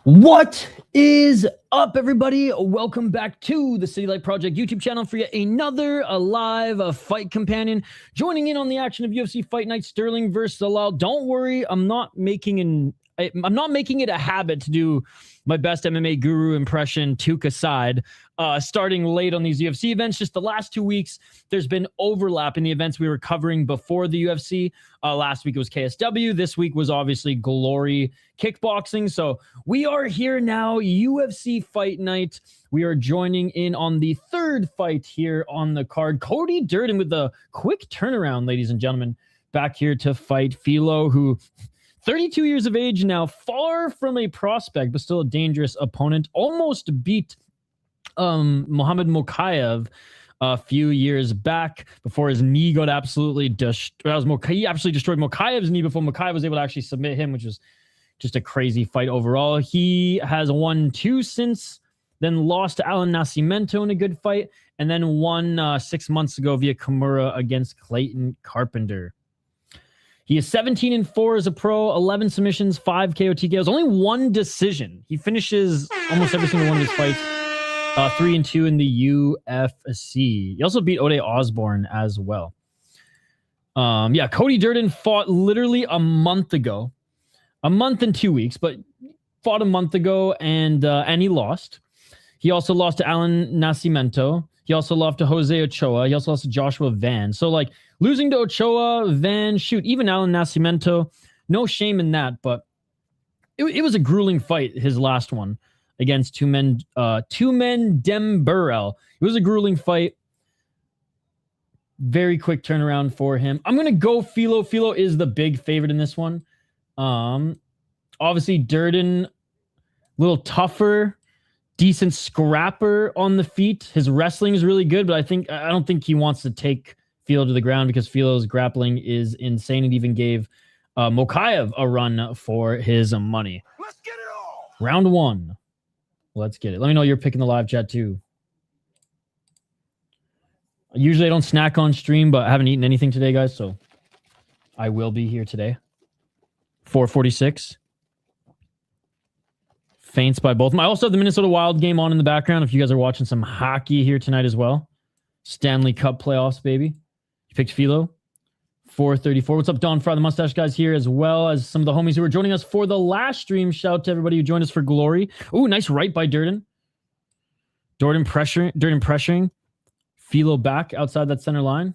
What is up, everybody? Welcome back to the City Light Project YouTube channel for yet another live fight companion. Joining in on the action of UFC Fight Night, Sterling versus Zalal. Don't worry, I'm not making it a habit to do my best MMA guru impression, Tuke aside, starting late on these UFC events. Just the last 2 weeks, there's been overlap in the events we were covering before the UFC. Last week it was KSW. This week was obviously Glory Kickboxing. So we are here now, UFC Fight Night. We are joining in on the third fight here on the card. Cody Durden with the quick turnaround, ladies and gentlemen, back here to fight Filho, who 32 years of age now, far from a prospect, but still a dangerous opponent. Almost beat Mohamed Mokaev a few years back before his knee got absolutely destroyed. He absolutely destroyed Mokaev's knee before Mokaev was able to actually submit him, which was just a crazy fight overall. He has won 2 since, then lost to Alan Nascimento in a good fight, and then won 6 months ago via Kimura against Clayton Carpenter. He is 17-4 as a pro, 11 submissions, 5 KO TKOs, only 1 decision. He finishes almost every single one of his fights. 3-2 in the UFC. He also beat Ode Osborne as well. Cody Durden fought literally a month ago. A month and 2 weeks, but fought a month ago and he lost. He also lost to Alan Nascimento. He also lost to Jose Ochoa. He also lost to Joshua Van. So, like, losing to Ochoa, Van, even Alan Nascimento, no shame in that, but it was a grueling fight, his last one, against two men Dem Burrell. It was a grueling fight. Very quick turnaround for him. I'm going to go Filho. Filho is the big favorite in this one. Obviously, Durden, a little tougher, decent scrapper on the feet. His wrestling is really good, but I don't think he wants to take Filho to the ground because Filho's grappling is insane. It even gave Mokaev a run for his money. Let's get it all. Round 1. Let's get it. Let me know you're picking the live chat too. Usually I don't snack on stream, but I haven't eaten anything today, guys, so I will be here today. 4:46. Feints by both of them. I also have the Minnesota Wild game on in the background if you guys are watching some hockey here tonight as well. Stanley Cup playoffs, baby. You picked Filho. 4:34. What's up, Don Fry, the Mustache guys here, as well as some of the homies who were joining us for the last stream. Shout out to everybody who joined us for Glory. Ooh, nice right by Durden. Durden pressuring. Filho back outside that center line.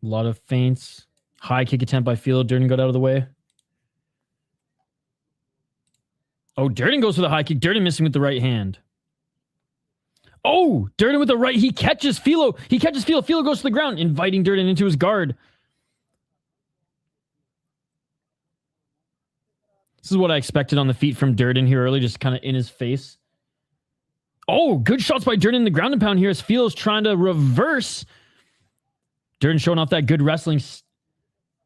A lot of feints. High kick attempt by Filho. Durden got out of the way. Oh, Durden goes for the high kick. Durden missing with the right hand. Oh, Durden with the right. He catches Filho. Filho goes to the ground, inviting Durden into his guard. This is what I expected on the feet from Durden here early, just kind of in his face. Oh, good shots by Durden in the ground and pound here as Filho's trying to reverse. Durden showing off that good wrestling,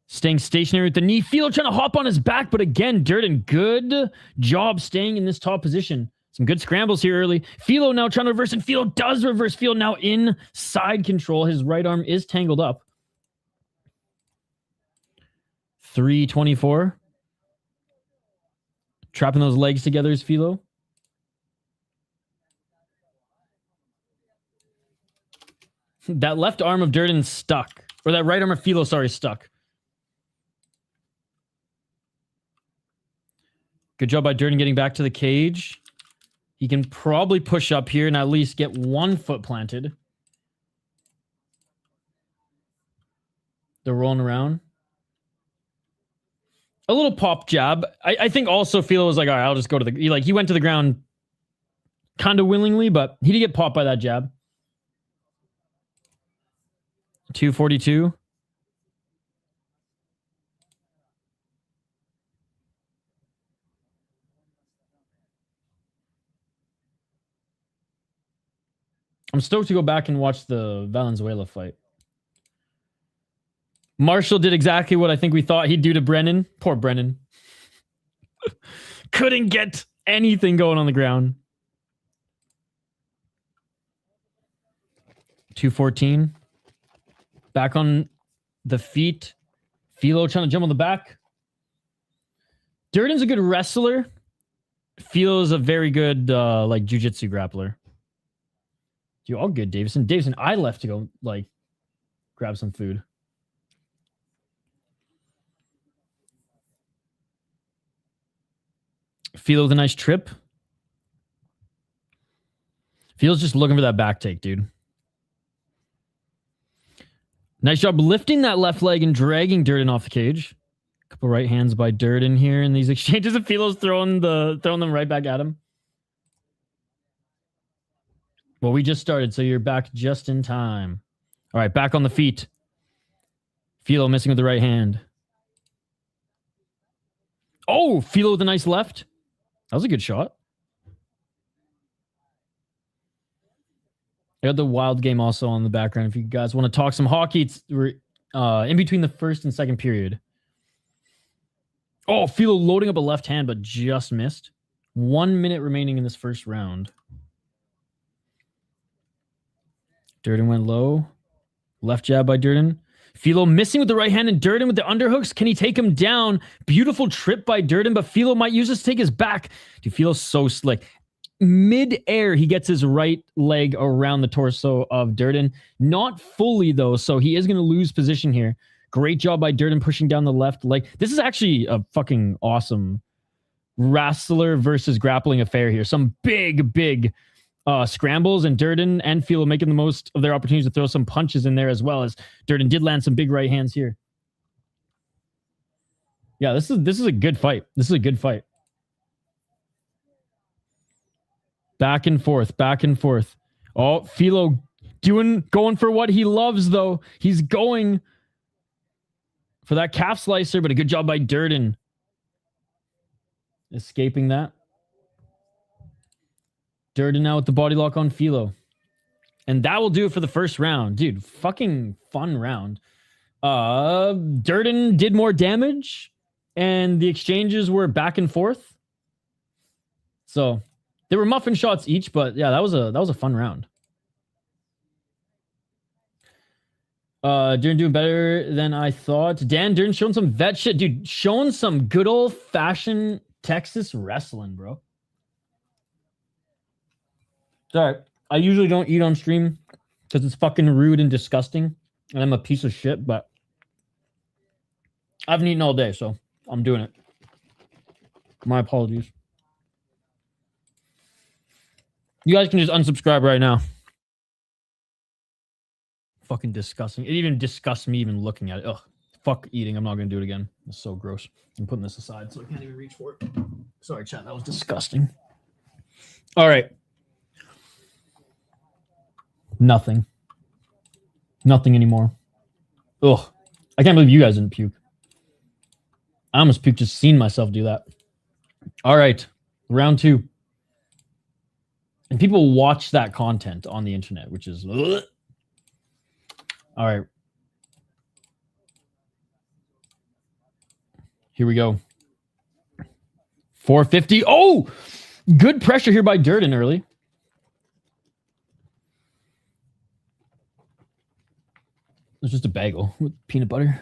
staying stationary with the knee. Filho trying to hop on his back, but again, Durden, good job staying in this top position. Some good scrambles here early. Filho now trying to reverse, and Filho does reverse. Filho now in side control. His right arm is tangled up. 3:24. Trapping those legs together is Filho. That left arm of Durden stuck. Or that right arm of Filho, sorry, stuck. Good job by Durden getting back to the cage. He can probably push up here and at least get 1 foot planted. They're rolling around. A little pop jab. I think also Filho was like, all right, I'll just go to the... He went to the ground kind of willingly, but he did get popped by that jab. 2:42. I'm stoked to go back and watch the Valenzuela fight. Marshall did exactly what I think we thought he'd do to Brennan. Poor Brennan. Couldn't get anything going on the ground. 214. Back on the feet. Filho trying to jump on the back. Durden's a good wrestler. Filho's a very good like jiu-jitsu grappler. You all good, Davison. Davison, I left to go like grab some food. Filho with a nice trip. Filho's just looking for that back take, dude. Nice job lifting that left leg and dragging Durden off the cage. Couple right hands by Durden here in these exchanges, and Filho's throwing them right back at him. Well, we just started, so you're back just in time. All right, back on the feet. Filho missing with the right hand. Oh, Filho with a nice left. That was a good shot. I got the wild game also on the background. If you guys want to talk some hockey, we're in between the first and second period. Oh, Filho loading up a left hand, but just missed. 1 minute remaining in this first round. Durden went low. Left jab by Durden. Filho missing with the right hand and Durden with the underhooks. Can he take him down? Beautiful trip by Durden, but Filho might use this to take his back. Dude, Filho's so slick. Mid-air, he gets his right leg around the torso of Durden. Not fully, though, so he is going to lose position here. Great job by Durden pushing down the left leg. This is actually a fucking awesome wrestler versus grappling affair here. Some big scrambles, and Durden and Filho making the most of their opportunities to throw some punches in there, as well as Durden did land some big right hands here. Yeah, this is a good fight. This is a good fight. Back and forth, back and forth. Oh, Filho going for what he loves, though. He's going for that calf slicer, but a good job by Durden. Escaping that. Durden now with the body lock on Filho. And that will do it for the first round. Dude, fucking fun round. Durden did more damage, and the exchanges were back and forth. So they were muffin shots each, but yeah, that was a fun round. Durden doing better than I thought. Durden showing some vet shit. Dude, showing some good old-fashioned Texas wrestling, bro. Sorry, I usually don't eat on stream because it's fucking rude and disgusting, and I'm a piece of shit, but I haven't eaten all day, so I'm doing it. My apologies. You guys can just unsubscribe right now. Fucking disgusting. It even disgusts me even looking at it. Ugh. Fuck eating. I'm not going to do it again. It's so gross. I'm putting this aside so I can't even reach for it. Sorry, chat. That was disgusting. All right. Nothing. Nothing anymore. Ugh. I can't believe you guys didn't puke. I almost puked just seeing myself do that. All right. Round 2. And people watch that content on the internet, which is... Ugh. All right. Here we go. 450. Oh! Good pressure here by Durden early. It's just a bagel with peanut butter.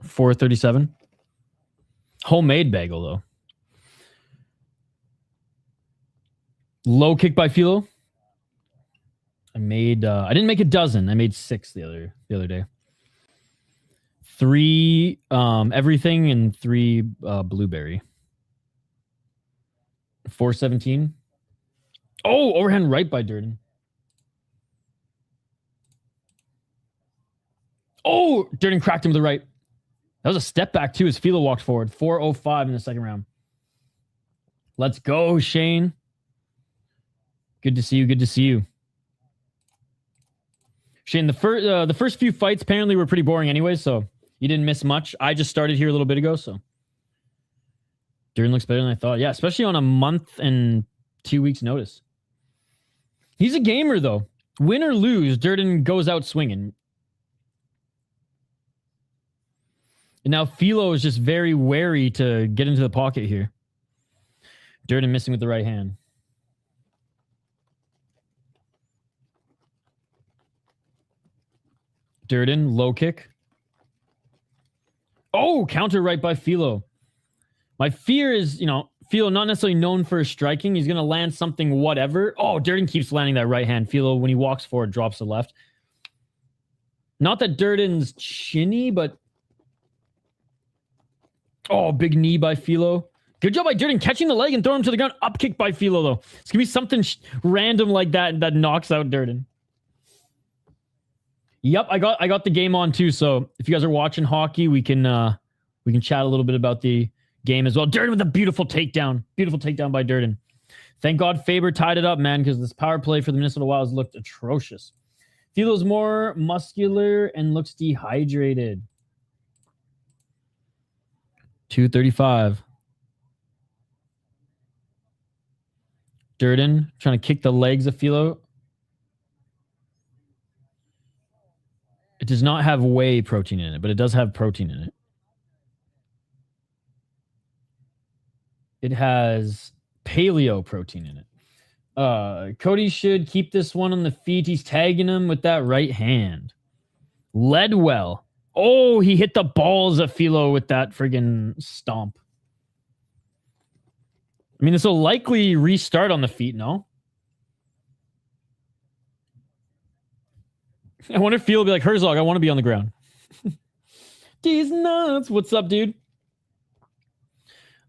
437. Homemade bagel, though. Low kick by Filho. I didn't make a dozen. I made 6 the other day. 3 everything and 3 blueberry. 417. Oh, overhand right by Durden. Oh, Durden cracked him with the right. That was a step back too as Filho walked forward. 405 in the second round. Let's go, Shane. Good to see you. Good to see you. Shane, the first few fights apparently were pretty boring anyway, so you didn't miss much. I just started here a little bit ago, so Durden looks better than I thought. Yeah, especially on a month and 2 weeks notice. He's a gamer, though. Win or lose, Durden goes out swinging. And now Filho is just very wary to get into the pocket here. Durden missing with the right hand. Durden, low kick. Oh, counter right by Filho. My fear is, Filho not necessarily known for his striking. He's going to land something whatever. Oh, Durden keeps landing that right hand. Filho, when he walks forward, drops the left. Not that Durden's chinny, but... Oh, big knee by Filho. Good job by Durden catching the leg and throwing him to the ground. Up kick by Filho, though. It's going to be something random like that that knocks out Durden. Yep, I got the game on too. So if you guys are watching hockey, we can chat a little bit about the game as well. Durden with a beautiful takedown. Beautiful takedown by Durden. Thank God Faber tied it up, man, because this power play for the Minnesota Wilds looked atrocious. Filho's more muscular and looks dehydrated. 235. Durden trying to kick the legs of Filho. It does not have whey protein in it, but it does have protein in it. It has paleo protein in it. Cody should keep this one on the feet. He's tagging him with that right hand. Led well. Oh, he hit the balls of Filho with that friggin' stomp. I mean, this will likely restart on the feet, no? I wonder if Filho will be like, Herzog, I want to be on the ground. These nuts. What's up, dude?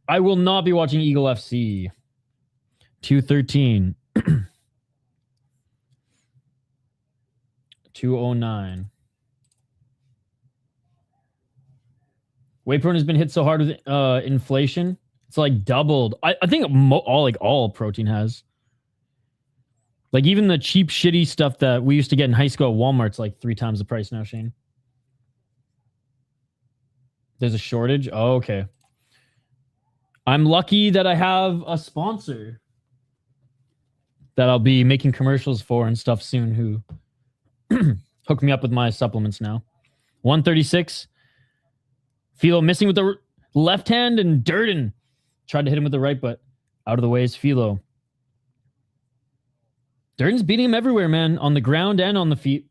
I will not be watching Eagle FC. 213. 209. Whey protein has been hit so hard with inflation. It's like doubled. I think all protein has. Like even the cheap, shitty stuff that we used to get in high school at Walmart's like 3 times the price now, Shane. There's a shortage? Oh, okay. I'm lucky that I have a sponsor that I'll be making commercials for and stuff soon who hook me up with my supplements now. 136. Filho missing with the left hand, and Durden tried to hit him with the right, but out of the way is Filho. Durden's beating him everywhere, man, on the ground and on the feet.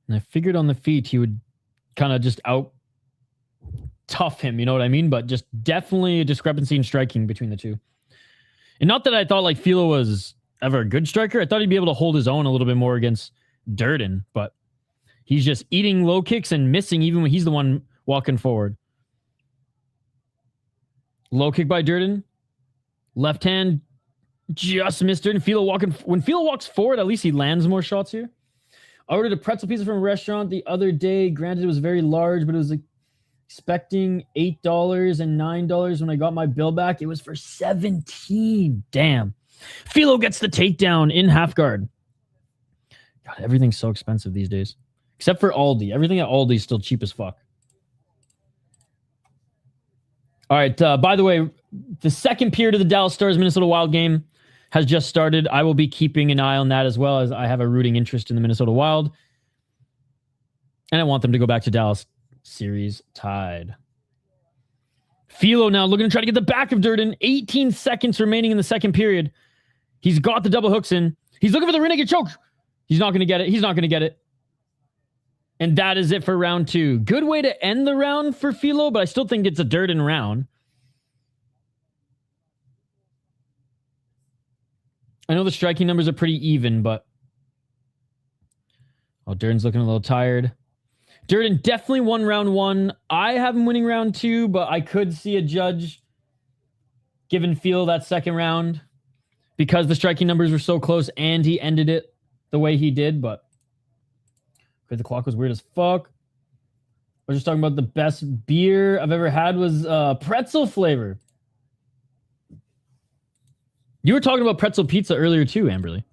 And I figured on the feet he would kind of just out tough him, you know what I mean? But just definitely a discrepancy in striking between the two. And not that I thought like Filho was ever a good striker. I thought he'd be able to hold his own a little bit more against Durden, but he's just eating low kicks and missing even when he's the one walking forward. Low kick by Durden. Left hand just missed Durden. When Filho walks forward, at least he lands more shots here. I ordered a pretzel pizza from a restaurant the other day. Granted, it was very large, but it was expecting $8 and $9 when I got my bill back. It was for $17. Damn. Filho gets the takedown in half guard. God, everything's so expensive these days. Except for Aldi. Everything at Aldi is still cheap as fuck. All right. By the way, the second period of the Dallas Stars Minnesota Wild game has just started. I will be keeping an eye on that as well, as I have a rooting interest in the Minnesota Wild. And I want them to go back to Dallas. Series tied. Filho now looking to try to get the back of Durden. 18 seconds remaining in the second period. He's got the double hooks in. He's looking for the renegade choke. He's not going to get it. He's not going to get it. And that is it for round 2. Good way to end the round for Filho, but I still think it's a Durden round. I know the striking numbers are pretty even, but... Oh, Durden's looking a little tired. Durden definitely won round 1. I have him winning round 2, but I could see a judge giving Filho that second round because the striking numbers were so close and he ended it the way he did, but the clock was weird as fuck. I was just talking about the best beer I've ever had was pretzel flavor. You were talking about pretzel pizza earlier too, Amberly.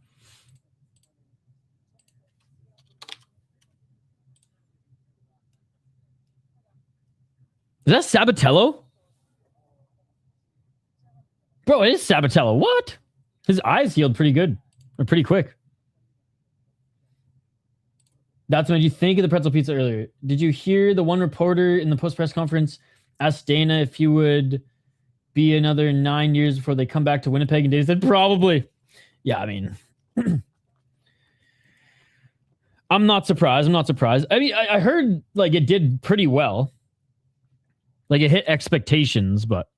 Is that Sabatello? Bro, it is Sabatello. What? His eyes healed pretty good. Or pretty quick. That's what you think of the pretzel pizza earlier. Did you hear the one reporter in the post-press conference ask Dana if he would be another 9 years before they come back to Winnipeg? And Dave said, probably. Yeah, I mean, I'm not surprised. I mean, I heard like it did pretty well. Like it hit expectations, but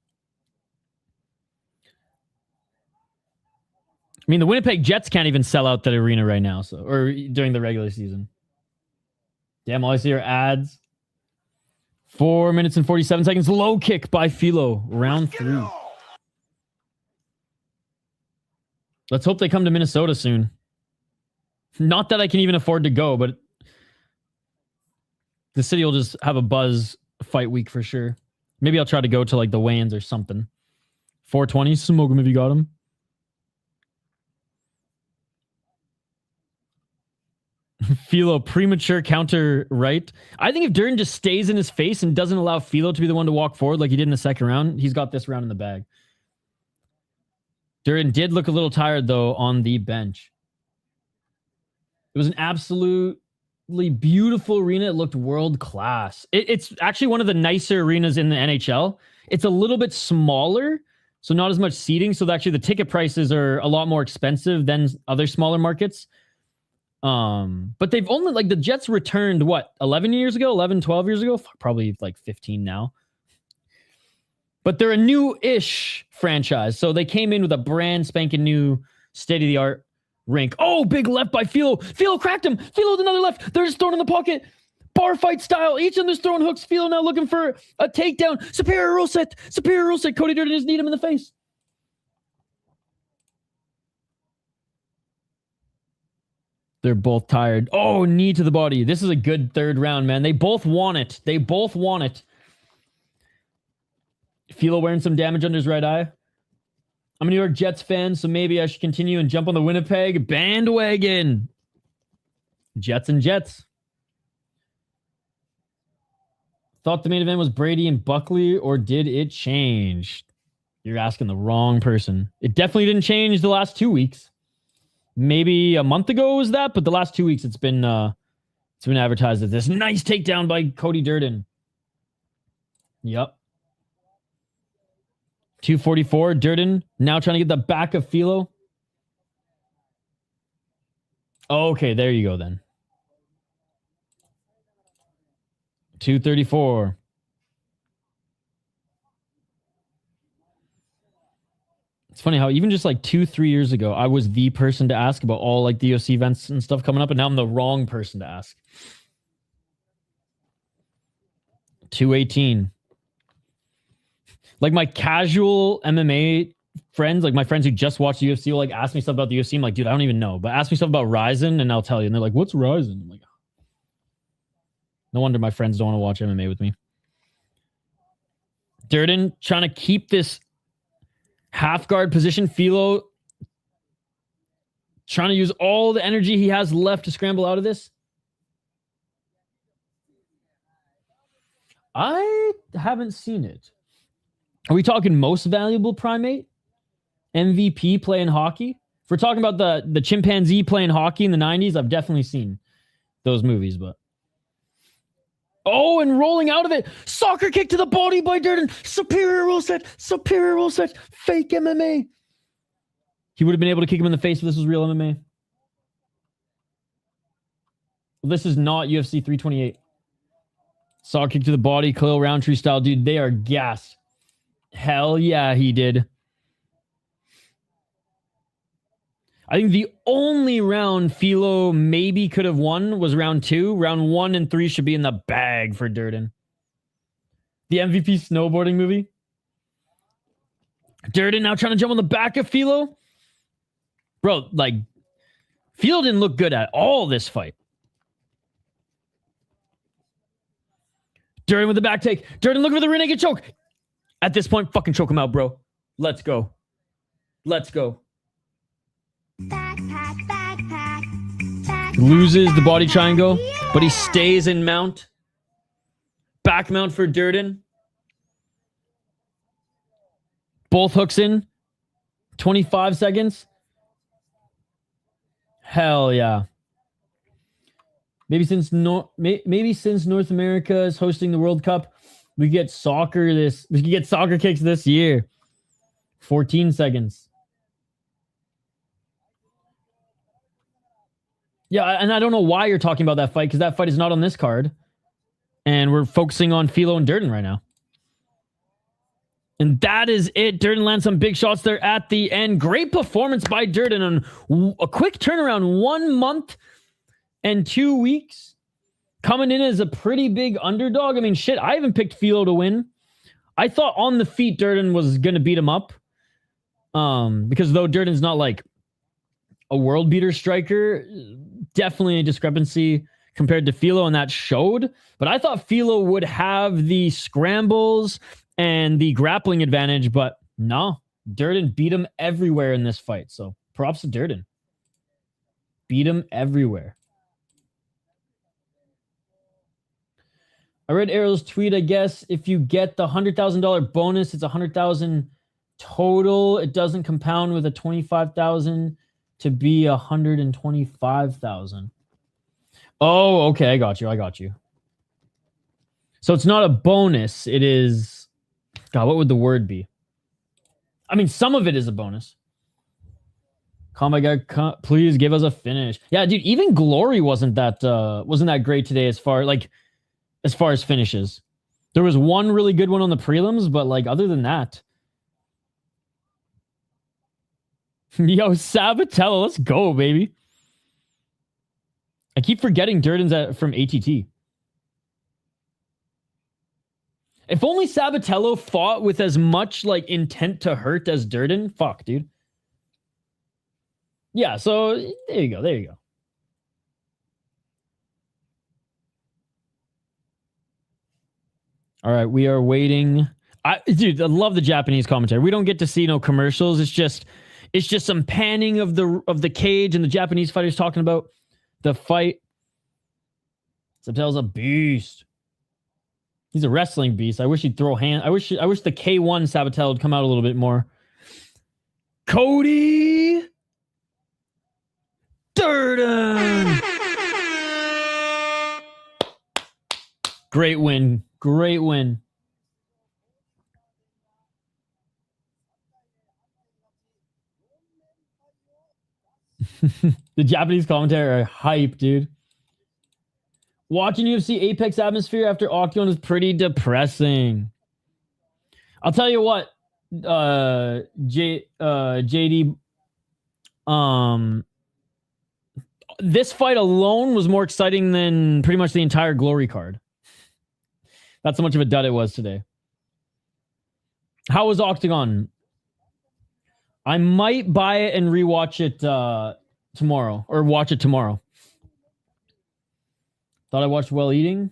I mean, the Winnipeg Jets can't even sell out that arena right now, or during the regular season. Damn, all I see are ads. 4 minutes and 47 seconds. Low kick by Filho. Round 3. Let's hope they come to Minnesota soon. Not that I can even afford to go, but the city will just have a buzz fight week for sure. Maybe I'll try to go to like the weigh-ins or something. 420, smoke him if you got him. Filho, premature counter right. I think if Durden just stays in his face and doesn't allow Filho to be the one to walk forward like he did in the second round, he's got this round in the bag. Durden did look a little tired, though, on the bench. It was an absolutely beautiful arena. It looked world-class. It's actually one of the nicer arenas in the NHL. It's a little bit smaller, so not as much seating. So actually the ticket prices are a lot more expensive than other smaller markets. But they've only, like, the Jets returned, what, 11 years ago? 11, 12 years ago? Probably like 15 now. But they're a new-ish franchise. So they came in with a brand spanking new state-of-the-art rink. Oh, big left by Filho. Filho cracked him. Filho with another left. They're just throwing in the pocket. Bar fight style. Each of them is throwing hooks. Filho now looking for a takedown. Superior rule set. Cody Durden just need him in the face. They're both tired. Oh, knee to the body. This is a good third round, man. They both want it. Filho wearing some damage under his right eye. I'm a New York Jets fan, so maybe I should continue and jump on the Winnipeg bandwagon. Jets and Jets. Thought the main event was Brady and Buckley, or did it change? You're asking the wrong person. It definitely didn't change the last 2 weeks. Maybe a month ago was that, but the last 2 weeks it's been advertised as this nice takedown by Cody Durden. Yep. 244, Durden now trying to get the back of Filho. Okay, there you go then. 234. It's funny how even just like 2-3 years ago, I was the person to ask about all like the UFC events and stuff coming up, and now I'm the wrong person to ask. 218. Like my casual MMA friends, like my friends who just watch the UFC will like ask me stuff about the UFC. I'm like, dude, I don't even know. But ask me stuff about Ryzen and I'll tell you. And they're like, what's Ryzen? I'm like, no wonder my friends don't want to watch MMA with me. Durden trying to keep this half guard position. Filho trying to use all the energy he has left to scramble out of this. I haven't seen it. Are we talking most valuable primate? MVP playing hockey? If we're talking about the chimpanzee playing hockey in the 90s, I've definitely seen those movies, but... Oh, and rolling out of it. Soccer kick to the body by Durden. Superior rule set. Fake MMA. He would have been able to kick him in the face if this was real MMA. Well, this is not UFC 328. Soccer kick to the body. Khalil Roundtree style. Dude, they are gassed. Hell yeah, he did. I think the only round Filho maybe could have won was round 2. Round 1 and 3 should be in the bag for Durden. The MVP snowboarding movie. Durden now trying to jump on the back of Filho. Bro, like, Filho didn't look good at all this fight. Durden with the back take. Durden looking for the rear naked choke. At this point, fucking choke him out, bro. Let's go. Loses the body triangle, but he stays in mount. Back mount for Durden. Both hooks in. 25 seconds. Hell yeah. Maybe since North America is hosting the World Cup, we get soccer kicks this year. 14 seconds. Yeah, and I don't know why you're talking about that fight, because that fight is not on this card. And we're focusing on Filho and Durden right now. And that is it. Durden lands some big shots there at the end. Great performance by Durden on a quick turnaround. 1 month and 2 weeks. Coming in as a pretty big underdog. I mean, shit, I haven't picked Filho to win. I thought on the feet Durden was going to beat him up. Because though Durden's not like a world beater striker, definitely a discrepancy compared to Filho, and that showed. But I thought Filho would have the scrambles and the grappling advantage, but no, Durden beat him everywhere in this fight. So props to Durden. Beat him everywhere. I read Errol's tweet, I guess. If you get the $100,000 bonus, it's $100,000 total. It doesn't compound with a $25,000 to be $125,000. Oh, okay. I got you. So it's not a bonus. It is... God, what would the word be? I mean, some of it is a bonus. Combat guy, please give us a finish. Yeah, dude, even Glory wasn't that great today as far as finishes. There was one really good one on the prelims, but like other than that. Yo, Sabatello, let's go, baby. I keep forgetting Durden's from ATT. If only Sabatello fought with as much like intent to hurt as Durden. Fuck, dude. Yeah, so there you go. All right, we are waiting. Dude, I love the Japanese commentary. We don't get to see no commercials. It's just some panning of the cage and the Japanese fighters talking about the fight. Sabatello's a beast. He's a wrestling beast. I wish he'd throw hands. I wish the K1 Sabatello would come out a little bit more. Cody Durden. Great win. The Japanese commentary are hype, dude. Watching UFC Apex atmosphere after Octagon is pretty depressing. I'll tell you what, JD, this fight alone was more exciting than pretty much the entire Glory card. That's how much of a dud it was today. How was Octagon? I might buy it and rewatch it tomorrow, or watch it tomorrow. Thought I watched Well Eating?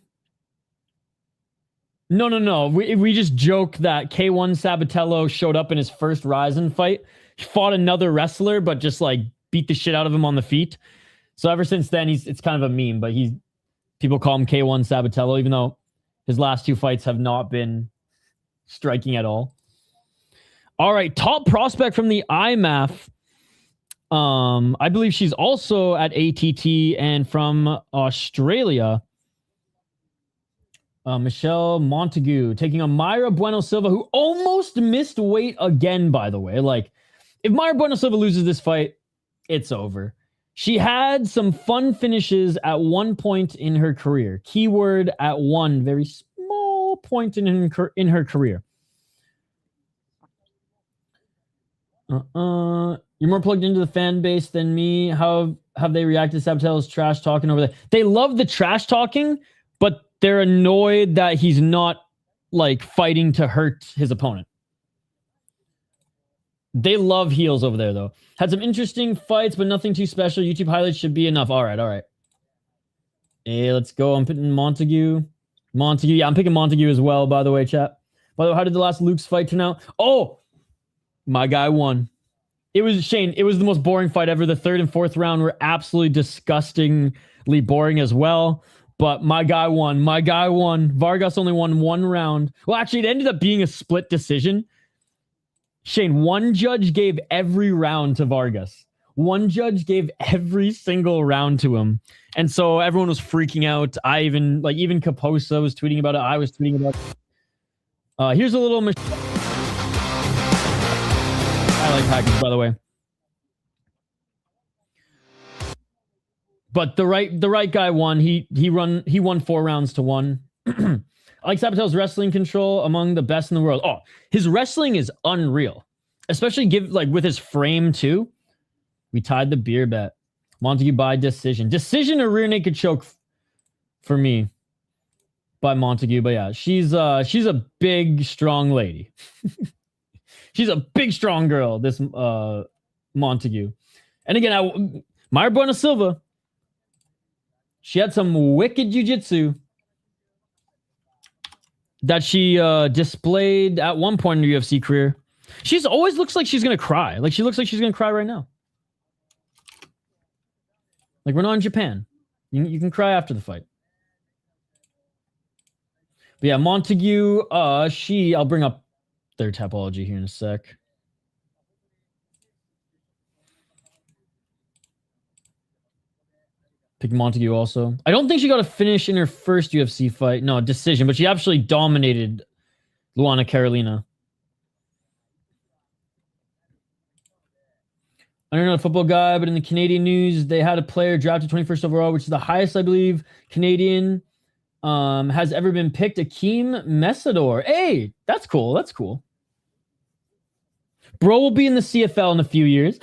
No. We just joke that K1 Sabatello showed up in his first Ryzen fight. He fought another wrestler, but just like beat the shit out of him on the feet. So ever since then, it's kind of a meme, but people call him K1 Sabatello, even though his last two fights have not been striking at all. All right, top prospect from the IMAF. I believe she's also at ATT and from Australia. Michelle Montague taking on Mayra Bueno Silva, who almost missed weight again, by the way. Like, if Mayra Bueno Silva loses this fight, it's over. She had some fun finishes at one point in her career. Keyword at one very small point in her career. You're more plugged into the fan base than me. How have they reacted to Sabatello's trash talking over there? They love the trash talking, but they're annoyed that he's not like fighting to hurt his opponent. They love heels over there, though. Had some interesting fights, but nothing too special. YouTube highlights should be enough. All right. Hey, let's go. I'm picking Montague. Yeah, I'm picking Montague as well, by the way, chat. By the way, how did the last Luke's fight turn out? Oh, my guy won. It was Shane. It was the most boring fight ever. The third and fourth round were absolutely disgustingly boring as well. But my guy won. Vargas only won one round. Well, actually, it ended up being a split decision. Shane, one judge gave every round to Vargas. One judge gave every single round to him. And so everyone was freaking out. Even Caposa was tweeting about it. I was tweeting about it. Here's a little... highlight package, by the way. But the right guy won. He won 4 rounds to 1. Alex Apatow's wrestling control among the best in the world. Oh, his wrestling is unreal. Especially with his frame too. We tied the beer bet. Montague by decision. Decision or rear naked choke for me by Montague. But yeah, she's a big, strong lady. She's a big, strong girl, this Montague. And again, Mayra Bueno Silva, she had some wicked jiu-jitsu that she displayed at one point in her UFC career. She's always looks like she's going to cry. Like, she looks like she's going to cry right now. Like, we're not in Japan. You can cry after the fight. But yeah, Montague, I'll bring up their topology here in a sec. Pick Montague also. I don't think she got a finish in her first UFC fight. No, decision, but she absolutely dominated Luana Carolina. I don't know the football guy, but in the Canadian news, they had a player drafted 21st overall, which is the highest, I believe, Canadian has ever been picked. Akeem Mesador. Hey, that's cool. That's cool. Bro will be in the CFL in a few years.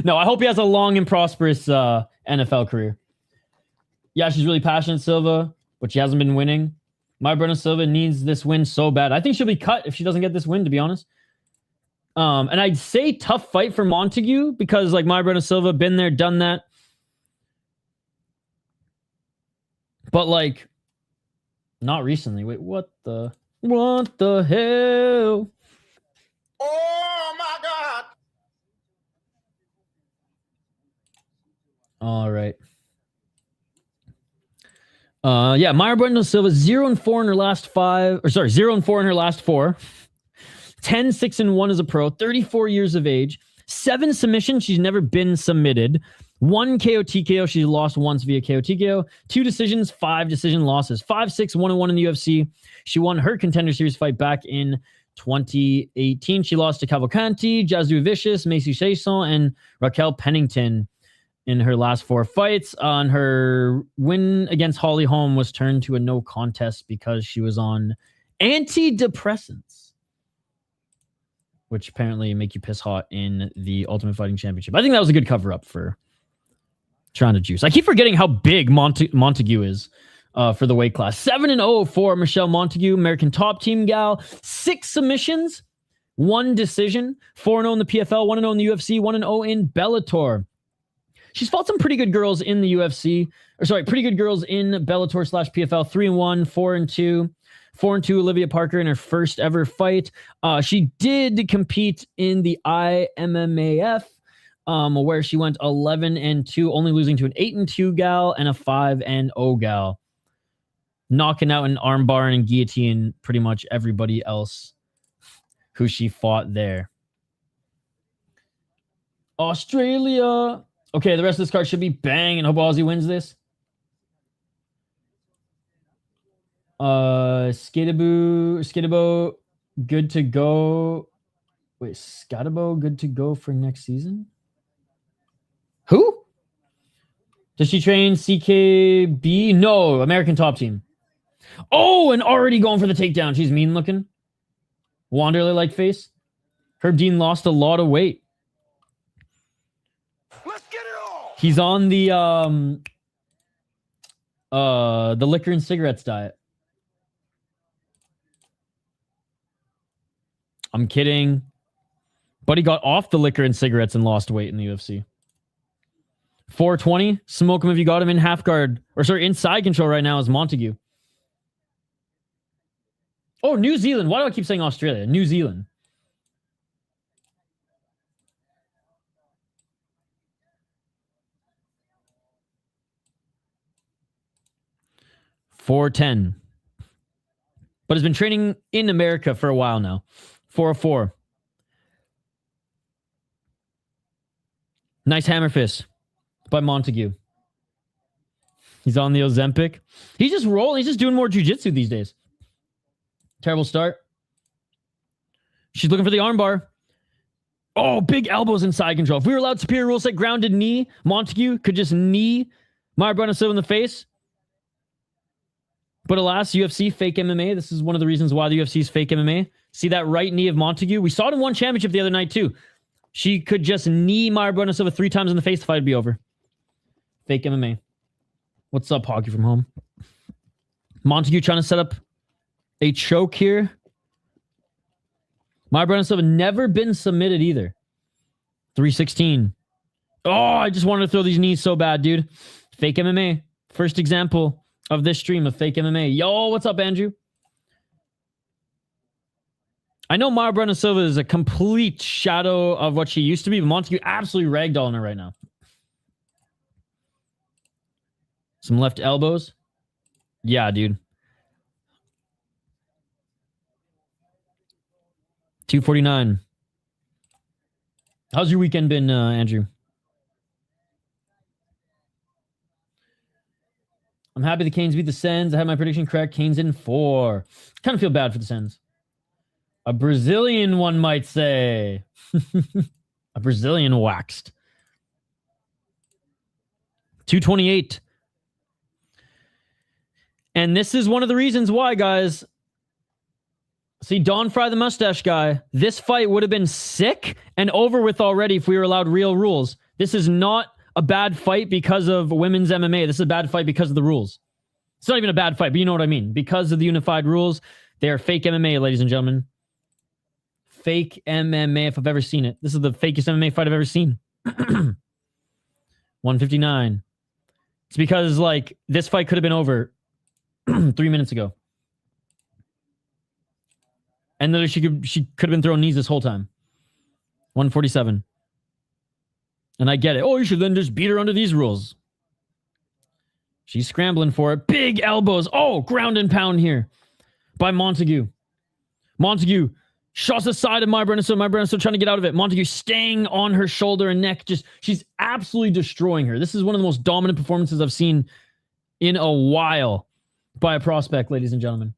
No, I hope he has a long and prosperous NFL career. Yeah, she's really passionate, Silva, but she hasn't been winning. Mayra Bueno Silva needs this win so bad. I think she'll be cut if she doesn't get this win, to be honest. And I'd say tough fight for Montague because, like, Mayra Bueno Silva, been there, done that. But, like, not recently. Wait, what the hell? Oh, my God. All right. Yeah, Mayra Bueno Silva, 0-4 in her last 5. Or sorry, 0-4 in her last 4. 10-6-1 as a pro, 34 years of age, 7 submissions. She's never been submitted. 1 KO TKO. She lost once via KO TKO. 2 decisions, 5 decision losses. 5-6, 1-1 in the UFC. She won her Contender Series fight back in 2018. She lost to Cavalcanti, Jazu Vicious, Macy Chasson, and Raquel Pennington in her last 4 fights. On her win against Holly Holm was turned to a no contest because she was on antidepressants, which apparently make you piss hot in the Ultimate Fighting Championship. I think that was a good cover-up for trying to juice. I keep forgetting how big Montague is for the weight class. 7-0 for Michelle Montague, American top team gal. 6 submissions, 1 decision. 4-0 in the PFL, 1-0 in the UFC, 1-0 in Bellator. She's fought some pretty good girls in the UFC. Or sorry, pretty good girls in Bellator/PFL. 3-1, 4-2. 4-2 Olivia Parker in her first ever fight. She did compete in the IMMAF, where she went 11-2, only losing to an 8-2 gal and a 5-0 gal, knocking out an armbar and guillotine pretty much everybody else who she fought there. Australia. Okay, the rest of this card should be bang, and hope Aussie wins this. Skidabo, good to go. Wait, Skidabo, good to go for next season? Who? Does she train CKB? No, American top team. Oh, and already going for the takedown. She's mean looking. Wanderlei-like face. Herb Dean lost a lot of weight. Let's get it all. He's on the liquor and cigarettes diet. I'm kidding. But he got off the liquor and cigarettes and lost weight in the UFC. 420. Smoke him if you got him in half guard. Or sorry, inside control right now is Montague. Oh, New Zealand. Why do I keep saying Australia? New Zealand. $410. But has been training in America for a while now. 404. Nice hammer fist by Montague. He's on the Ozempic. He's just rolling. He's just doing more jiu-jitsu these days. Terrible start. She's looking for the armbar. Oh, big elbows and side control. If we were allowed superior rules like grounded knee, Montague could just knee Mayra Silva in the face. But alas, UFC, fake MMA. This is one of the reasons why the UFC is fake MMA. See that right knee of Montague? We saw it in one championship the other night, too. She could just knee Mayra Silva 3 times in the face, the fight would be over. Fake MMA. What's up, Hockey from Home? Montague trying to set up a choke here. Mayra Silva never been submitted either. 316. Oh, I just wanted to throw these knees so bad, dude. Fake MMA. First example of this stream of fake MMA. Yo, what's up, Andrew? I know Mayra Silva is a complete shadow of what she used to be, but Montague absolutely ragdolling her right now. Some left elbows. Yeah, dude. 249. How's your weekend been, Andrew? I'm happy the Canes beat the Sens. I had my prediction correct. Canes in 4. Kind of feel bad for the Sens. A Brazilian, one might say. A Brazilian waxed. 228. And this is one of the reasons why, guys. See, Don Fry the mustache guy, this fight would have been sick and over with already if we were allowed real rules. This is not a bad fight because of women's MMA. This is a bad fight because of the rules. It's not even a bad fight, but you know what I mean. Because of the unified rules, they are fake MMA, ladies and gentlemen. Fake MMA, if I've ever seen it. This is the fakest MMA fight I've ever seen. 159. It's because, like, this fight could have been over 3 minutes ago. And then she could have been throwing knees this whole time. 147. And I get it. Oh, you should then just beat her under these rules. She's scrambling for it. Big elbows. Oh, ground and pound here by Montague. Montague shots the side of Mayra Silva. Mayra Silva trying to get out of it. Montague staying on her shoulder and neck. She's absolutely destroying her. This is one of the most dominant performances I've seen in a while by a prospect, ladies and gentlemen.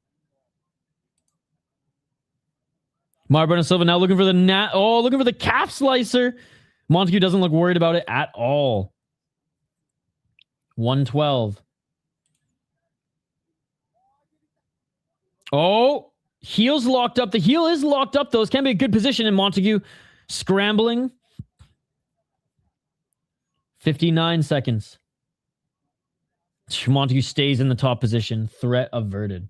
Mayra Silva now looking for the looking for the calf slicer. Montague doesn't look worried about it at all. 112. Oh, heel's locked up. The heel is locked up, though. This can be a good position. And Montague scrambling. 59 seconds. Montague stays in the top position. Threat averted.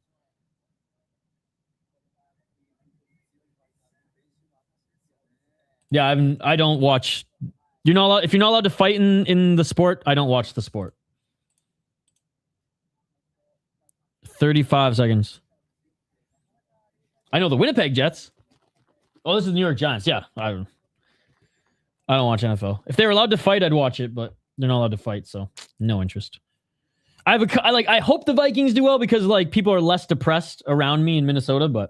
Yeah, I don't watch. You're not allowed, if you're not allowed to fight in the sport, I don't watch the sport. 35 seconds. I know the Winnipeg Jets. Oh, this is the New York Giants. Yeah, I don't watch NFL. If they were allowed to fight, I'd watch it, but they're not allowed to fight, so no interest. I hope the Vikings do well because like people are less depressed around me in Minnesota,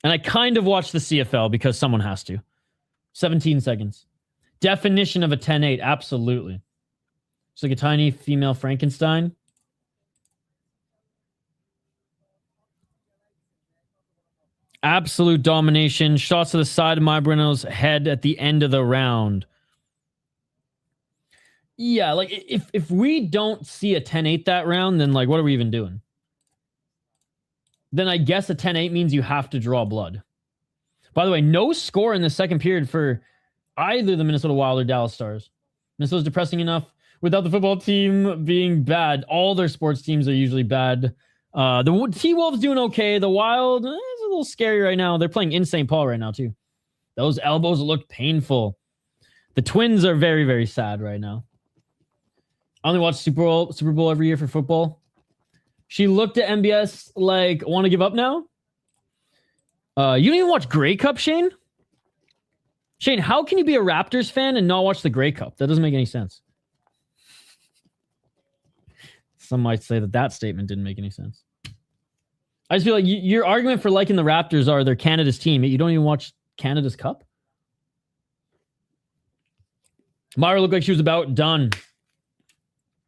and I kind of watch the CFL because someone has to. 17 seconds. Definition of a 10-8. Absolutely. It's like a tiny female Frankenstein. Absolute domination. Shots to the side of Mayra's head at the end of the round. Yeah, like if we don't see a 10-8 that round, then like what are we even doing? Then I guess a 10-8 means you have to draw blood. By the way, no score in the second period for either the Minnesota Wild or Dallas Stars. Minnesota's depressing enough without the football team being bad. All their sports teams are usually bad. The T-Wolves doing okay. The Wild is a little scary right now. They're playing in St. Paul right now, too. Those elbows look painful. The Twins are very, very sad right now. I only watch Super Bowl every year for football. She looked at MBS like, want to give up now? You don't even watch Grey Cup, Shane? Shane, how can you be a Raptors fan and not watch the Grey Cup? That doesn't make any sense. Some might say that statement didn't make any sense. I just feel like your argument for liking the Raptors are they're Canada's team. You don't even watch Canada's Cup? Mayra looked like she was about done.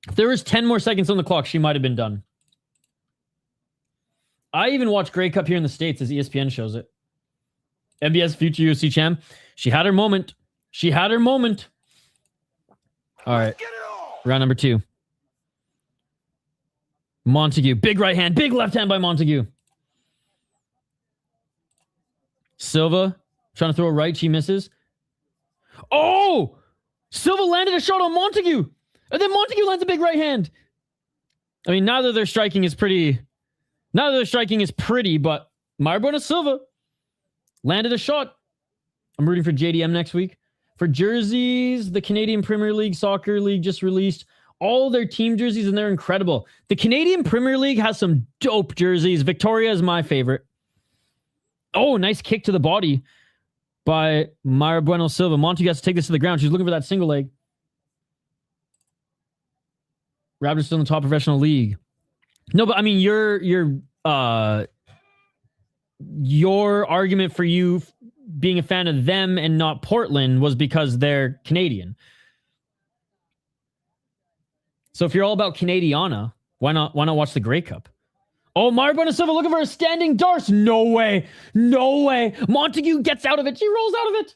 If there was 10 more seconds on the clock, she might have been done. I even watch Grey Cup here in the States as ESPN shows it. MBS future UFC champ. She had her moment. All right. Round number 2. Montague. Big right hand. Big left hand by Montague. Silva trying to throw a right. She misses. Oh! Silva landed a shot on Montague. And then Montague lands a big right hand. I mean, neither of their striking is pretty, but Mayra Bueno Silva landed a shot. I'm rooting for JDM next week. For jerseys, the Canadian Premier League Soccer League just released all their team jerseys, and they're incredible. The Canadian Premier League has some dope jerseys. Victoria is my favorite. Oh, nice kick to the body by Mayra Bueno Silva. Montague has to take this to the ground. She's looking for that single leg. Raptors still in the top professional league. No, but I mean, your argument for you being a fan of them and not Portland was because they're Canadian. So if you're all about Canadiana, why not watch the Grey Cup? Oh, Mayra Bueno Silva looking for a standing Darce. No way. Montague gets out of it. She rolls out of it.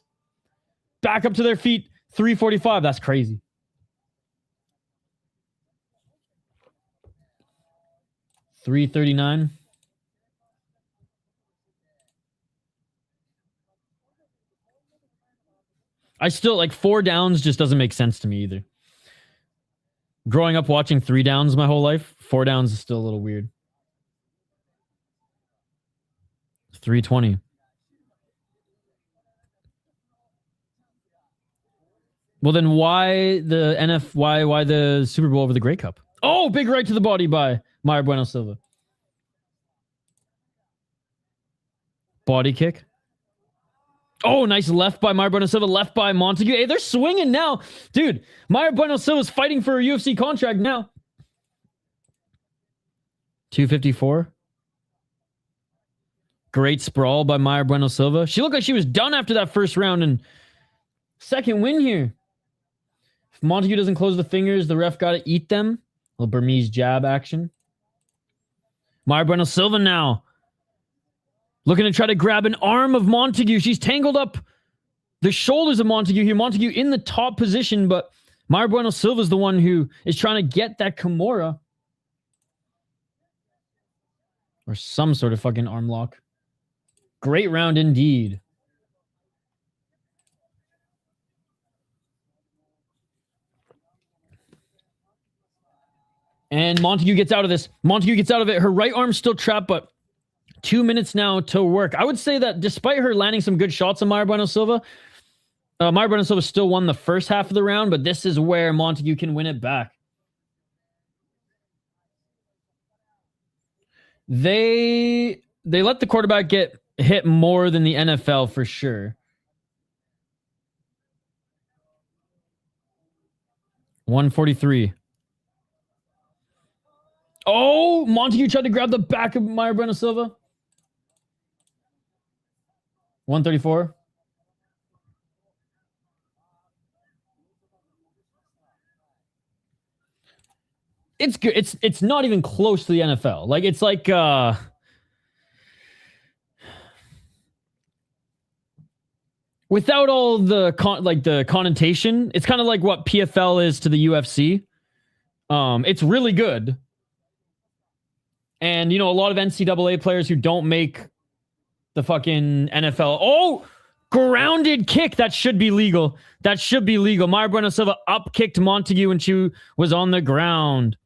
Back up to their feet. 345. That's crazy. $339. I still like 4 downs just doesn't make sense to me either. Growing up watching 3 downs my whole life, 4 downs is still a little weird. 320. Well, then why the Super Bowl over the Grey Cup? Oh, big right to the body by Mayra Bueno Silva. Body kick. Oh, nice left by Mayra Bueno Silva, left by Montague. Hey, they're swinging now. Dude, Mayra Bueno Silva's fighting for a UFC contract now. 254. Great sprawl by Mayra Bueno Silva. She looked like she was done after that first round, and second win here. If Montague doesn't close the fingers, the ref got to eat them. A little Burmese jab action. Mayra Bueno Silva now. Looking to try to grab an arm of Montague. She's tangled up the shoulders of Montague here. Montague in the top position, but Mayra Bueno Silva is the one who is trying to get that Kimura. Or some sort of fucking arm lock. Great round indeed. And Montague gets out of this. Montague gets out of it. Her right arm's still trapped, but 2 minutes now to work. I would say that despite her landing some good shots on Mayra Bueno Silva, Mayra Bueno Silva still won the first half of the round, but this is where Montague can win it back. They let the quarterback get hit more than the NFL for sure. 143. Oh, Montague tried to grab the back of Mayra Bueno Silva. 134. It's good. It's not even close to the NFL. Like it's like without all the connotation, it's kind of like what PFL is to the UFC. It's really good. And, you know, a lot of NCAA players who don't make the fucking NFL. Oh, grounded kick. That should be legal. Mayra Bueno Silva up kicked Montague when she was on the ground.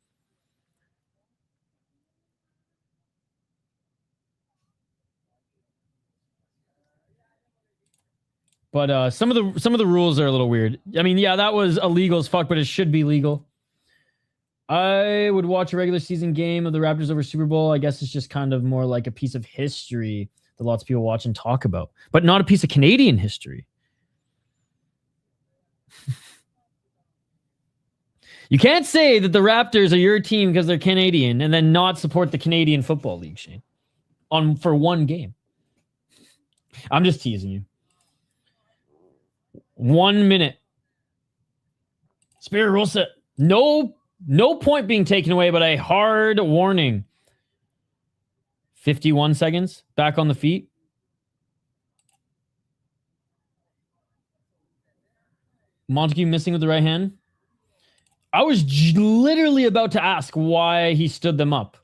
But some of the rules are a little weird. I mean, yeah, that was illegal as fuck, but it should be legal. I would watch a regular season game of the Raptors over Super Bowl. I guess it's just kind of more like a piece of history that lots of people watch and talk about, but not a piece of Canadian history. You can't say that the Raptors are your team because they're Canadian and then not support the Canadian Football League, Shane, for one game. I'm just teasing you. 1 minute. Spirit rule set. No point being taken away, but a hard warning. 51 seconds. Back on the feet. Montague missing with the right hand. I was literally about to ask why he stood them up.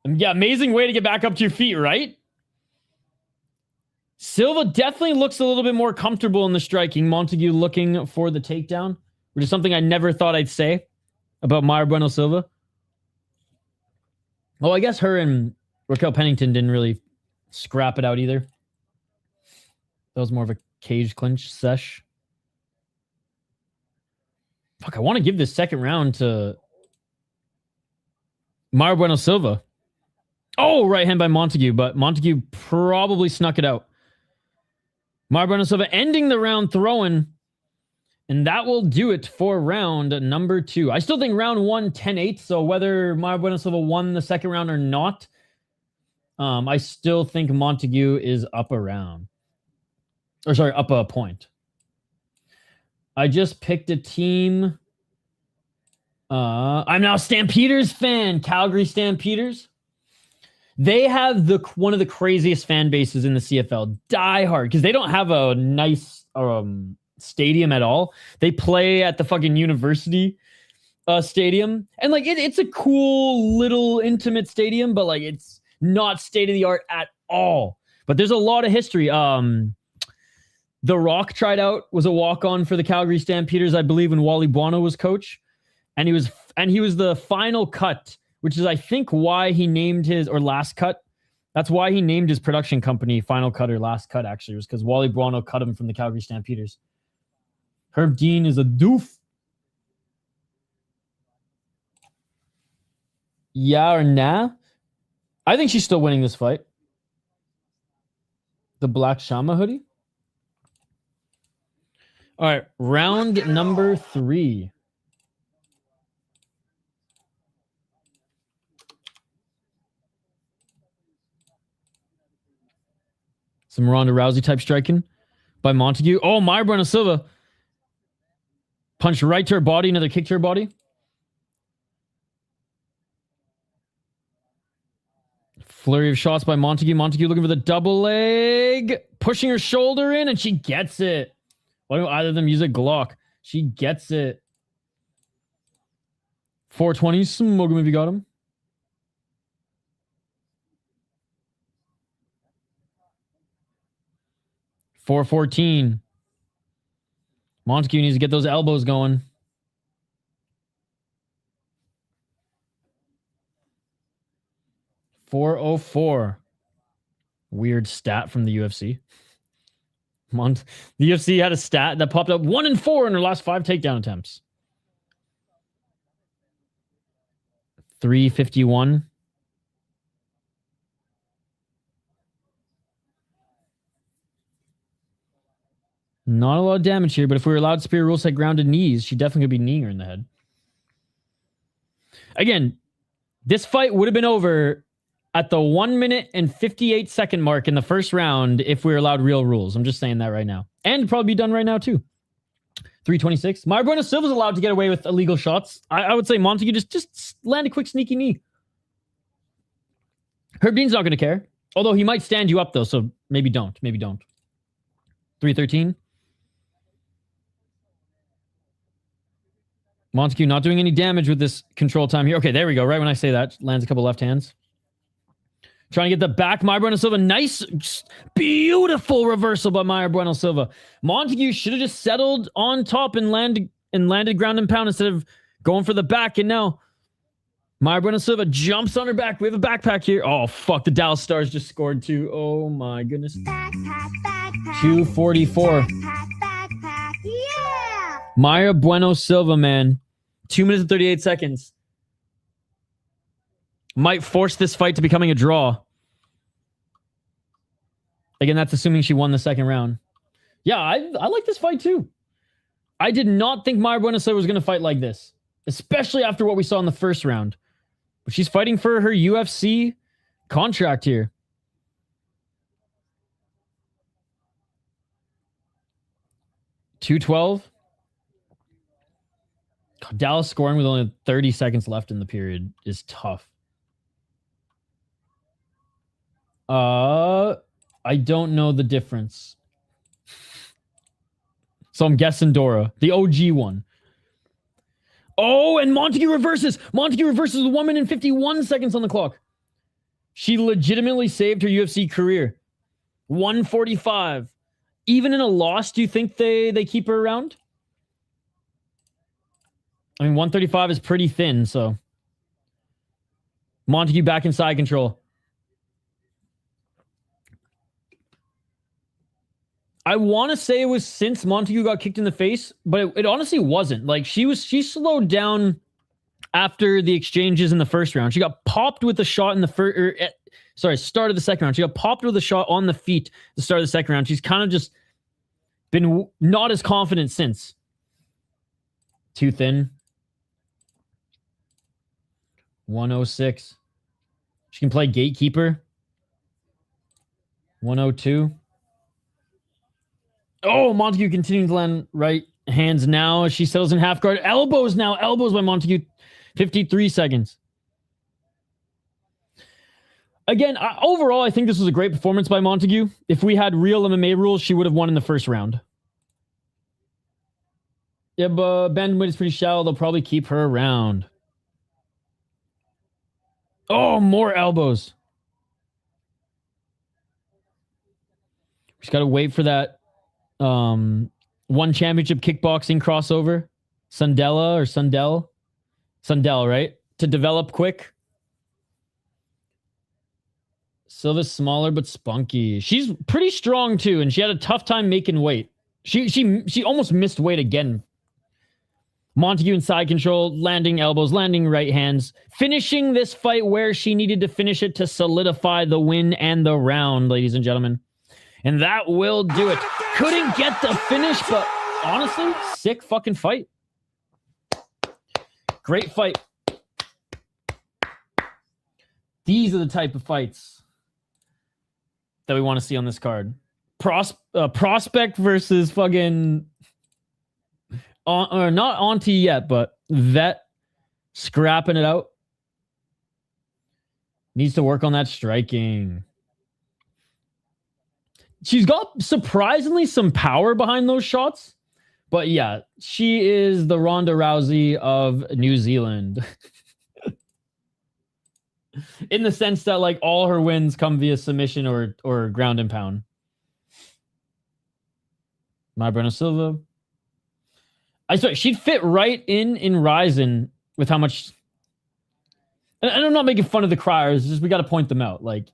Yeah, amazing way to get back up to your feet, right? Silva definitely looks a little bit more comfortable in the striking. Montague looking for the takedown, which is something I never thought I'd say about Mayra Bueno Silva. Well, I guess her and Raquel Pennington didn't really scrap it out either. That was more of a cage clinch sesh. Fuck, I want to give this second round to Mayra Bueno Silva. Oh, right hand by Montague, but Montague probably snuck it out. Mayra Bueno Silva ending the round throwing, and that will do it for round number 2. I still think round 1, 10-8, so whether Mayra Bueno Silva won the second round or not, I still think Montague is up a round. Or sorry, up a point. I just picked a team. I'm now a Stampeders fan. Calgary Stampeders. They have one of the craziest fan bases in the CFL. Die hard. Because they don't have a nice stadium at all. They play at the fucking university stadium. And like it's a cool little intimate stadium, but like it's not state of the art at all. But there's a lot of history. The Rock tried out, was a walk-on for the Calgary Stampeders, I believe, when Wally Bueno was coach. And he was the final cut, which is, I think, why he named his, or last cut. That's why he named his production company Final Cut, or Last Cut, actually, was because Wally Bueno cut him from the Calgary Stampeders. Herb Dean is a doof. Yeah or nah? I think she's still winning this fight. The Black Shama hoodie? All right, round number 3. Some Ronda Rousey type striking by Montague. Oh, Mayra Bueno Silva. Punch right to her body, another kick to her body. Flurry of shots by Montague. Montague looking for the double leg. Pushing her shoulder in, and she gets it. Why don't either of them use a Glock? She gets it. 420. Smoke him if you got him. .414. Montague needs to get those elbows going. .404. Weird stat from the UFC. The UFC had a stat that popped up 1-4 in her last 5 takedown attempts. 351. Not a lot of damage here, but if we were allowed Spear rule set grounded knees, she definitely could be kneeing her in the head. Again, this fight would have been over at the 1 minute and 58 second mark in the first round if we were allowed real rules. I'm just saying that right now. And probably be done right now too. 326. Mayra Bueno Silva's allowed to get away with illegal shots. I would say Montague just land a quick sneaky knee. Herb Dean's not going to care. Although he might stand you up though, so maybe don't. Maybe don't. 313. Montague not doing any damage with this control time here. Okay, there we go. Right when I say that, lands a couple left hands. Trying to get the back. Mayra Bueno Silva. Nice, beautiful reversal by Mayra Bueno Silva. Montague should have just settled on top and landed ground and pound instead of going for the back. And now Mayra Bueno Silva jumps on her back. We have a backpack here. Oh, fuck. The Dallas Stars just scored too. Oh, my goodness. 244. Yeah! Mayra Bueno Silva, man. 2 minutes and 38 seconds. Might force this fight to becoming a draw. Again, that's assuming she won the second round. Yeah, I like this fight too. I did not think Mayra Bueno Silva was going to fight like this, especially after what we saw in the first round. But she's fighting for her UFC contract here. .212. Dallas scoring with only 30 seconds left in the period is tough. I don't know the difference. So I'm guessing Dora, the OG one. Oh, and Montague reverses. Montague reverses with 1 minute and 51 seconds on the clock. She legitimately saved her UFC career. 145. Even in a loss, do you think they keep her around? I mean, 135 is pretty thin, so. Montague back in side control. I want to say it was since Montague got kicked in the face, but it honestly wasn't. Like, she slowed down after the exchanges in the first round. She got popped with a shot in the start of the second round. She got popped with a shot on the feet at the start of the second round. She's kind of just been not as confident since. Too thin. 106. She can play gatekeeper. 102. Oh, Montague continuing to land right hands now as she settles in half guard. Elbows now. Elbows by Montague. 53 seconds. Again, overall, I think this was a great performance by Montague. If we had real MMA rules, she would have won in the first round. Yeah, but bantamweight is pretty shallow. They'll probably keep her around. Oh, more elbows. Just got to wait for that one championship kickboxing crossover. Sundell, right? To develop quick. Silva's smaller but spunky. She's pretty strong too, and she had a tough time making weight. She almost missed weight again. Montague in side control, landing elbows, landing right hands, finishing this fight where she needed to finish it to solidify the win and the round, ladies and gentlemen. And that will do it. Couldn't get the finish, but honestly, sick fucking fight. Great fight. These are the type of fights that we want to see on this card. Prospect versus fucking... or not auntie yet, but vet scrapping it out. Needs to work on that striking. She's got surprisingly some power behind those shots. But yeah, she is the Ronda Rousey of New Zealand. In the sense that like all her wins come via submission or ground and pound. Bueno Silva. I swear, she'd fit right in Ryzen with how much... And I'm not making fun of the criers, just we got to point them out. Like,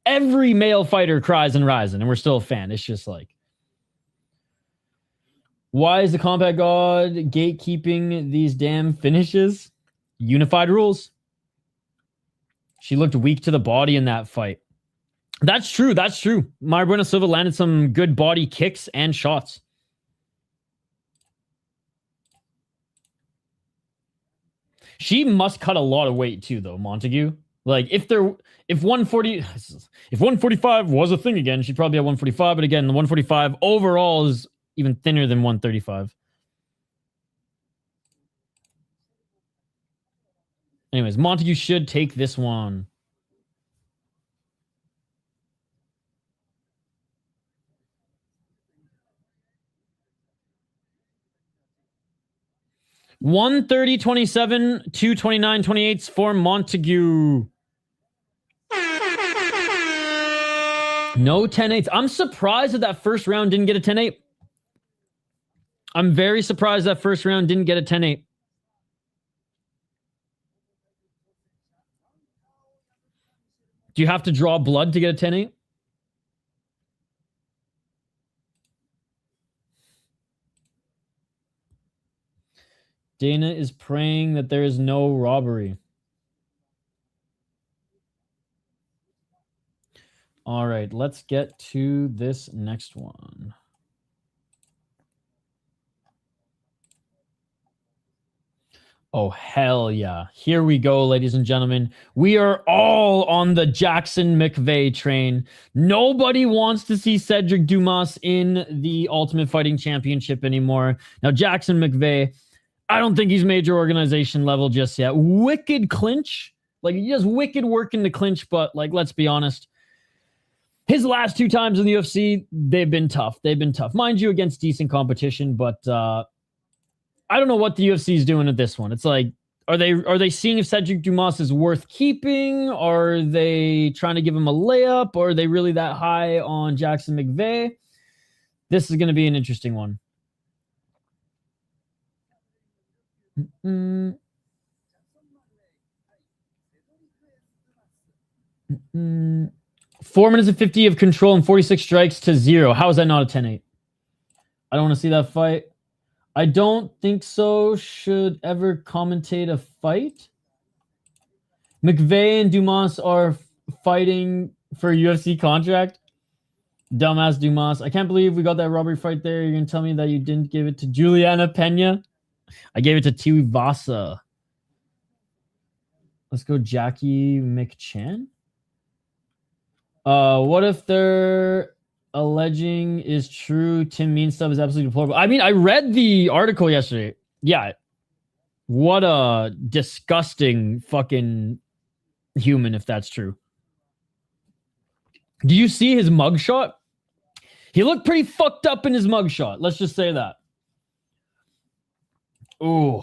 every male fighter cries in Ryzen, and we're still a fan. It's just like... Why is the Combat God gatekeeping these damn finishes? Unified rules. She looked weak to the body in that fight. That's true. Bueno Silva landed some good body kicks and shots. She must cut a lot of weight too, though, Montague. Like, if 145 was a thing again, she'd probably have 145. But again, the 145 overall is even thinner than 135. Anyways, Montague should take this one. $130.27, $229.28 for Montague. No 10-8s. I'm surprised that first round didn't get a 10-8. I'm very surprised that first round didn't get a 10-8. Do you have to draw blood to get a 10-8? Dana is praying that there is no robbery. All right, let's get to this next one. Oh, hell yeah. Here we go, ladies and gentlemen. We are all on the Jackson McVey train. Nobody wants to see Sedriques Dumas in the Ultimate Fighting Championship anymore. Now, Jackson McVey, I don't think he's major organization level just yet. Wicked clinch. Like, he does wicked work in the clinch, but, like, let's be honest. His last 2 times in the UFC, they've been tough. They've been tough. Mind you, against decent competition, but I don't know what the UFC is doing at this one. It's like, are they seeing if Sedriques Dumas is worth keeping? Are they trying to give him a layup? Or are they really that high on Jackson McVey? This is going to be an interesting one. Mm-mm. 4 minutes and 50 of control and 46 strikes to 0. How is that not a 10-8? I don't want to see that fight. I don't think so. Should ever commentate a fight. McVey and Dumas are fighting for a UFC contract. Dumbass Dumas. I can't believe we got that robbery fight there. You're going to tell me that you didn't give it to Juliana Pena? I gave it to Tuivasa. Let's go Jackie McChan. What if they're alleging is true Tim Mean stuff is absolutely deplorable? I mean, I read the article yesterday. Yeah. What a disgusting fucking human if that's true. Do you see his mugshot? He looked pretty fucked up in his mugshot. Let's just say that. Ooh.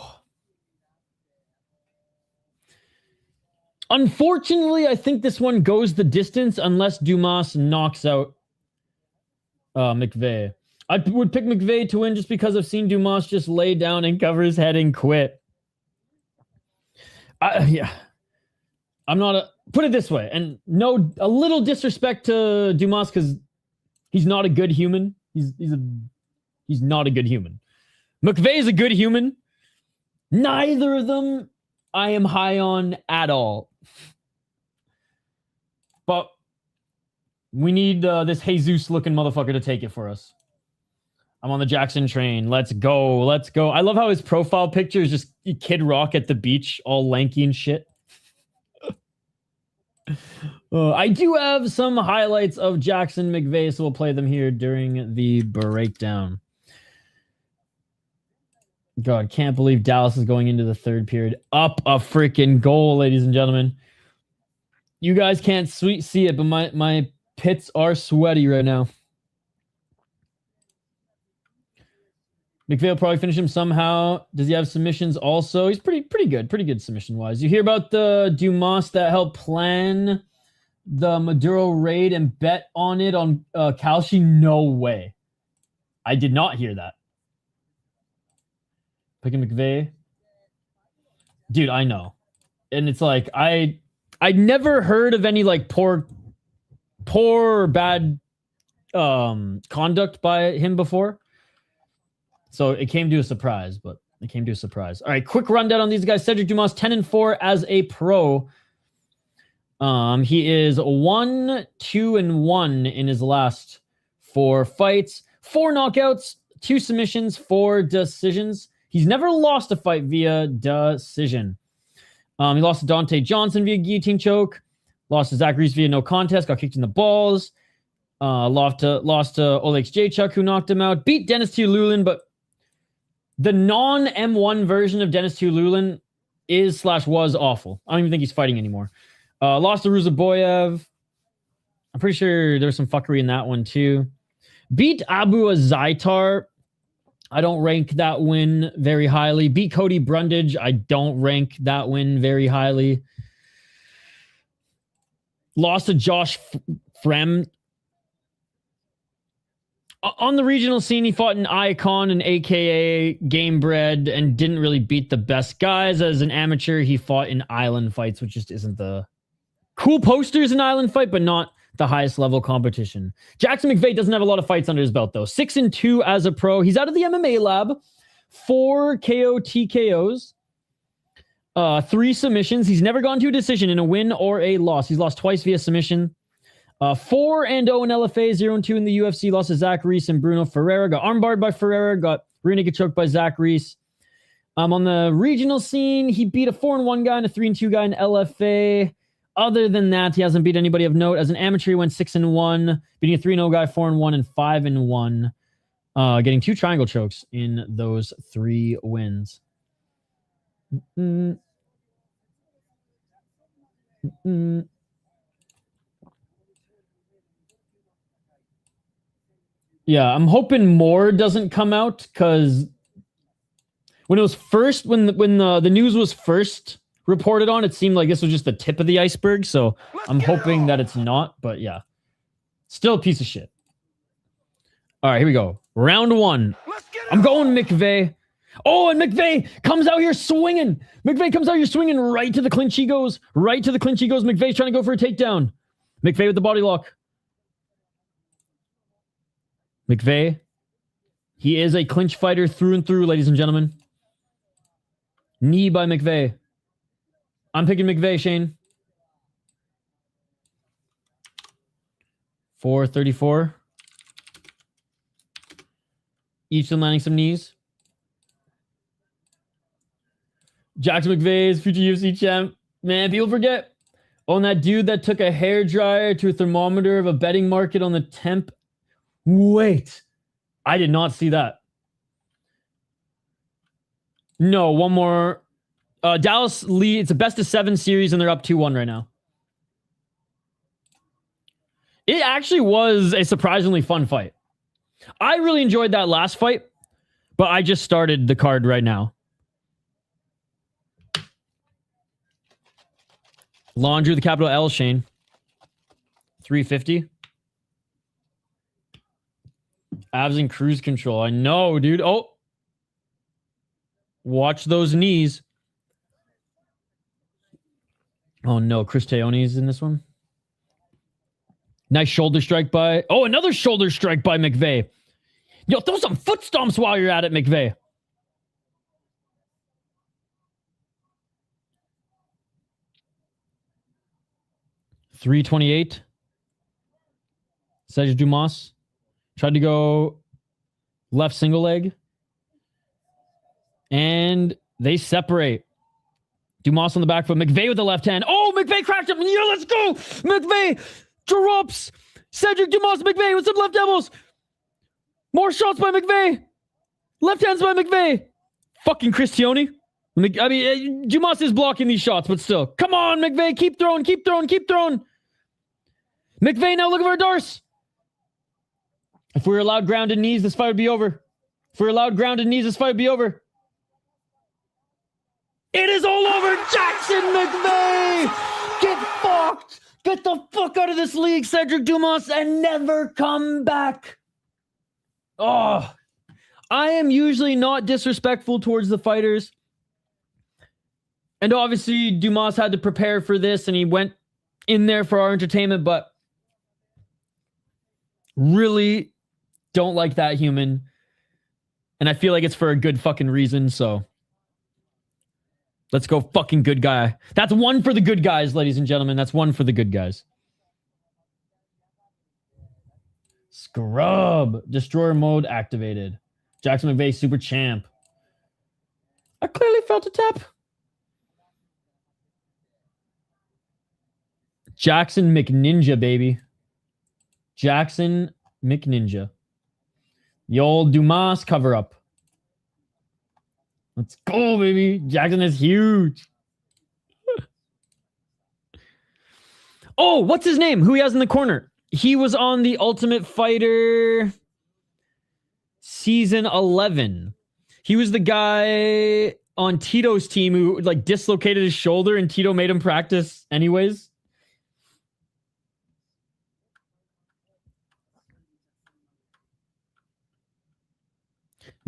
Unfortunately, I think this one goes the distance unless Dumas knocks out McVey. I would pick McVey to win just because I've seen Dumas just lay down and cover his head and quit. Yeah. I'm not a... Put it this way, and no, a little disrespect to Dumas because he's not a good human. He's not a good human. McVey is a good human. Neither of them I am high on at all. But we need this Jesus-looking motherfucker to take it for us. I'm on the Jackson train. Let's go. Let's go. I love how his profile picture is just Kid Rock at the beach, all lanky and shit. I do have some highlights of Jackson McVey, so we'll play them here during the breakdown. God, can't believe Dallas is going into the third period. Up a freaking goal, ladies and gentlemen. You guys can't see it, but my pits are sweaty right now. McVey will probably finish him somehow. Does he have submissions also? He's pretty good submission-wise. You hear about the Dumas that helped plan the Maduro raid and bet on it on Kalshi? No way. I did not hear that. Picking McVey. Dude, I know. And it's like, I never heard of any like poor or bad conduct by him before. So it came to a surprise, but it came to a surprise. All right, quick rundown on these guys. Sedriques Dumas, 10-4 as a pro. He is 1-2-1 in his last 4 fights. 4 knockouts, 2 submissions, 4 decisions. He's never lost a fight via decision. He lost to Dante Johnson via guillotine choke. Lost to Zach Reese via no contest. Got kicked in the balls. Lost to Olex Jacek, who knocked him out. Beat Dennis Tiululin, but the non-M1 version of Dennis Tiululin was awful. I don't even think he's fighting anymore. Lost to Ruzaboyev. I'm pretty sure there's some fuckery in that one too. Beat Abu Azaitar. I don't rank that win very highly. Beat Cody Brundage. I don't rank that win very highly. Lost to Josh Frem. On the regional scene, he fought an icon, an AKA Gamebred, and didn't really beat the best guys. As an amateur, he fought in island fights, which just isn't the cool posters in island fight, but not the highest level competition. Jackson McVey doesn't have a lot of fights under his belt, though. 6-2 as a pro. He's out of the MMA lab. 4 KO TKOs. 3 submissions. He's never gone to a decision in a win or a loss. He's lost twice via submission. 4-0 in LFA, 0-2 in the UFC. Lost to Zach Reese and Bruno Ferreira. Got armbarred by Ferreira. Got rear naked choked by Zach Reese. On the regional scene, he beat a 4-1 guy and a 3-2 guy in LFA. Other than that, he hasn't beat anybody of note. As an amateur, he went 6-1, beating a 3-0 guy, 4-1, and 5-1. Getting 2 triangle chokes in those 3 wins. Yeah, I'm hoping more doesn't come out because when it was first, when the news was first reported on, it seemed like this was just the tip of the iceberg. So I'm hoping that it's not, but yeah, still a piece of shit. All right, here we go. Round one. I'm going McVey. Oh, and McVey comes out here swinging. McVey comes out here swinging right to the clinch. He goes right to the clinch. He goes. McVey's trying to go for a takedown. McVey with the body lock. McVey. He is a clinch fighter through and through, ladies and gentlemen. Knee by McVey. I'm picking McVey, Shane. 434. Each of them landing some knees. Jackson McVey is future UFC champ. Man, people forget. Oh, and that dude that took a hairdryer to a thermometer of a betting market on the temp. Wait. I did not see that. No, one more. Dallas lead. It's a best of 7 series, and they're up 2-1 right now. It actually was a surprisingly fun fight. I really enjoyed that last fight, but I just started the card right now. Laundry with the capital L, Shane. 350. Abs in cruise control. I know, dude. Oh. Watch those knees. Oh, no. Chris Teone's in this one. Nice shoulder strike by... Oh, another shoulder strike by McVey. Yo, throw some foot stomps while you're at it, McVey. .328. Sedriques Dumas. Tried to go left single leg. And they separate. Dumas on the back foot. McVey with the left hand. Oh, McVey cracked him. Yeah, let's go. McVey drops. Sedriques Dumas, McVey with some left elbows. More shots by McVey. Left hands by McVey. Fucking Chris Teone. I mean, Dumas is blocking these shots, but still. Come on, McVey. Keep throwing, keep throwing, keep throwing. McVey now looking for a Darce. If we were allowed grounded knees, this fight would be over. If we were allowed grounded knees, this fight would be over. It is all over. Jackson McVey. Get fucked. Get the fuck out of this league, Sedriques Dumas, and never come back. Oh, I am usually not disrespectful towards the fighters. And obviously, Dumas had to prepare for this, and he went in there for our entertainment, but really don't like that human. And I feel like it's for a good fucking reason, so let's go fucking good guy. That's one for the good guys, ladies and gentlemen. That's one for the good guys. Scrub. Destroyer mode activated. Jackson McVey, super champ. I clearly felt a tap. Jackson McNinja, baby. Jackson McNinja. The old Dumas cover-up. Let's go, baby. Jackson is huge. Oh, what's his name? Who he has in the corner? He was on the Ultimate Fighter season 11. He was the guy on Tito's team who like dislocated his shoulder and Tito made him practice anyways.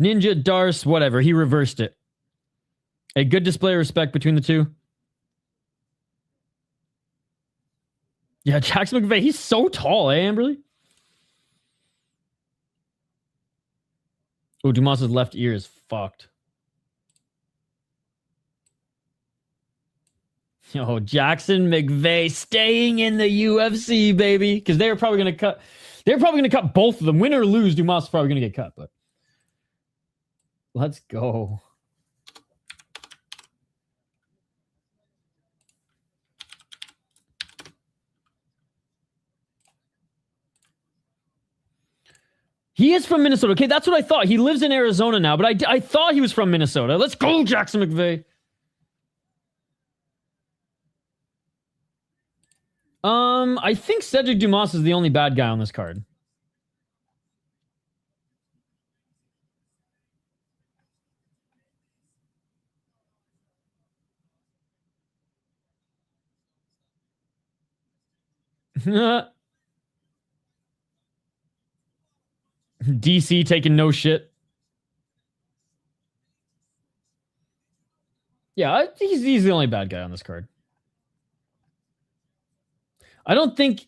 Ninja, Darce, whatever. He reversed it. A good display of respect between the two. Yeah, Jackson McVey, he's so tall, eh, Amberly? Oh, Dumas' left ear is fucked. Yo, Jackson McVey staying in the UFC, baby. Because they're probably going to cut... They're probably going to cut both of them. Win or lose, Dumas is probably going to get cut, but... Let's go. He is from Minnesota. Okay, that's what I thought. He lives in Arizona now, but I thought he was from Minnesota. Let's go, Jackson McVey. I think Sedriques Dumas is the only bad guy on this card. DC taking no shit. Yeah, he's the only bad guy on this card. I don't think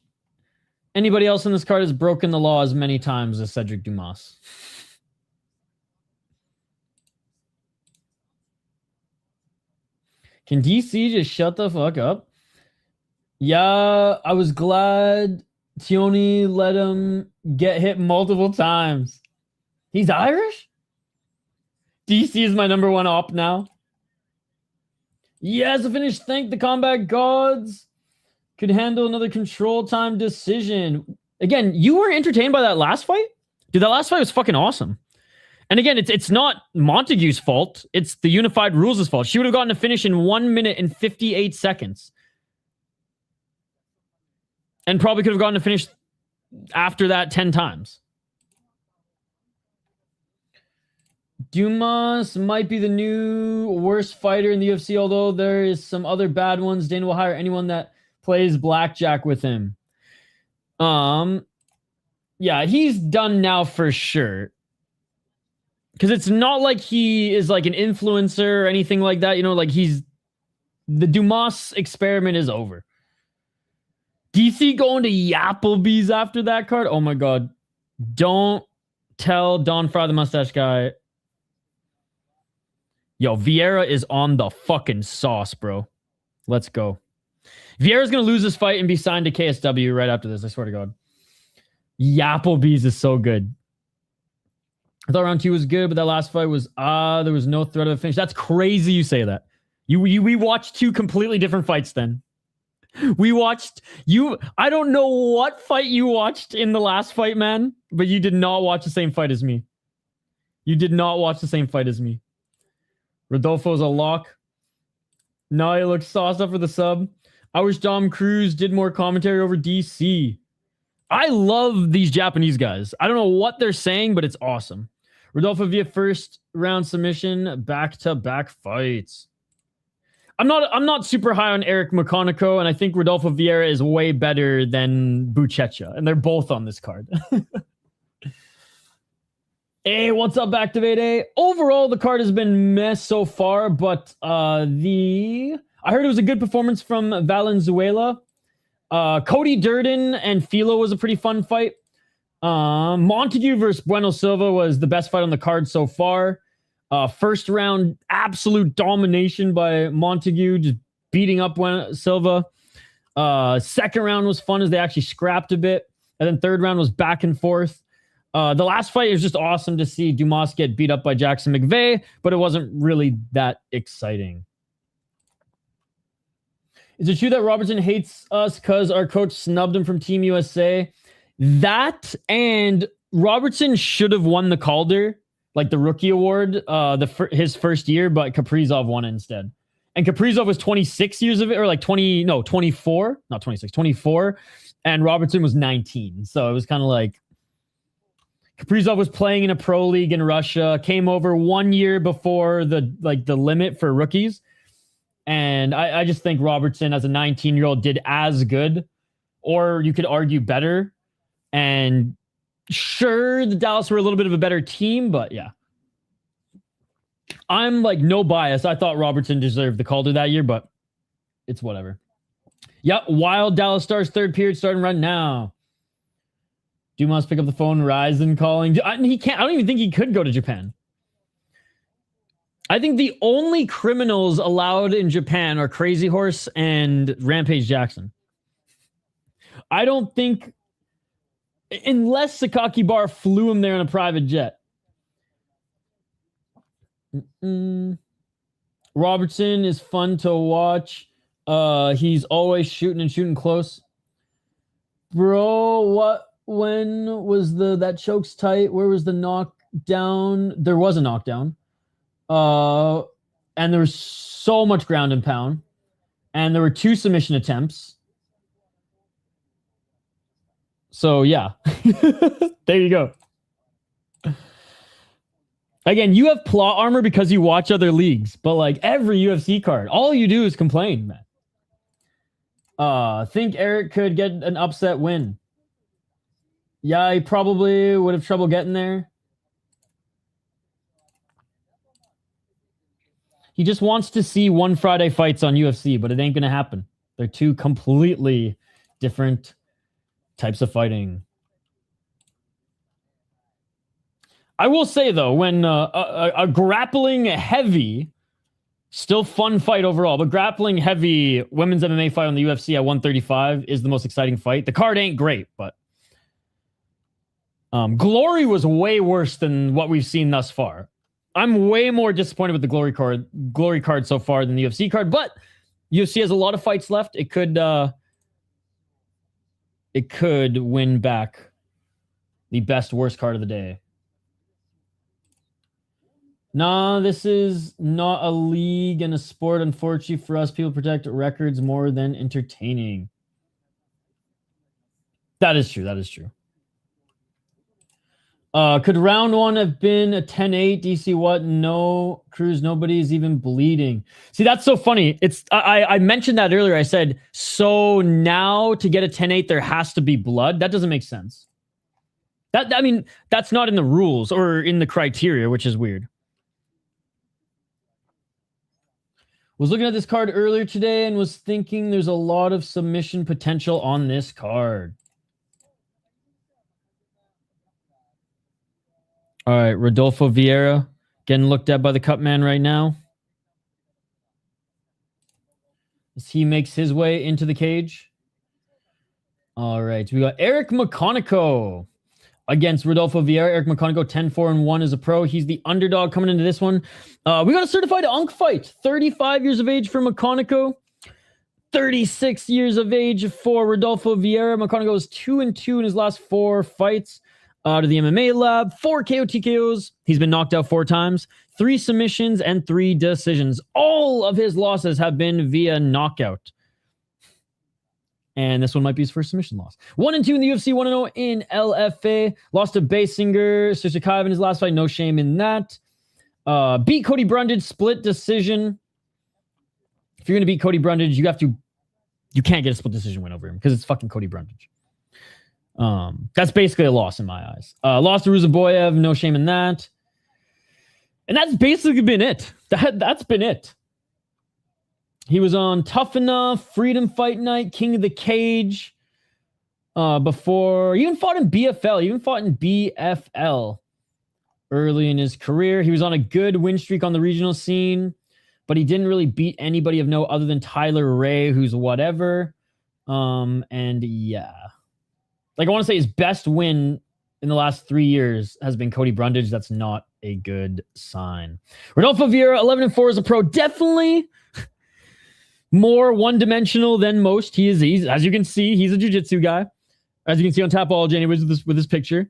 anybody else on this card has broken the law as many times as Sedriques Dumas. Can DC just shut the fuck up? Yeah, I was glad Tioni let him get hit multiple times. He's Irish? DC is my number one op now. Yes, a finish. Thank the combat gods. Could handle another control time decision. Again, you were entertained by that last fight? Dude, that last fight was fucking awesome. And again, it's not Montague's fault. It's the Unified Rules' fault. She would have gotten a finish in 1 minute and 58 seconds. And probably could have gotten a finish after that 10 times. Dumas might be the new worst fighter in the UFC, although there is some other bad ones. Dana will hire anyone that plays blackjack with him. Yeah, he's done now for sure. Because it's not like he is like an influencer or anything like that. You know, like the Dumas experiment is over. DC going to Applebee's after that card? Oh my God. Don't tell Don Fry the mustache guy. Yo, Vieira is on the fucking sauce, bro. Let's go. Vieira's going to lose this fight and be signed to KSW right after this. I swear to God. Applebee's is so good. I thought round 2 was good, but that last fight was, there was no threat of a finish. That's crazy you say that. We watched 2 completely different fights then. We watched I don't know what fight you watched in the last fight, man, but you did not watch the same fight as me. You did not watch the same fight as me. Rodolfo's a lock. Now he looks sauced up for the sub. I wish Dom Cruz did more commentary over DC. I love these Japanese guys. I don't know what they're saying, but it's awesome. Rodolfo via first round submission, back-to-back fights. I'm not super high on Eric McConico, and I think Rodolfo Vieira is way better than Buchecha, and they're both on this card. Hey, what's up, Activate? Overall, the card has been meh so far, but I heard it was a good performance from Valenzuela. Cody Durden and Filho was a pretty fun fight. Montague versus Bueno Silva was the best fight on the card so far. First round, absolute domination by Montague, just beating up Silva. Second round was fun as they actually scrapped a bit. And then third round was back and forth. The last fight is just awesome to see Dumas get beat up by Jackson McVey, but it wasn't really that exciting. Is it true that Robertson hates us because our coach snubbed him from Team USA? That and Robertson should have won the Calder, like the rookie award, his first year, but Kaprizov won it instead. And Kaprizov was 26 years of it, or like 24, not 26, 24. And Robertson was 19. So it was kind of like Kaprizov was playing in a pro league in Russia, came over 1 year before the limit for rookies. And I just think Robertson as a 19-year-old did as good, or you could argue better. And sure, the Dallas were a little bit of a better team, but yeah. I'm like no bias. I thought Robertson deserved the Calder that year, but it's whatever. Yep, Wild Dallas Stars third period starting right now. Dumas pick up the phone, Ryzen calling. He can't. I don't even think he could go to Japan. I think the only criminals allowed in Japan are Crazy Horse and Rampage Jackson. I don't think, unless Sakaki Bar flew him there in a private jet. Robertson is fun to watch. He's always shooting close. Bro, when was that choke's tight? Where was the knockdown? There was a knockdown. And there was so much ground and pound. And there were 2 submission attempts. So, yeah. There you go. Again, you have plot armor because you watch other leagues. But, like, every UFC card, all you do is complain, man. Think Eric could get an upset win. Yeah, he probably would have trouble getting there. He just wants to see one Friday fights on UFC, but it ain't going to happen. They're two completely different types of fighting. I will say, though, when a grappling heavy, still fun fight overall, but grappling heavy women's MMA fight on the UFC at 135 is the most exciting fight. The card ain't great, but Glory was way worse than what we've seen thus far. I'm way more disappointed with the Glory card so far than the UFC card, but UFC has a lot of fights left. It could win back the best worst card of the day. Nah, this is not a league and a sport. Unfortunately for us, people protect records more than entertaining. That is true. That is true. Could round one have been a 10-8? DC what? No, Cruz, nobody's even bleeding. See, that's so funny. I mentioned that earlier. I said, so now to get a 10-8, there has to be blood. That doesn't make sense. I mean, that's not in the rules or in the criteria, which is weird. Was looking at this card earlier today and was thinking there's a lot of submission potential on this card. All right, Rodolfo Vieira getting looked at by the cut man right now. As he makes his way into the cage. All right, we got Eric McConico against Rodolfo Vieira. Eric McConico, 10-4-1 as a pro. He's the underdog coming into this one. We got a certified Unk fight. 35 years of age for McConico. 36 years of age for Rodolfo Vieira. McConico is 2-2 in his last 4 fights. Out of the MMA lab, 4 KO TKOs. He's been knocked out 4 times, 3 submissions, and 3 decisions. All of his losses have been via knockout. And this one might be his first submission loss. 1-2 in the UFC, 1-0 in LFA. Lost to Basinger, Sishikaev in his last fight. No shame in that. Beat Cody Brundage, split decision. If you're going to beat Cody Brundage, you can't get a split decision win over him because it's fucking Cody Brundage. That's basically a loss in my eyes. Lost to Ruzaboyev, no shame in that. And that's basically been it. That's been it. He was on Tough Enough, Freedom Fight Night, King of the Cage. Before he even fought in BFL, he even fought in BFL early in his career. He was on a good win streak on the regional scene, but he didn't really beat anybody of note other than Tyler Ray, who's whatever. And yeah. Like, I want to say his best win in the last 3 years has been Cody Brundage. That's not a good sign. Rodolfo Vieira, 11-4 as a pro. Definitely more one-dimensional than most. He's as you can see, he's a jiu-jitsu guy. As you can see on Tapology anyways with this picture.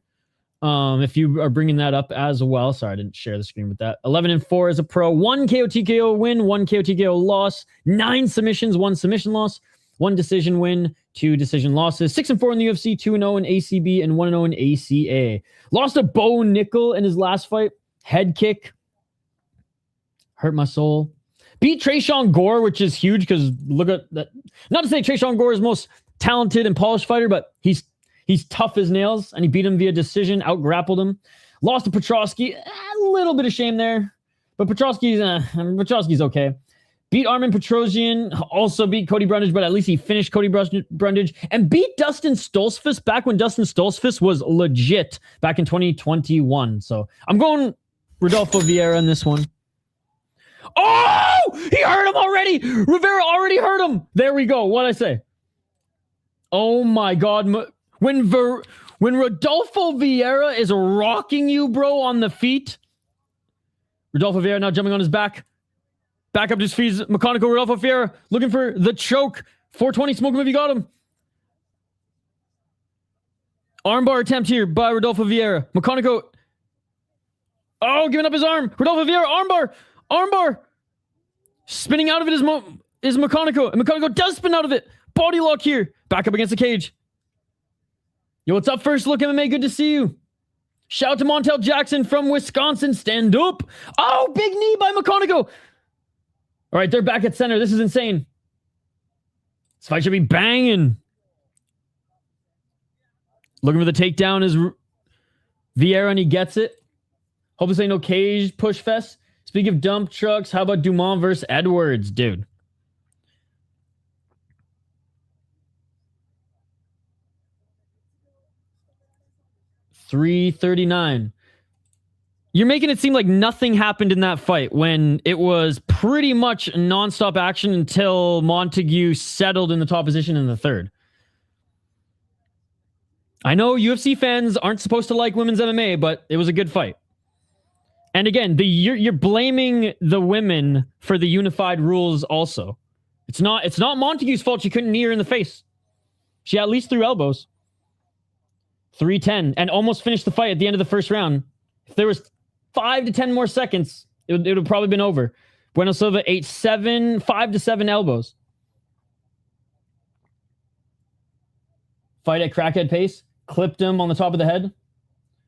If you are bringing that up as well. Sorry, I didn't share the screen with that. 11-4 as a pro. 1 KO TKO win, 1 KO TKO loss. 9 submissions, 1 submission loss. 1 decision win, 2 decision losses. 6-4 in the UFC, 2-0 in ACB, and 1-0 in ACA. Lost to Bo Nickel in his last fight. Head kick. Hurt my soul. Beat Trayshawn Gore, which is huge because look at that. Not to say Trayshawn Gore is the most talented and polished fighter, but he's tough as nails, and he beat him via decision, out-grappled him. Lost to Petrosky. A little bit of shame there, but Petrosky's okay. Beat Armin Petrosian, also beat Cody Brundage, but at least he finished Cody Brundage, and beat Dustin Stoltzfus back when Dustin Stoltzfus was legit back in 2021. So I'm going Rodolfo Vieira in this one. Oh! He hurt him already! Rivera already hurt him! There we go. What'd I say? Oh my God. When Rodolfo Vieira is rocking you, bro, on the feet. Rodolfo Vieira now jumping on his back. Back up to his feet. McConico, Rodolfo Vieira looking for the choke. 420 smoke him if you got him. Armbar attempt here by Rodolfo Vieira. McConico. Oh, giving up his arm. Rodolfo Vieira, armbar. Armbar. Spinning out of it is McConico. And McConico does spin out of it. Body lock here. Back up against the cage. Yo, what's up, First Look MMA? Good to see you. Shout out to Montel Jackson from Wisconsin. Stand up. Oh, big knee by McConico. All right, they're back at center. This is insane. This fight should be banging. Looking for the takedown is Vieira, and he gets it. Hope this ain't no cage push fest. Speaking of dump trucks, how about Dumont versus Edwards, dude? $339. You're making it seem like nothing happened in that fight when it was pretty much nonstop action until Montague settled in the top position in the third. I know UFC fans aren't supposed to like women's MMA, but it was a good fight. And again, you're blaming the women for the unified rules also. It's not Montague's fault she couldn't knee her in the face. She at least threw elbows. 310 and almost finished the fight at the end of the first round. If there was 5 to 10 more seconds, it would have probably been over. Bueno Silva ate 5 to 7 elbows. Fight at crackhead pace. Clipped him on the top of the head.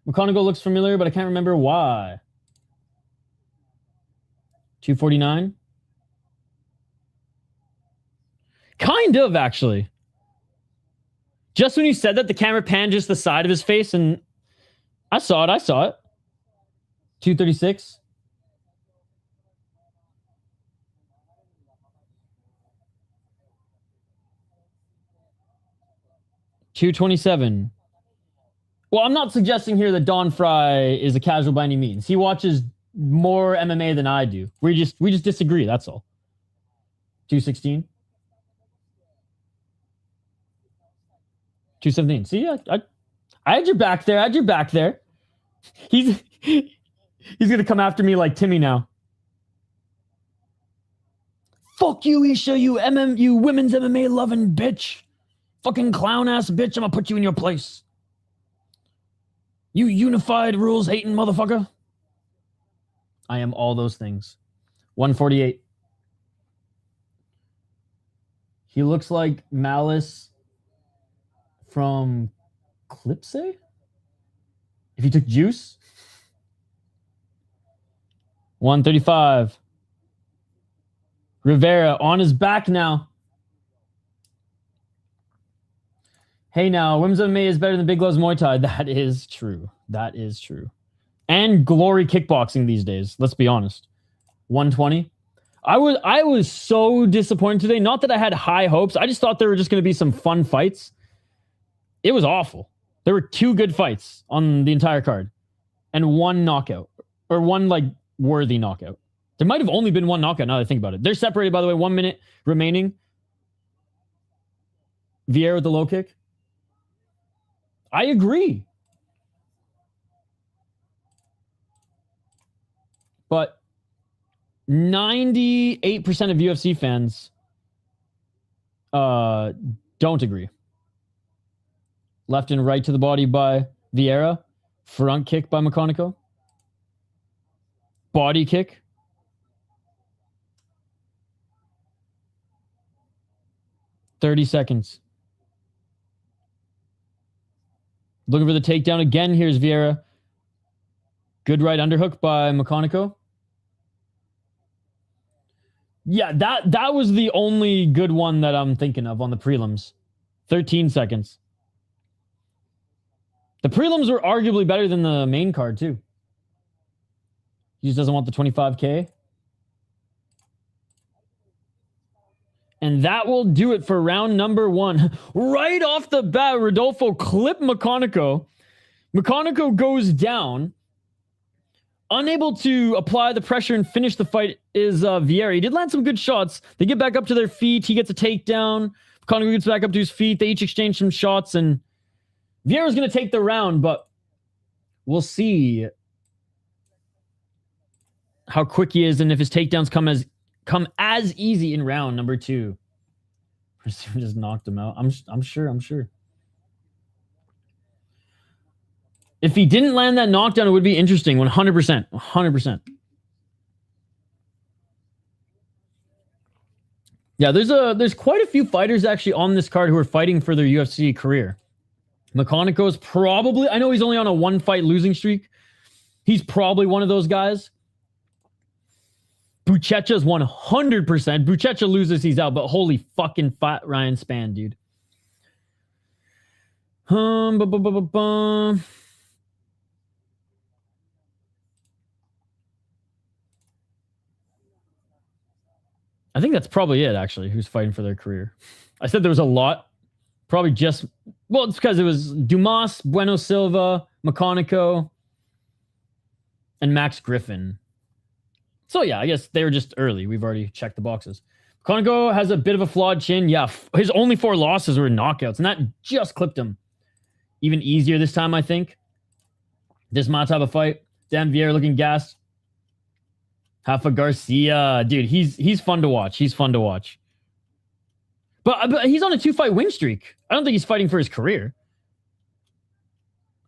McConico looks familiar, but I can't remember why. 249. Kind of, actually. Just when you said that, the camera panned just the side of his face, and I saw it. 236. $227. Well, I'm not suggesting here that Don Fry is a casual by any means. He watches more MMA than I do. We just disagree, that's all. 216. 217. See, I had your back there. He's gonna come after me like Timmy now. Fuck you, Isha, you women's MMA loving bitch. Fucking clown ass bitch, I'm gonna put you in your place. You unified rules hating motherfucker. I am all those things. 148. He looks like Malice from Clipsey? If he took juice? 135. Rivera on his back now. Hey now, women's MMA is better than Big Gloves Muay Thai. That is true. And glory kickboxing these days. Let's be honest. 120. I was so disappointed today. Not that I had high hopes. I just thought there were just going to be some fun fights. It was awful. There were 2 good fights on the entire card. And 1 knockout. Or 1, worthy knockout. There might have only been 1 knockout now that I think about it. They're separated, by the way. 1 minute remaining. Vieira with the low kick. I agree. But 98% of UFC fans don't agree. Left and right to the body by Vieira. Front kick by McConico. Body kick. $30 seconds. Looking for the takedown again. Here's Vieira. Good right underhook by McConico. Yeah, that was the only good one that I'm thinking of on the prelims. 13 seconds. The prelims were arguably better than the main card, too. He just doesn't want the 25K. And that will do it for round number 1. Right off the bat, Rodolfo clipped McConico. McConico goes down. Unable to apply the pressure and finish the fight is Vieira. He did land some good shots. They get back up to their feet. He gets a takedown. McConico gets back up to his feet. They each exchange some shots, and Vieira's going to take the round, but we'll see how quick he is and if his takedowns come as easy in round number 2. Just knocked him out. I'm sure. If he didn't land that knockdown, it would be interesting. 100%. Yeah, there's quite a few fighters actually on this card who are fighting for their UFC career. McConico's probably, I know he's only on a 1-fight losing streak. He's probably one of those guys. Buchecha's 100%. Buchecha loses, he's out, but holy fucking fat Ryan Spann, dude. I think that's probably it, actually, who's fighting for their career. I said there was a lot. Probably just... Well, it's because it was Dumas, Bueno, Silva, McConico, and Max Griffin. So, yeah, I guess they were just early. We've already checked the boxes. McConico has a bit of a flawed chin. Yeah, his only 4 losses were knockouts, and that just clipped him. Even easier this time, I think. This my type of fight. Damn, Vieira looking gassed. Rafa Garcia. Dude, he's fun to watch. He's fun to watch. But he's on a 2-fight win streak. I don't think he's fighting for his career.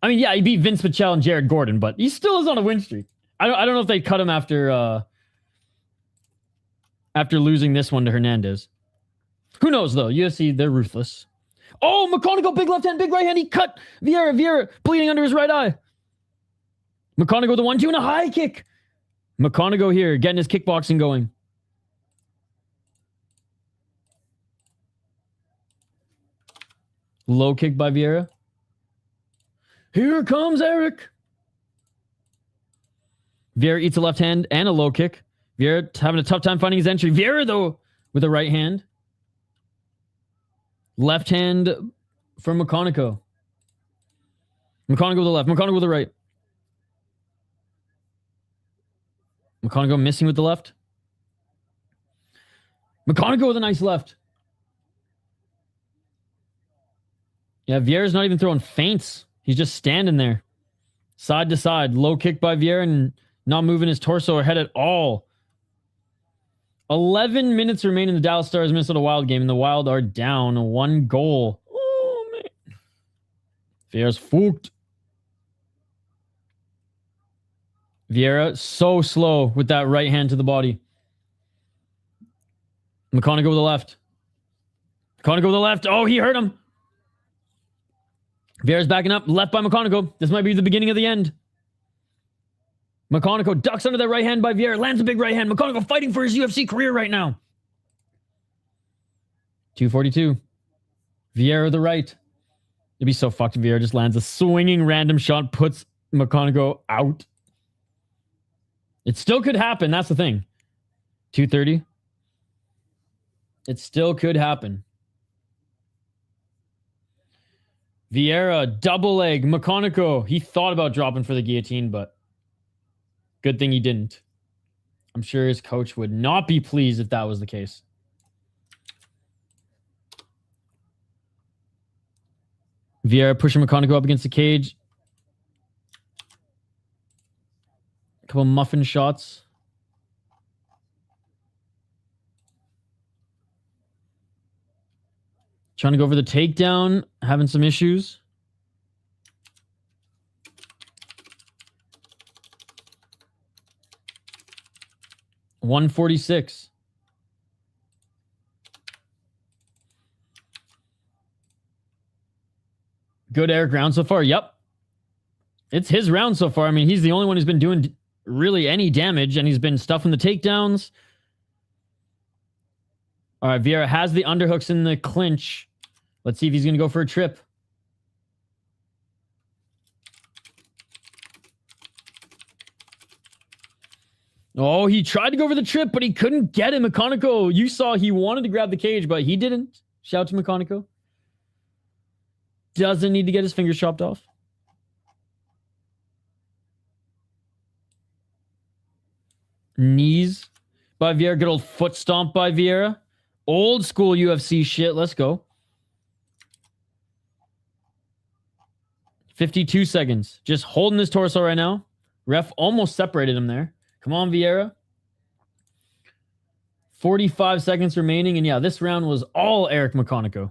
I mean, yeah, he beat Vince Pichel and Jared Gordon, but he still is on a win streak. I don't know if they cut him after losing this one to Hernandez. Who knows, though? UFC, they're ruthless. Oh, McConico, big left hand, big right hand. He cut Vieira. Vieira bleeding under his right eye. McConico, the 1-2 and a high kick. McConico here, getting his kickboxing going. Low kick by Vieira. Here comes Eric. Vieira eats a left hand and a low kick. Vieira having a tough time finding his entry. Vieira, though, with a right hand. Left hand from McConico. McConico with the left. McConico with the right. McConico missing with the left. McConico with a nice left. Yeah, Vieira's not even throwing feints. He's just standing there. Side to side. Low kick by Vieira and not moving his torso or head at all. 11 minutes remain in the Dallas Stars Minnesota Wild game, and the Wild are down 1 goal. Oh, man. Vieira's fucked. Vieira, so slow with that right hand to the body. McConico with the left. McConico with the left. Oh, he hurt him. Vieira's backing up. Left by McConico. This might be the beginning of the end. McConico ducks under that right hand by Vieira. Lands a big right hand. McConico fighting for his UFC career right now. 242. Vieira the right. It'd be so fucked if Vieira just lands a swinging random shot, puts McConico out. It still could happen. That's the thing. 230. It still could happen. Vieira, double leg. McConico, he thought about dropping for the guillotine, but good thing he didn't. I'm sure his coach would not be pleased if that was the case. Vieira pushing McConico up against the cage. A couple muffin shots. Trying to go over the takedown. Having some issues. $146. Good Eric round so far. Yep. It's his round so far. I mean, he's the only one who's been doing really any damage, and he's been stuffing the takedowns. All right, Vieira has the underhooks in the clinch. Let's see if he's going to go for a trip. Oh, he tried to go for the trip, but he couldn't get it. McConico, you saw he wanted to grab the cage, but he didn't. Shout out to McConico. Doesn't need to get his fingers chopped off. Knees by Vieira. Good old foot stomp by Vieira. Old school UFC shit. Let's go. 52 seconds. Just holding his torso right now. Ref almost separated him there. Come on, Vieira. 45 seconds remaining. And yeah, this round was all Eric McConico.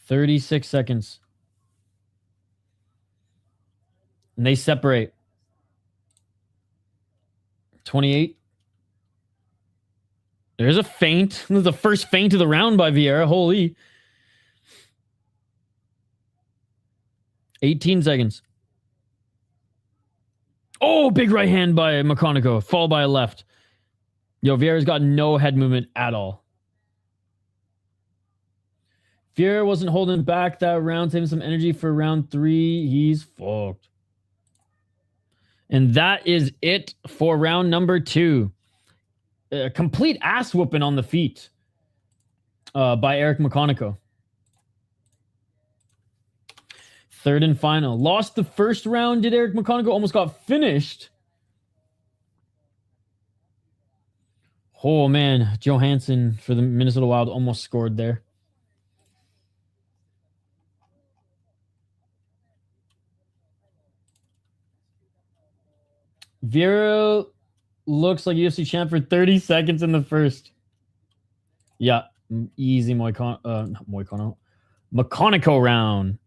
$36 seconds. And they separate. 28. There's a feint. This is the first feint of the round by Vieira. Holy. 18 seconds. Oh, big right hand by McConico, followed by a left. Yo, Vieira's got no head movement at all. Vieira wasn't holding back that round, saving some energy for round 3. He's fucked. And that is it for round number 2. A complete ass whooping on the feet by Eric McConico. Third and final. Lost the first round, did Eric McConico. Almost got finished. Oh, man. Johansson for the Minnesota Wild almost scored there. Vieira looks like UFC champ for 30 seconds in the first. Yeah, easy McConico round.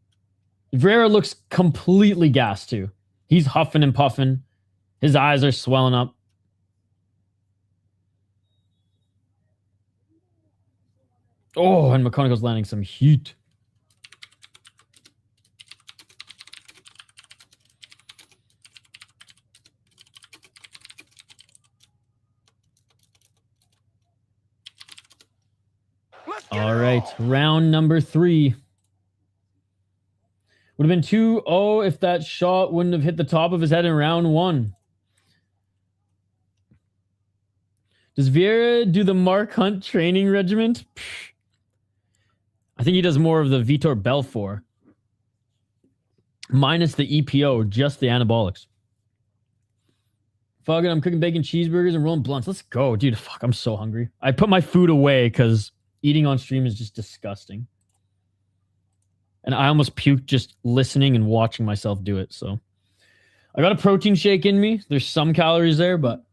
Vieira looks completely gassed too. He's huffing and puffing. His eyes are swelling up. Oh, and McConico's landing some heat. All right, round number 3. Would have been 2-0 if that shot wouldn't have hit the top of his head in round 1. Does Vieira do the Mark Hunt training regiment? I think he does more of the Vitor Belfort. Minus the EPO, just the anabolics. Fuck it, I'm cooking bacon cheeseburgers and rolling blunts. Let's go, dude. Fuck, I'm so hungry. I put my food away because eating on stream is just disgusting. And I almost puked just listening and watching myself do it. So I got a protein shake in me. There's some calories there, but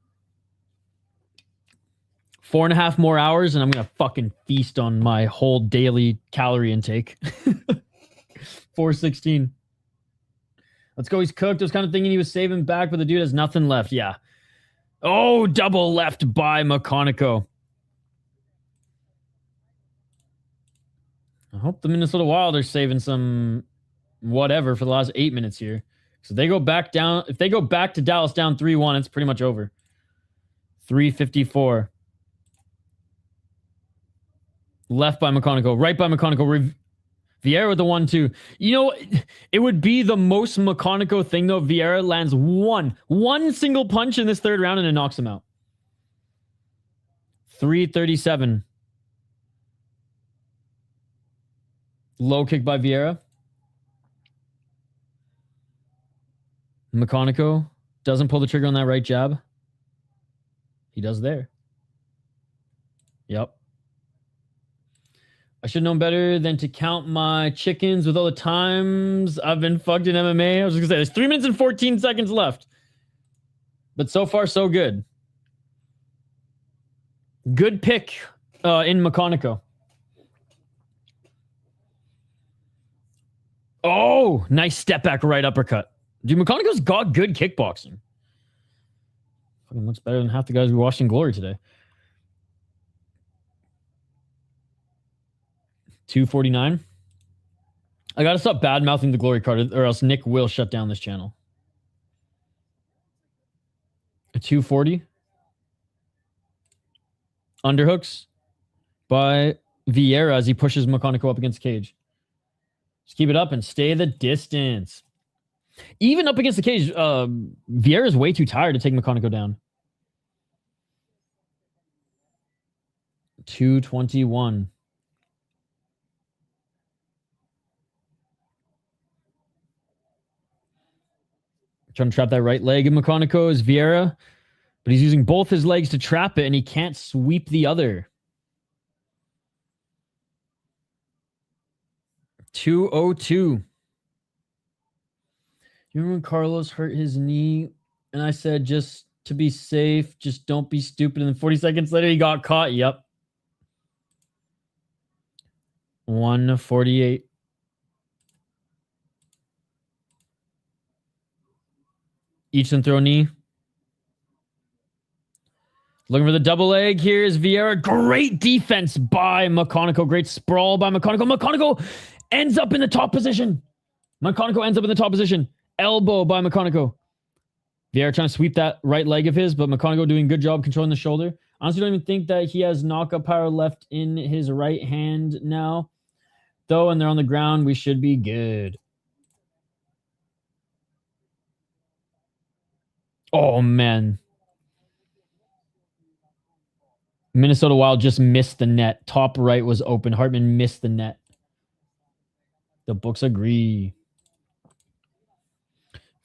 4.5 more hours and I'm going to fucking feast on my whole daily calorie intake. 416. Let's go. He's cooked. I was kind of thinking he was saving back, but the dude has nothing left. Yeah. Oh, double left by McConico. I hope the Minnesota Wild are saving some whatever for the last 8 minutes here. So they go back down. If they go back to Dallas down 3-1, it's pretty much over. 3:54. Left by McConico. Right by McConico. Vieira with the 1-2. You know, it would be the most McConico thing, though. Vieira lands one single punch in this third round and it knocks him out. 3:37. Low kick by Vieira. McConico doesn't pull the trigger on that right jab. He does there. Yep. I should have known better than to count my chickens with all the times I've been fucked in MMA. I was just going to say, there's 3 minutes and 14 seconds left. But so far, so good. Good pick in McConico. Oh, nice step back right uppercut. Dude, McConico's got good kickboxing. Fucking looks better than half the guys we watched in Glory today. 2:49. I gotta stop bad mouthing the Glory card, or else Nick will shut down this channel. 2:40. Underhooks by Vieira as he pushes McConico up against the cage. Just keep it up and stay the distance. Even up against the cage, Vieira is way too tired to take McConico down. 2:21. Trying to trap that right leg in McConico is Vieira, but he's using both his legs to trap it and he can't sweep the other. 2:02. You remember when Carlos hurt his knee and I said, just to be safe, just don't be stupid. And then 40 seconds later, he got caught. Yep. 1:48. Each and throw knee. Looking for the double leg. Here's Vieira. Great defense by McConico. Great sprawl by McConico. McConico ends up in the top position. McConico ends up in the top position. Elbow by McConico. Vieira trying to sweep that right leg of his, but McConico doing a good job controlling the shoulder. Honestly, don't even think that he has knockout power left in his right hand now. Though, and they're on the ground, we should be good. Oh, man. Minnesota Wild just missed the net. Top right was open. Hartman missed the net. The books agree.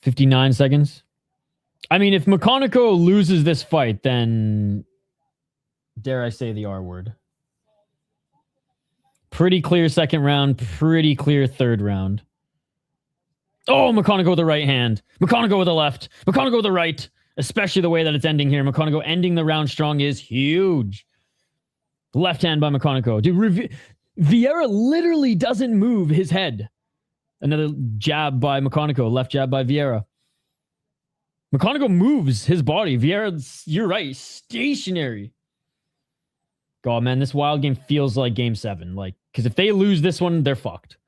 59 seconds. I mean, if McConico loses this fight, then dare I say the R word. Pretty clear second round. Pretty clear third round. Oh, McConico with the right hand. McConico with the left. McConico with the right. Especially the way that it's ending here. McConico ending the round strong is huge. Left hand by McConico. Dude, Vieira literally doesn't move his head. Another jab by McConico. Left jab by Vieira. McConico moves his body. Vieira, you're right, stationary. God, man, this Wild game feels like Game 7. Like, because if they lose this one, they're fucked.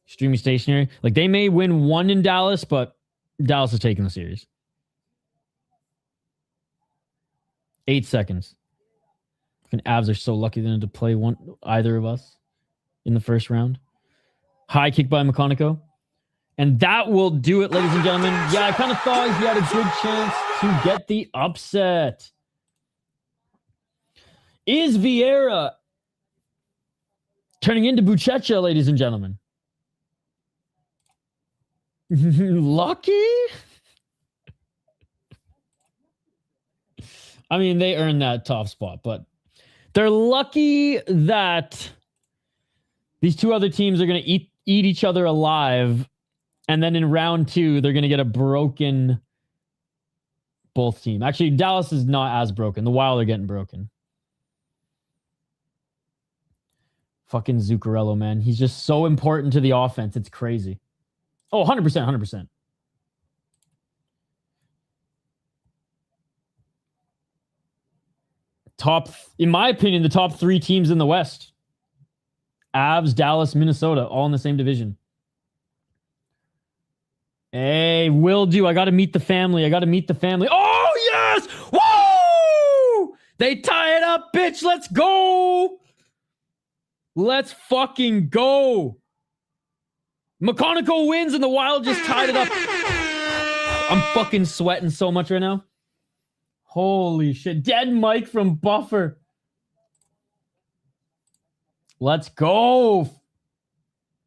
Extremely stationary. Like, they may win one in Dallas, but Dallas is taking the series. 8 seconds. And Avs are so lucky then to play either of us in the first round. High kick by McConico. And that will do it, ladies and gentlemen. Yeah, I kind of thought he had a good chance to get the upset. Is Vieira turning into Buchecha, ladies and gentlemen? Lucky? I mean, they earned that top spot, but they're lucky that these two other teams are going to eat each other alive. And then in round 2, they're going to get a broken both team. Actually, Dallas is not as broken. The Wild are getting broken. Fucking Zuccarello, man. He's just so important to the offense. It's crazy. Oh, 100%, 100%. In my opinion, the top 3 teams in the West. Avs, Dallas, Minnesota, all in the same division. Hey, will do. I got to meet the family. Oh, yes! Woo! They tie it up, bitch. Let's go. Let's fucking go. McConico wins and the Wild just tied it up. I'm fucking sweating so much right now. Holy shit. Dead Mike from Buffer. Let's go.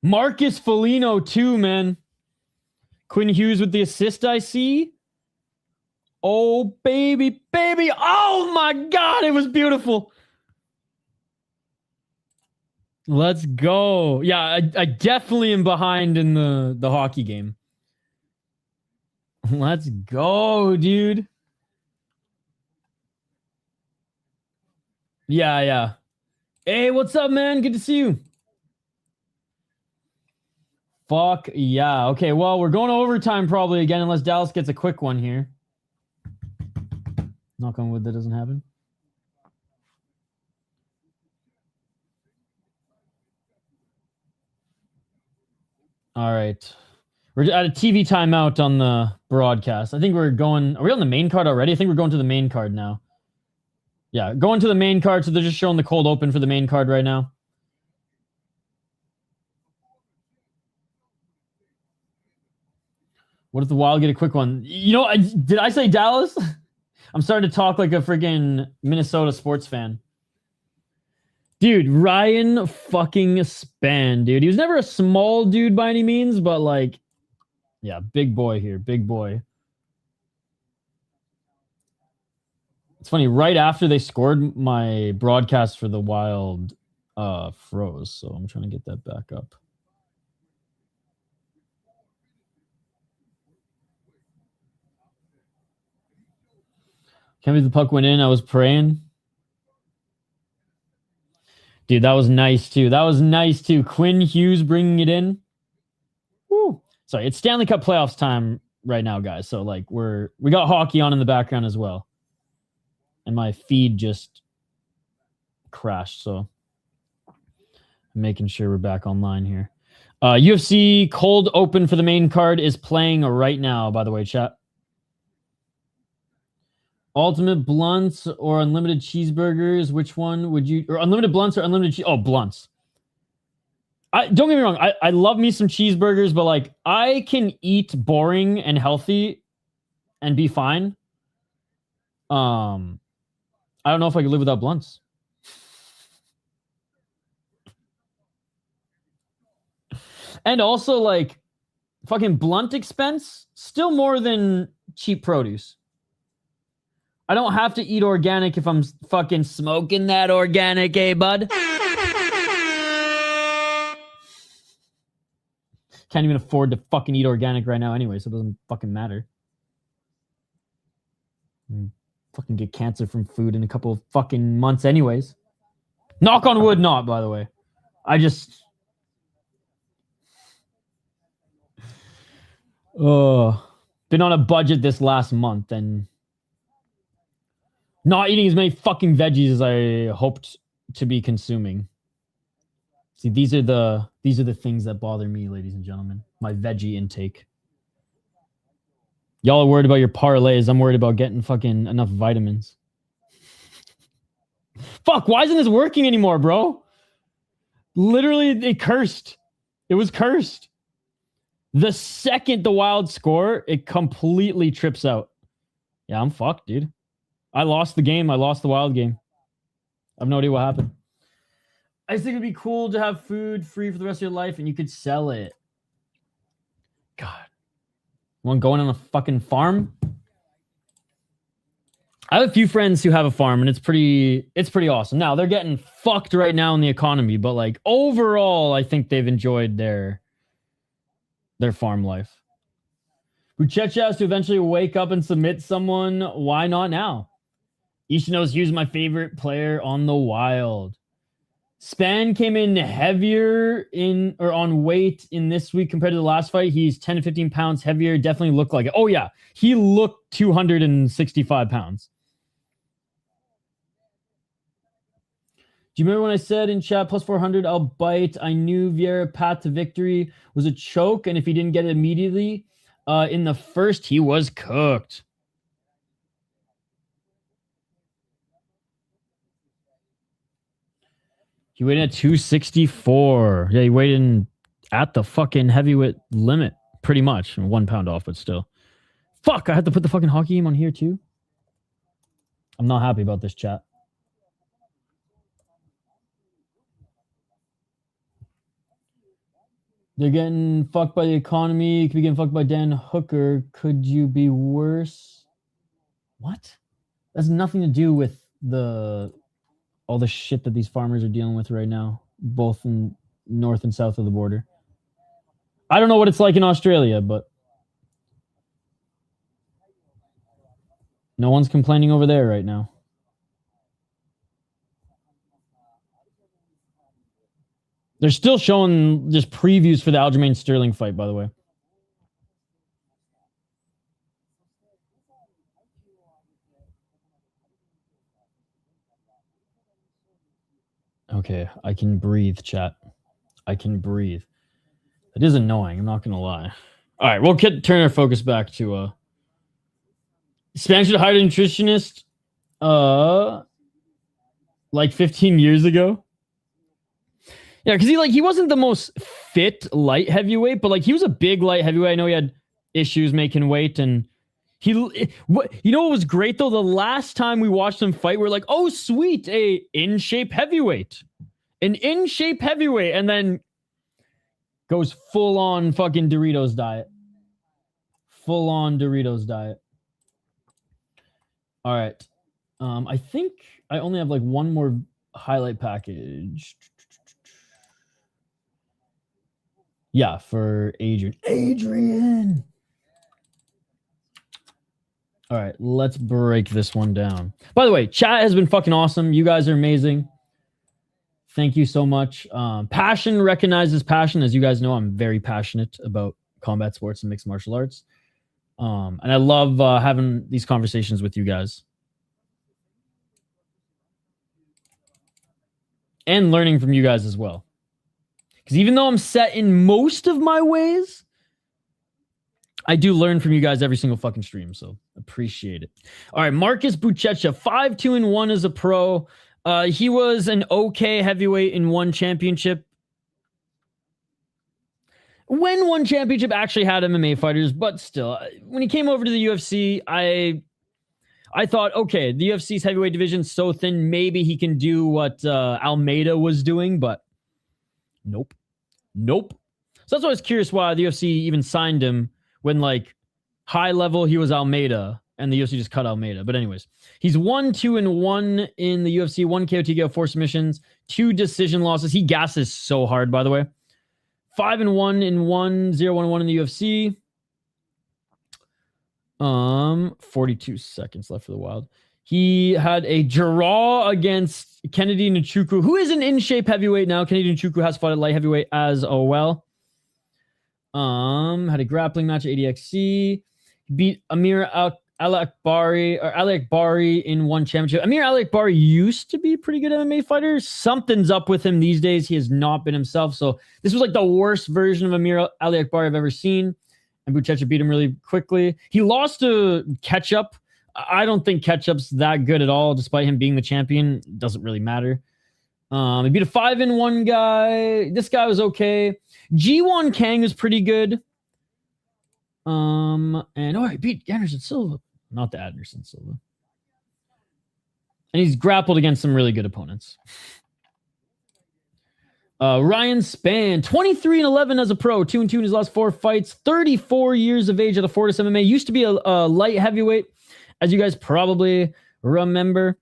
Marcus Foligno too, man. Quinn Hughes with the assist, I see. Oh, baby, baby. Oh, my God. It was beautiful. Let's go. Yeah, I definitely am behind in the hockey game. Let's go, dude. Yeah. Hey, what's up, man? Good to see you. Fuck yeah. Okay, well, we're going to overtime probably again unless Dallas gets a quick one here. Knock on wood that doesn't happen. All right. We're at a TV timeout on the broadcast. I think we're going... Are we on the main card already? I think we're going to the main card now. Yeah, going to the main card, so they're just showing the cold open for the main card right now. What if the Wild get a quick one? You know, did I say Dallas? I'm starting to talk like a freaking Minnesota sports fan. Dude, Ryan fucking Spann, dude. He was never a small dude by any means, but like, yeah, big boy here, big boy. It's funny, right after they scored, my broadcast for the Wild froze, so I'm trying to get that back up. Can't believe the puck went in. I was praying. Dude, that was nice too. Quinn Hughes bringing it in. Woo. Sorry, it's Stanley Cup playoffs time right now, guys. So like we got hockey on in the background as well. And my feed just crashed, so I'm making sure we're back online here. UFC cold open for the main card is playing right now, by the way, chat. Ultimate blunts or unlimited cheeseburgers? Which one would you... Or unlimited blunts or unlimited... Oh, blunts. Don't get me wrong. I love me some cheeseburgers, but like I can eat boring and healthy and be fine. I don't know if I could live without blunts. And also, like, fucking blunt expense, still more than cheap produce. I don't have to eat organic if I'm fucking smoking that organic, eh, bud? Can't even afford to fucking eat organic right now anyway, so it doesn't fucking matter. Fucking get cancer from food in a couple of fucking months anyways. Knock on wood not, by the way. I just... been on a budget this last month and not eating as many fucking veggies as I hoped to be consuming. See, these are the things that bother me, ladies and gentlemen. My veggie intake. Y'all are worried about your parlays. I'm worried about getting fucking enough vitamins. Fuck, why isn't this working anymore, bro? Literally, it cursed. It was cursed. The second the Wild score, it completely trips out. Yeah, I'm fucked, dude. I lost the game. I lost the Wild game. I have no idea what happened. I just think it'd be cool to have food free for the rest of your life and you could sell it. God. Want going on a fucking farm? I have a few friends who have a farm and it's pretty awesome. Now, they're getting fucked right now in the economy, but like overall, I think they've enjoyed their farm life. Buchecha has to eventually wake up and submit someone. Why not now? Ishino's Hughes, my favorite player on the Wild. Spann came in heavier on weight in this week compared to the last fight. He's 10 to 15 pounds heavier. Definitely looked like it. Oh, yeah. He looked 265 pounds. Do you remember when I said in chat, plus 400, I'll bite? I knew Vieira path to victory was a choke, and if he didn't get it immediately in the first, he was cooked. He weighed in at 264. Yeah, he weighed in at the fucking heavyweight limit, pretty much. 1 pound off, but still. Fuck, I had to put the fucking hockey game on here too. I'm not happy about this, chat. They're getting fucked by the economy. You could be getting fucked by Dan Hooker. Could you be worse? What? That has nothing to do with all the shit that these farmers are dealing with right now, both in north and south of the border. I don't know what it's like in Australia, but no one's complaining over there right now. They're still showing just previews for the Aljamain Sterling fight, by the way. Okay, I can breathe, chat. I can breathe. It is annoying, I'm not going to lie. All right, we'll turn our focus back to... Spann should hire a nutritionist like 15 years ago. Yeah, because he wasn't the most fit light heavyweight, but like he was a big light heavyweight. I know he had issues making weight, and you know what was great though? The last time we watched him fight, we were like, oh sweet, an in-shape heavyweight, and then goes full on fucking Doritos diet. Full on Doritos diet. All right, I think I only have like one more highlight package. Yeah, for Adrian. All right, let's break this one down. By the way, chat has been fucking awesome. You guys are amazing. Thank you so much. Passion recognizes passion. As you guys know, I'm very passionate about combat sports and mixed martial arts. And I love having these conversations with you guys. And learning from you guys as well. Because even though I'm set in most of my ways, I do learn from you guys every single fucking stream, so appreciate it. All right, Marcus Buchecha, 5-2-1 as a pro. He was an okay heavyweight in one championship. When one championship actually had MMA fighters, but still, when he came over to the UFC, I thought, okay, the UFC's heavyweight division's so thin, maybe he can do what Almeida was doing, but nope. So that's why I was curious why the UFC even signed him when, like, high level he was Almeida and the UFC just cut Almeida. But anyways, he's 1-2-1 in the UFC, 1 KO TKO, 4 submissions, 2 decision losses. He gasses so hard, by the way. 5-1 in 0-1-1 in the UFC. 42 seconds left for the Wild. He had a draw against Kennedy Nchukwu, who is an in-shape heavyweight now. Kennedy Nchukwu has fought at light heavyweight as well. Had a grappling match at ADXC. Beat Amir Al-Akbari in one championship. Amir Al-Akbari used to be a pretty good MMA fighter. Something's up with him these days. He has not been himself. So this was like the worst version of Amir Al-Akbari I've ever seen. And Buchecha beat him really quickly. He lost to Ketchup. I don't think Ketchup's that good at all, despite him being the champion. It doesn't really matter. He beat a 5-1 guy. This guy was okay. Ji-Won Kang was pretty good. He beat Anderson Silva. Not the Anderson Silva. And he's grappled against some really good opponents. Ryan Spann, 23-11 as a pro, 2-2 in his last 4 fights, 34 years of age at the Fortis MMA. Used to be a light heavyweight, as you guys probably remember.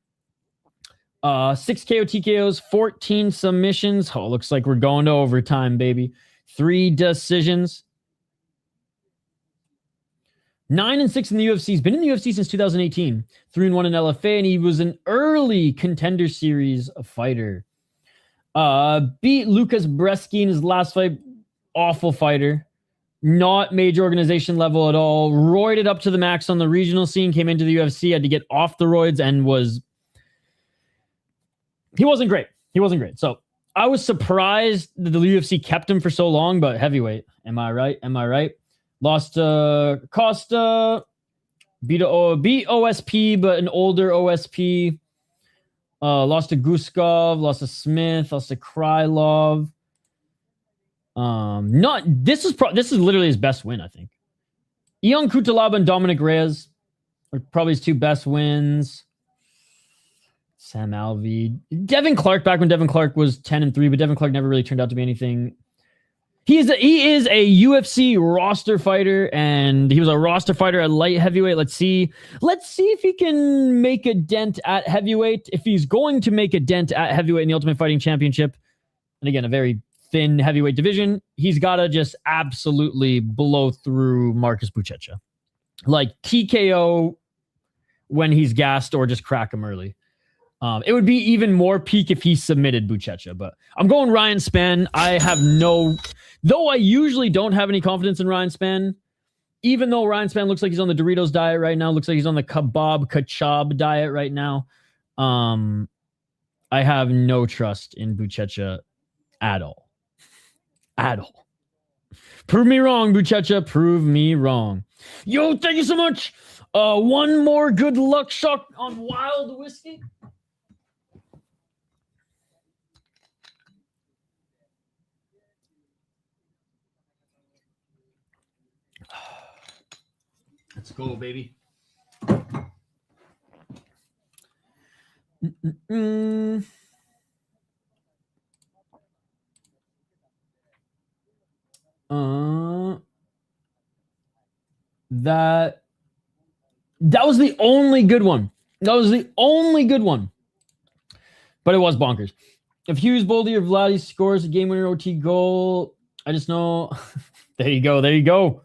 6 KO TKOs, 14 submissions. Oh, looks like we're going to overtime, baby. 3 decisions. 9-6 in the UFC. He's been in the UFC since 2018. 3-1 in LFA, and he was an early Contender Series fighter. Beat Lucas Bresky in his last fight. Awful fighter. Not major organization level at all. Roided up to the max on the regional scene. Came into the UFC. Had to get off the roids and he wasn't great. So I was surprised that the UFC kept him for so long, but heavyweight. Am I right? Lost to Costa. Beat OSP, but an older OSP. Lost to Guskov, lost to Smith, lost to Krylov. This is literally his best win, I think. Ion Kutalaba and Dominic Reyes are probably his 2 best wins. Sam Alvey. Devin Clark, back when Devin Clark was 10-3, but Devin Clark never really turned out to be anything. He is a UFC roster fighter, and he was a roster fighter at light heavyweight. Let's see if he can make a dent at heavyweight. If he's going to make a dent at heavyweight in the Ultimate Fighting Championship, and again, a very thin heavyweight division, he's got to just absolutely blow through Marcus Buchecha. Like TKO when he's gassed or just crack him early. It would be even more peak if he submitted Buchecha, but I'm going Ryan Spann. Though I usually don't have any confidence in Ryan Spann, even though Ryan Spann looks like he's on the Doritos diet right now, looks like he's on the kachab diet right now, I have no trust in Buchecha at all. Prove me wrong, Buchecha. Prove me wrong. Yo, thank you so much. One more good luck shot on Wild Whiskey. Let's go, baby. That was the only good one. But it was bonkers. If Hughes, Boldy, or Vladdy scores a game-winner OT goal, I just know... There you go.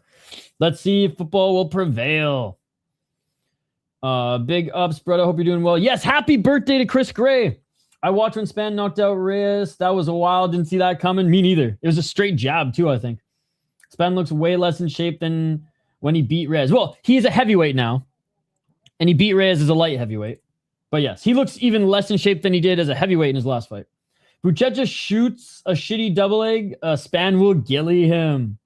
Let's see if football will prevail. Big ups, brother. Hope you're doing well. Yes, happy birthday to Chris Gray. I watched when Spann knocked out Reyes. That was a wild. Didn't see that coming. Me neither. It was a straight jab, too, I think. Spann looks way less in shape than when he beat Reyes. Well, he's a heavyweight now, and he beat Reyes as a light heavyweight. But yes, he looks even less in shape than he did as a heavyweight in his last fight. Buchecha shoots a shitty double leg. Spann will gilly him.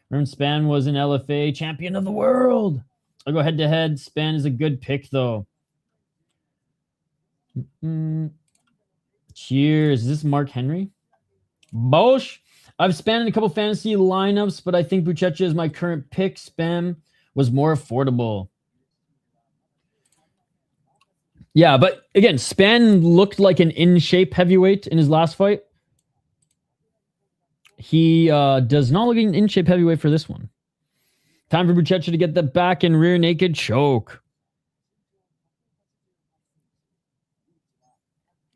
Remember, Spann was an LFA champion of the world. I'll go head-to-head. Spann is a good pick, though. Cheers. Is this Mark Henry? Bosh. I've Spann in a couple fantasy lineups, but I think Buchecha is my current pick. Spann was more affordable. Yeah, but again, Spann looked like an in-shape heavyweight in his last fight. He does not look like an in-shape heavyweight for this one. Time for Buchecha to get the back and rear naked choke.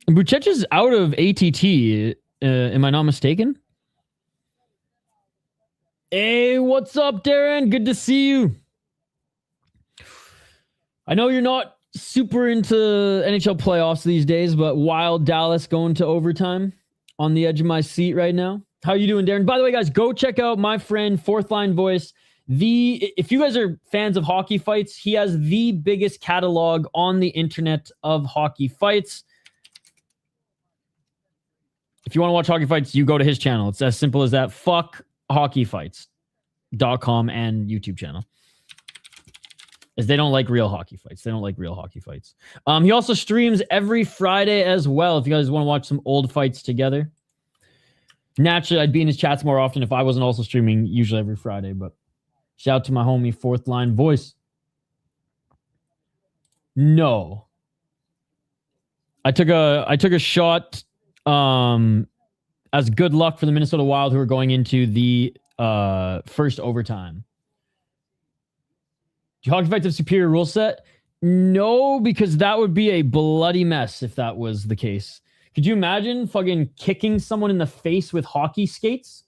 Buchecha's out of ATT. Am I not mistaken? Hey, what's up, Darren? Good to see you. I know you're not super into NHL playoffs these days, but wild Dallas going to overtime on the edge of my seat right now. How you doing, Darren? By the way, guys, go check out my friend Fourth Line Voice. If you guys are fans of hockey fights, he has the biggest catalog on the internet of hockey fights. If you want to watch hockey fights, you go to his channel. It's as simple as that. Fuckhockeyfights.com and YouTube channel. As they don't like real hockey fights. They don't like real hockey fights. He also streams every Friday as well. If you guys want to watch some old fights together. Naturally, I'd be in his chats more often if I wasn't also streaming usually every Friday. But shout out to my homie Fourth Line Voice. No. I took a shot as good luck for the Minnesota Wild who are going into the first overtime. Do hockey fights have superior rule set? No, because that would be a bloody mess if that was the case. Could you imagine fucking kicking someone in the face with hockey skates?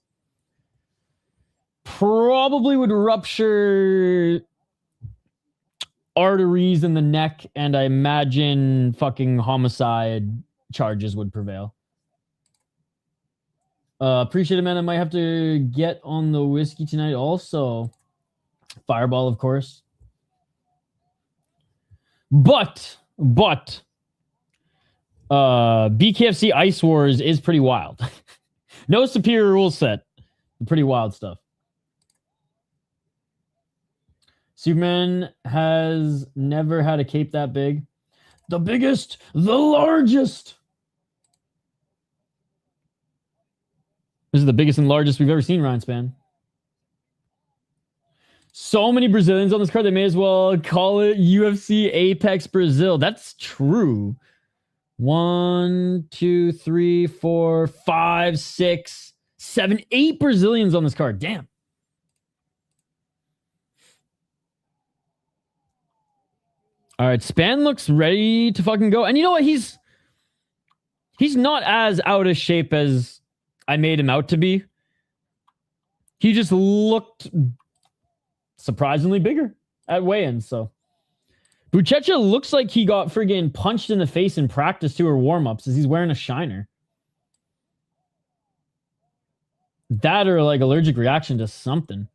Probably would rupture arteries in the neck, and I imagine fucking homicide charges would prevail. Appreciate it, man. I might have to get on the whiskey tonight also. Fireball, of course. But BKFC Ice Wars is pretty wild. No superior rule set. Pretty wild stuff. Superman has never had a cape that big. The biggest, the largest. This is the biggest and largest we've ever seen, Ryan Spann. So many Brazilians on this card, they may as well call it UFC Apex Brazil. That's true. 1, 2, 3, 4, 5, 6, 7, 8 Brazilians on this card. Damn. All right, Spann looks ready to fucking go. And you know what? He's not as out of shape as I made him out to be. He just looked surprisingly bigger at weigh-in, so. Buchecha looks like he got friggin' punched in the face in practice too, or warm-ups, as he's wearing a shiner. That or like allergic reaction to something.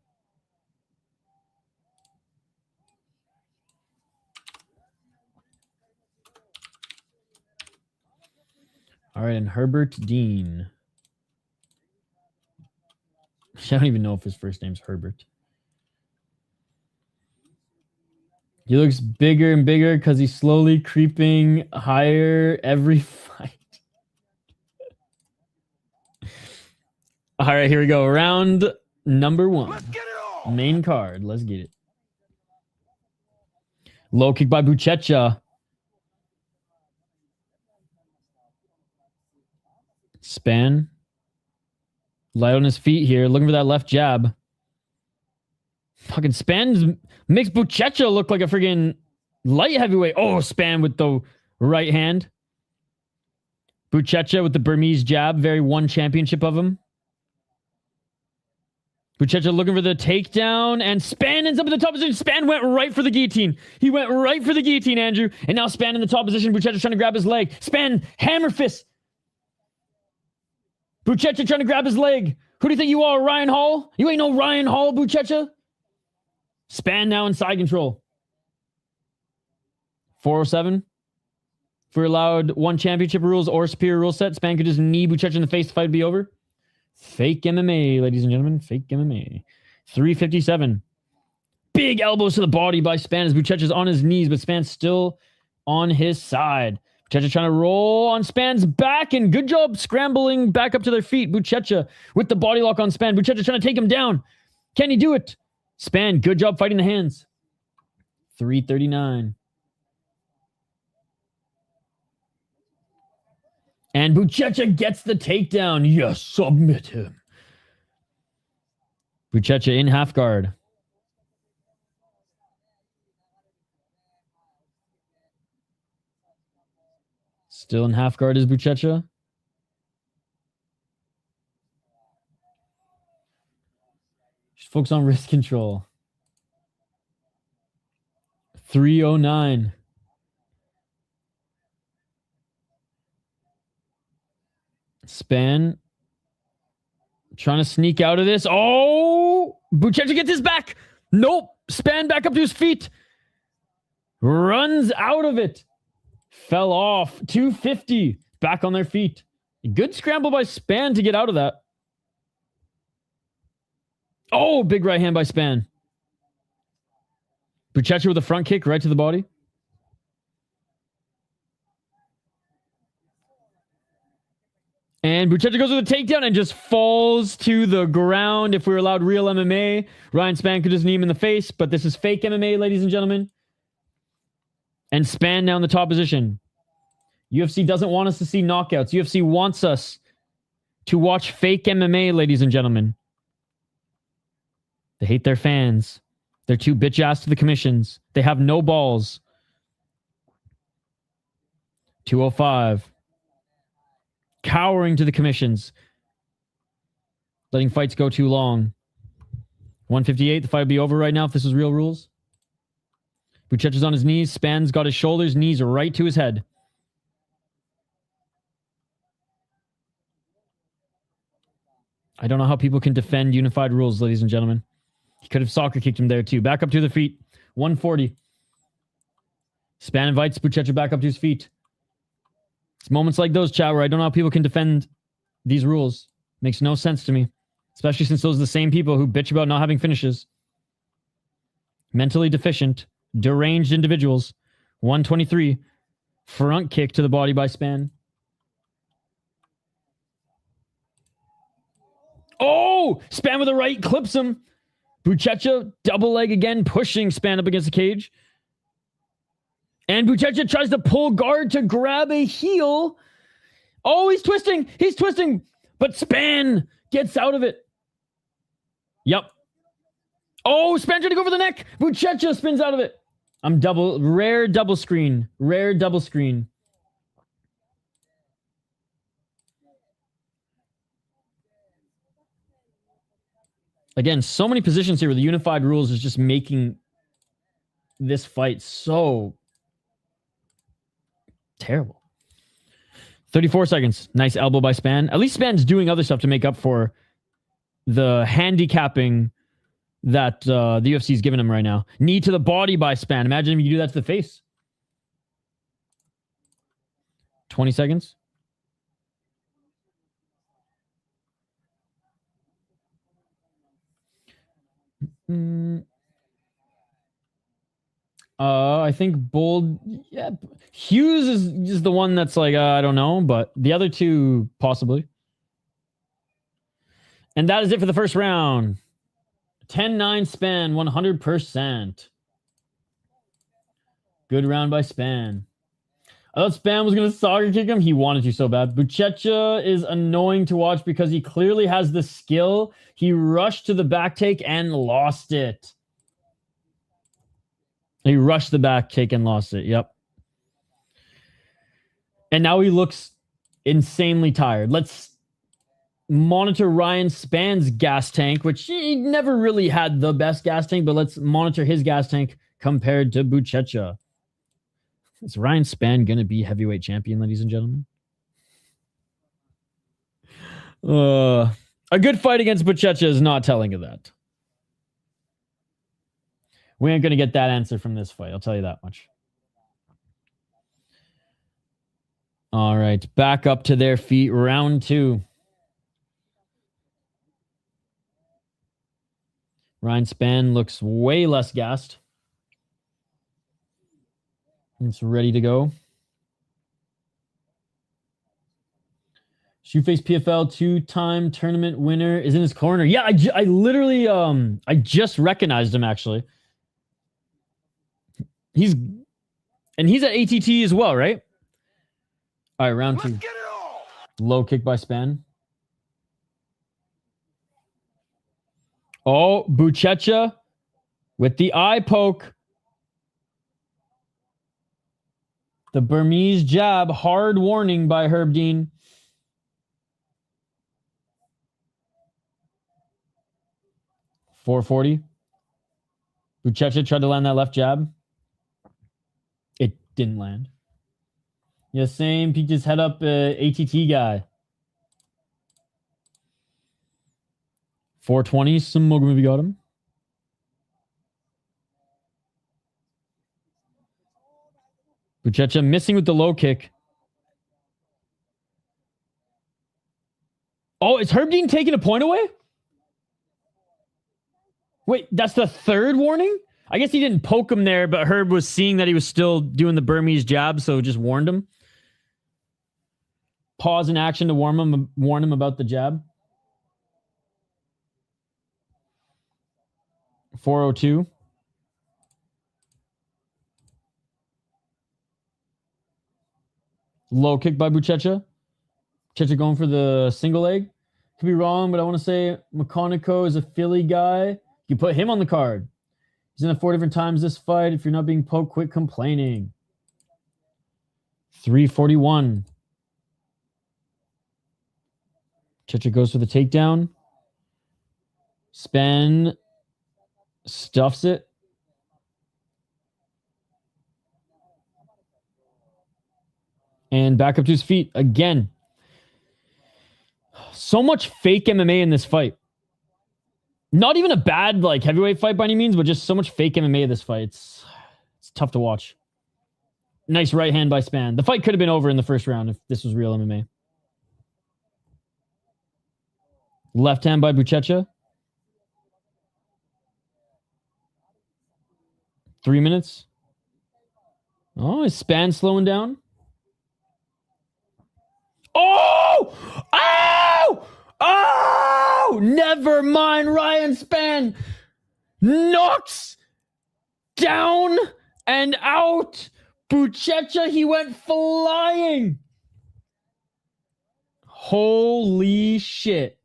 All right, and Herbert Dean. I don't even know if his first name's Herbert. He looks bigger and bigger because he's slowly creeping higher every fight. All right, here we go. Round number 1. Let's get it on. Main card. Let's get it. Low kick by Buchecha. Spann. Light on his feet here. Looking for that left jab. Fucking Spann makes Buchecha look like a friggin' light heavyweight. Oh, Spann with the right hand. Buchecha with the Burmese jab. Very one championship of him. Buchecha looking for the takedown, and Spann ends up in the top position. Spann went right for the guillotine. He went right for the guillotine, Andrew. And now Spann in the top position. Buchecha trying to grab his leg. Spann, hammer fist. Buchecha trying to grab his leg. Who do you think you are, Ryan Hall? You ain't no Ryan Hall, Buchecha. Spann now in side control. 407. If we're allowed one championship rules or superior rule set, Spann could just knee Buchecha in the face, the fight would be over. Fake MMA, ladies and gentlemen. Fake MMA. 357. Big elbows to the body by Spann as Buchecha's on his knees, but Spann's still on his side. Buchecha trying to roll on Spann's back, and good job scrambling back up to their feet. Buchecha with the body lock on Spann. Buchecha trying to take him down. Can he do it? Spann, good job fighting the hands. 339. And Buchecha gets the takedown. Yes, submit him. Buchecha in half guard. Still in half guard is Buchecha. Just focus on wrist control. 309. Spann trying to sneak out of this. Oh! Buchecha gets his back. Nope. Spann back up to his feet. Runs out of it. Fell off. 250. Back on their feet. Good scramble by Spann to get out of that. Oh, big right hand by Spann. Buchecha with a front kick right to the body. And Buchecha goes with a takedown and just falls to the ground. If we were allowed real MMA, Ryan Spann could just knee him in the face, but this is fake MMA, ladies and gentlemen. And Spann now in the top position. UFC doesn't want us to see knockouts. UFC wants us to watch fake MMA, ladies and gentlemen. They hate their fans. They're too bitch-ass to the commissions. They have no balls. 205. Cowering to the commissions. Letting fights go too long. 158. The fight would be over right now if this was real rules. Buchecha's on his knees. Spann's got his shoulders, knees right to his head. I don't know how people can defend unified rules, ladies and gentlemen. He could have soccer kicked him there too. Back up to the feet. 140. Spann invites Buchecha back up to his feet. It's moments like those, chat, where I don't know how people can defend these rules. Makes no sense to me. Especially since those are the same people who bitch about not having finishes. Mentally deficient, deranged individuals. 123. Front kick to the body by Spann. Oh! Spann with a right, clips him. Buchecha, double leg again, pushing Spann up against the cage. And Buchecha tries to pull guard to grab a heel. Oh, he's twisting. He's twisting. But Spann gets out of it. Yep. Oh, Spann trying to go for the neck. Buchecha spins out of it. Rare double screen. Rare double screen. Again, so many positions here where the unified rules is just making this fight so terrible. 34 seconds. Nice elbow by Spann. At least Spann's doing other stuff to make up for the handicapping that the UFC is giving him right now. Knee to the body by Spann. Imagine if you do that to the face. 20 seconds. I think Bold, yeah, Hughes is the one that's like, I don't know, but the other two possibly. And that is it for the first round. 10-9 Spann, 100%. Good round by Spann. I thought Spann was going to soccer kick him. He wanted to so bad. Buchecha is annoying to watch because he clearly has the skill. He rushed to the back take and lost it. He rushed the back take and lost it. Yep. And now he looks insanely tired. Let's monitor Ryan Spann's gas tank, which he never really had the best gas tank, but let's monitor his gas tank compared to Buchecha. Is Ryan Spann going to be heavyweight champion, ladies and gentlemen? A good fight against Buchecha is not telling you that. We ain't going to get that answer from this fight. I'll tell you that much. All right, back up to their feet. Round 2. Ryan Spann looks way less gassed. It's ready to go. Shoeface PFL 2-time tournament winner is in his corner. Yeah, I literally I just recognized him actually. He's at ATT as well, right? All right, round 2. Low kick by Spann. Oh, Buchecha with the eye poke. The Burmese jab, hard warning by Herb Dean. .440. Buchecha tried to land that left jab. It didn't land. Yeah, same. Peeked his head up, ATT guy. 420. Some movie got him. Buchecha missing with the low kick. Oh, is Herb Dean taking a point away? Wait, that's the 3rd warning? I guess he didn't poke him there, but Herb was seeing that he was still doing the Burmese jab, so just warned him. Pause in action to warn him about the jab. 402. Low kick by Buchecha. Buchecha going for the single leg. Could be wrong, but I want to say McConico is a Philly guy. You put him on the card. He's in it 4 different times this fight. If you're not being poked, quit complaining. 341. Buchecha goes for the takedown. Spann stuffs it. And back up to his feet again. So much fake MMA in this fight. Not even a bad like heavyweight fight by any means, but just so much fake MMA in this fight. It's tough to watch. Nice right hand by Spann. The fight could have been over in the first round if this was real MMA. Left hand by Buchecha. 3 minutes. Oh, is Spann slowing down? Oh! Oh! Oh! Never mind. Ryan Spann knocks down and out. Buchecha, he went flying. Holy shit.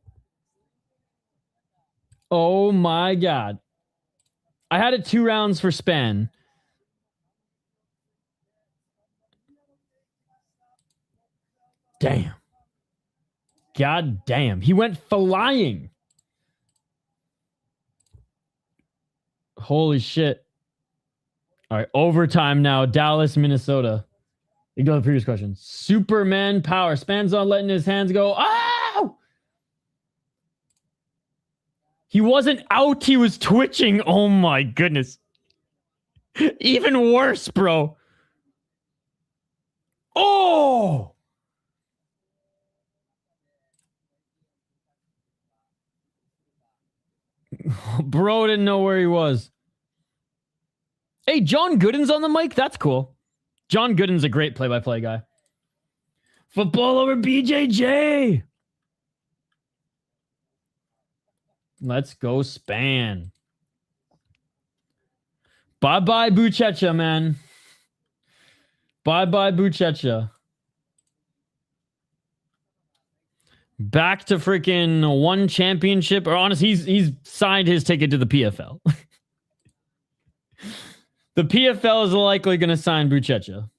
Oh my God. I had it 2 rounds for Spann. Damn. God damn. He went flying. Holy shit. All right. Overtime now. Dallas, Minnesota. Ignore the previous question. Superman power. Spann's not letting his hands go. Oh! He wasn't out. He was twitching. Oh my goodness. Even worse, bro. Oh! Bro didn't know where he was. Hey, John Gooden's on the mic? That's cool. John Gooden's a great play-by-play guy. Football over BJJ. Let's go Spann. Bye-bye Buchecha, man. Bye-bye Buchecha. Back to freaking 1 championship. Or honestly, he's signed his ticket to the PFL. The PFL is likely going to sign Buchecha.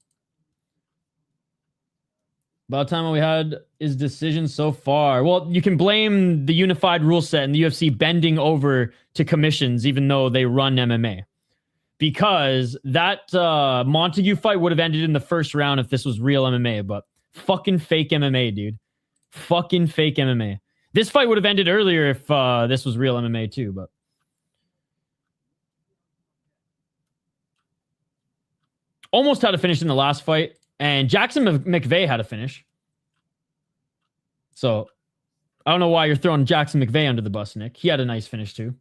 About time we had his decision so far. Well, you can blame the unified rule set and the UFC bending over to commissions, even though they run MMA. Because that Montague fight would have ended in the first round if this was real MMA. But fucking fake MMA, dude. Fucking fake MMA. This fight would have ended earlier if this was real MMA too, but almost had to finish in the last fight. And Jackson McVey had a finish. So I don't know why you're throwing Jackson McVey under the bus, Nick. He had a nice finish too.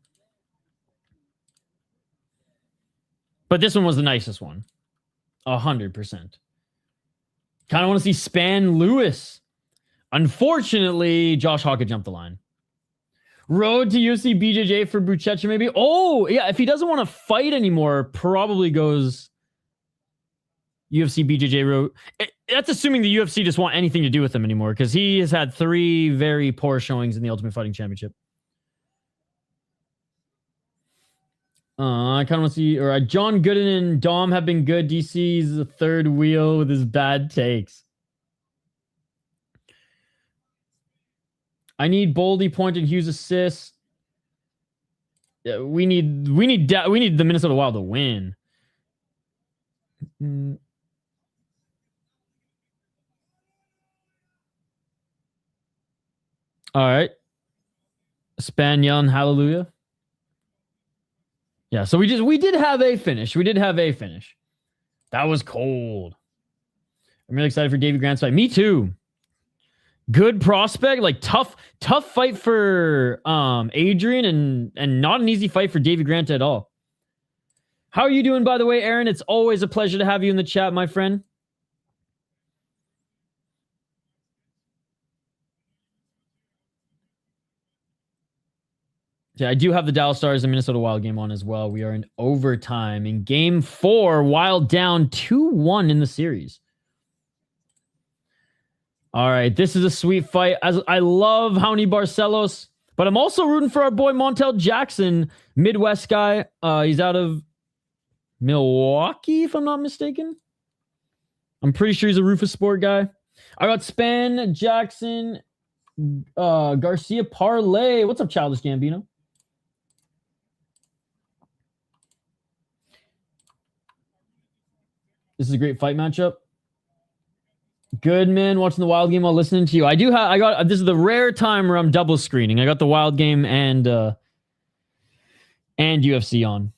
But this one was the nicest one. 100%. Kind of want to see Spann Lewis. Unfortunately, Josh Hawkett jumped the line. Road to UFC BJJ for Buchecha, maybe. Oh, yeah. If he doesn't want to fight anymore, probably goes UFC BJJ road. That's assuming the UFC just want anything to do with him anymore, because he has had 3 very poor showings in the Ultimate Fighting Championship. I kind of want to see. All right, John Gooden and Dom have been good. DC's the third wheel with his bad takes. I need Boldy point and Hughes assist. Yeah, we need the Minnesota Wild to win. All right. Spann yelling hallelujah. Yeah, so we did have a finish. That was cold. I'm really excited for Davey Grant's fight. Me too. Good prospect, like tough fight for Adrian, and not an easy fight for Davey Grant at all. How are you doing, by the way, Aaron? It's always a pleasure to have you in the chat, my friend. Yeah, I do have the Dallas Stars and Minnesota Wild game on as well. We are in overtime in game 4, Wild down 2-1 in the series. All right, this is a sweet fight. I love Raoni Barcelos, but I'm also rooting for our boy Montel Jackson, Midwest guy. He's out of Milwaukee, if I'm not mistaken. I'm pretty sure he's a Rufus Sport guy. I got Spann, Jackson, Garcia Parlay. What's up, Childish Gambino? This is a great fight matchup. Good, man. Watching the Wild game while listening to you. This is the rare time where I'm double screening. I got the Wild game and UFC on.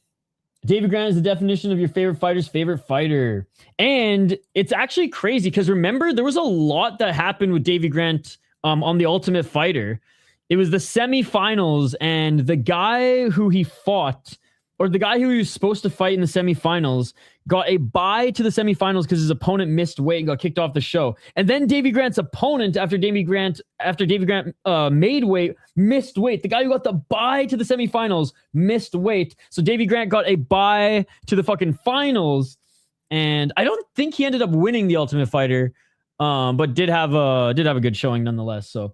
David Grant is the definition of your favorite fighter's favorite fighter. And it's actually crazy because remember, there was a lot that happened with Davey Grant on the Ultimate Fighter. It was the semifinals, and the guy who he fought, or the guy who he was supposed to fight in the semifinals, got a bye to the semifinals because his opponent missed weight and got kicked off the show. And then Davey Grant's opponent, after Davey Grant made weight, missed weight. The guy who got the bye to the semifinals missed weight. So Davey Grant got a bye to the fucking finals. And I don't think he ended up winning the Ultimate Fighter, but did have a good showing nonetheless. So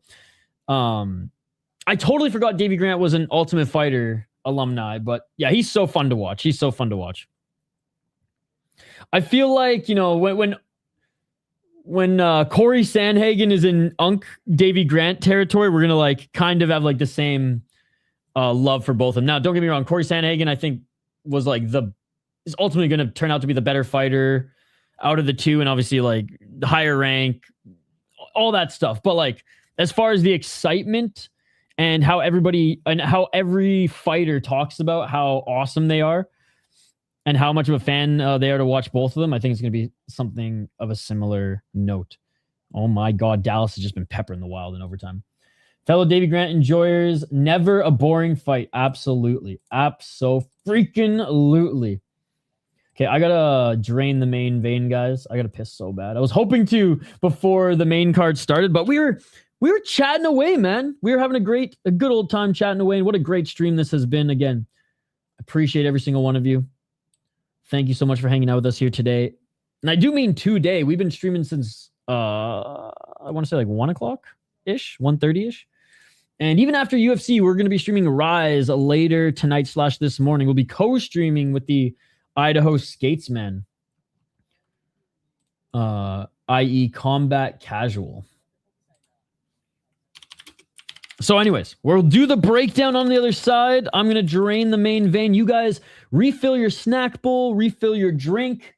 I totally forgot Davey Grant was an Ultimate Fighter alumni, but yeah, he's so fun to watch. I feel like, when Corey Sandhagen is in Davey Grant territory, we're gonna kind of have the same love for both of them. Now, don't get me wrong, Corey Sandhagen I think was is ultimately gonna turn out to be the better fighter out of the two, and obviously higher rank, all that stuff. But as far as the excitement and how every fighter talks about how awesome they are and how much of a fan they are to watch both of them, I think it's going to be something of a similar note. Oh my God, Dallas has just been peppering the Wild in overtime. Fellow Davey Grant enjoyers, never a boring fight. Absolutely. Abso-freaking-lutely. Okay, I got to drain the main vein, guys. I got to piss so bad. I was hoping to before the main card started, but we were chatting away, man. We were having a good old time chatting away, and what a great stream this has been. Again, appreciate every single one of you. Thank you so much for hanging out with us here today. And I do mean today. We've been streaming since, I want to say 1 o'clock-ish, 1:30-ish. And even after UFC, we're going to be streaming Rise later tonight / this morning. We'll be co-streaming with the Idaho Skatesmen, i.e. Combat Casual. So anyways, we'll do the breakdown on the other side. I'm going to drain the main vein. You guys refill your snack bowl, refill your drink,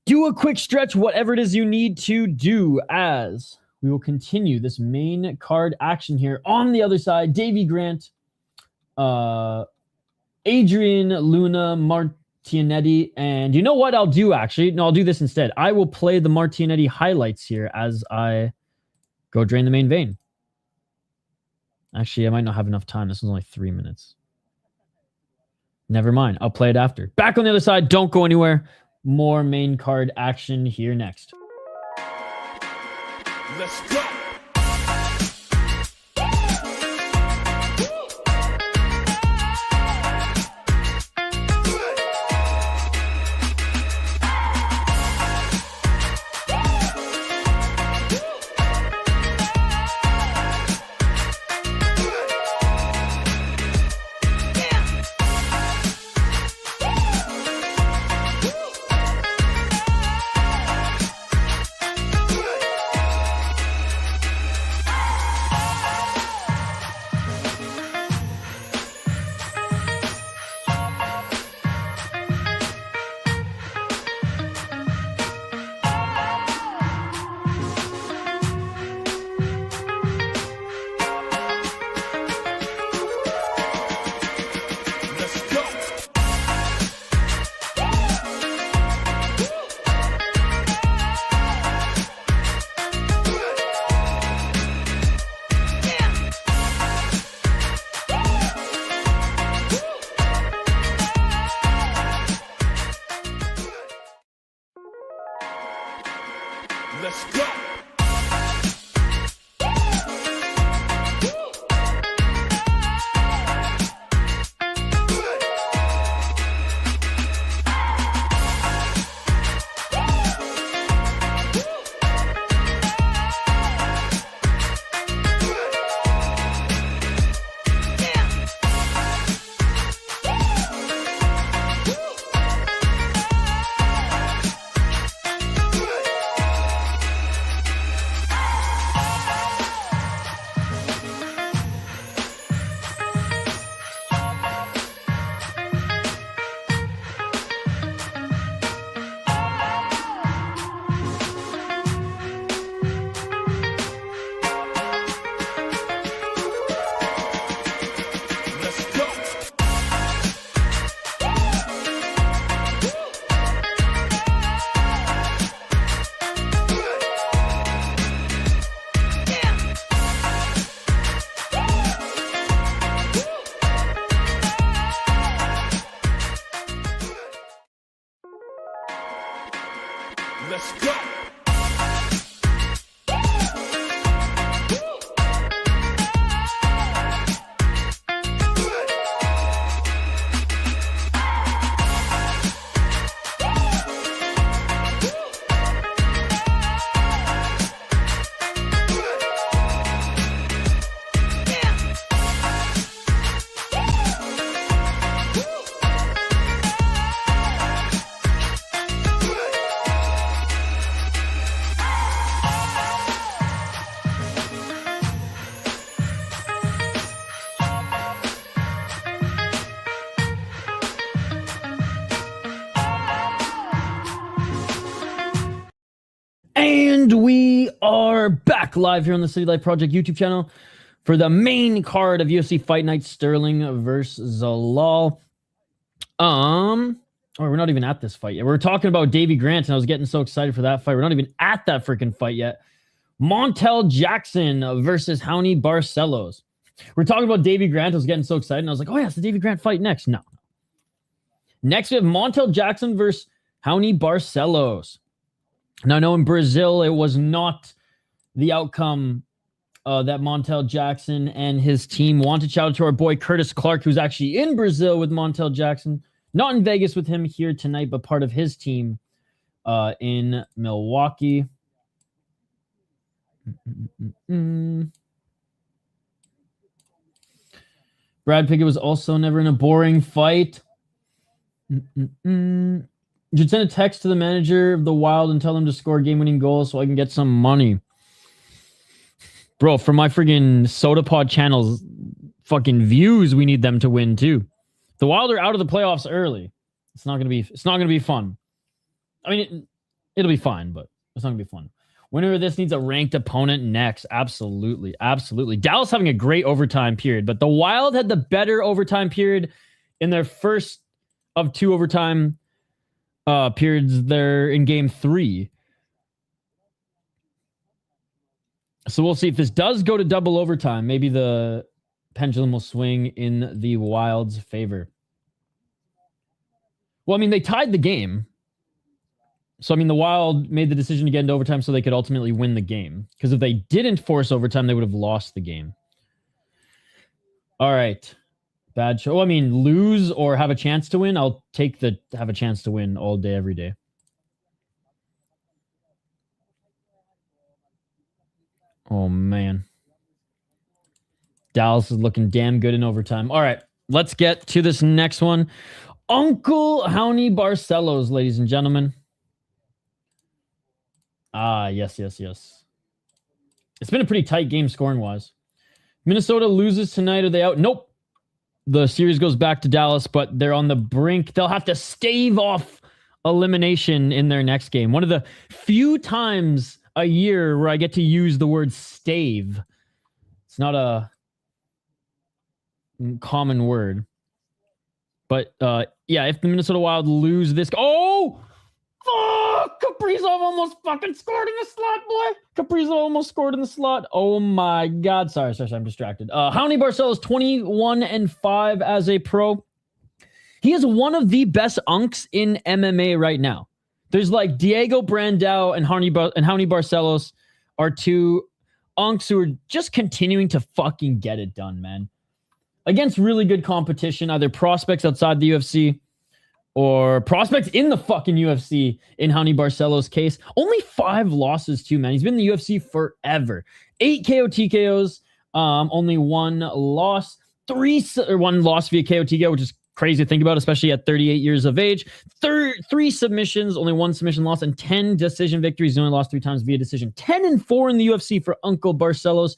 do a quick stretch, whatever it is you need to do, as we will continue this main card action here. On the other side, Davey Grant, Adrian, Luna, Martinetti. And you know what I'll do, actually? No, I'll do this instead. I will play the Martinetti highlights here as I go drain the main vein. Actually, I might not have enough time. This is only 3 minutes. Never mind. I'll play it after. Back on the other side. Don't go anywhere. More main card action here next. Let's go. Let's go. Let's go. And we are back live here on the City Life Project YouTube channel for the main card of UFC Fight Night, Sterling versus Zalal. We're not even at this fight yet. We're talking about Davey Grant, and I was getting so excited for that fight. We're not even at that freaking fight yet. Montel Jackson versus Raoni Barcelos. We're talking about Davey Grant. I was getting so excited, and I was like, oh yeah, it's the Davey Grant fight next. No. Next, we have Montel Jackson versus Raoni Barcelos. Now, I know in Brazil, it was not the outcome that Montel Jackson and his team wanted. Shout out to our boy Curtis Clark, who's actually in Brazil with Montel Jackson. Not in Vegas with him here tonight, but part of his team in Milwaukee. Brad Pickett was also never in a boring fight. You should send a text to the manager of the Wild and tell them to score game-winning goals so I can get some money. Bro, for my friggin' Soda Pod channel's fucking views, we need them to win too. The Wild are out of the playoffs early. It's not gonna be fun. I mean, it'll be fine, but it's not gonna be fun. Winner of this needs a ranked opponent next. Absolutely, absolutely. Dallas having a great overtime period, but the Wild had the better overtime period in their first of 2 overtime periods there in game 3. So we'll see if this does go to double overtime. Maybe the pendulum will swing in the Wild's favor. Well, I mean, they tied the game. So, I mean, the Wild made the decision to get into overtime so they could ultimately win the game. Because if they didn't force overtime, they would have lost the game. All right. Bad show. I mean, lose or have a chance to win. I'll take the have a chance to win all day, every day. Oh, man. Dallas is looking damn good in overtime. All right, let's get to this next one. Uncle Raoni Barcelos, ladies and gentlemen. Yes. It's been a pretty tight game scoring-wise. Minnesota loses tonight. Are they out? Nope. The series goes back to Dallas, but they're on the brink. They'll have to stave off elimination in their next game. One of the few times a year where I get to use the word stave. It's not a common word. But, yeah, if the Minnesota Wild lose this... Oh! Fuck! Kaprizov almost fucking scored in the slot, boy! Kaprizov almost scored in the slot. Oh, my God. Sorry, I'm distracted. Raoni Barcelos, 21-5 as a pro. He is one of the best unks in MMA right now. There's like Diego Brandao and Raoni Barcelos are 2 unks who are just continuing to fucking get it done, man. Against really good competition, either prospects outside the UFC or prospects in the fucking UFC in Raoni Barcelos' case. Only 5 losses too, man. He's been in the UFC forever. 8 KO TKOs, only 1 loss. 1 loss via KO TKO, which is crazy to think about, especially at 38 years of age. 3 submissions, only 1 submission loss, and 10 decision victories. He only lost 3 times via decision. 10-4 in the UFC for Uncle Barcelos.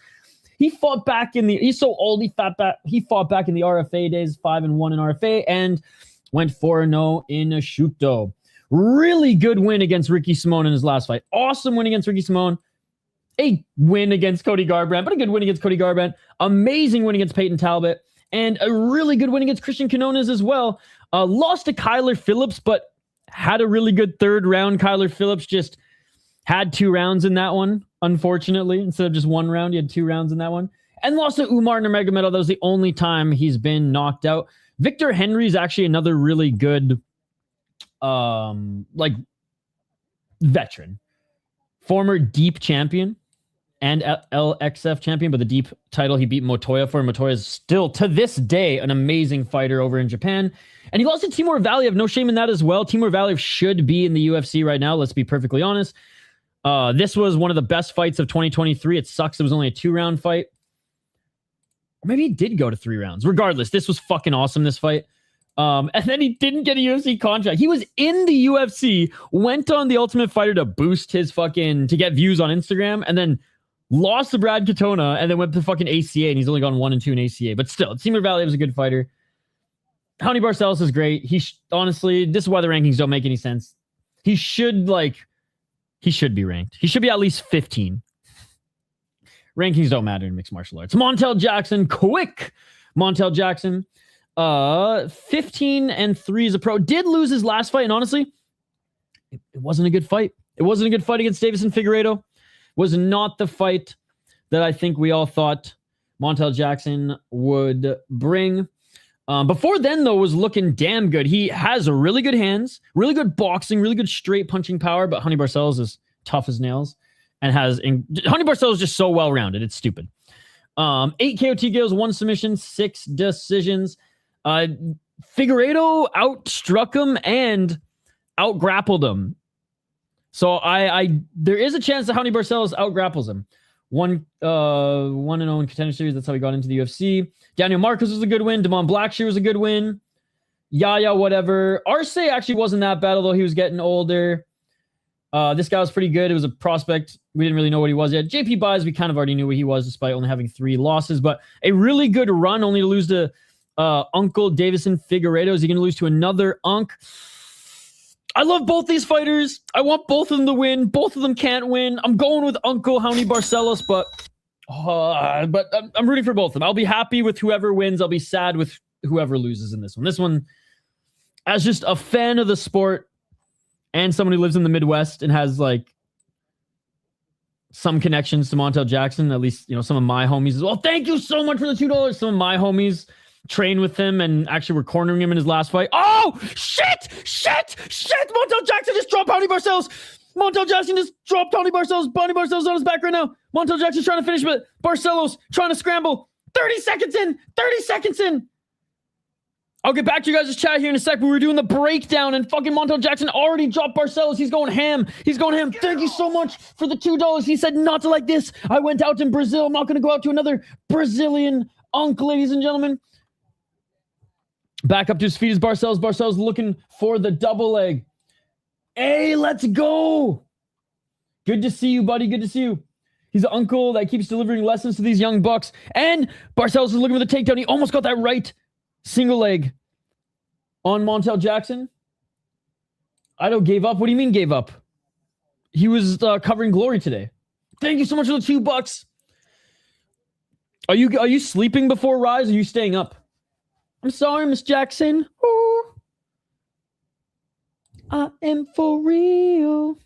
He fought back in the... He's so old, he fought back in the RFA days, 5-1 in RFA, and went 4-0 in Shuto. Really good win against Ricky Simon in his last fight. Awesome win against Ricky Simon. A win against Cody Garbrandt, but a good win against Cody Garbrandt. Amazing win against Peyton Talbot. And a really good win against Christian Quinones as well. Lost to Kyler Phillips, but had a really good 3rd round. Kyler Phillips just had 2 rounds in that one, unfortunately. Instead of just 1 round, he had 2 rounds in that one. And lost to Umar Nurmagomedov. That was the only time he's been knocked out. Victor Henry is actually another really good, veteran. Former deep champion and LXF champion, but the deep title he beat Motoya for. Motoya is still, to this day, an amazing fighter over in Japan. And he lost to Timur Valiev. No shame in that as well. Timur Valiev should be in the UFC right now. Let's be perfectly honest. This was one of the best fights of 2023. It sucks it was only a 2-round fight. Or maybe he did go to 3 rounds. Regardless, this was fucking awesome, this fight. And then he didn't get a UFC contract. He was in the UFC, went on The Ultimate Fighter to boost his to get views on Instagram, and then lost to Brad Katona, and then went to fucking ACA, and he's only gone 1-2 in ACA. But still, Timur Valiev is a good fighter. Raoni Barcelos is great. Honestly, this is why the rankings don't make any sense. He should be ranked. He should be at least 15. Rankings don't matter in mixed martial arts. Montel Jackson, quick. Montel Jackson, 15-3 as a pro. Did lose his last fight, and honestly, it wasn't a good fight. It wasn't a good fight against Davison Figueiredo. Was not the fight that I think we all thought Montel Jackson would bring. Before then, though, was looking damn good. He has really good hands, really good boxing, really good straight punching power, but Raoni Barcelos is tough as nails. And Raoni Barcelos is just so well-rounded. It's stupid. 8 KO TKOs, 1 submission, 6 decisions. Figueiredo outstruck him and outgrappled him. So there is a chance that Raoni Barcelos outgrapples him. 1-0 in Contender Series. That's how he got into the UFC. Daniel Marcos was a good win. Damon Blackshear was a good win. Yaya, whatever. Arce actually wasn't that bad, although he was getting older. This guy was pretty good. It was a prospect. We didn't really know what he was yet. JP Buys, we kind of already knew what he was, despite only having 3 losses. But a really good run, only to lose to Uncle Davison Figueiredo. Is he going to lose to another Unk? I love both these fighters. I want both of them to win. Both of them can't win. I'm going with Uncle Raoni Barcelos, but I'm rooting for both of them. I'll be happy with whoever wins. I'll be sad with whoever loses in this one. This one, as just a fan of the sport and someone who lives in the Midwest and has like some connections to Montel Jackson, at least, you know, some of my homies as well. Thank you so much for the $2. Some of my homies trained with him and actually were cornering him in his last fight. Oh, shit! Montel Jackson just dropped Honey Barcelos. Montel Jackson just dropped Honey Barcelos. Bonnie Barcelos on his back right now. Montel Jackson's trying to finish, but Barcelos trying to scramble. 30 seconds in. I'll get back to you guys' chat here in a sec, but we were doing the breakdown and fucking Montel Jackson already dropped Barcelos. He's going ham. Thank you so much for the $2. He said not to like this. I went out in Brazil. I'm not going to go out to another Brazilian unk, ladies and gentlemen. Back up to his feet is Barcelos. Barcelos looking for the double leg. Hey, let's go. Good to see you, buddy. Good to see you. He's an uncle that keeps delivering lessons to these young bucks. And Barcelos is looking for the takedown. He almost got that right single leg on Montel Jackson. Ido gave up. What do you mean gave up? He was covering glory today. Thank you so much for the $2. Are you sleeping before Rise? Or are you staying up? I'm sorry, Miss Jackson. Ooh. I am for real.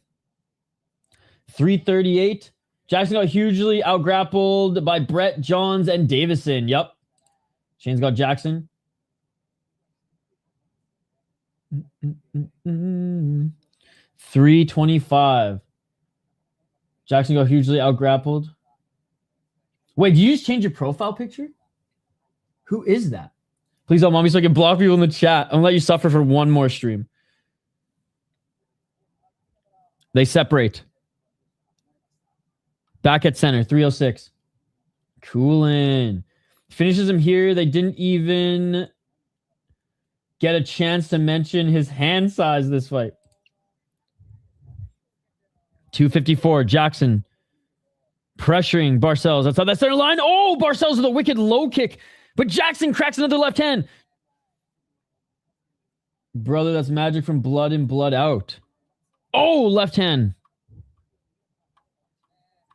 338. Jackson got hugely outgrappled by Brett, Johns, and Davison. Yep. Shane's got Jackson. 325. Jackson got hugely outgrappled. Wait, did you just change your profile picture? Who is that? Please don't, mommy, so I can block people in the chat. I'm gonna let you suffer for one more stream. They separate. Back at center, 306. Coolin. Finishes him here. They didn't even get a chance to mention his hand size this fight. 254. Jackson pressuring Barcelos outside that center line. Oh, Barcelos with a wicked low kick. But Jackson cracks another left hand. Brother, that's magic from Blood in, Blood out. Oh, left hand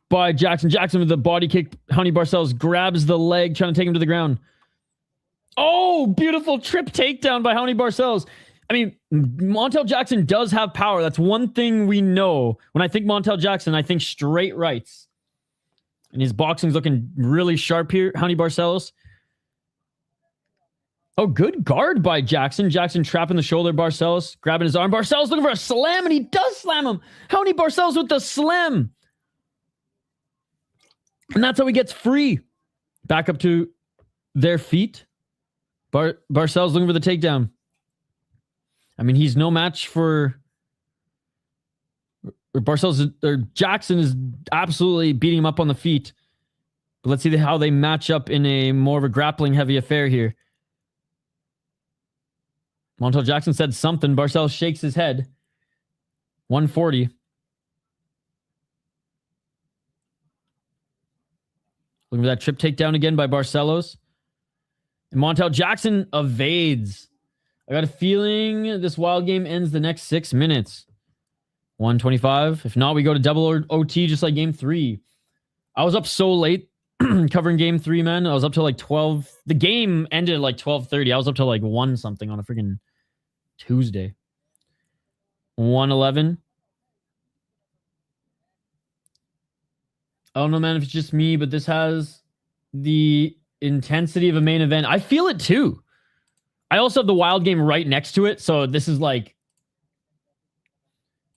by Jackson. Jackson with the body kick. Honey Barcelos grabs the leg, trying to take him to the ground. Oh, beautiful trip takedown by Honey Barcelos. I mean, Montel Jackson does have power. That's one thing we know. When I think Montel Jackson, I think straight rights. And his boxing's looking really sharp here. Honey Barcelos. Oh, good guard by Jackson. Jackson trapping the shoulder. Barcelos grabbing his arm. Barcelos looking for a slam, and he does slam him. Honey Barcelos with the slam. And that's how he gets free. Back up to their feet. Barcelos looking for the takedown. I mean, he's no match for Barcelos. Or Jackson is absolutely beating him up on the feet. But let's see how they match up in a more of a grappling heavy affair here. Montel Jackson said something. Barcelos shakes his head. 140. Looking for that trip takedown again by Barcelos. And Montel Jackson evades. I got a feeling this wild game ends the next 6 minutes. 125. If not, we go to double OT just like game 3. I was up so late covering game 3, man. I was up till like 12. The game ended at like 12:30. I was up till like 1 something on a freaking Tuesday. 111. I don't know, man, if it's just me, but this has the intensity of a main event. I feel it too. I also have the wild game right next to it. So this is like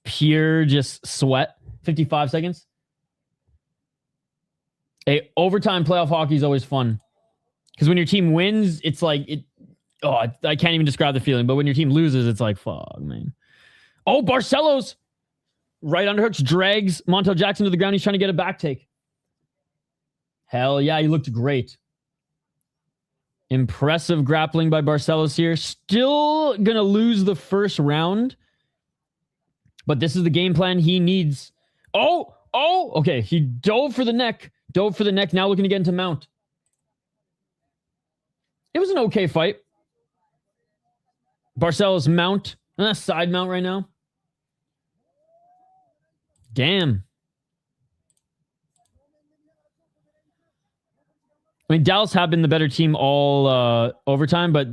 pure just sweat. 55 seconds. Hey, overtime playoff hockey is always fun. Because when your team wins, it's like it. Oh, I can't even describe the feeling. But when your team loses, it's like, fuck, man. Oh, Barcelos. Right underhooks, drags Montel Jackson to the ground. He's trying to get a back take. Hell yeah, he looked great. Impressive grappling by Barcelos here. Still going to lose the first round. But this is the game plan he needs. Oh, okay. He dove for the neck. Now looking to get into mount. It was an okay fight. Barcelos mount. Side mount right now. Damn. I mean, Dallas have been the better team all overtime, but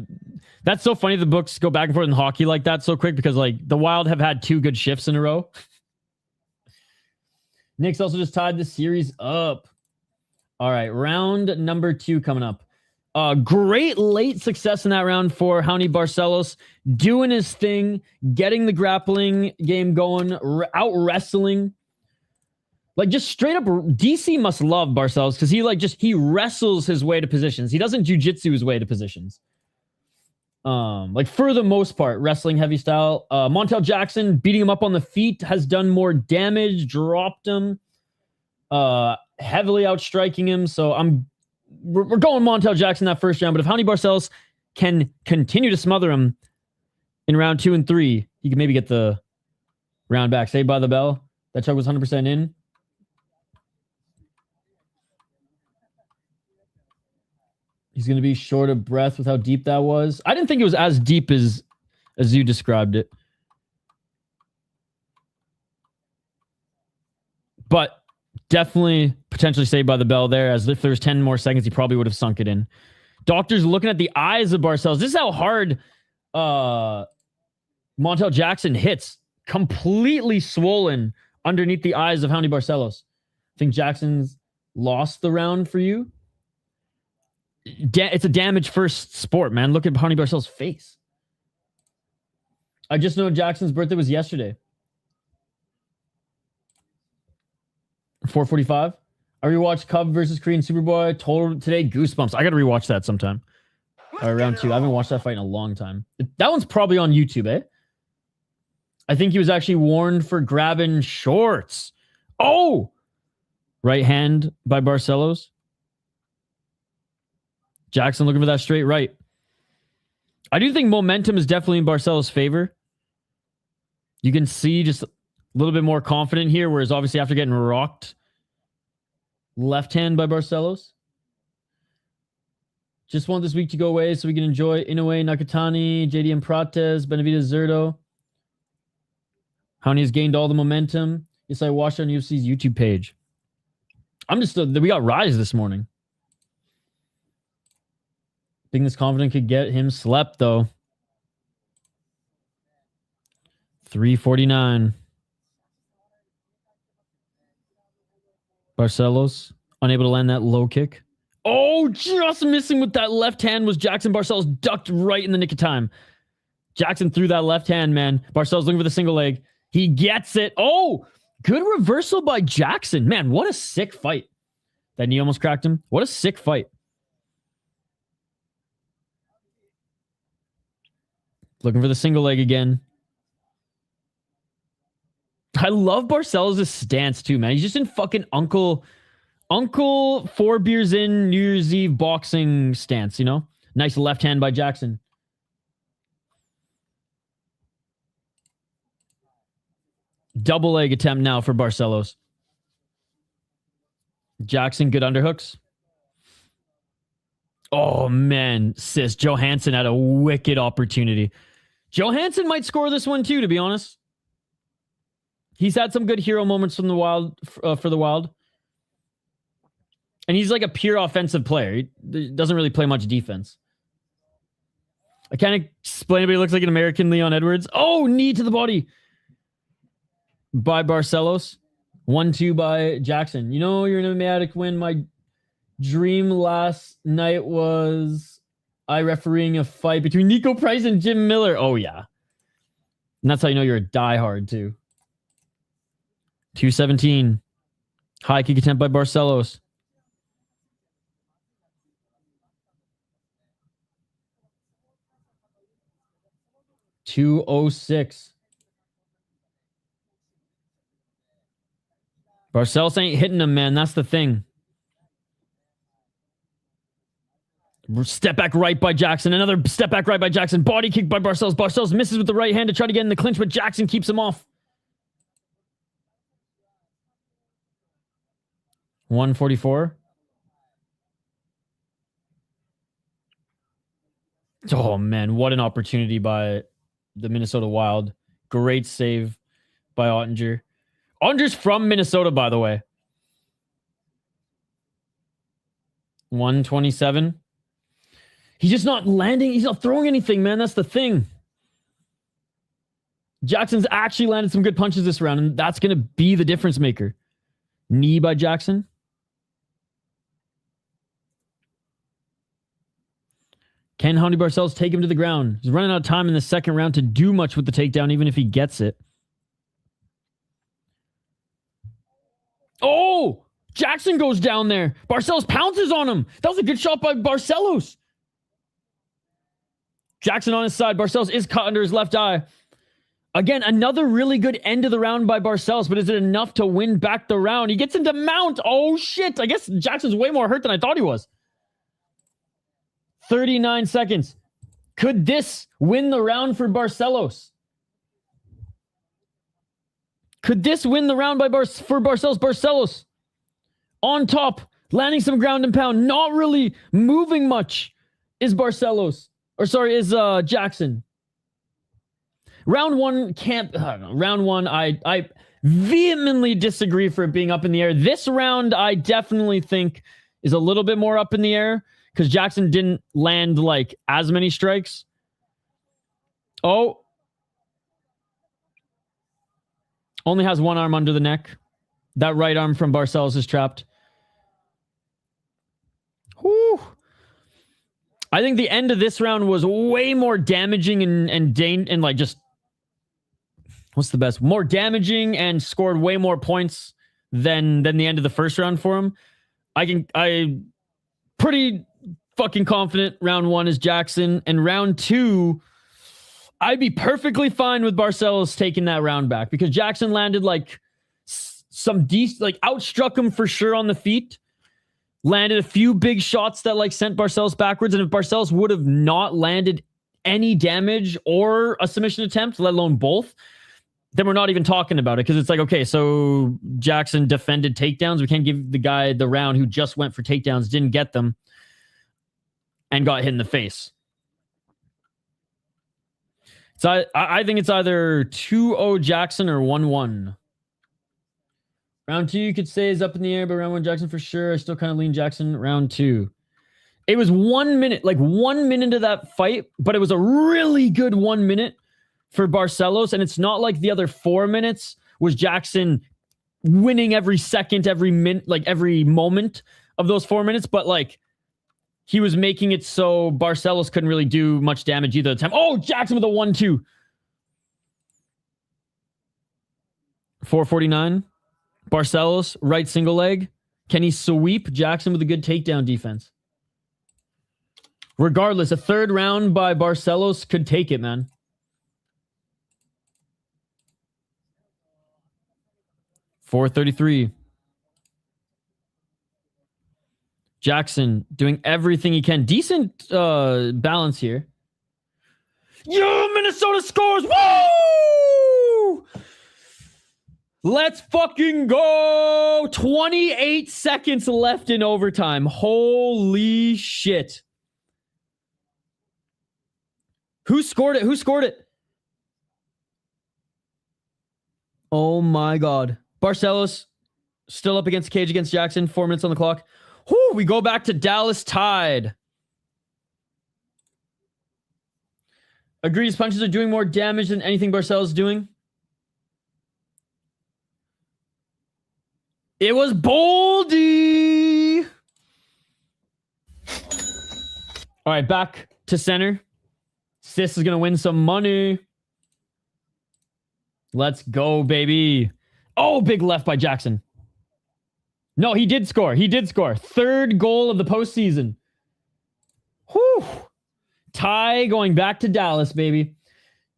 That's so funny. The books go back and forth in hockey like that so quick because like the Wild have had 2 good shifts in a row. Knicks also just tied the series up. All right, round number 2 coming up. Great late success in that round for Raoni Barcelos, doing his thing, getting the grappling game going, out wrestling. Like just straight up, DC must love Barcelos because he wrestles his way to positions. He doesn't jujitsu his way to positions. Like for the most part, wrestling heavy style. Montel Jackson beating him up on the feet has done more damage, dropped him, heavily outstriking him. So we're going Montel Jackson that first round. But if Raoni Barcelos can continue to smother him in round 2 and 3, he can maybe get the round back. Saved by the bell. That chug was 100% in. He's going to be short of breath with how deep that was. I didn't think it was as deep as you described it. But definitely potentially saved by the bell there, as if there was 10 more seconds, he probably would have sunk it in. Doctor's looking at the eyes of Barcelos. This is how hard Montel Jackson hits. Completely swollen underneath the eyes of Raoni Barcelos. I think Jackson's lost the round for you. It's a damage first sport, man. Look at Raoni Barcelos' face. I just know Jackson's birthday was yesterday. 4:45. I rewatched Cub versus Korean Superboy. Told today goosebumps. I got to rewatch that sometime. All right, round 2. I haven't watched that fight in a long time. That one's probably on YouTube, eh? I think he was actually warned for grabbing shorts. Oh! Right hand by Barcelos. Jackson looking for that straight right. I do think momentum is definitely in Barcelos' favor. You can see just a little bit more confident here, whereas obviously after getting rocked, left hand by Barcelos. Just want this week to go away so we can enjoy Inoue, Nakatani, JDM Prates, Benavidez Zerto. Raoni has gained all the momentum. Yes, I watched on UFC's YouTube page. We got Rise this morning. Think this confident could get him slept, though. 3:49. Barcelos, unable to land that low kick. Oh, just missing with that left hand was Jackson. Barcelos ducked right in the nick of time. Jackson threw that left hand, man. Barcelos looking for the single leg. He gets it. Oh, good reversal by Jackson. Man, what a sick fight. That knee almost cracked him. What a sick fight. Looking for the single leg again. I love Barcelos' stance too, man. He's just in fucking Uncle 4 beers in New Year's Eve boxing stance, you know? Nice left hand by Jackson. Double leg attempt now for Barcelos. Jackson, good underhooks. Oh, man. Sis, Johansson had a wicked opportunity. Johansson might score this one too, to be honest. He's had some good hero moments from the Wild for the Wild. And he's like a pure offensive player. He doesn't really play much defense. I can't explain it, but he looks like an American Leon Edwards. Oh, knee to the body by Barcelos. 1-2 by Jackson. You know, you're an MMA addict when my dream last night was I refereeing a fight between Nico Price and Jim Miller. Oh, yeah. And that's how you know you're a diehard, too. 2:17. High kick attempt by Barcelos. $2.06. Barcelos ain't hitting him, man. That's the thing. Step back right by Jackson. Another step back right by Jackson. Body kick by Barcelos. Barcelos misses with the right hand to try to get in the clinch, but Jackson keeps him off. 144. Oh, man. What an opportunity by the Minnesota Wild. Great save by Ottinger. Ottinger's from Minnesota, by the way. 127. He's just not landing. He's not throwing anything, man. That's the thing. Jackson's actually landed some good punches this round, and that's going to be the difference maker. Knee by Jackson. Can Honey Barcelos take him to the ground? He's running out of time in the second round to do much with the takedown, even if he gets it. Oh! Jackson goes down there. Barcelos pounces on him. That was a good shot by Barcelos. Jackson on his side. Barcelos is caught under his left eye. Again, another really good end of the round by Barcelos, but is it enough to win back the round? He gets into mount. Oh, shit. I guess Jackson's way more hurt than I thought he was. 39 seconds. Could this win the round for Barcelos? Could this win the round for Barcelos? Barcelos on top, landing some ground and pound, not really moving much is Barcelos. Or sorry, is Jackson. Round one can't... round one, I vehemently disagree for it being up in the air. This round, I definitely think is a little bit more up in the air because Jackson didn't land like as many strikes. Oh. Only has one arm under the neck. That right arm from Barcelos is trapped. Whew. I think the end of this round was way more damaging and like just... What's the best? More damaging and scored way more points than the end of the first round for him. I pretty fucking confident round one is Jackson, and round two, I'd be perfectly fine with Barcelos taking that round back because Jackson landed like some decent, like outstruck him for sure on the feet, landed a few big shots that like sent Barcelos backwards, and if Barcelos would have not landed any damage or a submission attempt, let alone both, then we're not even talking about it because it's like, okay, so Jackson defended takedowns. We can't give the guy the round who just went for takedowns, didn't get them, and got hit in the face. So I think it's either 2-0 Jackson or 1-1. Round two, you could say, is up in the air, but round one, Jackson for sure. I still kind of lean Jackson round two. It was 1 minute, like 1 minute of that fight, but it was a really good 1 minute for Barcelos, and it's not like the other 4 minutes was Jackson winning every second, every minute, like every moment of those 4 minutes, but like he was making it so Barcelos couldn't really do much damage either at the time. Oh, Jackson with a 1-2. 449. Barcelos, right single leg. Can he sweep Jackson with a good takedown defense? Regardless, a third round by Barcelos could take it, man. $433. Jackson doing everything he can. Decent balance here. Yo, Minnesota scores! Woo! Let's fucking go! 28 seconds left in overtime. Holy shit. Who scored it? Who scored it? Oh my God. Barcelos still up against the cage against Jackson. 4 minutes on the clock. Whew, we go back to Dallas tied. Agreed, his punches are doing more damage than anything Barcelos is doing. It was Boldy. All right, back to center. Sis is going to win some money. Let's go, baby. Oh, big left by Jackson. No, he did score. He did score. Third goal of the postseason. Whew. Tie going back to Dallas, baby.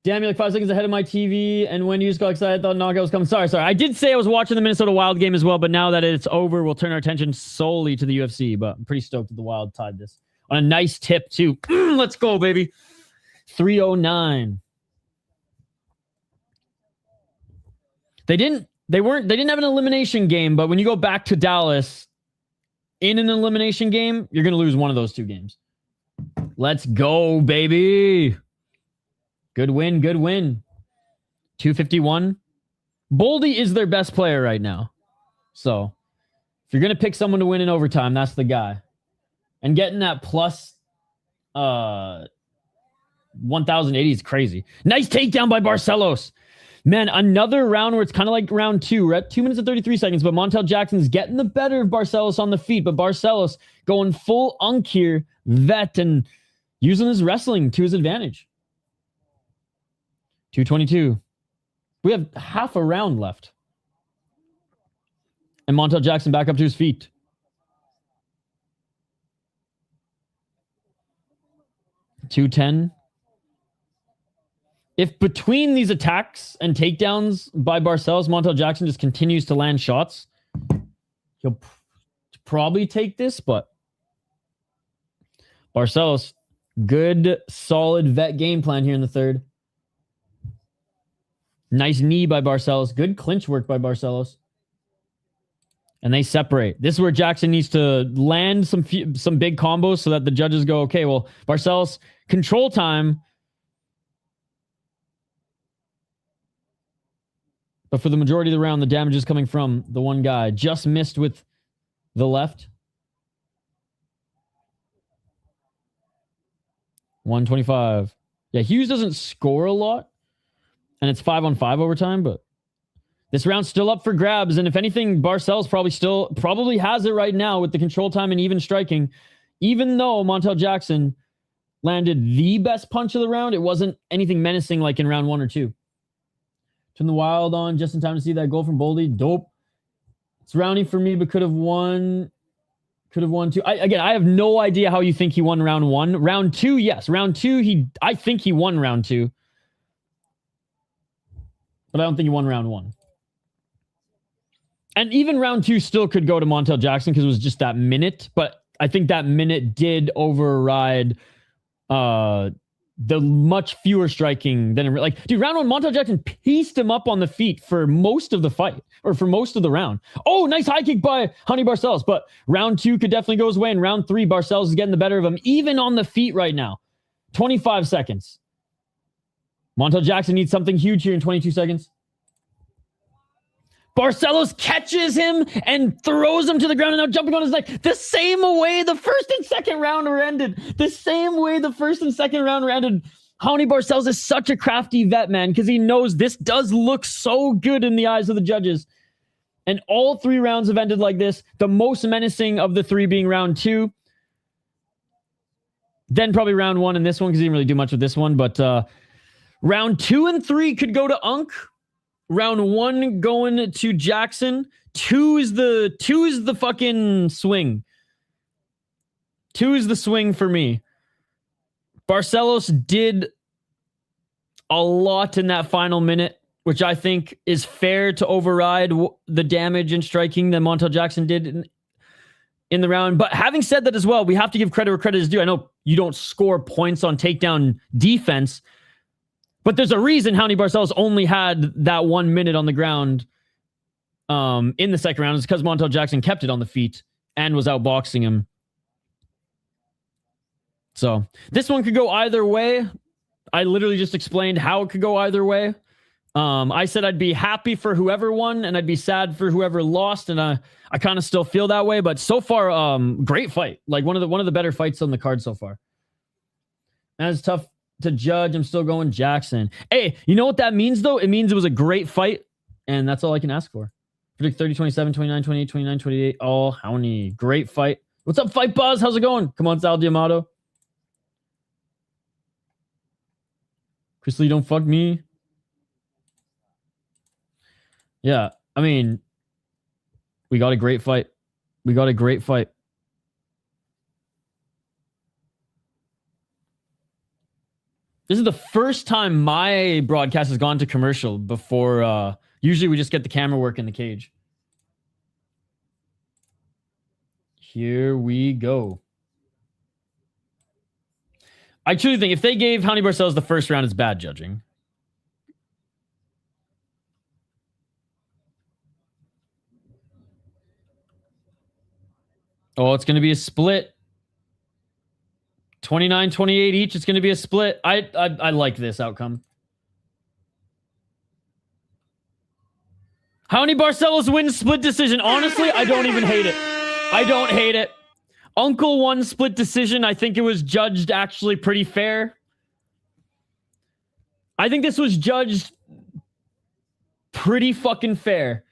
Damn, you're like 5 seconds ahead of my TV. And when you just got excited, I thought knockout was coming. Sorry. I did say I was watching the Minnesota Wild game as well, but now that it's over, we'll turn our attention solely to the UFC. But I'm pretty stoked that the Wild tied this. On a nice tip, too. Let's go, baby. 309. They didn't have an elimination game, but when you go back to Dallas in an elimination game, you're going to lose one of those two games. Let's go, baby. Good win, good win. 251. Boldy is their best player right now. So, if you're going to pick someone to win in overtime, that's the guy. And getting that plus 1080 is crazy. Nice takedown by Barcelos. Man, another round where it's kind of like round 2. We're at 2 minutes and 33 seconds, but Montel Jackson's getting the better of Barcelos on the feet, but Barcelos going full unk here, vet, and using his wrestling to his advantage. 222. We have half a round left. And Montel Jackson back up to his feet. .210. If between these attacks and takedowns by Barcelos, Montel Jackson just continues to land shots, he'll probably take this, but Barcelos, good, solid vet game plan here in the third. Nice knee by Barcelos. Good clinch work by Barcelos. And they separate. This is where Jackson needs to land some big combos so that the judges go, okay, well, Barcelos, control time. But for the majority of the round, the damage is coming from the one guy. Just missed with the left. 125. Yeah, Hughes doesn't score a lot. And it's 5-on-5 overtime, but this round's still up for grabs. And if anything, Barcelos probably has it right now with the control time and even striking. Even though Montel Jackson landed the best punch of the round, it wasn't anything menacing like in round 1 or 2. Turn the Wild on just in time to see that goal from Boldy. Dope. It's Raoni for me, but could have won 2. I have no idea how you think he won round 1. Round 2, yes. Round 2, I think he won round 2. But I don't think he won round 1. And even round 2 still could go to Montel Jackson because it was just that minute. But I think that minute did override the much fewer striking than dude, round 1, Montel Jackson pieced him up on the feet for most of the fight, or for most of the round. Oh, nice high kick by Honey Barcelos, but round 2 could definitely go his way, and round 3, Barcelos is getting the better of him, even on the feet right now. 25 seconds. Montel Jackson needs something huge here in 22 seconds. Barcelos catches him and throws him to the ground and now jumping on his neck. The same way the first and second round were ended. The same way the first and second round were ended. Raoni Barcelos is such a crafty vet, man, because he knows this does look so good in the eyes of the judges. And all 3 rounds have ended like this. The most menacing of the 3 being round 2. Then probably round 1 and this one, because he didn't really do much with this one. But round 2 and 3 could go to Unk. Round 1 going to Jackson. 2 is the fucking swing. 2 is the swing for me. Barcelos did a lot in that final minute, which I think is fair to override the damage and striking that Montel Jackson did in the round. But having said that as well, we have to give credit where credit is due. I know you don't score points on takedown defense, but there's a reason Raoni Barcelos only had that 1 minute on the ground in the second round. It's because Montel Jackson kept it on the feet and was outboxing him. So this one could go either way. I literally just explained how it could go either way. I said I'd be happy for whoever won and I'd be sad for whoever lost, and I kind of still feel that way. But so far, great fight. Like one of the better fights on the card so far. And it's tough to judge. I'm still going Jackson. Hey, you know what that means though? It means it was a great fight, and that's all I can ask for. Predict 30, 27, 29, 28, 29, 28. Oh, Raoni, great fight. What's up, Fight Buzz? How's it going? Come on, Sal Diamato. Chris Lee, don't fuck me. Yeah, I mean, we got a great fight. We got a great fight. This is the first time my broadcast has gone to commercial before. Usually we just get the camera work in the cage. Here we go. I truly think if they gave Raoni Barcelos the first round, it's bad judging. Oh, it's going to be a split. 29-28 each. It's going to be a split. I like this outcome. Raoni Barcelos wins split decision. Honestly, I don't even hate it. I don't hate it. Uncle won split decision. I think it was judged actually pretty fair. I think this was judged pretty fucking fair.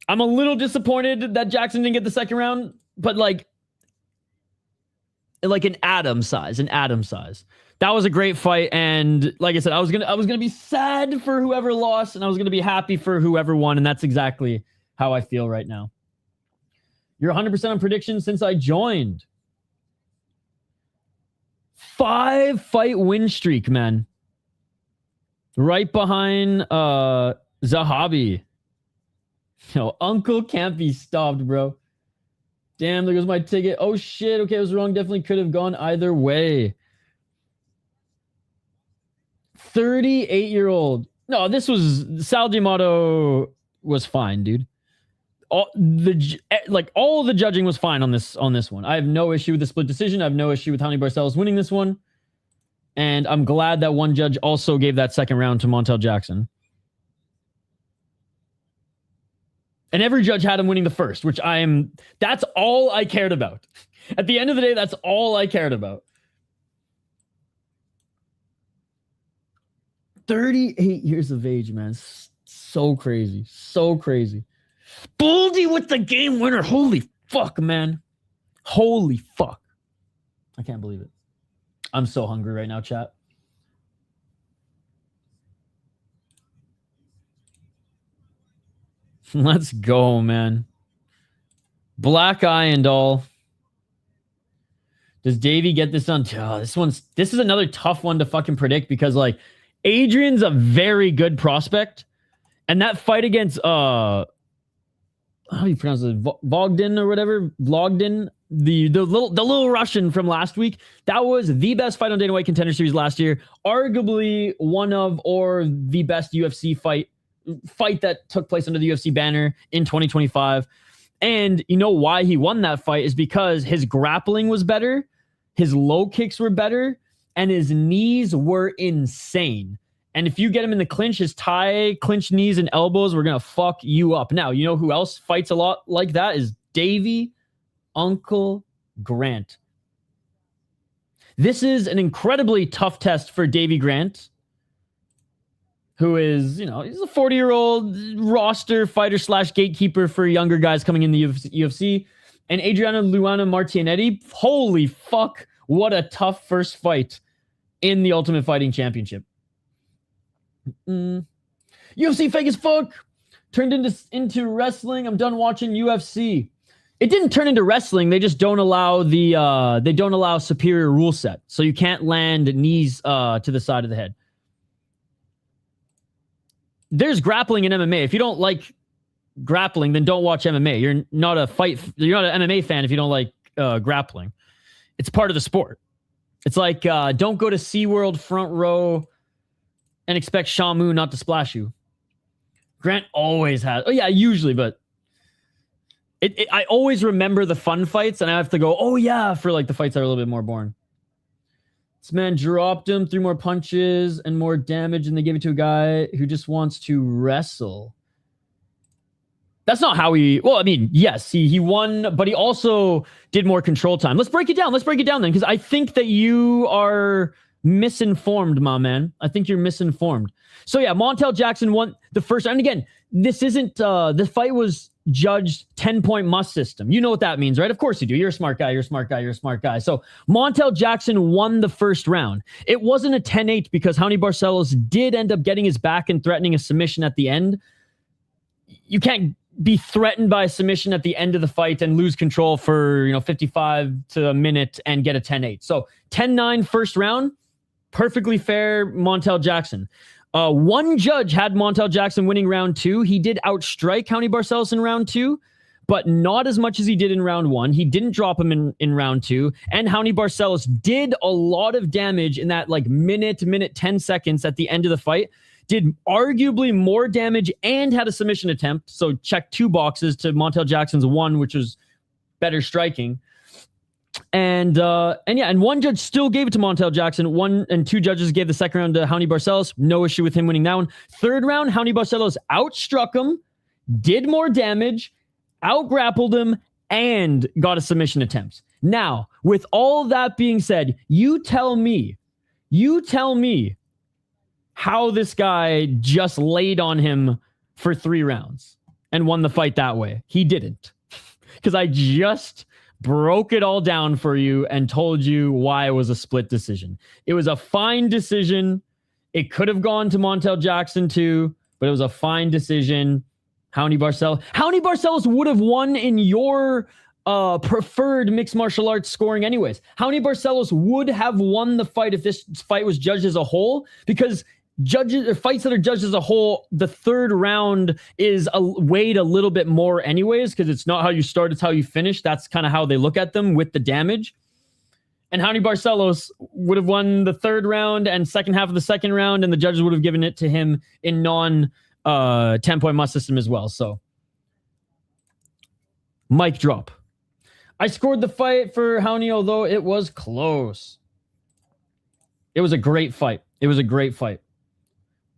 I'm a little disappointed that Jackson didn't get the second round, but like an atom size. That was a great fight, and like I said, I was gonna be sad for whoever lost, and I was gonna be happy for whoever won, and that's exactly how I feel right now. You're 100% on predictions since I joined. 5-fight win streak, man. Right behind Zahabi. Yo, Uncle can't be stopped, bro. Damn, there goes my ticket. Oh shit, okay, I was wrong. Definitely could have gone either way. 38-year-old. No, this was Sal D'Amato was fine, dude. All the judging was fine on this one. I have no issue with the split decision. I have no issue with Hany Barcelos winning this one. And I'm glad that one judge also gave that second round to Montel Jackson. And every judge had him winning the first, which that's all I cared about. At the end of the day, that's all I cared about. 38 years of age, man. So crazy. So crazy. Baldy with the game winner. Holy fuck, man. Holy fuck. I can't believe it. I'm so hungry right now, chat. Let's go, man. Black eye and all. Does Davey get this done? Oh, this is another tough one to fucking predict because like Adrian's a very good prospect. And that fight against how do you pronounce it? Vogden or whatever? Vlogden, the little Russian from last week. That was the best fight on Dana White Contender Series last year. Arguably one of or the best UFC fight that took place under the UFC banner in 2025. And you know why he won that fight is because his grappling was better, his low kicks were better, and his knees were insane. And if you get him in the clinch, his tie, clinch knees, and elbows were going to fuck you up. Now, you know who else fights a lot like that is Davey, Uncle Grant. This is an incredibly tough test for Davey Grant, who is, he's a 40-year-old roster fighter / gatekeeper for younger guys coming in the UFC. And Adriana Luana Martinetti, holy fuck, what a tough first fight in the Ultimate Fighting Championship. UFC fake as fuck. Turned into wrestling. I'm done watching UFC. It didn't turn into wrestling. They just don't allow superior rule set. So you can't land knees to the side of the head. There's grappling in MMA. If you don't like grappling, then don't watch MMA. You're not an MMA fan if you don't like grappling. It's part of the sport. It's like don't go to SeaWorld front row and expect Shamu not to splash you. Grant always has. Oh yeah, usually, but I always remember the fun fights, and I have to go, oh yeah, for like the fights that are a little bit more boring. This man dropped him, 3 more punches and more damage, and they gave it to a guy who just wants to wrestle. That's not how he... Well, I mean, yes, he won, but he also did more control time. Let's break it down. Then, because I think that you are misinformed, my man. I think you're misinformed. So yeah, Montel Jackson won the first... And again, this isn't... the fight was judged 10-point must system. You know what that means, right? Of course you do. You're a smart guy. So Montel Jackson won the first round. It wasn't a 10-8 because Hany Barcelos did end up getting his back and threatening a submission at the end. You can't be threatened by a submission at the end of the fight and lose control for 55 to a minute and get a 10-8. So 10-9 first round, perfectly fair, Montel Jackson. One judge had Montel Jackson winning round 2. He did outstrike Hany Barcelos in round 2, but not as much as he did in round 1. He didn't drop him in round 2. And Hany Barcelos did a lot of damage in that minute 10 seconds at the end of the fight. Did arguably more damage and had a submission attempt. So check 2 boxes to Montel Jackson's 1, which was better striking. And one judge still gave it to Montel Jackson. 1 and 2 judges gave the second round to Hany Barcelos. No issue with him winning that one. Third round, Hany Barcelos outstruck him, did more damage, outgrappled him, and got a submission attempt. Now, with all that being said, you tell me how this guy just laid on him for 3 rounds and won the fight that way. He didn't. Because I just broke it all down for you and told you why it was a split decision. It was a fine decision. It could have gone to Montel Jackson too, but it was a fine decision. Raoni Barcelos would have won in your preferred mixed martial arts scoring anyways. Raoni Barcelos would have won the fight if this fight was judged as a whole, because fights that are judged as a whole, the 3rd round is weighed a little bit more anyways, because it's not how you start, it's how you finish. That's kind of how they look at them with the damage. And Raoni Barcelos would have won the 3rd round and second half of the 2nd round, and the judges would have given it to him in non 10-point must system as well. So, mic drop. I scored the fight for Raoni, although it was close. It was a great fight.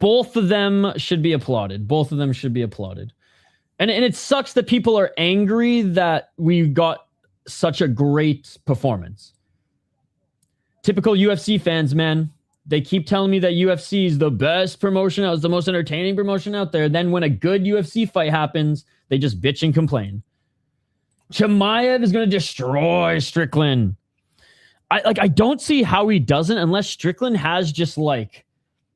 Both of them should be applauded. And it sucks that people are angry that we got such a great performance. Typical UFC fans, man. They keep telling me that UFC is the best promotion, it's the most entertaining promotion out there. Then when a good UFC fight happens, they just bitch and complain. Chimaev is going to destroy Strickland. I don't see how he doesn't, unless Strickland has just like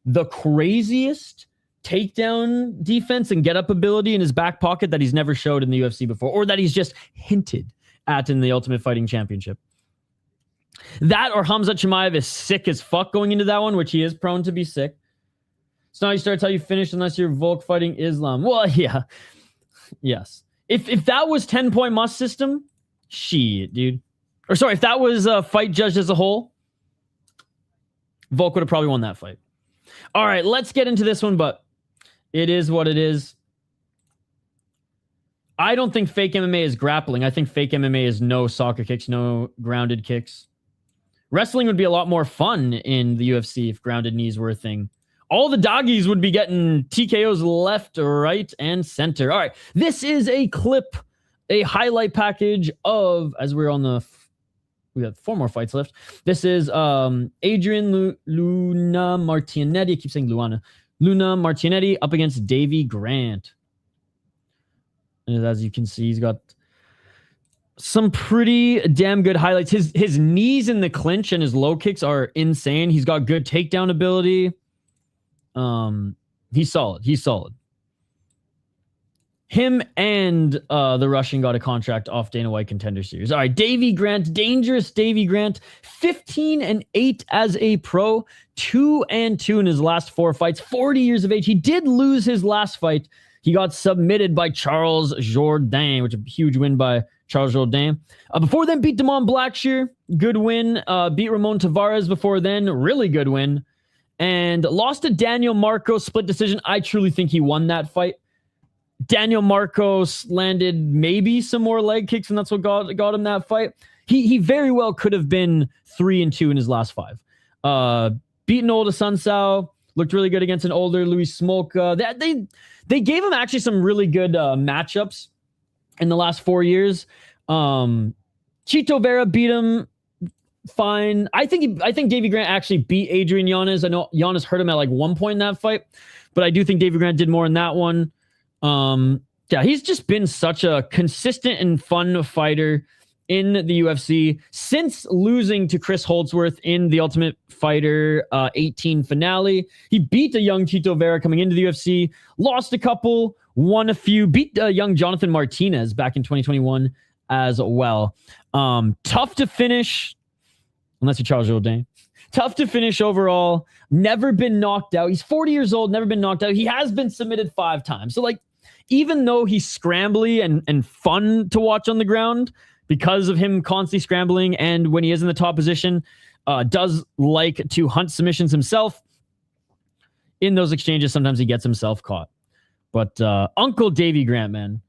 the craziest takedown defense and get up ability in his back pocket that he's never showed in the UFC before, or that he's just hinted at in the Ultimate Fighting Championship. That or Khamzat Chimaev is sick as fuck going into that one, which he is prone to be sick. So now you start how you finish unless you're Volk fighting Islam. Well, yeah. Yes. If that was 10-point must system, shit, dude. Or sorry, if that was a fight judged as a whole, Volk would have probably won that fight. All right, let's get into this one, but it is what it is. I don't think fake MMA is grappling. I think fake MMA is no soccer kicks, no grounded kicks. Wrestling would be a lot more fun in the UFC if grounded knees were a thing. All the doggies would be getting TKOs left, right, and center. All right, this is a clip, a highlight package of, as we're on the, we have 4 more fights left. This is Adrian Luna Martinetti. I keep saying Luana. Luna Martinetti up against Davey Grant. And as you can see, he's got some pretty damn good highlights. His knees in the clinch and his low kicks are insane. He's got good takedown ability. He's solid. Him and the Russian got a contract off Dana White Contender Series. All right, Davey Grant, dangerous Davey Grant, 15-8 as a pro, 2-2 in his last 4 fights, 40 years of age. He did lose his last fight. He got submitted by Charles Jourdain, which is a huge win by Charles Jourdain. Before then, beat Dumont Blackshear, good win. Beat Ramon Tavares before then, really good win. And lost to Daniel Marcos, split decision. I truly think he won that fight. Daniel Marcos landed maybe some more leg kicks, and that's what got him that fight. He very well could have been 3-2 in his last 5. Beaten Olda Sunsao, looked really good against an older Luis Smolka. They gave him actually some really good matchups in the last 4 years. Chito Vera beat him fine. I think Davey Grant actually beat Adrian Yanez. I know Yanez hurt him at like 1 point in that fight, but I do think Davey Grant did more in that one. Yeah, he's just been such a consistent and fun fighter in the UFC since losing to Chris Holdsworth in the Ultimate Fighter 18 finale. He beat a young Chito Vera coming into the UFC, lost a couple, won a few, beat young Jonathan Martinez back in 2021 as well. Tough to finish, unless you're Charles Jourdain. Tough to finish overall. Never been knocked out. He's 40 years old, never been knocked out. He has been submitted 5 times. So, like, even though he's scrambly and fun to watch on the ground because of him constantly scrambling, and when he is in the top position, does like to hunt submissions himself. In those exchanges, sometimes he gets himself caught. But Uncle Davey Grant, man.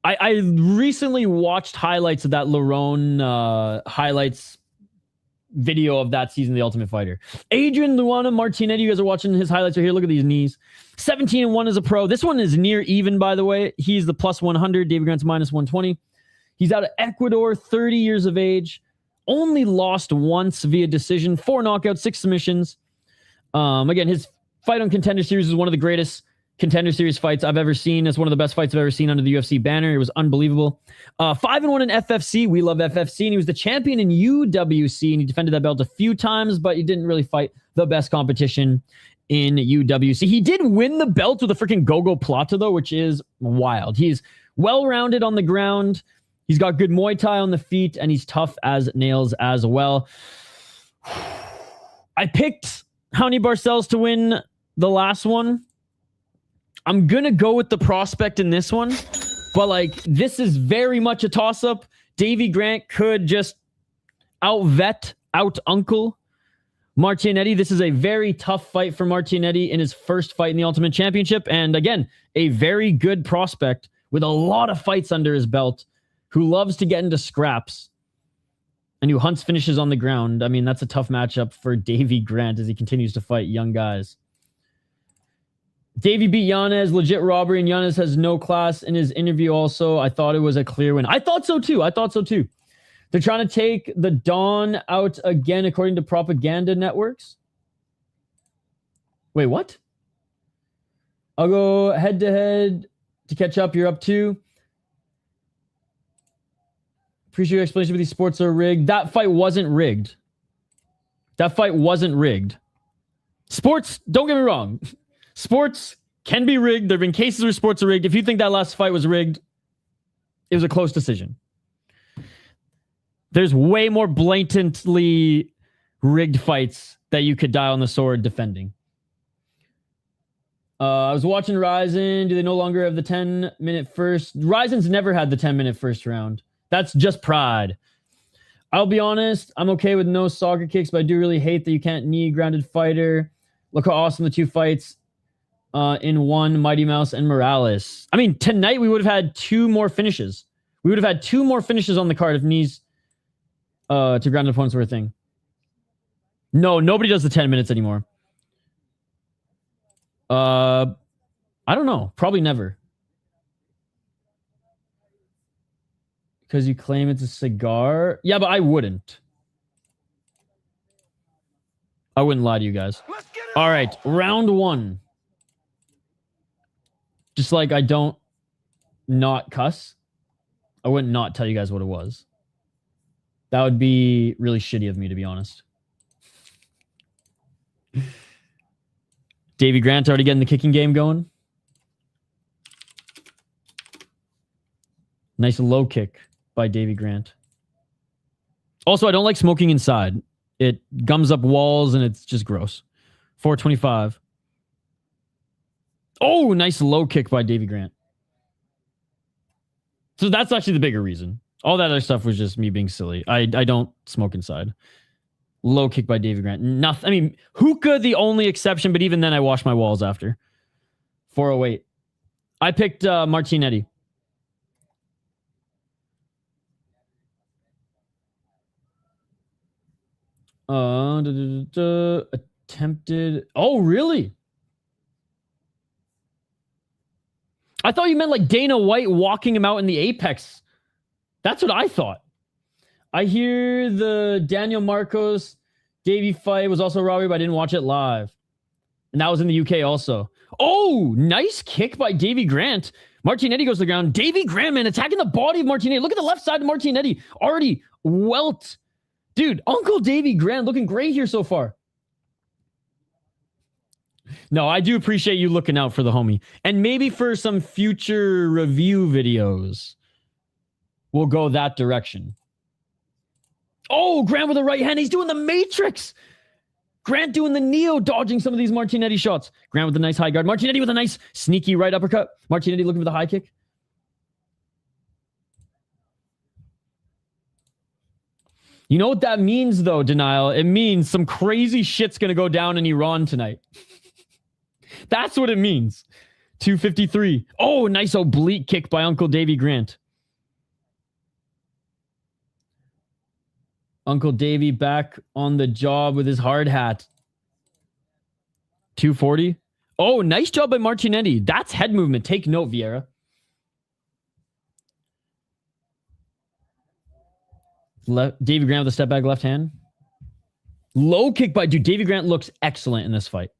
I recently watched highlights of that Lerone highlights video of that season of The Ultimate Fighter. Adrian Luana Martinetti, you guys are watching his highlights right here. Look at these knees. 17-1 as a pro. This one is near even, by the way. He's the plus 100. Davey Grant's minus 120. He's out of Ecuador, 30 years of age. Only lost once via decision, 4 knockouts, 6 submissions. Again, his fight on Contender Series is one of the greatest Contender Series fights I've ever seen. It's one of the best fights I've ever seen under the UFC banner. It was unbelievable. 5-1 in FFC. We love FFC. And he was the champion in UWC. And he defended that belt a few times, but he didn't really fight the best competition in UWC. He did win the belt with a freaking Gogo Plata, though, which is wild. He's well-rounded on the ground. He's got good Muay Thai on the feet, and he's tough as nails as well. I picked Raoni Barcelos to win the last one. I'm going to go with the prospect in this one, but like this is very much a toss-up. Davey Grant could just out-uncle Martinetti. This is a very tough fight for Martinetti in his first fight in the Ultimate Championship. And again, a very good prospect with a lot of fights under his belt who loves to get into scraps and who hunts finishes on the ground. I mean, that's a tough matchup for Davey Grant as he continues to fight young guys. Davey beat Yanez, legit robbery, and Yanez has no class in his interview also. I thought it was a clear win. I thought so too. They're trying to take the Don out again, according to propaganda networks. Wait, what? I'll go head-to-head to catch up. You're up 2. Appreciate your explanation, but these sports are rigged. That fight wasn't rigged. Sports, don't get me wrong. Sports can be rigged. There have been cases where sports are rigged. If you think that last fight was rigged, it was a close decision. There's way more blatantly rigged fights that you could die on the sword defending. I was watching Ryzen. Do they no longer have the 10-minute first? Ryzen's never had the 10-minute first round. That's just pride. I'll be honest. I'm okay with no soccer kicks, but I do really hate that you can't knee grounded fighter. Look how awesome the 2 fights in one, Mighty Mouse and Morales. I mean, tonight we would have had 2 more finishes. We would have had 2 more finishes on the card if knees to grounded opponents were a thing. No, nobody does the 10 minutes anymore. I don't know. Probably never. Because you claim it's a cigar? Yeah, but I wouldn't. I wouldn't lie to you guys. All right, round 1. Just like I don't not cuss, I wouldn't not tell you guys what it was. That would be really shitty of me, to be honest. Davey Grant already getting the kicking game going. Nice low kick by Davey Grant. Also, I don't like smoking inside. It gums up walls and it's just gross. 425. Oh, nice low kick by Davey Grant. So that's actually the bigger reason. All that other stuff was just me being silly. I don't smoke inside. Low kick by Davey Grant. Nothing. I mean, hookah the only exception, but even then I wash my walls after. 408. I picked Martinetti. Attempted. Oh, really? I thought you meant like Dana White walking him out in the apex. That's what I thought. I hear the Daniel Marcos Davey fight was also robbery, but I didn't watch it live. And that was in the UK also. Oh, nice kick by Davey Grant. Martinetti goes to the ground. Davey Grant, man, attacking the body of Martinetti. Look at the left side of Martinetti. Already welt. Dude, Uncle Davey Grant looking great here so far. No, I do appreciate you looking out for the homie. And maybe for some future review videos, we'll go that direction. Oh, Grant with the right hand. He's doing the Matrix. Grant doing the Neo, dodging some of these Martinetti shots. Grant with a nice high guard. Martinetti with a nice sneaky right uppercut. Martinetti looking for the high kick. You know what that means, though, Denial? It means some crazy shit's going to go down in Iran tonight. That's what it means. 253. Oh, nice oblique kick by Uncle Davey Grant. Uncle Davey back on the job with his hard hat. 240. Oh, nice job by Martinetti. That's head movement. Take note, Vieira. Davey Grant with a step back left hand. Low kick by... Dude, Davey Grant looks excellent in this fight.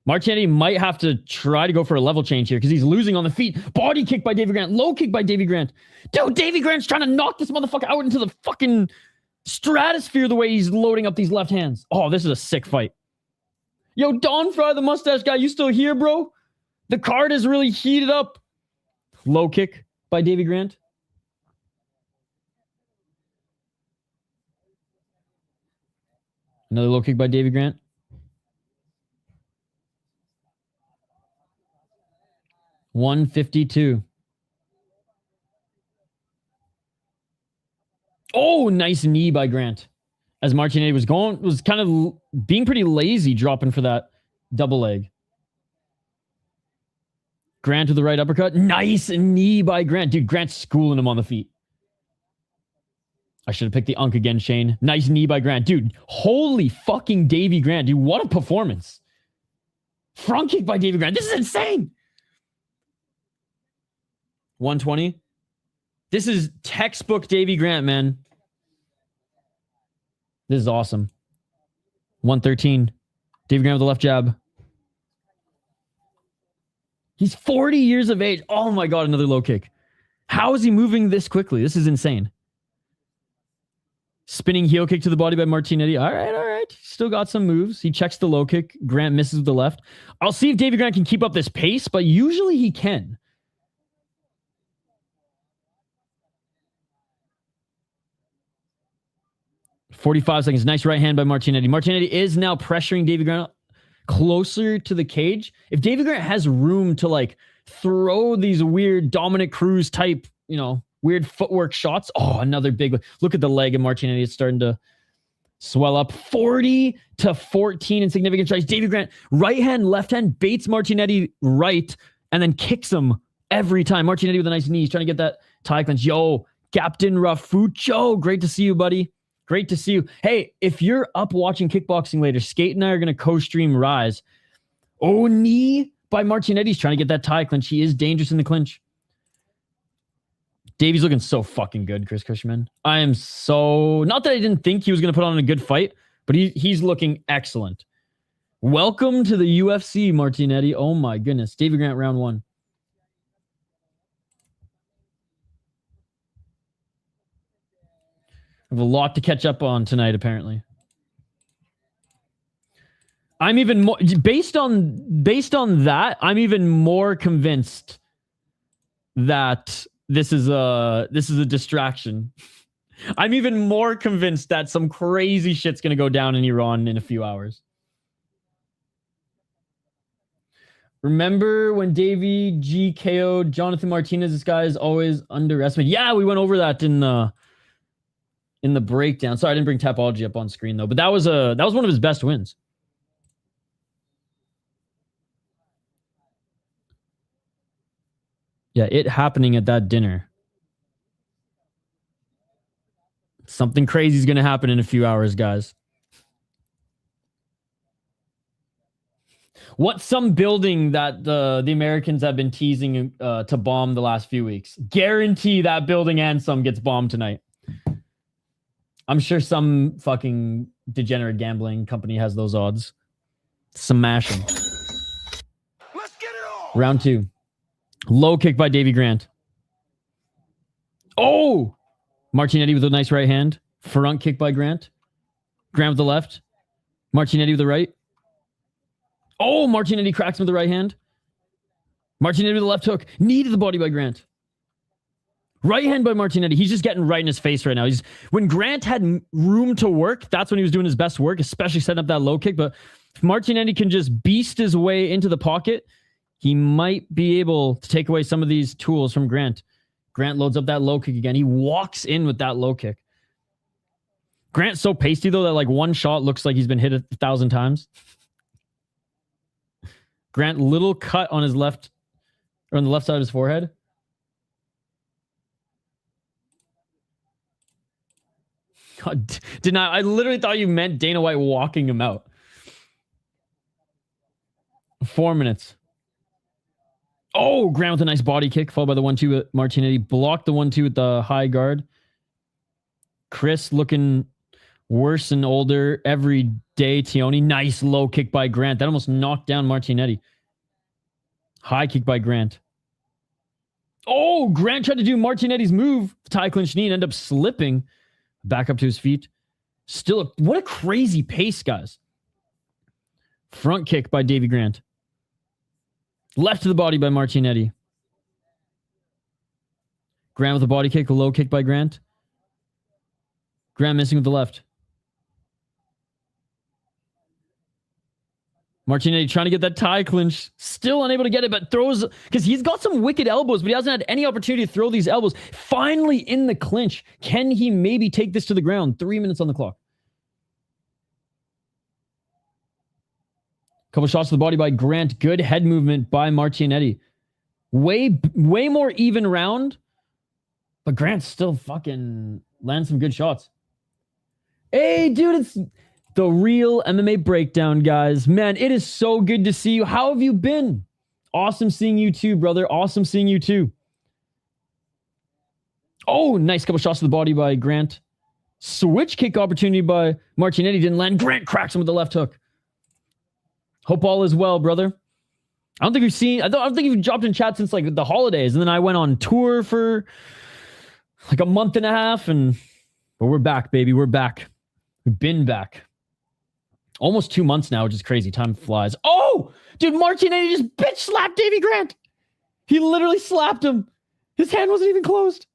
Martinetti might have to try to go for a level change here because he's losing on the feet. Body kick by Davey Grant. Low kick by Davey Grant. Dude, Davey Grant's trying to knock this motherfucker out into the fucking stratosphere the way he's loading up these left hands. Oh, this is a sick fight. Yo, Don Fry, the mustache guy, you still here, bro? The card is really heated up. Low kick by Davey Grant. Another low kick by Davey Grant. $152. Oh, nice knee by Grant. As Martinetti was kind of being pretty lazy dropping for that double leg. Grant with the right uppercut. Nice knee by Grant. Dude, Grant's schooling him on the feet. I should have picked the unk again, Shane. Nice knee by Grant. Dude, holy fucking Davey Grant. Dude, what a performance. Front kick by Davey Grant. This is insane. 120. This is textbook Davey Grant, man. This is awesome. 113. Davey Grant with the left jab. He's 40 years of age. Oh my God, another low kick. How is he moving this quickly? This is insane. Spinning heel kick to the body by Martinetti. All right. Still got some moves. He checks the low kick. Grant misses with the left. I'll see if Davey Grant can keep up this pace, but usually he can. $45 seconds. Nice right hand by Martinetti. Martinetti is now pressuring Davey Grant closer to the cage. If Davey Grant has room to like throw these weird Dominic Cruz type, weird footwork shots. Oh, another big one. Look at the leg of Martinetti. It's starting to swell up. 40-14 in significant strikes. Davey Grant, right hand, left hand, baits Martinetti right, and then kicks him every time. Martinetti with a nice knee. He's trying to get that tie clinch. Yo, Captain Rafucho. Great to see you, buddy. Great to see you. Hey, if you're up watching kickboxing later, Skate and I are going to co-stream Rise. Oh, knee by Martinetti. He's trying to get that tie clinch. He is dangerous in the clinch. Davey's looking so fucking good, Chris Cushman. I am so... Not that I didn't think he was going to put on a good fight, but he's looking excellent. Welcome to the UFC, Martinetti. Oh my goodness. Davey Grant, round one. I have a lot to catch up on tonight, apparently. I'm even more... Based on that, I'm even more convinced that... This is a distraction. I'm even more convinced that some crazy shit's going to go down in Iran in a few hours. Remember when Davey G KO'd Jonathan Martinez? This guy is always underestimated. Yeah, we went over that in the breakdown. Sorry, I didn't bring Tapology up on screen though, but that was one of his best wins. Yeah, it happening at that dinner. Something crazy is going to happen in a few hours, guys. What's some building that the Americans have been teasing to bomb the last few weeks? Guarantee that building and some gets bombed tonight. I'm sure some fucking degenerate gambling company has those odds. Smash them. Let's get it on. Round two. Low kick by Davey Grant. Oh! Martinetti with a nice right hand. Front kick by Grant. Grant with the left. Martinetti with the right. Oh, Martinetti cracks him with the right hand. Martinetti with the left hook. Knee to the body by Grant. Right hand by Martinetti. He's just getting right in his face right now. When Grant had room to work, that's when he was doing his best work, especially setting up that low kick. But if Martinetti can just beast his way into the pocket, he might be able to take away some of these tools from Grant. Grant loads up that low kick again. He walks in with that low kick. Grant's so pasty, though, that like one shot looks like he's been hit 1,000 times. Grant, little cut on his left, or on the left side of his forehead. God, I literally thought you meant Dana White walking him out. 4 minutes. Oh, Grant with a nice body kick, followed by the 1-2 with Martinetti. Blocked the 1-2 with the high guard. Chris looking worse and older every day. Tioni, nice low kick by Grant. That almost knocked down Martinetti. High kick by Grant. Oh, Grant tried to do Martinetti's move. Tie clinch knee and end up slipping. Back up to his feet. Still, what a crazy pace, guys. Front kick by Davey Grant. Left to the body by Martinetti. Grant with a body kick, a low kick by Grant. Grant missing with the left. Martinetti trying to get that tie clinch. Still unable to get it, but throws... Because he's got some wicked elbows, but he hasn't had any opportunity to throw these elbows. Finally in the clinch. Can he maybe take this to the ground? 3 minutes on the clock. Couple shots to the body by Grant. Good head movement by Martinetti. Way more even round. But Grant still fucking lands some good shots. Hey, dude, it's... The real MMA breakdown, guys. Man, it is so good to see you. How have you been? Awesome seeing you too, brother. Awesome seeing you too. Oh, nice couple shots to the body by Grant. Switch kick opportunity by Martinetti. Didn't land. Grant cracks him with the left hook. Hope all is well, brother. I don't think we've seen... I don't think you've dropped in chat since like the holidays. And then I went on tour for like a month and a half. But we're back, baby. We're back. We've been back. Almost 2 months now, which is crazy. Time flies. Oh! Dude, Martinetti just bitch slapped Davey Grant. He literally slapped him. His hand wasn't even closed.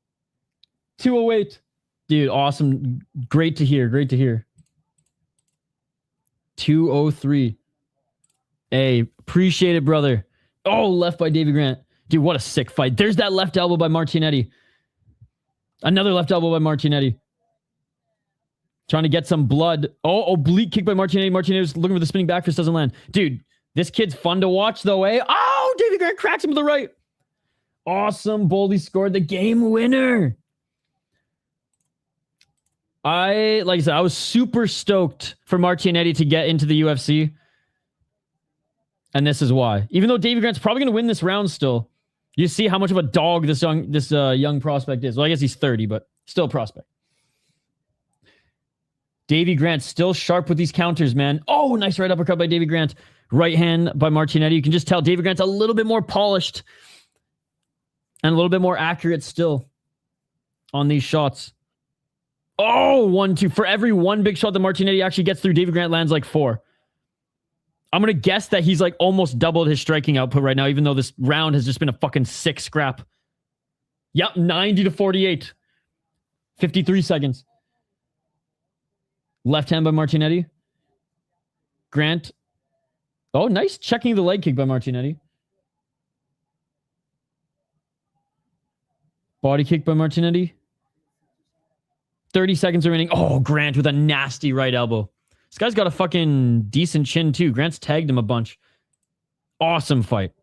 208. Dude, awesome. Great to hear. Great to hear. 203. Hey, appreciate it, brother. Oh, left by Davey Grant. Dude, what a sick fight. There's that left elbow by Martinetti. Another left elbow by Martinetti. Trying to get some blood. Oh, oblique kick by Martinetti. Martinetti was looking for the spinning back fist. Doesn't land. Dude, this kid's fun to watch, though, eh? Oh, Davey Grant cracks him to the right. Awesome. Boldy scored the game winner. Like I said, I was super stoked for Martinetti to get into the UFC. And this is why. Even though Davey Grant's probably going to win this round still, you see how much of a dog this young prospect is. Well, I guess he's 30, but still a prospect. Davey Grant still sharp with these counters, man. Oh, nice right uppercut by Davey Grant. Right hand by Martinetti. You can just tell Davey Grant's a little bit more polished and a little bit more accurate still on these shots. Oh, 1-2. For every one big shot that Martinetti actually gets through, Davey Grant lands like 4. I'm going to guess that he's like almost doubled his striking output right now, even though this round has just been a fucking sick scrap. Yep, 90-48. 53 seconds. Left hand by Martinetti. Grant. Oh, nice checking the leg kick by Martinetti. Body kick by Martinetti. 30 seconds remaining. Oh, Grant with a nasty right elbow. This guy's got a fucking decent chin too. Grant's tagged him a bunch. Awesome fight.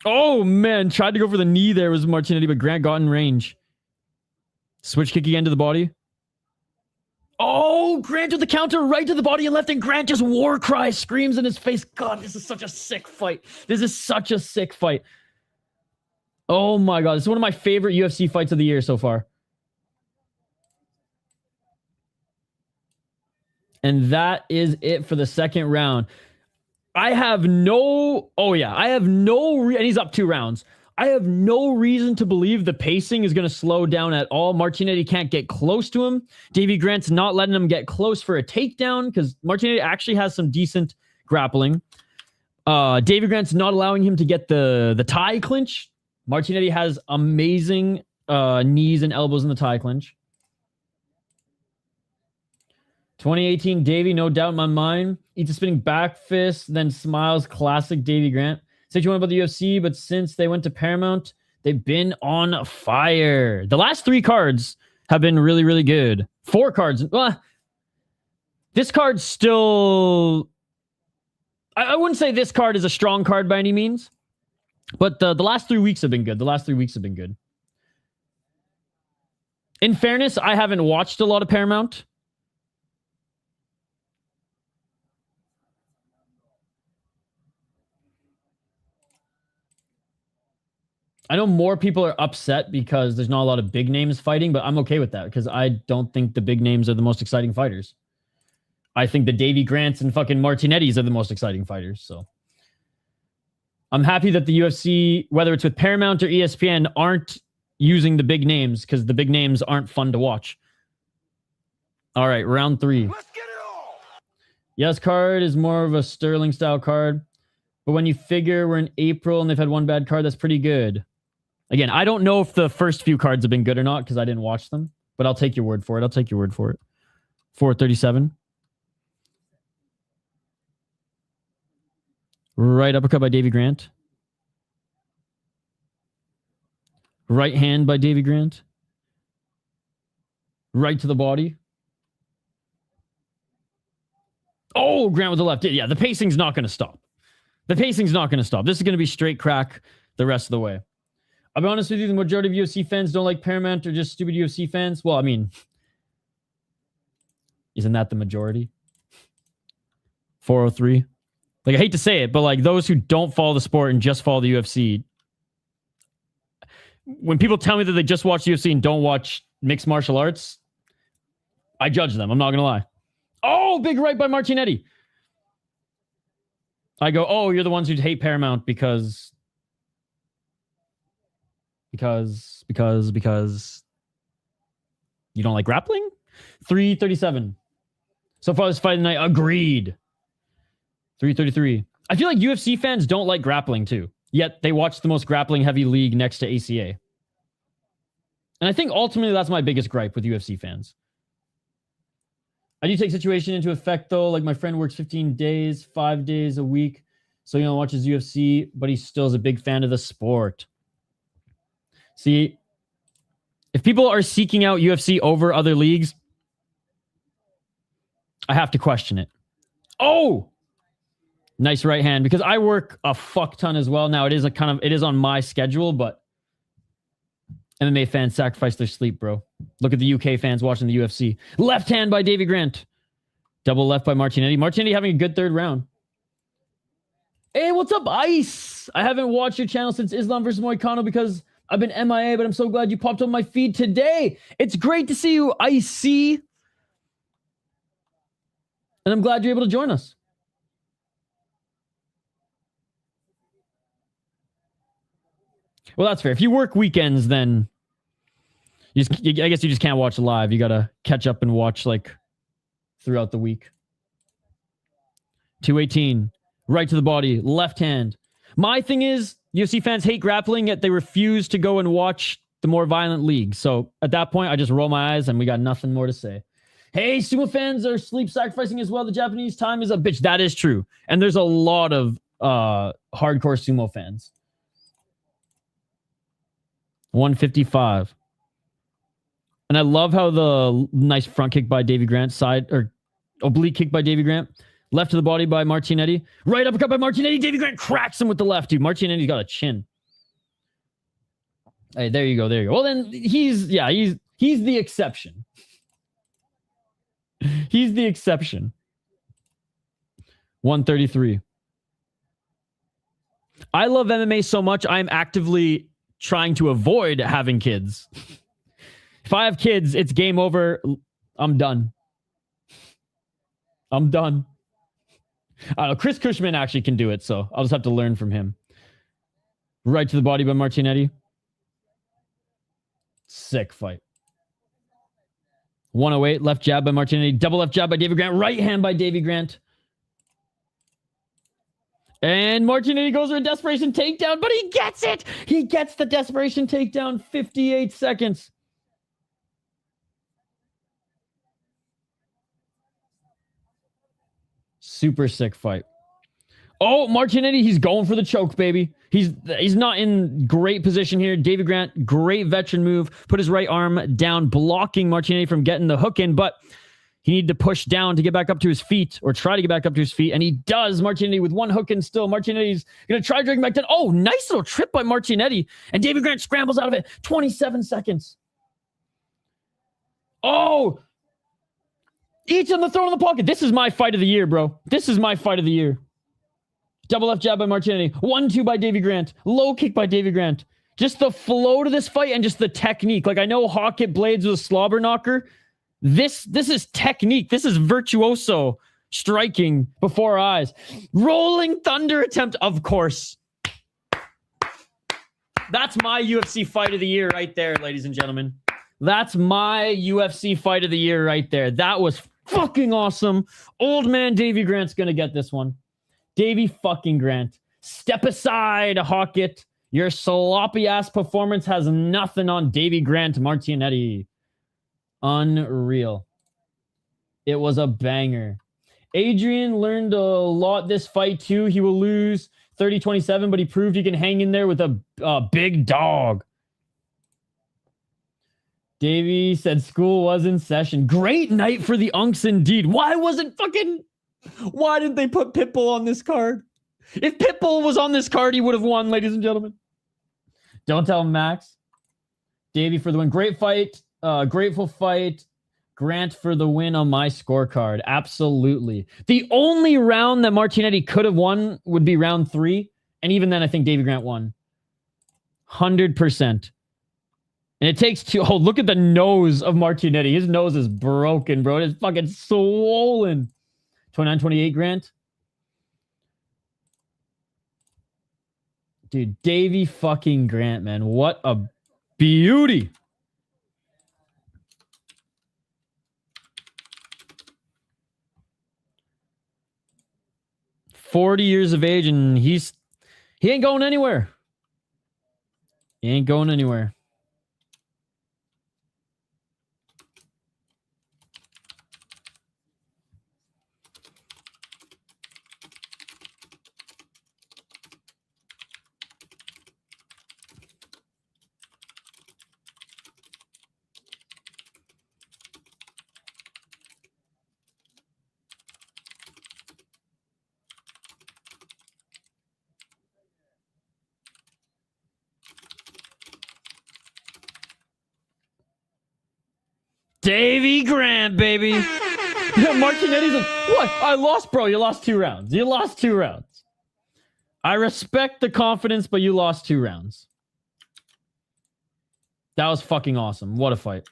Oh, man. Tried to go for the knee there was Martinetti, but Grant got in range. Switch kick again to the body. Oh, Grant with the counter right to the body and left, and Grant just war cry screams in his face. God, this is such a sick fight. This is such a sick fight. Oh my God, this is one of my favorite UFC fights of the year so far. And that is it for the second round. I have no... Oh yeah, I have no... And he's up 2 rounds. I have no reason to believe the pacing is going to slow down at all. Martinetti can't get close to him. Davey Grant's not letting him get close for a takedown because Martinetti actually has some decent grappling. Davey Grant's not allowing him to get the tie clinch. Martinetti has amazing knees and elbows in the tie clinch. 2018 Davey, no doubt in my mind. Eats a spinning back fist, then smiles. Classic Davey Grant. Said you want about the UFC, but since they went to Paramount, they've been on fire. The last 3 cards have been really, really good. 4 cards. Well, this card's still... I wouldn't say this card is a strong card by any means, but the last 3 weeks have been good. The last 3 weeks have been good. In fairness, I haven't watched a lot of Paramount. I know more people are upset because there's not a lot of big names fighting, but I'm okay with that because I don't think the big names are the most exciting fighters. I think the Davey Grants and fucking Martinettis are the most exciting fighters. So I'm happy that the UFC, whether it's with Paramount or ESPN, aren't using the big names because the big names aren't fun to watch. All right, round 3. Let's get it on. Yes, card is more of a Sterling style card. But when you figure we're in April and they've had one bad card, that's pretty good. Again, I don't know if the first few cards have been good or not because I didn't watch them. But I'll take your word for it. 437. Right uppercut by Davey Grant. Right hand by Davey Grant. Right to the body. Oh, Grant with the left. Yeah, the pacing's not going to stop. The pacing's not going to stop. This is going to be straight crack the rest of the way. I'll be honest with you, the majority of UFC fans don't like Paramount or just stupid UFC fans. Well, I mean, isn't that the majority? 403. Like, I hate to say it, but like those who don't follow the sport and just follow the UFC, when people tell me that they just watch UFC and don't watch mixed martial arts, I judge them. I'm not going to lie. Oh, big right by Martinetti. I go, oh, you're the ones who hate Paramount because you don't like grappling? 337. So far this fight tonight, agreed. 333. I feel like UFC fans don't like grappling too, yet they watch the most grappling heavy league next to ACA. And I think ultimately that's my biggest gripe with UFC fans. I do take situation into effect though. Like my friend works 15 days, 5 days a week. So, watches UFC, but he still is a big fan of the sport. See, if people are seeking out UFC over other leagues, I have to question it. Oh, nice right hand because I work a fuck ton as well. Now it is it is on my schedule, but MMA fans sacrifice their sleep, bro. Look at the UK fans watching the UFC. Left hand by Davey Grant. Double left by Martinetti. Martinetti having a good third round. Hey, what's up, Ice? I haven't watched your channel since Islam versus McConico because I've been MIA, but I'm so glad you popped on my feed today. It's great to see you, Icy. And I'm glad you're able to join us. Well, that's fair. If you work weekends, then I guess you just can't watch live. You got to catch up and watch like throughout the week. 218. Right to the body. Left hand. My thing is, UFC fans hate grappling, yet they refuse to go and watch the more violent leagues. So at that point, I just roll my eyes and we got nothing more to say. Hey, sumo fans are sleep sacrificing as well. The Japanese time is a bitch. That is true. And there's a lot of hardcore sumo fans. 155. And I love how the nice front kick by Davey Grant, side or oblique kick by Davey Grant, left to the body by Martinetti, right uppercut by Martinetti. Davey Grant cracks him with the left, dude. Martinetti's got a chin. Hey, there you go. Well, then he's the exception. He's the exception. 133. I love MMA so much, I'm actively trying to avoid having kids. If I have kids, it's game over. I'm done. I don't know. Chris Cushman actually can do it, so I'll just have to learn from him. Right to the body by Martinetti. Sick fight. 108, left jab by Martinetti. Double left jab by Davey Grant. Right hand by Davey Grant. And Martinetti goes for a desperation takedown, but he gets it. He gets the desperation takedown. 58 seconds. Super sick fight. Oh, Martinetti, he's going for the choke, baby. He's not in great position here. Davey Grant, great veteran move. Put his right arm down, blocking Martinetti from getting the hook in, but he needed to push down to get back up to his feet, or try to get back up to his feet, and he does. Martinetti with one hook in still. Martinetti's going to try dragging back down. Oh, nice little trip by Martinetti, and Davey Grant scrambles out of it. 27 seconds. Oh, each on the throw in the pocket. This is my fight of the year, bro. This is my fight of the year. Double left jab by Martinetti. 1-2 by Davey Grant. Low kick by Davey Grant. Just the flow to this fight and just the technique. Like, I know Hawk hit blades with a slobber knocker. This is technique. This is virtuoso striking before our eyes. Rolling thunder attempt, of course. That's my UFC fight of the year right there, ladies and gentlemen. That's my UFC fight of the year right there. That was fucking awesome. Old man Davey Grant's gonna get this one. Davey fucking Grant. Step aside, Hawkett. Your sloppy-ass performance has nothing on Davey Grant Martinetti. Unreal. It was a banger. Adrian learned a lot this fight, too. He will lose 30-27, but he proved he can hang in there with a big dog. Davey said school was in session. Great night for the Unks indeed. Why did they put Pitbull on this card? If Pitbull was on this card, he would have won, ladies and gentlemen. Don't tell him, Max. Davey for the win. Great fight. Grateful fight. Grant for the win on my scorecard. Absolutely. The only round that Martinetti could have won would be round 3. And even then, I think Davey Grant won. 100%. And it takes 2. Oh, look at the nose of Martinetti. His nose is broken, bro. It's fucking swollen. 29-28 Grant. Dude, Davey fucking Grant, man. What a beauty. "40 years of age, and he ain't going anywhere. He ain't going anywhere." Davey Grant, baby. Martinetti's like, what? I lost, bro. You lost 2 rounds. You lost 2 rounds. I respect the confidence, but you lost 2 rounds. That was fucking awesome. What a fight.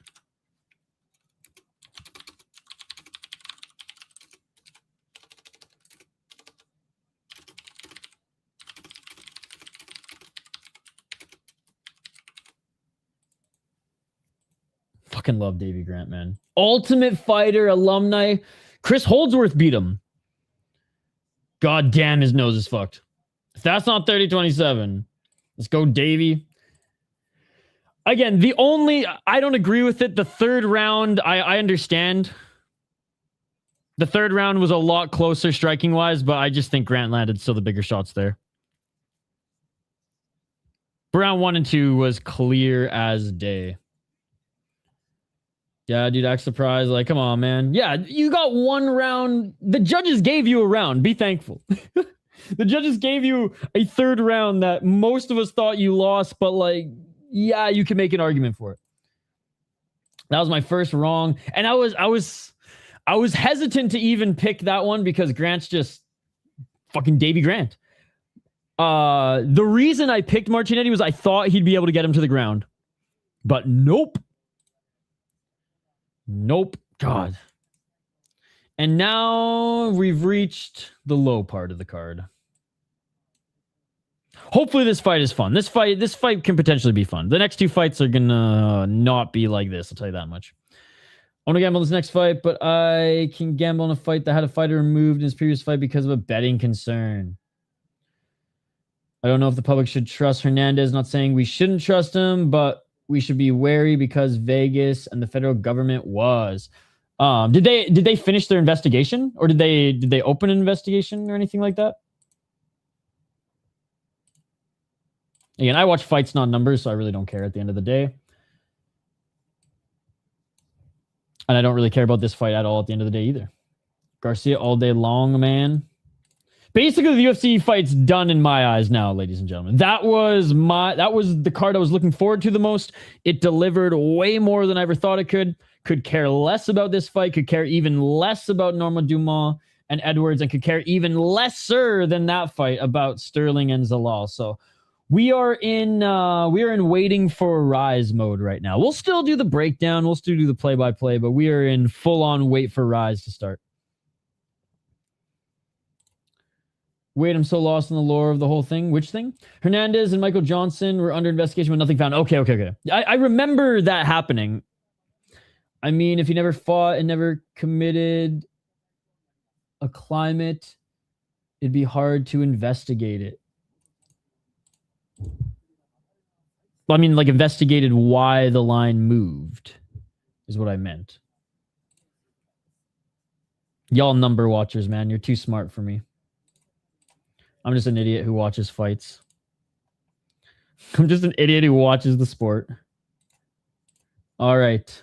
Fucking love Davey Grant, man. Ultimate Fighter alumni. Chris Holdsworth beat him. God damn, his nose is fucked. If that's not 30-27, let's go, Davey. Again, I don't agree with it. The third round, I understand. The third round was a lot closer striking-wise, but I just think Grant landed still the bigger shots there. Round 1 and 2 was clear as day. Yeah, dude, act surprised. Like, come on, man. Yeah, you got 1 round. The judges gave you a round. Be thankful. The judges gave you a third round that most of us thought you lost, but like, yeah, you can make an argument for it. That was my first wrong. And I was hesitant to even pick that one because Grant's just fucking Davey Grant. The reason I picked Martinetti was I thought he'd be able to get him to the ground. But nope. Nope. God. And now we've reached the low part of the card. Hopefully this fight is fun. This fight can potentially be fun. The next 2 fights are gonna not be like this, I'll tell you that much. I want to gamble this next fight, but I can gamble on a fight that had a fighter removed in his previous fight because of a betting concern. I don't know if the public should trust Hernandez. Not saying we shouldn't trust him, but we should be wary because Vegas and the federal government was. Did they finish their investigation, or did they open an investigation or anything like that? Again, I watch fights, not numbers, so I really don't care at the end of the day. And I don't really care about this fight at all at the end of the day either. Garcia all day long, man. Basically, the UFC fight's done in my eyes now, ladies and gentlemen. That was the card I was looking forward to the most. It delivered way more than I ever thought it could. Could care less about this fight. Could care even less about Norma Dumont and Edwards, and could care even lesser than that fight about Sterling and Zalal. So We are in waiting for rise mode right now. We'll still do the breakdown. We'll still do the play-by-play, but we are in full-on wait for rise to start. Wait, I'm so lost in the lore of the whole thing. Which thing? Hernandez and Michael Johnson were under investigation but nothing found. Okay. I remember that happening. I mean, if he never fought and never committed a climate, it'd be hard to investigate it. I mean, like, investigated why the line moved is what I meant. Y'all number watchers, man. You're too smart for me. I'm just an idiot who watches fights. I'm just an idiot who watches the sport. All right.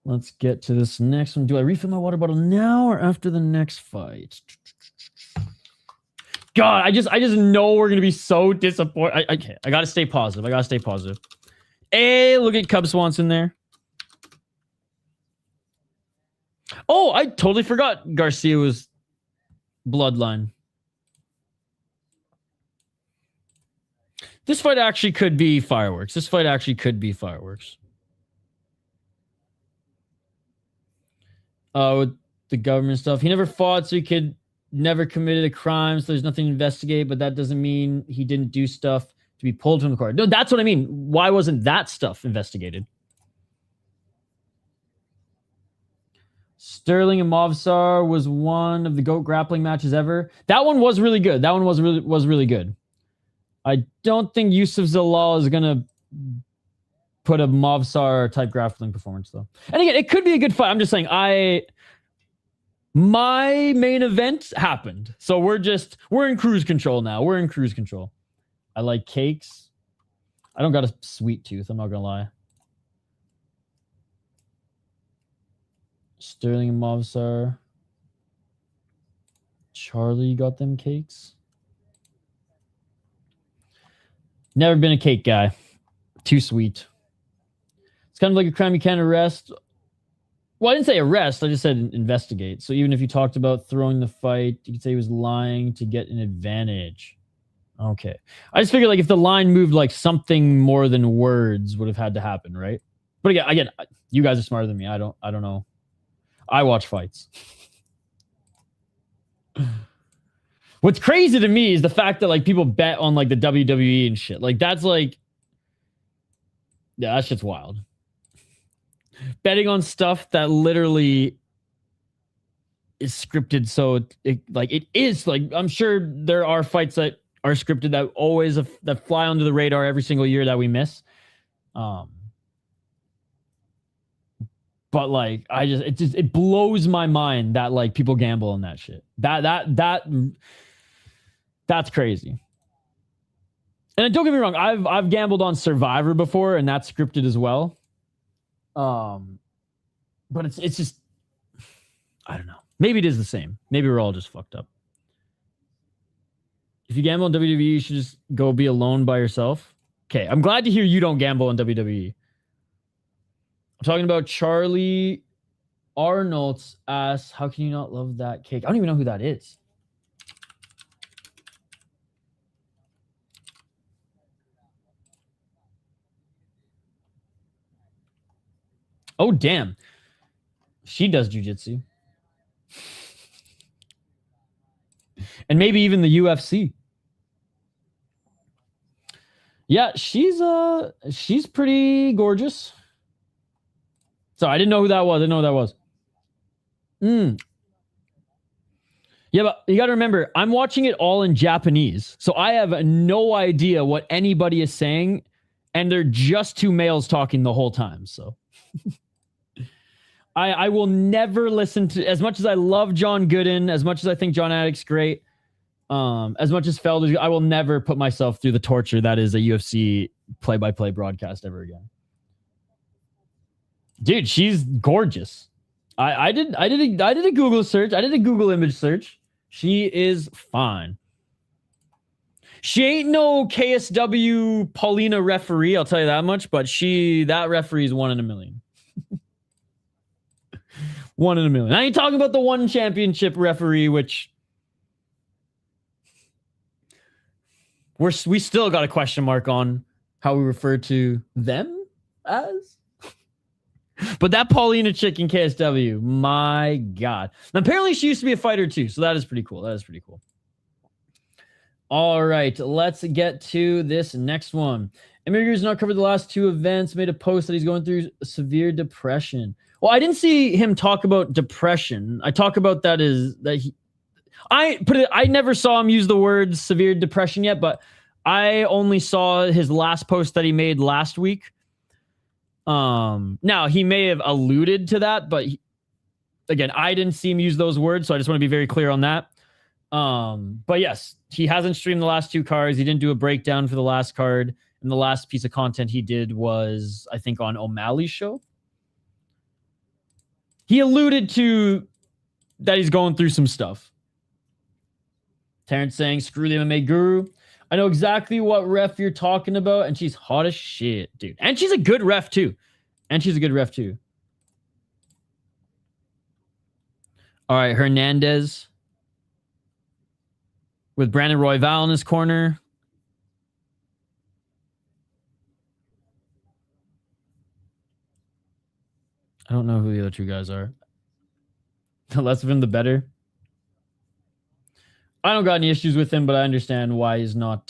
Let's get to this next one. Do I refill my water bottle now or after the next fight? God, I just know we're gonna be so disappointed. I gotta stay positive. Hey, look at Cub Swanson there. Oh, I totally forgot Garcia was bloodline. This fight actually could be fireworks. With the government stuff. He never fought, so he could never committed a crime, so there's nothing to investigate, but that doesn't mean he didn't do stuff to be pulled from the court. No, that's what I mean. Why wasn't that stuff investigated? Sterling and Movsar was one of the GOAT grappling matches ever. That one was really good. That one was really good. I don't think Youssef Zalal is going to put a Movsar type grappling performance, though. And again, it could be a good fight. I'm just saying, my main event happened. So we're in cruise control now. I like cakes. I don't got a sweet tooth. I'm not going to lie. Sterling and Movsar. Charlie got them cakes. Never been a cake guy. Too sweet. It's kind of like a crime you can't arrest. Well, I didn't say arrest. I just said investigate. So even if you talked about throwing the fight, you could say he was lying to get an advantage. Okay. I just figured, like, if the line moved, like, something more than words would have had to happen, right? But again, you guys are smarter than me. I don't know. I watch fights. What's crazy to me is the fact that, like, people bet on, like, the WWE and shit. Like, that's like, yeah, that shit's wild. Betting on stuff that literally is scripted, so it is, like, I'm sure there are fights that are scripted that fly under the radar every single year that we miss. But, like, it blows my mind that, like, people gamble on that shit. That's crazy. And don't get me wrong, I've gambled on Survivor before, and that's scripted as well. But it's just, I don't know. Maybe it is the same. Maybe we're all just fucked up. If you gamble on WWE, you should just go be alone by yourself. Okay, I'm glad to hear you don't gamble on WWE. I'm talking about Charlie Arnold's ass. How can you not love that cake? I don't even know who that is. Oh, damn. She does jiu-jitsu. And maybe even the UFC. Yeah, she's pretty gorgeous. So I didn't know who that was. Yeah, but you got to remember, I'm watching it all in Japanese. So I have no idea what anybody is saying. And they're just two males talking the whole time. So I will never listen to, as much as I love John Gooden, as much as I think John Addict's great, as much as Felder, I will never put myself through the torture that is a UFC play-by-play broadcast ever again. Dude, she's gorgeous. I did a Google search. I did a Google image search. She is fine. She ain't no KSW Paulina referee, I'll tell you that much, but that referee is 1 in a million. 1 in a million. I ain't talking about the one championship referee, which We still got a question mark on how we refer to them as. But that Paulina chick in KSW, my God. And apparently she used to be a fighter too, so that is pretty cool. All right, let's get to this next one. Emir's not covered the last 2 events, made a post that he's going through severe depression. Well, I didn't see him talk about depression. I talk about I never saw him use the word severe depression yet, but I only saw his last post that he made last week. Now he may have alluded to that, but again, I didn't see him use those words, so I just want to be very clear on that. But yes, he hasn't streamed the last 2 cards. He didn't do a breakdown for the last card, and the last piece of content he did was, I think, on O'Malley's show. He alluded to that he's going through some stuff. Terrence saying, screw the MMA guru. I know exactly what ref you're talking about, and she's hot as shit, dude. And she's a good ref, too. All right, Hernandez with Brandon Royval in his corner. I don't know who the other 2 guys are. The less of him, the better. I don't got any issues with him, but I understand why he's not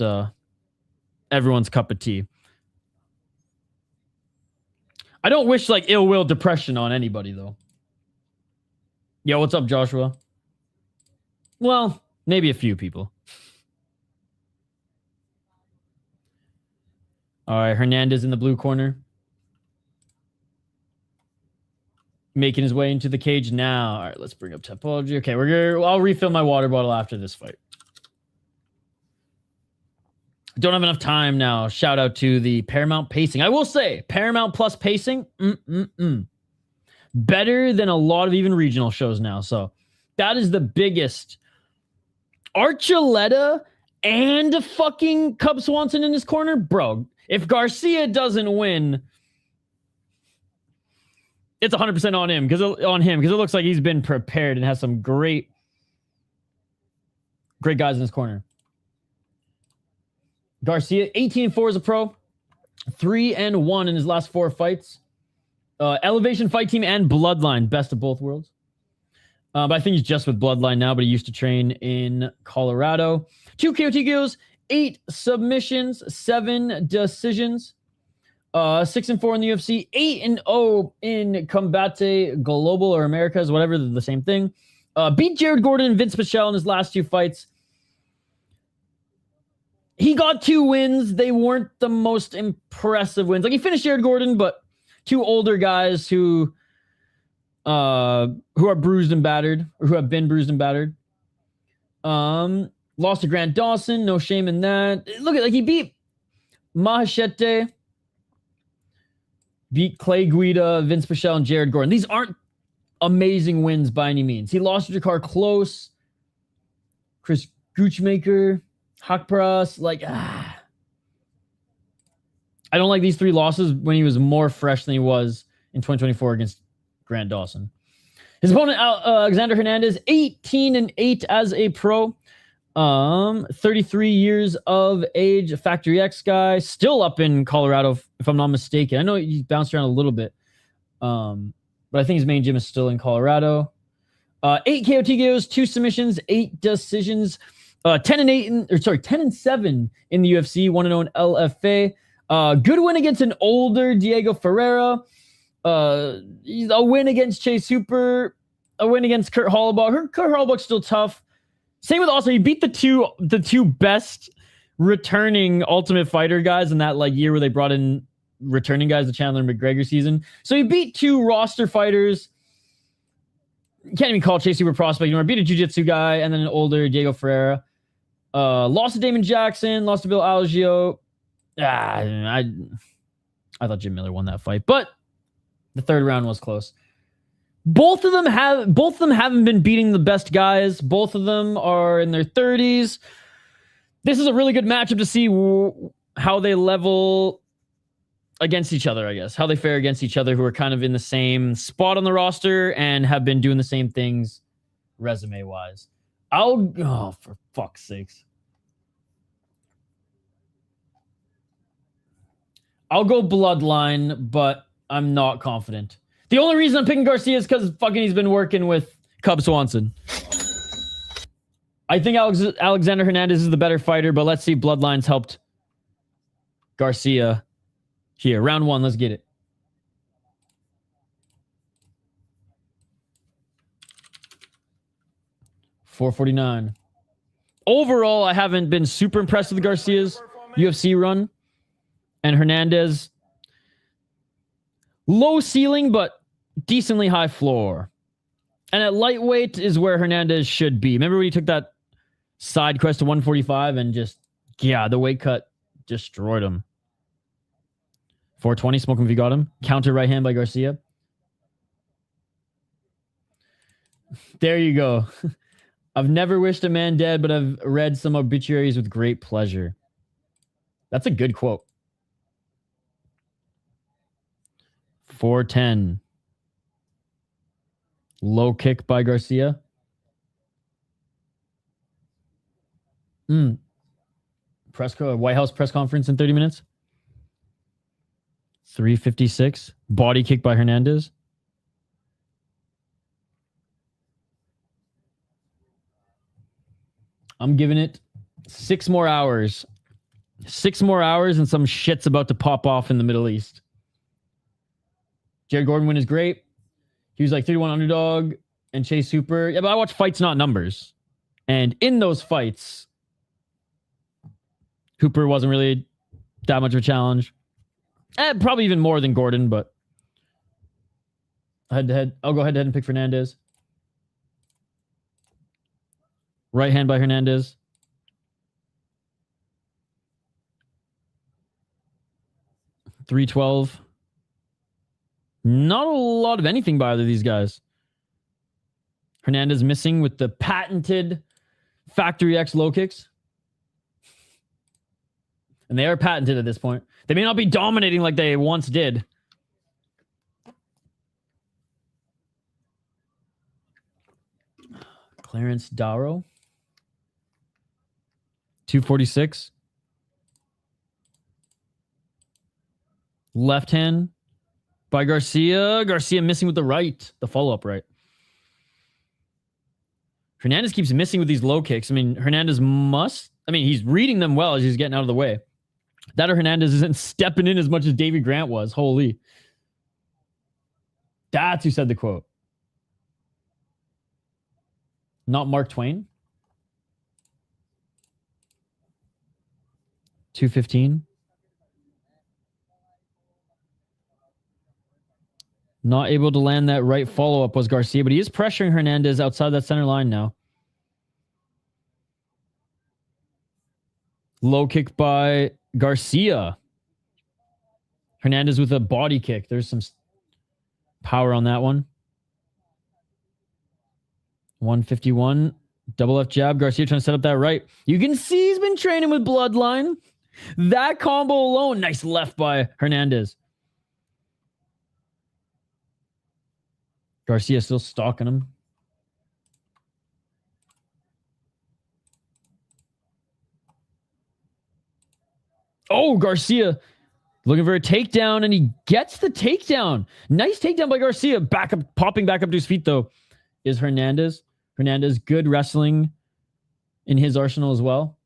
everyone's cup of tea. I don't wish like ill will depression on anybody, though. Yo, what's up, Joshua? Well, maybe a few people. All right, Hernandez in the blue corner. Making his way into the cage now. All right, let's bring up topology. Okay, I'll refill my water bottle after this fight. Don't have enough time now. Shout out to the Paramount pacing. I will say, Paramount plus pacing, better than a lot of even regional shows now. So that is the biggest. Archuleta and fucking Cub Swanson in his corner? Bro, if Garcia doesn't win, it's 100% on him because it looks like he's been prepared and has some great guys in his corner. Garcia, 18-4 as a pro, 3-1 in his last 4 fights. Elevation Fight Team and Bloodline, best of both worlds. But I think he's just with Bloodline now, but he used to train in Colorado. 2 KOTKOs, 8 submissions, 7 decisions. 6-4 in the UFC, 8-0 in Combate Global or Americas, whatever, the same thing. Beat Jared Gordon and Vince Pichel in his last 2 fights. He got 2 wins. They weren't the most impressive wins. Like, he finished Jared Gordon, but 2 older guys who are bruised and battered, or who have been bruised and battered. Lost to Grant Dawson. No shame in that. Look at, like, he beat Mahachete, beat Clay Guida, Vince Pichel, and Jared Gordon. These aren't amazing wins by any means. He lost to Jakar Close, Chris Goochmaker, Hakparas. I don't like these 3 losses when he was more fresh than he was in 2024 against Grant Dawson. His opponent, Alexander Hernandez, 18-8 as a pro. 33 years of age, Factory X guy, still up in Colorado, if I'm not mistaken. I know he's bounced around a little bit, but I think his main gym is still in Colorado. 8 KOTKOs, 2 submissions, 8 decisions, 10-7 in the UFC, 1-0 in LFA. Good win against an older Diego Ferreira. A win against Chase Hooper, a win against Kurt Hollabaugh. Kurt Hollabaug's still tough. Same with also, he beat the two best returning Ultimate Fighter guys in that year where they brought in returning guys, the Chandler McGregor season. So he beat 2 roster fighters. You can't even call Chase Hooper prospect anymore. Beat a jiu-jitsu guy and then an older Diego Ferreira. Lost to Damon Jackson, lost to Bill Algeo. I thought Jim Miller won that fight, but the 3rd round was close. Both of them haven't been beating the best guys. Both of them are in their 30s. This is a really good matchup to see how they level against each other, I guess. How they fare against each other, who are kind of in the same spot on the roster and have been doing the same things resume-wise. For fuck's sakes. I'll go bloodline, but I'm not confident. The only reason I'm picking Garcia is because fucking he's been working with Cub Swanson. I think Alexander Hernandez is the better fighter, but let's see if bloodlines helped Garcia here. Round 1, let's get it. $4.49. Overall, I haven't been super impressed with Garcia's UFC run. And Hernandez, low ceiling, but decently high floor. And at lightweight is where Hernandez should be. Remember when he took that side quest to 145 and just, yeah, the weight cut destroyed him. 420, smoke him if you got him. Counter right hand by Garcia. There you go. I've never wished a man dead, but I've read some obituaries with great pleasure. That's a good quote. 410. Low kick by Garcia. White House press conference in 30 minutes. 356. Body kick by Hernandez. I'm giving it 6 more hours. 6 more hours and some shit's about to pop off in the Middle East. Jared Gordon win is great. He was like 3-1 underdog and Chase Hooper. Yeah, but I watch fights, not numbers. And in those fights, Hooper wasn't really that much of a challenge. Probably even more than Gordon, but head-to-head. I'll go head-to-head and pick Hernandez. Right hand by Hernandez. $3.12. Not a lot of anything by either of these guys. Hernandez missing with the patented Factory X low kicks. And they are patented at this point. They may not be dominating like they once did. Clarence Darrow. 246. Left hand by Garcia. Garcia missing with the right. The follow-up right. Hernandez keeps missing with these low kicks. I mean, he's reading them well as he's getting out of the way. That or Hernandez isn't stepping in as much as Davey Grant was. Holy. That's who said the quote. Not Mark Twain. 215. Not able to land that right follow-up was Garcia, but he is pressuring Hernandez outside that center line now. Low kick by Garcia. Hernandez with a body kick. There's some power on that one. 151. Double left jab. Garcia trying to set up that right. You can see he's been training with Bloodline. That combo alone. Nice left by Hernandez. Garcia still stalking him. Oh, Garcia looking for a takedown, and he gets the takedown. Nice takedown by Garcia. Popping back up to his feet, though, is Hernandez. Hernandez, good wrestling in his arsenal as well.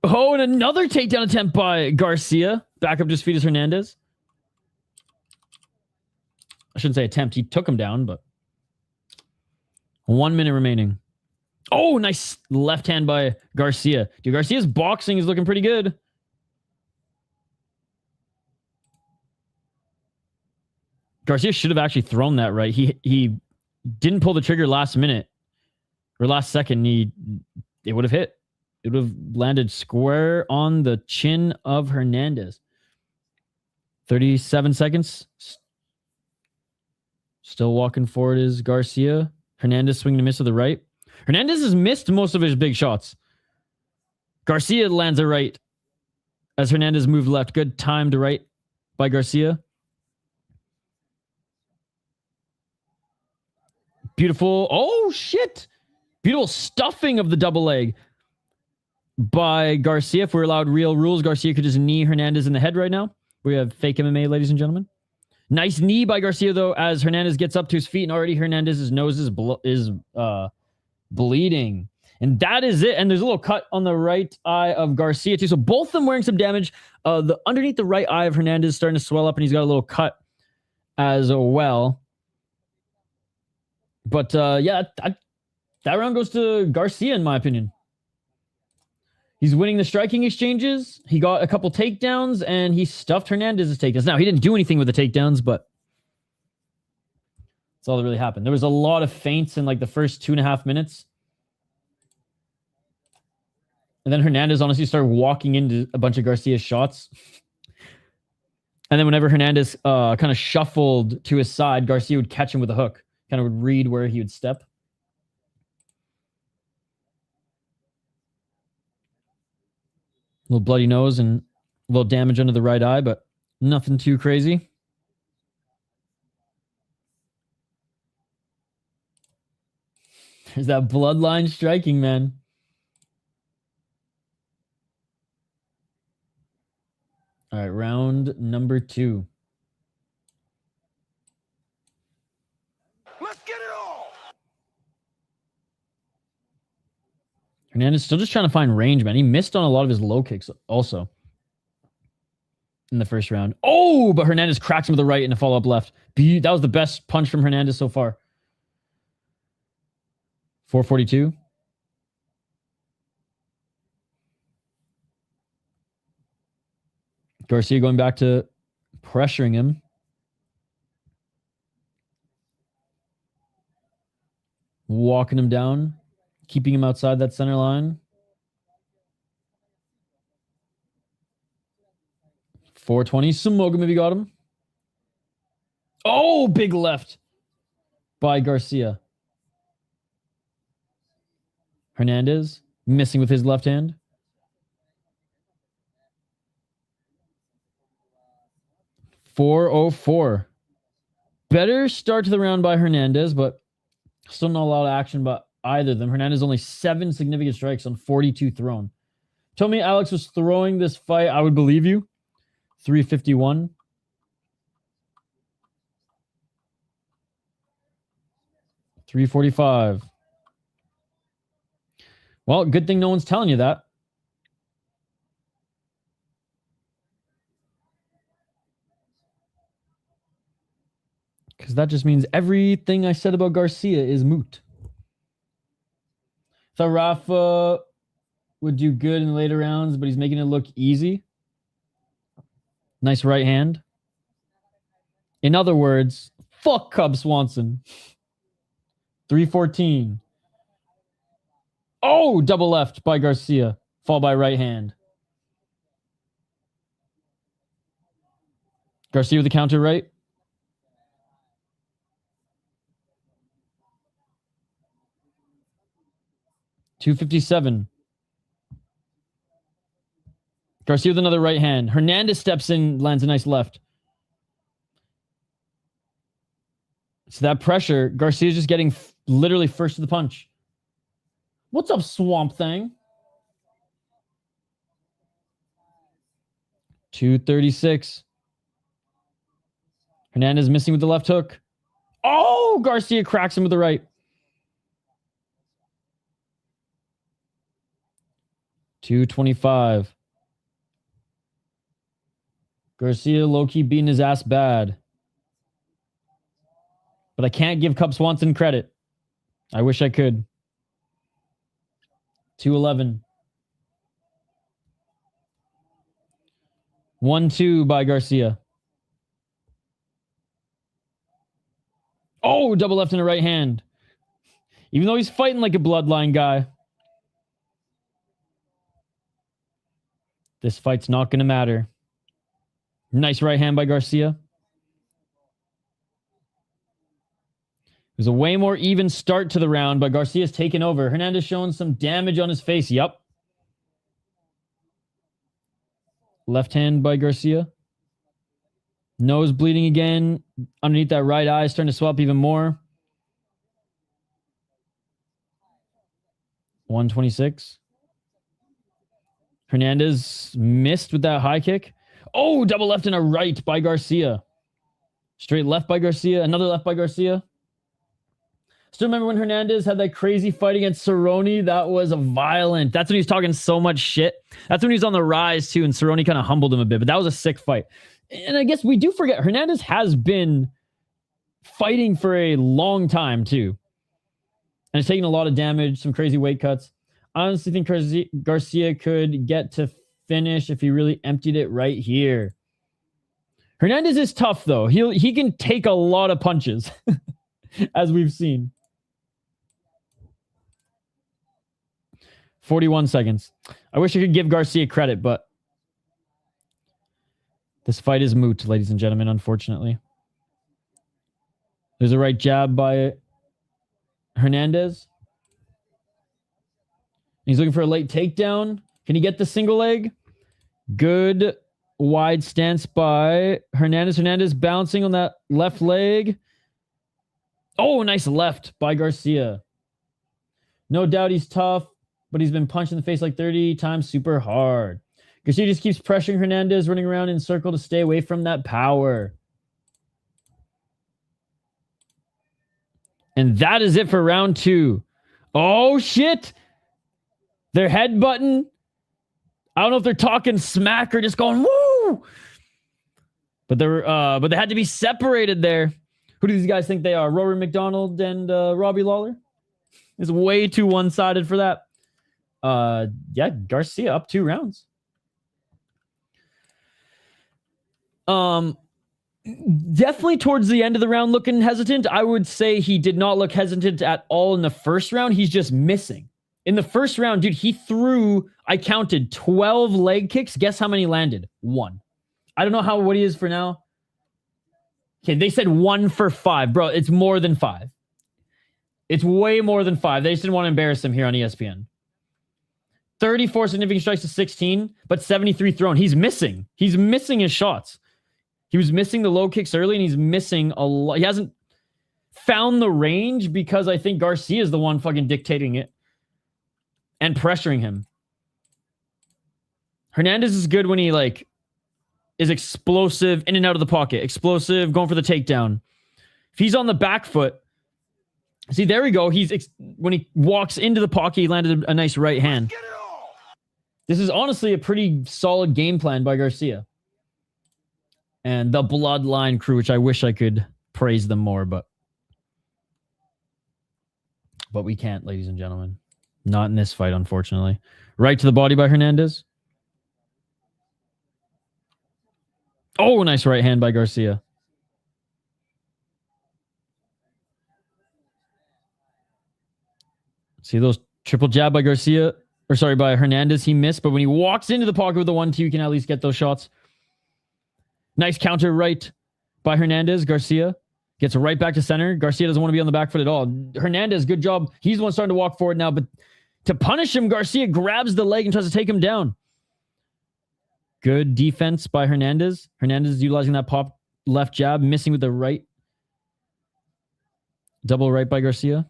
Oh, and another takedown attempt by Garcia. Back up to his feet is Hernandez. I shouldn't say attempt. He took him down, but 1 minute remaining. Oh, nice left hand by Garcia. Dude, Garcia's boxing is looking pretty good. Garcia should have actually thrown that right. He didn't pull the trigger last minute or last second. It would have hit. It would have landed square on the chin of Hernandez. 37 seconds. Still walking forward is Garcia. Hernandez swinging a miss to the right. Hernandez has missed most of his big shots. Garcia lands a right as Hernandez moved left. Good time to right by Garcia. Beautiful. Oh, shit. Beautiful stuffing of the double leg. by Garcia. If we're allowed real rules, Garcia could just knee Hernandez in the head right now. We have fake MMA, ladies and gentlemen. Nice knee by Garcia, though, as Hernandez gets up to his feet, and already Hernandez's nose is bleeding. And that is it. And there's a little cut on the right eye of Garcia, too. So both of them wearing some damage. Underneath the right eye of Hernandez is starting to swell up, and he's got a little cut as well. But, yeah, that round goes to Garcia, in my opinion. He's winning the striking exchanges. He got a couple takedowns, and he stuffed Hernandez's takedowns. Now, he didn't do anything with the takedowns, but that's all that really happened. There was a lot of feints in like the first 2.5 minutes. And then Hernandez honestly started walking into a bunch of Garcia's shots. And then whenever Hernandez kind of shuffled to his side, Garcia would catch him with a hook. Kind of would read where he would step. A little bloody nose and a little damage under the right eye, but nothing too crazy. There's that bloodline striking, man. All right, round number 2. Let's get it all. Hernandez still just trying to find range, man. He missed on a lot of his low kicks also in the first round. Oh, but Hernandez cracks him with the right and a follow-up left. That was the best punch from Hernandez so far. 442. Garcia going back to pressuring him. Walking him down. Keeping him outside that center line. 420. Smoke him if you got him. Oh, big left by Garcia. Hernandez missing with his left hand. 404. Better start to the round by Hernandez, but still not a lot of action by either of them. Hernandez only 7 significant strikes on 42 thrown. Told me Alex was throwing this fight, I would believe you. 351. $345. Well, good thing no one's telling you that. Because that just means everything I said about Garcia is moot. Thought Rafa would do good in the later rounds, but he's making it look easy. Nice right hand. In other words, fuck Cub Swanson. 314. Oh, double left by Garcia. Fall by right hand. Garcia with the counter right. $257. Garcia with another right hand. Hernandez steps in, lands a nice left. So that pressure, Garcia's just getting literally first to the punch. What's up, Swamp Thing? 236. Hernandez missing with the left hook. Oh, Garcia cracks him with the right. 225. Garcia low-key beating his ass bad. But I can't give Cub Swanson credit. I wish I could. 211. 1-2 by Garcia. Oh, double left and a right hand. Even though he's fighting like a bloodline guy. This fight's not going to matter. Nice right hand by Garcia. It was a way more even start to the round, but Garcia's taken over. Hernandez showing some damage on his face. Yup. Left hand by Garcia. Nose bleeding again. Underneath that right eye, starting to swell up even more. 126. Hernandez missed with that high kick. Oh, double left and a right by Garcia. Straight left by Garcia. Another left by Garcia. Still remember when Hernandez had that crazy fight against Cerrone? That was violent. That's when he was talking so much shit. That's when he was on the rise, too, and Cerrone kind of humbled him a bit. But that was a sick fight. And I guess we do forget, Hernandez has been fighting for a long time, too. And it's taking a lot of damage, some crazy weight cuts. I honestly think Garcia could get to finish if he really emptied it right here. Hernandez is tough, though. He can take a lot of punches, as we've seen. 41 seconds. I wish I could give Garcia credit, but this fight is moot, ladies and gentlemen, unfortunately. There's a right jab by Hernandez. He's looking for a late takedown. Can he get the single leg? Good wide stance by Hernandez. Hernandez bouncing on that left leg. Oh, nice left by Garcia. No doubt he's tough, but he's been punched in the face like 30 times super hard. Garcia just keeps pressuring Hernandez, running around in circle to stay away from that power. And that is it for round 2. Oh, shit. They're headbutting. I don't know if they're talking smack or just going, woo! But they had to be separated there. Who do these guys think they are? Rory McDonald and Robbie Lawler? It's way too one-sided for that. Yeah, Garcia up 2 rounds. Definitely towards the end of the round looking hesitant. I would say he did not look hesitant at all in the first round. He's just missing. In the first round, dude, he threw, I counted 12 leg kicks. Guess how many landed? 1. I don't know what he is for now. Okay, they said 1 for 5. Bro, it's more than 5. It's way more than 5. They just didn't want to embarrass him here on ESPN. 34 significant strikes to 16, but 73 thrown. He's missing. He's missing his shots. He was missing the low kicks early, and he's missing a lot. He hasn't found the range because I think Garcia is the one fucking dictating it and pressuring him. Hernandez is good when he is explosive in and out of the pocket. Explosive, going for the takedown. If he's on the back foot, see, there we go. When he walks into the pocket, he landed a nice right hand. This is honestly a pretty solid game plan by Garcia. And the Bloodline crew, which I wish I could praise them more, but we can't, ladies and gentlemen. Not in this fight, unfortunately. Right to the body by Hernandez. Oh, nice right hand by Garcia. See those triple jab by Garcia? Or sorry, by Hernandez, he missed. But when he walks into the pocket with the 1-2, you can at least get those shots. Nice counter right by Hernandez. Garcia gets right back to center. Garcia doesn't want to be on the back foot at all. Hernandez, good job. He's the one starting to walk forward now. But to punish him, Garcia grabs the leg and tries to take him down. Good defense by Hernandez. Hernandez is utilizing that pop left jab, missing with the right. Double right by Garcia.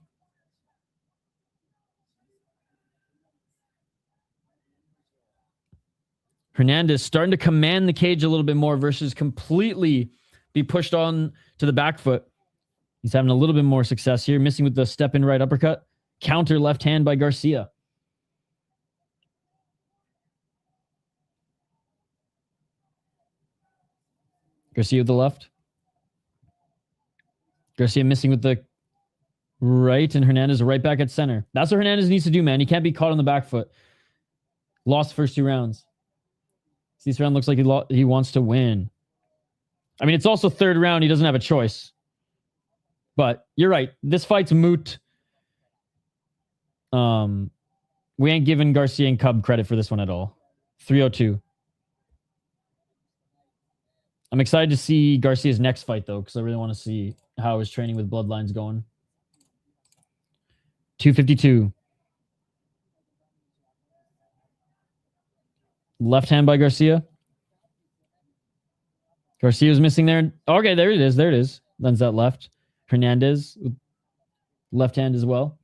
Hernandez starting to command the cage a little bit more versus completely be pushed on to the back foot. He's having a little bit more success here, missing with the step-in right uppercut. Counter left hand by Garcia. Garcia with the left. Garcia missing with the right, and Hernandez right back at center. That's what Hernandez needs to do, man. He can't be caught on the back foot. Lost the first 2 rounds. This round looks like he wants to win. I mean, it's also 3rd round. He doesn't have a choice. But you're right. This fight's moot. We ain't giving Garcia and Cub credit for this one at all. 302. I'm excited to see Garcia's next fight, though, because I really want to see how his training with Bloodline's going. 252. Left hand by Garcia. Garcia's missing there. Okay, there it is. There it is. Lends that left. Hernandez, left hand as well.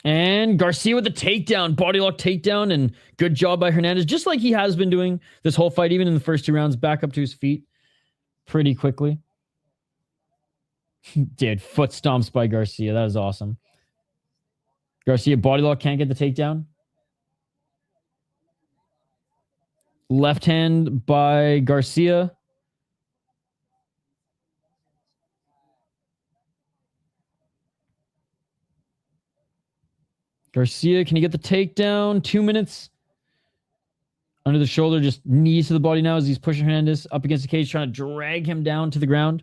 And Garcia with the takedown, body lock takedown, and good job by Hernandez, just like he has been doing this whole fight, even in the first 2 rounds, back up to his feet pretty quickly. Dude, foot stomps by Garcia. That is awesome. Garcia body lock, can't get the takedown. Left hand by Garcia. Garcia, can he get the takedown? 2 minutes. Under the shoulder, just knees to the body now as he's pushing Hernandez up against the cage, trying to drag him down to the ground.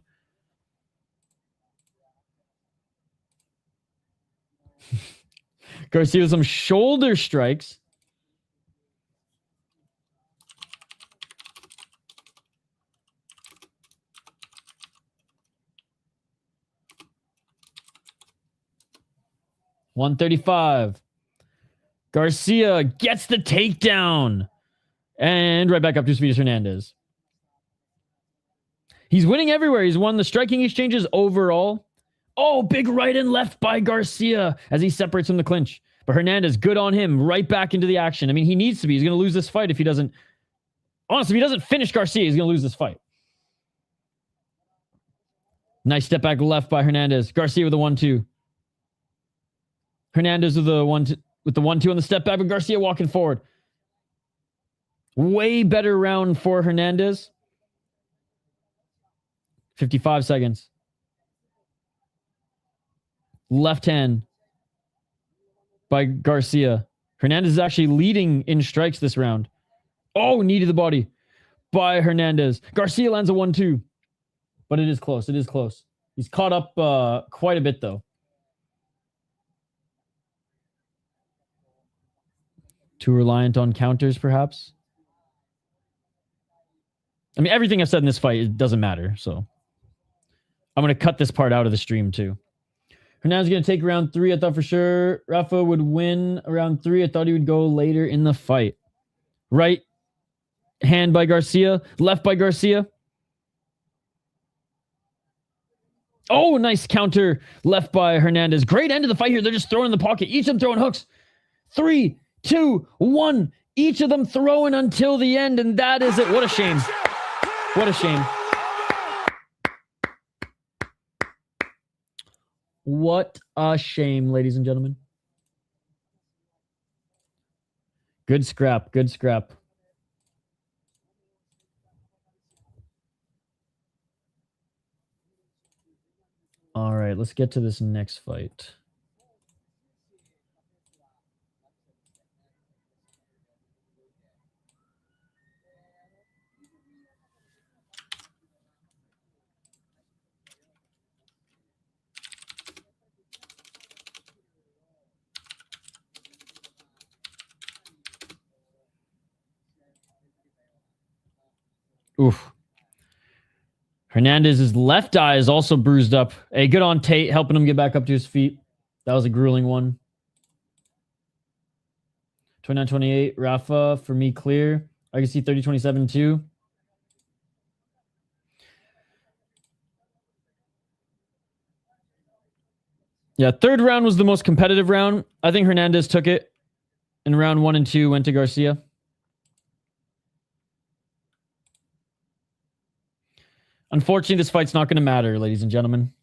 Garcia with some shoulder strikes. $135. Garcia gets the takedown. And right back up to his feet is Hernandez. He's winning everywhere. He's won the striking exchanges overall. Oh, big right and left by Garcia as he separates from the clinch. But Hernandez, good on him, right back into the action. I mean, he needs to be. He's going to lose this fight if he doesn't. Honestly, if he doesn't finish Garcia, he's going to lose this fight. Nice step back left by Hernandez. Garcia with the 1-2. Hernandez with the 1-2 on the step back, but Garcia walking forward. Way better round for Hernandez. 55 seconds. Left hand by Garcia. Hernandez is actually leading in strikes this round. Oh, knee to the body by Hernandez. Garcia lands a 1-2. But it is close. It is close. He's caught up quite a bit, though. Too reliant on counters, perhaps. I mean, everything I've said in this fight, it doesn't matter. So I'm going to cut this part out of the stream, too. Hernandez is going to take round 3. I thought for sure Rafa would win round 3. I thought he would go later in the fight. Right hand by Garcia. Left by Garcia. Oh, nice counter left by Hernandez. Great end of the fight here. They're just throwing in the pocket. Each of them throwing hooks. 3, 2, 1. Each of them throwing until the end, and that is it. What a shame. What a shame. What a shame, ladies and gentlemen. Good scrap. Good scrap. All right, let's get to this next fight. Oof. Hernandez's left eye is also bruised up. Hey, good on Tate, helping him get back up to his feet. That was a grueling one. 29-28. Rafa, for me, clear. I can see 30-27 too. Yeah, third round was the most competitive round. I think Hernandez took it. In round 1 and 2, went to Garcia. Unfortunately, this fight's not going to matter, ladies and gentlemen.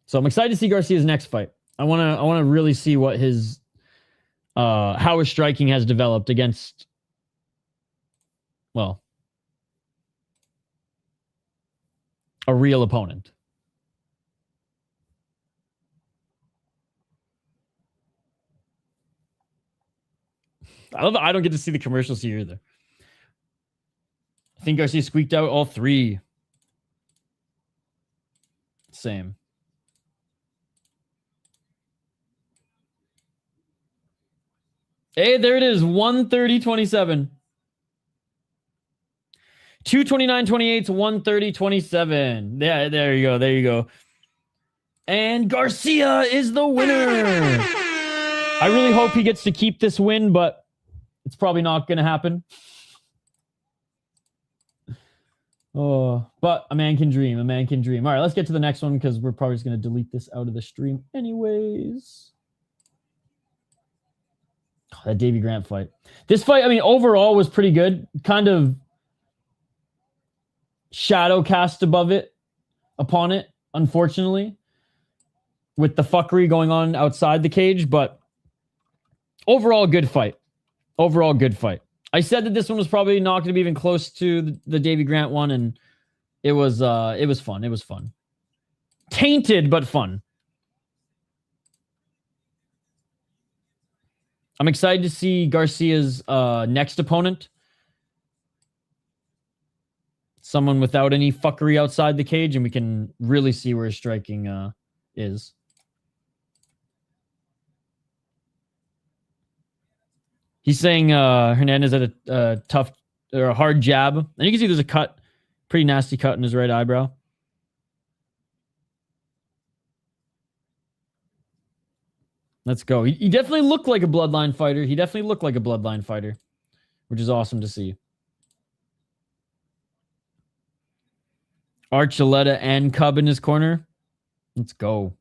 So I'm excited to see Garcia's next fight. I want to really see what his how his striking has developed against, well, a real opponent. I love that I don't get to see the commercials here either. I think Garcia squeaked out all 3. Same. Hey, there it is. 130-27. 229-28 to 130-27. Yeah, there you go. There you go. And Garcia is the winner. I really hope he gets to keep this win, but it's probably not going to happen. Oh, but a man can dream. A man can dream. All right, let's get to the next one because we're probably just going to delete this out of the stream anyways. Oh, that Davey Grant fight. This fight, I mean, overall was pretty good. Kind of shadow cast upon it, unfortunately, with the fuckery going on outside the cage, but overall good fight. Overall good fight. I said that this one was probably not going to be even close to the Davey Grant one, and it was fun. It was fun. Tainted, but fun. I'm excited to see Garcia's next opponent. Someone without any fuckery outside the cage, and we can really see where his striking is. He's saying Hernandez had a tough or a hard jab. And you can see there's a cut, pretty nasty cut in his right eyebrow. Let's go. He definitely looked like a bloodline fighter. He definitely looked like a bloodline fighter, which is awesome to see. Archuleta and Cub in his corner. Let's go.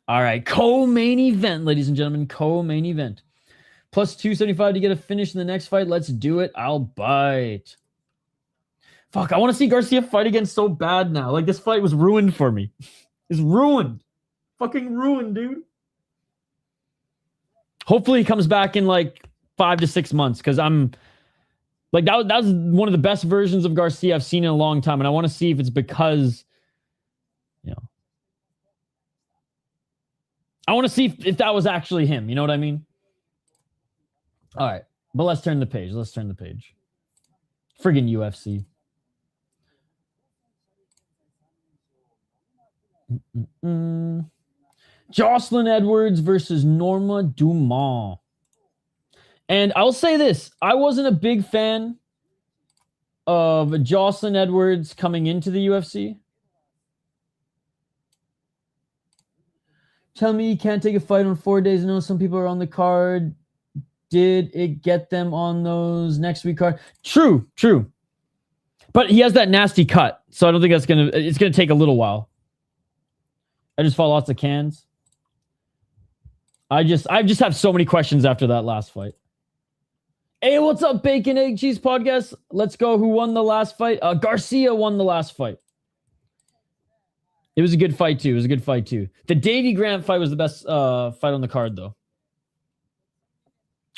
All right, co-main event, ladies and gentlemen, co-main event. Plus 275 to get a finish in the next fight. Let's do it. I'll bite. Fuck, I want to see Garcia fight again so bad now. Like, this fight was ruined for me. It's ruined. Fucking ruined, dude. Hopefully he comes back in like 5 to 6 months, because I'm like, that was one of the best versions of Garcia I've seen in a long time, and I want to see if it's because, you know, I want to see if that was actually him. You know what I mean? All right, but let's turn the page. Let's turn the page. Friggin' UFC. Joselyne Edwards versus Norma Dumont. And I'll say this. I wasn't a big fan of Joselyne Edwards coming into the UFC. Tell me you can't take a fight on 4 days. I know some people are on the card. Did it get them on those next week card? True. But he has that nasty cut, so I don't think it's gonna take a little while. I just fought lots of cans. I just have so many questions after that last fight. Hey, what's up, Bacon Egg Cheese Podcast? Let's go. Who won the last fight? Garcia won the last fight. It was a good fight too. The Davey Grant fight was the best fight on the card, though.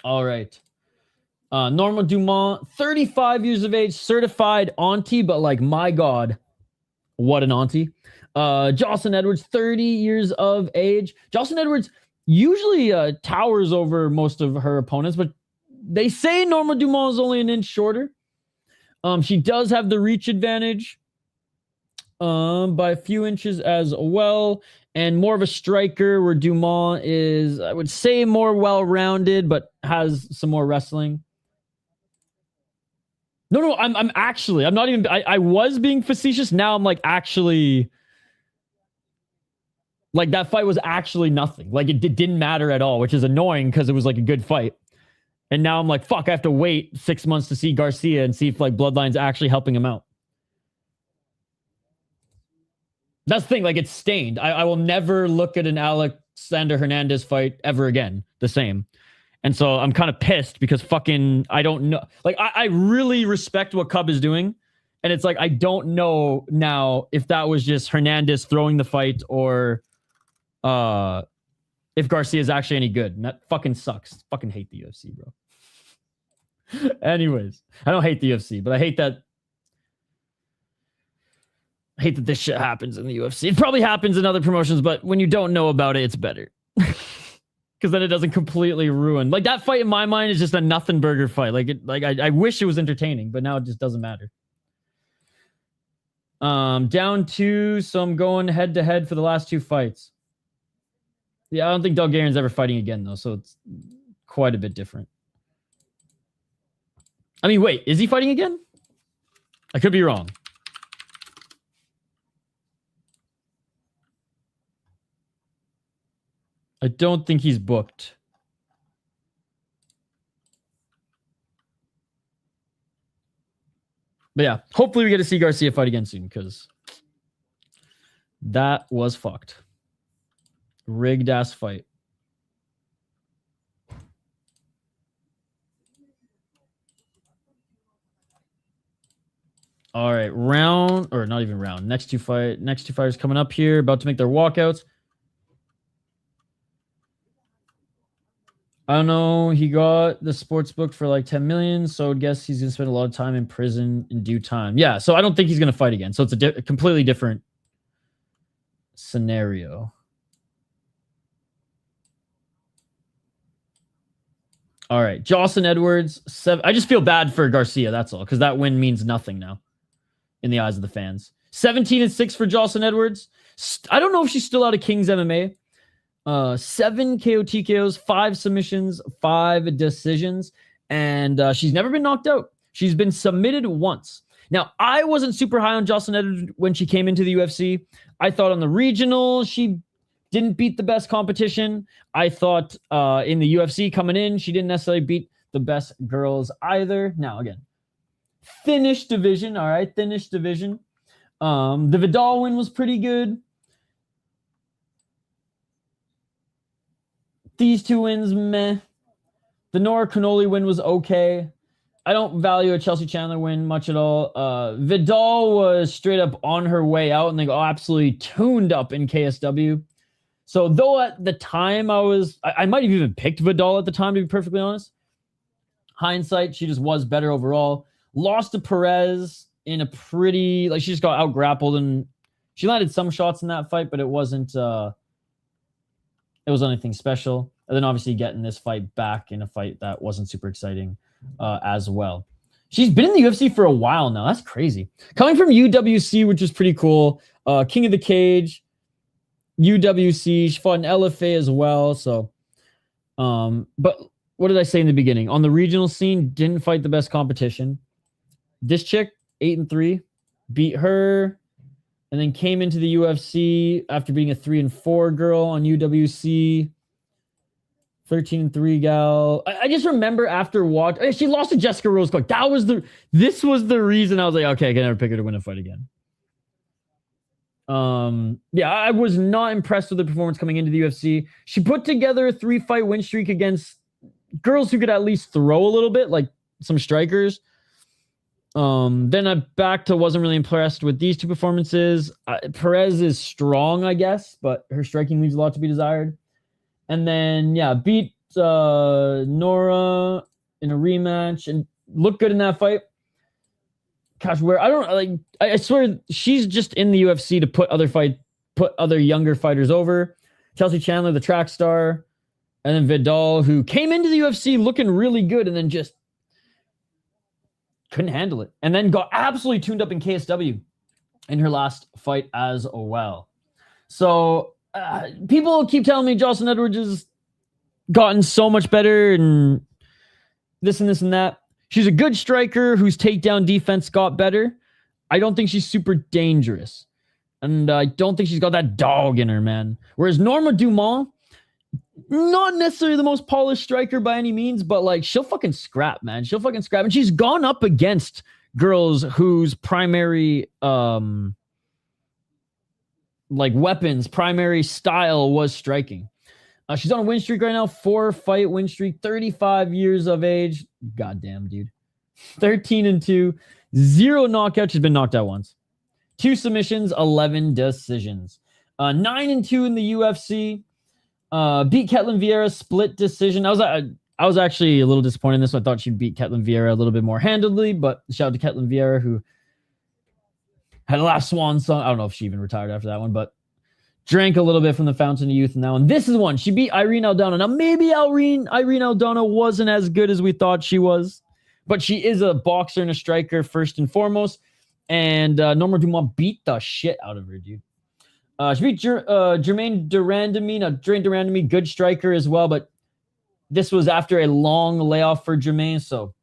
All right. Norma Dumont, 35 years of age, certified auntie, but like, my God, what an auntie. Joselyne Edwards, 30 years of age. Joselyne Edwards usually towers over most of her opponents, but they say Norma Dumont is only an inch shorter. She does have the reach advantage by a few inches as well, and more of a striker, where Dumont is, I would say, more well-rounded, but has some more wrestling. No, I'm not even, I was being facetious. Now I'm like, actually, like, that fight was actually nothing. Like, it didn't matter at all, which is annoying because it was like a good fight. And now I'm like, fuck, I have to wait 6 months to see Garcia and see if like Bloodline's actually helping him out. That's the thing, like, it's stained. I will never look at an Alexander Hernandez fight ever again the same. And so I'm kind of pissed because fucking, I don't know. Like, I really respect what Cub is doing. And it's like, I don't know now if that was just Hernandez throwing the fight or if Garcia is actually any good. And that fucking sucks. Fucking hate the UFC, bro. Anyways, I don't hate the UFC, but I hate that this shit happens in the UFC. It probably happens in other promotions, but when you don't know about it, it's better. Because then it doesn't completely ruin. Like, that fight in my mind is just a nothing burger fight. I wish it was entertaining, but now it just doesn't matter. Down 2, so I'm going head to head for the last 2 fights. Yeah, I don't think Dulgarian's ever fighting again, though, so it's quite a bit different. I mean, wait, is he fighting again? I could be wrong. I don't think he's booked. But yeah, hopefully we get to see Garcia fight again soon, because that was fucked. Rigged ass fight. All right, round, or not even round. Next two fighters coming up here, about to make their walkouts. I don't know. He got the sports book for like 10 million, so I would guess he's gonna spend a lot of time in prison in due time. Yeah, so I don't think he's gonna fight again. So it's a completely different scenario. All right, Joselyne Edwards. I just feel bad for Garcia. That's all, because that win means nothing now in the eyes of the fans. 17-6 for Joselyne Edwards. I don't know if she's still out of King's MMA. 7 KO TKOs, 5 submissions, 5 decisions, and she's never been knocked out. She's been submitted once. Now, I wasn't super high on Joselyne Edwards when she came into the UFC. I thought on the regional, she didn't beat the best competition. I thought in the UFC coming in, she didn't necessarily beat the best girls either. Now, again, thinnish division, all right, thinnish division. The Vidal win was pretty good. These 2 wins, meh. The Nora Cannoli win was okay. I don't value a Chelsea Chandler win much at all. Vidal was straight up on her way out, and they got absolutely tuned up in KSW. So though at the time I might have even picked Vidal at the time, to be perfectly honest. Hindsight, she just was better overall. Lost to Perez in a pretty, she just got out grappled, and she landed some shots in that fight, but it wasn't anything special. And then obviously getting this fight back in a fight that wasn't super exciting as well. She's been in the UFC for a while now. That's crazy. Coming from UWC, which is pretty cool. King of the Cage, UWC. She fought in LFA as well. So, but what did I say in the beginning? On the regional scene, didn't fight the best competition. This chick, 8-3, beat her, and then came into the UFC after being a 3-4 girl on UWC. 13-3 gal. I just remember after watching, she lost to Jessica Rose Clark. This was the reason I was like, okay, I can never pick her to win a fight again. Yeah, I was not impressed with the performance coming into the UFC. She put together a 3-fight win streak against girls who could at least throw a little bit, like some strikers. Then I wasn't really impressed with these 2 performances. Perez is strong, I guess, but her striking leaves a lot to be desired. And then, yeah, beat Nora in a rematch and looked good in that fight. Gosh, I swear she's just in the UFC to put other younger fighters over. Chelsea Chandler, the track star, and then Vidal, who came into the UFC looking really good and then just couldn't handle it. And then got absolutely tuned up in KSW in her last fight as well. So people keep telling me Joselyne Edwards has gotten so much better and this and that. She's a good striker whose takedown defense got better. I don't think she's super dangerous. And I don't think she's got that dog in her, man. Whereas Norma Dumont, not necessarily the most polished striker by any means, but she'll fucking scrap, man. She'll fucking scrap. And she's gone up against girls whose primary weapons, primary style was striking. She's on a win streak right now, 4-fight win streak, 35 years of age. Goddamn, dude. 13-2, 0 knockouts. She's been knocked out once. 2 submissions, 11 decisions. 9-2 in the UFC. Beat Ketlin Vieira, split decision. I was actually a little disappointed in this. I thought she'd beat Ketlin Vieira a little bit more handedly, but shout out to Ketlin Vieira, who had a last swan song. I don't know if she even retired after that one, but drank a little bit from the fountain of youth in that one. This is one. She beat Irene Aldana. Now, maybe Irene Aldana wasn't as good as we thought she was, but she is a boxer and a striker first and foremost. And Norma Dumont beat the shit out of her, dude. She beat Jermaine Durandamy. Now, Jermaine Durandamy, good striker as well, but this was after a long layoff for Jermaine, so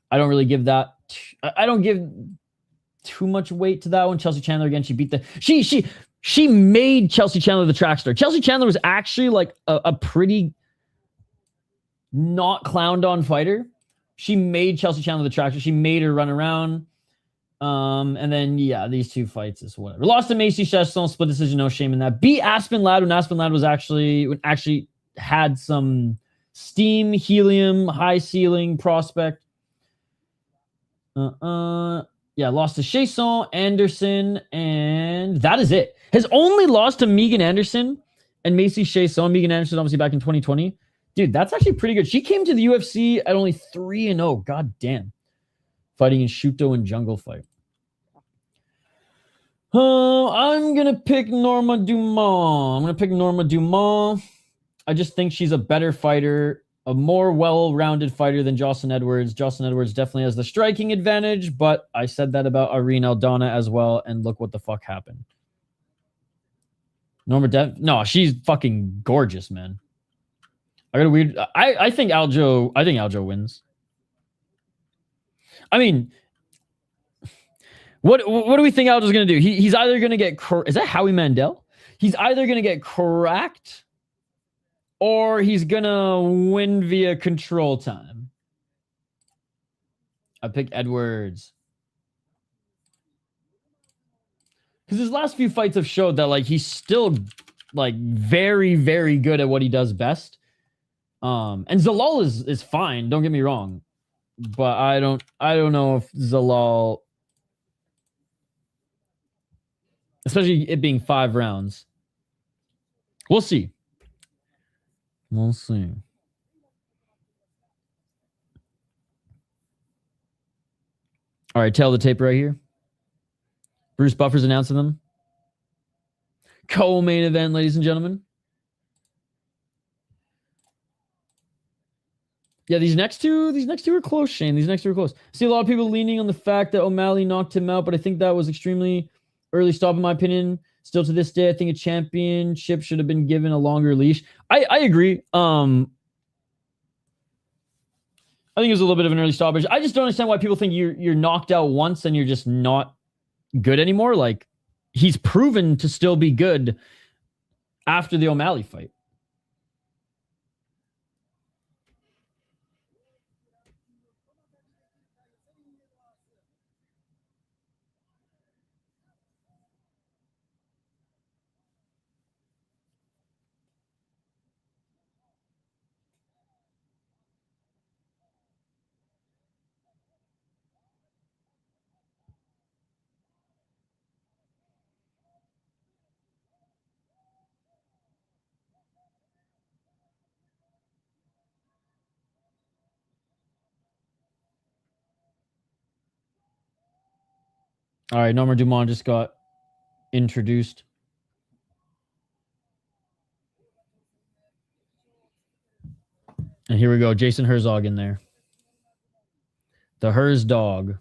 I don't really give that. I don't give too much weight to that one. Chelsea Chandler again. She beat She made Chelsea Chandler the track star. Chelsea Chandler was actually like a pretty not clowned on fighter. She made Chelsea Chandler the track star. She made her run around. And then, yeah, these two fights is whatever. Lost to Macy Chesson, split decision, no shame in that. Beat Aspen Ladd when Aspen Ladd was actually had some steam, helium, high ceiling prospect. Yeah, lost to Chesson, Anderson, and that is it. Has only lost to Megan Anderson and Macy Chesson. Megan Anderson, obviously, back in 2020. Dude, that's actually pretty good. She came to the UFC at only 3-0. God damn. Fighting in Shuto and Jungle Fight. I'm going to pick Norma Dumont. I just think she's a better fighter, a more well-rounded fighter than Joselyne Edwards. Joselyne Edwards definitely has the striking advantage, but I said that about Irene Aldana as well, and look what the fuck happened. No, she's fucking gorgeous, man. I think Aljo wins. I mean, what do we think Aljo's going to do? He's either going to get... Is that Howie Mandel? He's either going to get cracked or he's going to win via control time. I pick Edwards. Because his last few fights have showed that like he's still like very, very good at what he does best. And Zalal is fine, don't get me wrong. But I don't know if Zalal, especially it being 5 rounds. We'll see. All right, tail the tape right here. Bruce Buffer's announcing them. Co-main event, ladies and gentlemen. Yeah, these next two are close, Shane. These next two are close. I see a lot of people leaning on the fact that O'Malley knocked him out, but I think that was extremely early stop in my opinion. Still to this day, I think a championship should have been given a longer leash. I agree. I think it was a little bit of an early stoppage. I just don't understand why people think you're knocked out once and you're just not good anymore. Like, he's proven to still be good after the O'Malley fight. All right, Norma Dumont just got introduced. And here we go, Jason Herzog in there. The Herz dog.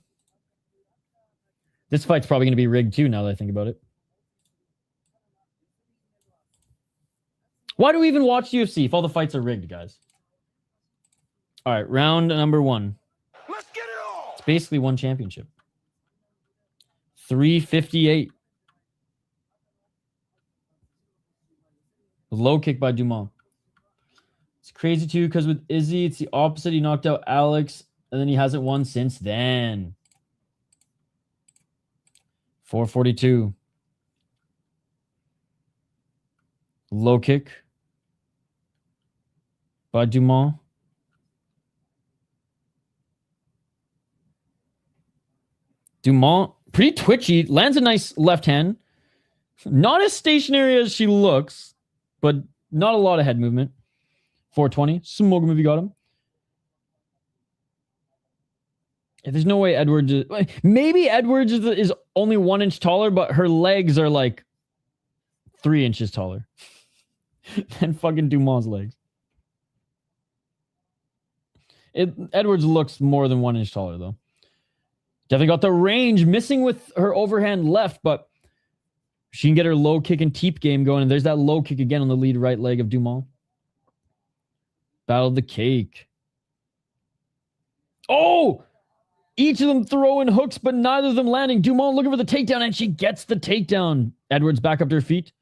This fight's probably going to be rigged too, now that I think about it. Why do we even watch UFC if all the fights are rigged, guys? All right, round number 1. Let's get it on. It's basically one championship. 358. Low kick by Dumont. It's crazy too because with Izzy, it's the opposite. He knocked out Alex, and then he hasn't won since then. 442. Low kick by Dumont. Dumont, pretty twitchy, lands a nice left hand. Not as stationary as she looks, but not a lot of head movement. 420. Smoke him if you got him. Yeah, there's no way Edwards is... Maybe Edwards is only 1 inch taller, but her legs are like 3 inches taller than fucking Dumont's legs. Edwards looks more than 1 inch taller, though. Definitely got the range, missing with her overhand left, but she can get her low kick and teep game going, and there's that low kick again on the lead right leg of Dumont. Battle of the cake. Oh! Each of them throwing hooks, but neither of them landing. Dumont looking for the takedown, and she gets the takedown. Edwards back up to her feet.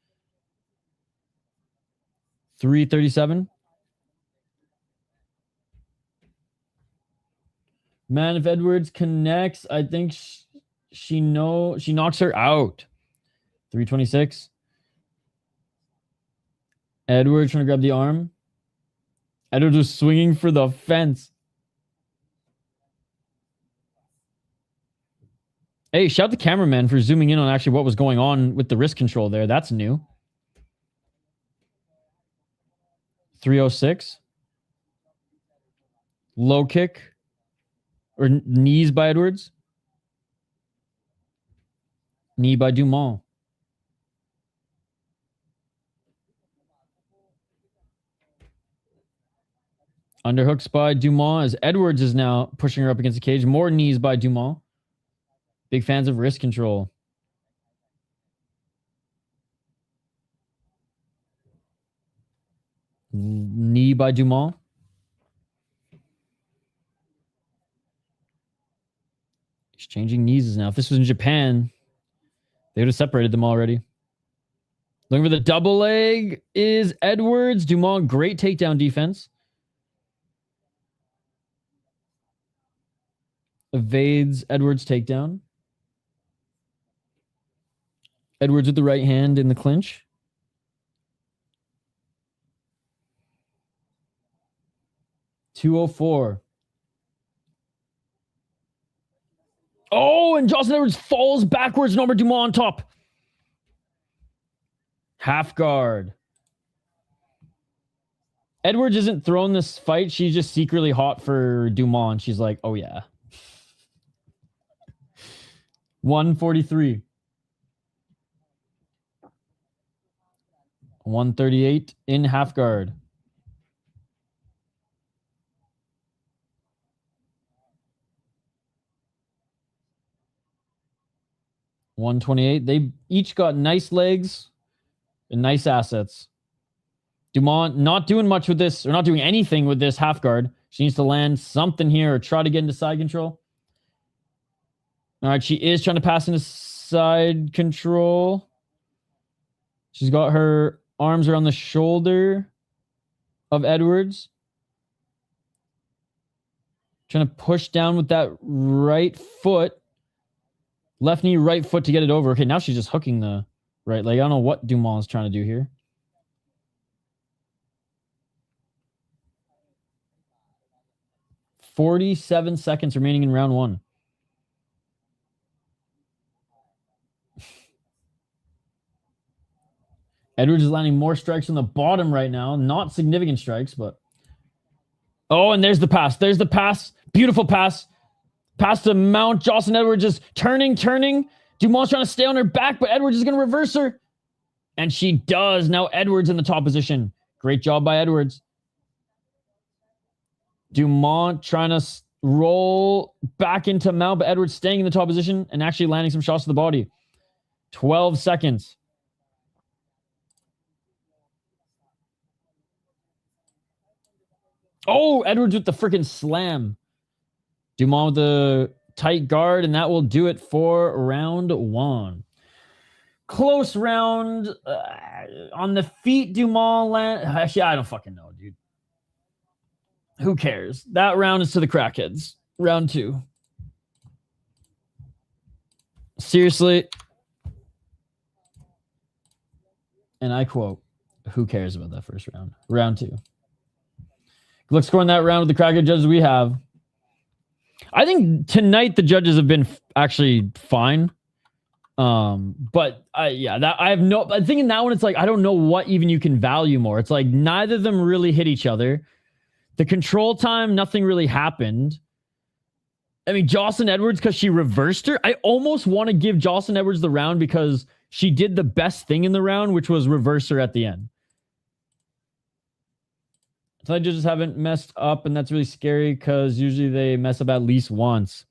3:37. Man, if Edwards connects, I think she knocks her out. 3:26. Edwards trying to grab the arm. Edwards was swinging for the fence. Hey, shout the cameraman for zooming in on actually what was going on with the wrist control there. That's new. 3:06. Low kick. Or knees by Edwards. Knee by Dumont. Underhooks by Dumont as Edwards is now pushing her up against the cage. More knees by Dumont. Big fans of wrist control. Knee by Dumont. Exchanging knees now. If this was in Japan, they would have separated them already. Looking for the double leg is Edwards. Dumont, great takedown defense. Evades Edwards' takedown. Edwards with the right hand in the clinch. .204. Oh, and Joselyne Edwards falls backwards. Norma Dumont on top. Half guard. Edwards isn't throwing this fight. She's just secretly hot for Dumont. She's like, oh yeah. 143. 138 in half guard. $128. They each got nice legs and nice assets. Dumont not doing much with this, or not doing anything with this half guard. She needs to land something here or try to get into side control. All right, she is trying to pass into side control. She's got her arms around the shoulder of Edwards. Trying to push down with that right foot. Left knee, right foot to get it over. Okay, now she's just hooking the right leg. I don't know what Dumont is trying to do here. .47 seconds remaining in round one. Edwards is landing more strikes on the bottom right now. Not significant strikes, but... Oh, and there's the pass. There's the pass. Beautiful pass. Pass to Mount. Joselyne Edwards is turning. Dumont's trying to stay on her back, but Edwards is going to reverse her. And she does. Now Edwards in the top position. Great job by Edwards. Dumont trying to roll back into Mount, but Edwards staying in the top position and actually landing some shots to the body. 12 seconds. Oh, Edwards with the freaking slam. Dumont with the tight guard, and that will do it for round one. Close round. On the feet, Dumont land. Actually, I don't fucking know, dude. Who cares? That round is to the crackheads. Round two. Seriously. And I quote, who cares about that first round? Round two. Look, scoring that round with the crackhead judges we have. I think tonight the judges have been actually fine. But I think in that one, it's like, I don't know what even you can value more. It's like neither of them really hit each other. The control time, nothing really happened. I mean, Joselyne Edwards, because she reversed her. I almost want to give Joselyne Edwards the round because she did the best thing in the round, which was reverse her at the end. So I just haven't messed up, and that's really scary because usually they mess up at least once.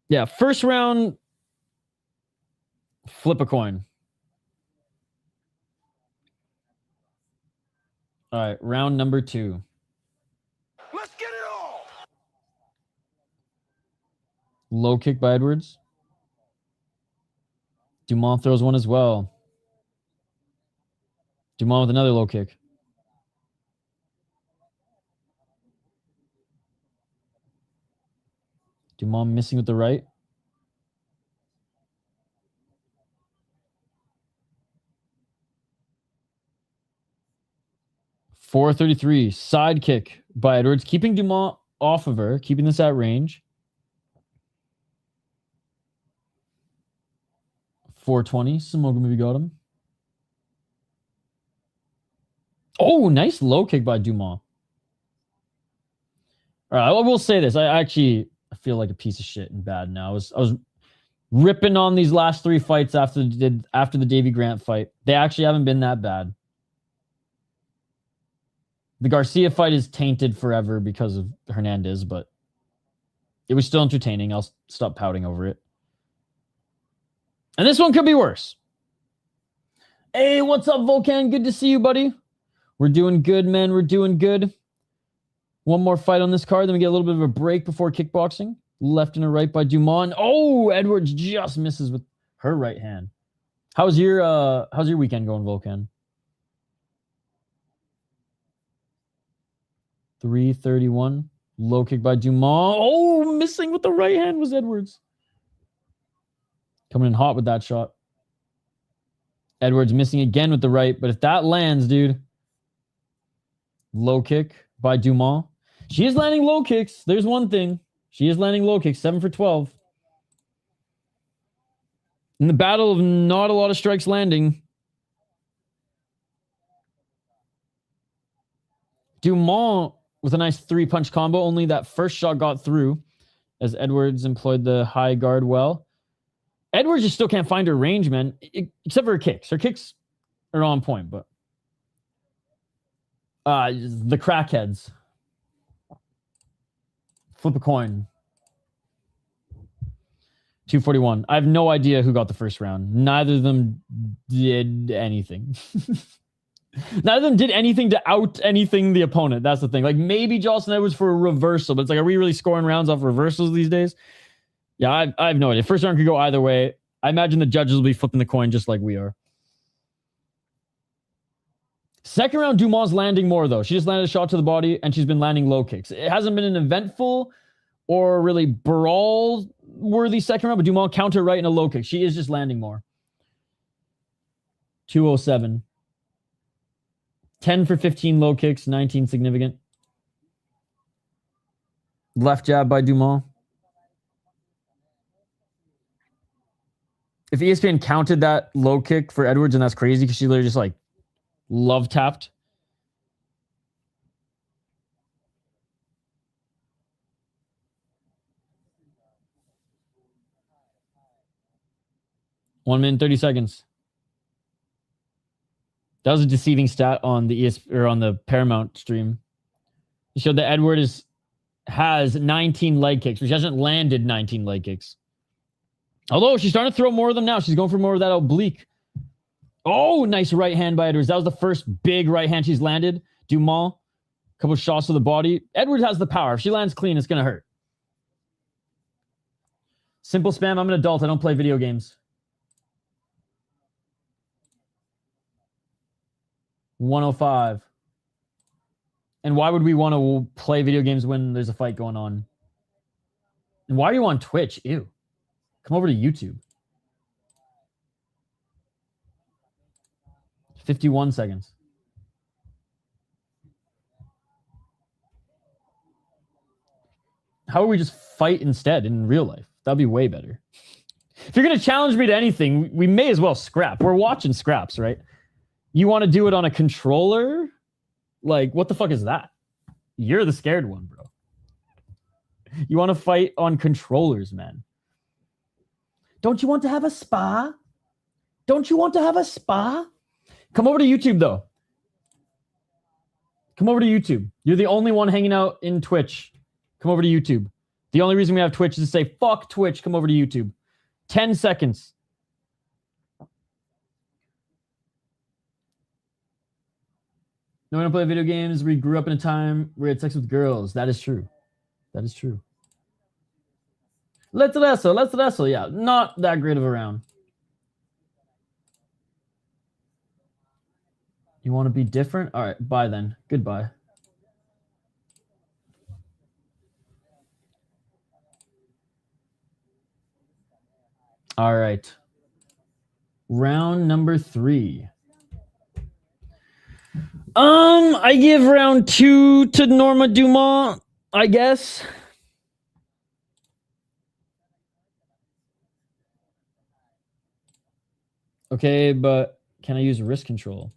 Yeah, first round, flip a coin. All right, round number two. Let's Low kick by Edwards. Dumont throws one as well. Dumont with another low kick. Dumont missing with the right. .433 side kick by Edwards, keeping Dumont off of her, keeping this at range. .420, Smoke maybe got him. Oh, nice low kick by Dumont. All right, I will say this. I feel like a piece of shit and bad now. I was ripping on these last 3 fights after the Davey Grant fight. They actually haven't been that bad. The Garcia fight is tainted forever because of Hernandez, but it was still entertaining. I'll stop pouting over it. And this one could be worse. Hey, what's up, Volcan? Good to see you, buddy. We're doing good, man. We're doing good. One more fight on this card, then we get a little bit of a break before kickboxing. Left and a right by Dumont. Oh, Edwards just misses with her right hand. How's your weekend going, Volcan? 331. Low kick by Dumont. Oh, missing with the right hand was Edwards. Coming in hot with that shot. Edwards missing again with the right, but if that lands, dude. Low kick by Dumont. She is landing low kicks. There's one thing. She is landing low kicks. 7 for 12. In the battle of not a lot of strikes landing. Dumont with a nice 3-punch combo. Only that first shot got through as Edwards employed the high guard well. Edwards just still can't find her range, man, except for her kicks. Her kicks are on point, but the crackheads. Flip a coin. 241. I have no idea who got the first round. Neither of them did anything. Neither of them did anything to out anything the opponent. That's the thing. Like maybe Joselyne Edwards for a reversal, but it's like, are we really scoring rounds off reversals these days? Yeah, I have no idea. First round could go either way. I imagine the judges will be flipping the coin just like we are. Second round, Dumont's landing more, though. She just landed a shot to the body, and she's been landing low kicks. It hasn't been an eventful or really brawl-worthy second round, but Dumont counter right in a low kick. She is just landing more. 207. 10 for 15 low kicks, 19 significant. Left jab by Dumont. If ESPN counted that low kick for Edwards, and that's crazy because she literally just like love tapped. One minute, 30 seconds. That was a deceiving stat on the on the Paramount stream. It showed that Edwards has 19 leg kicks, but she hasn't landed 19 leg kicks. Although she's starting to throw more of them now. She's going for more of that oblique. Oh, nice right hand by Edwards. That was the first big right hand she's landed. Dumont, a couple shots to the body. Edwards has the power. If she lands clean, it's going to hurt. Simple spam. I'm an adult. I don't play video games. 105. And why would we want to play video games when there's a fight going on? And why are you on Twitch? Ew. Come over to YouTube. 51 seconds. How about we just fight instead in real life? That'd be way better. If you're going to challenge me to anything, we may as well scrap. We're watching scraps, right? You want to do it on a controller? Like, what the fuck is that? You're the scared one, bro. You want to fight on controllers, man. Don't you want to have a spa? Don't you want to have a spa? Come over to YouTube, though. Come over to YouTube. You're the only one hanging out in Twitch. Come over to YouTube. The only reason we have Twitch is to say, fuck Twitch, come over to YouTube. 10 seconds. No, we don't play video games. We grew up in a time where we had sex with girls. That is true. That is true. Let's wrestle. Yeah, not that great of a round. You want to be different? All right, bye then. Goodbye. All right. Round number 3. I give round 2 to Norma Dumont, I guess. Okay, but can I use wrist control?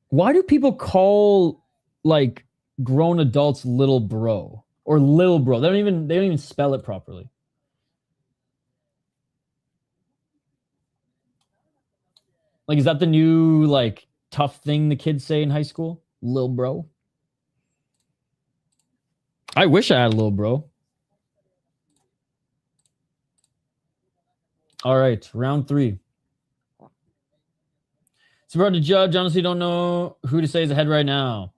Why do people call like grown adults little bro or lil bro? They don't even spell it properly. Like, is that the new like tough thing the kids say in high school? Lil bro. I wish I had a little bro. All right, round 3. It's hard to judge. Honestly, don't know who to say is ahead right now.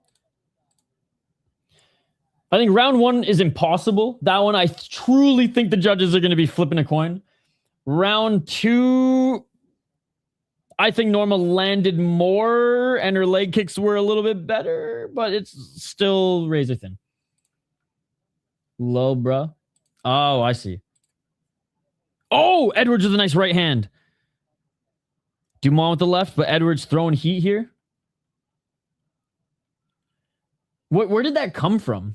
I think round 1 is impossible. That one, I truly think the judges are going to be flipping a coin. Round 2, I think Norma landed more and her leg kicks were a little bit better, but it's still razor thin. Low, bruh. Oh, I see. Oh, Edwards with a nice right hand. Dumont with the left, but Edwards throwing heat here. Where did that come from?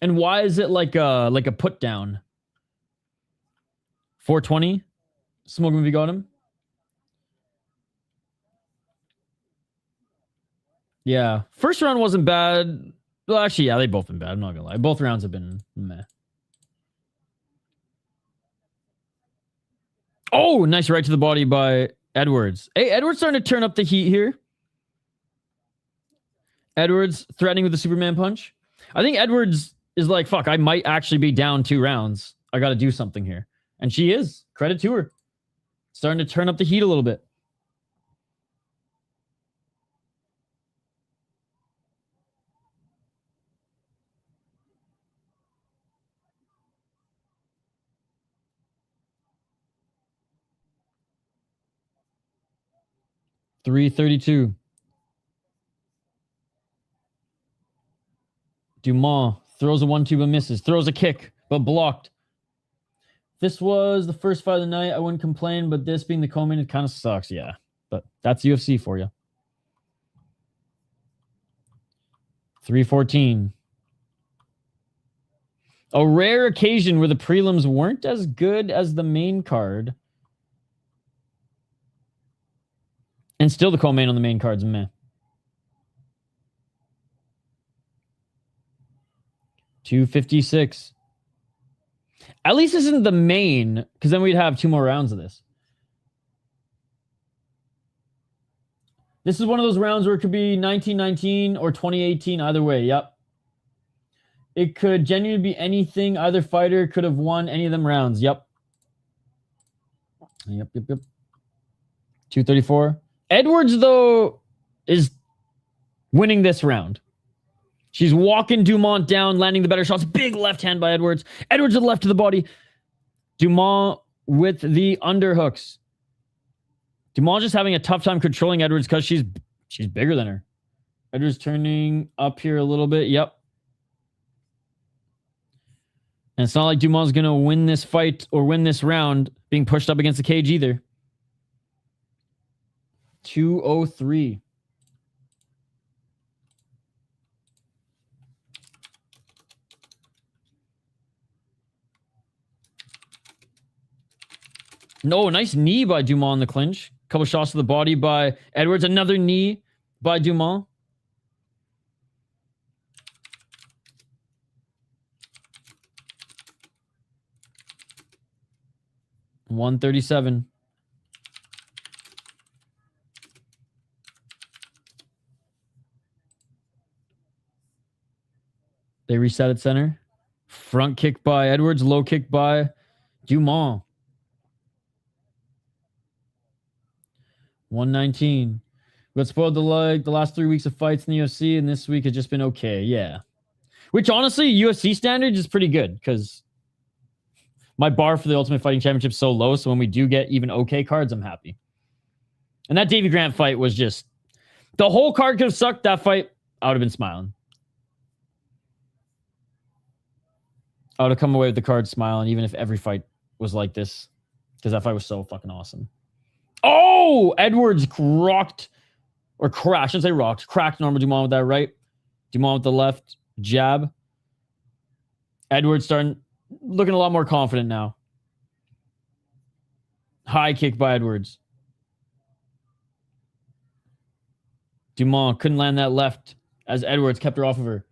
And why is it like a put down? 420? Smoke movie got him. Yeah. First round wasn't bad. Well, actually, yeah, they've both been bad. I'm not gonna lie. Both rounds have been meh. Oh, nice right to the body by Edwards. Hey, Edwards starting to turn up the heat here. Edwards threatening with the Superman punch. I think Edwards is like, fuck, I might actually be down 2 rounds. I got to do something here. And she is. Credit to her. Starting to turn up the heat a little bit. .332. Dumont throws a 1-2 but misses. Throws a kick but blocked. This was the first fight of the night. I wouldn't complain, but this being the co-main, it kind of sucks. Yeah, but that's UFC for you. 314. A rare occasion where the prelims weren't as good as the main card. And still the co-main on the main card's meh. 256. At least this isn't the main, because then we'd have 2 more rounds of this. This is one of those rounds where it could be 1919 or 2018, either way. Yep. It could genuinely be anything. Either fighter could have won any of them rounds. Yep. 234. Edwards, though, is winning this round. She's walking Dumont down, landing the better shots. Big left hand by Edwards. Edwards with the left to the body. Dumont with the underhooks. Dumont just having a tough time controlling Edwards because she's bigger than her. Edwards turning up here a little bit. Yep. And it's not like Dumont's going to win this fight or win this round being pushed up against the cage either. 203. No, nice knee by Dumont in the clinch. Couple shots to the body by Edwards. Another knee by Dumont. $137. They reset at center. Front kick by Edwards. Low kick by Dumont. 119. We got spoiled the last 3 weeks of fights in the UFC, and this week has just been okay. Yeah. Which honestly, UFC standards is pretty good because my bar for the Ultimate Fighting Championship is so low. So when we do get even okay cards, I'm happy. And that Davey Grant fight was just... The whole card could have sucked. That fight, I would have been smiling. I would have come away with the card smiling, even if every fight was like this. Because that fight was so fucking awesome. Oh! Edwards rocked... Or crashed. I shouldn't say rocked. Cracked Norma Dumont with that right. Dumont with the left jab. Edwards starting... Looking a lot more confident now. High kick by Edwards. Dumont couldn't land that left as Edwards kept her off of her.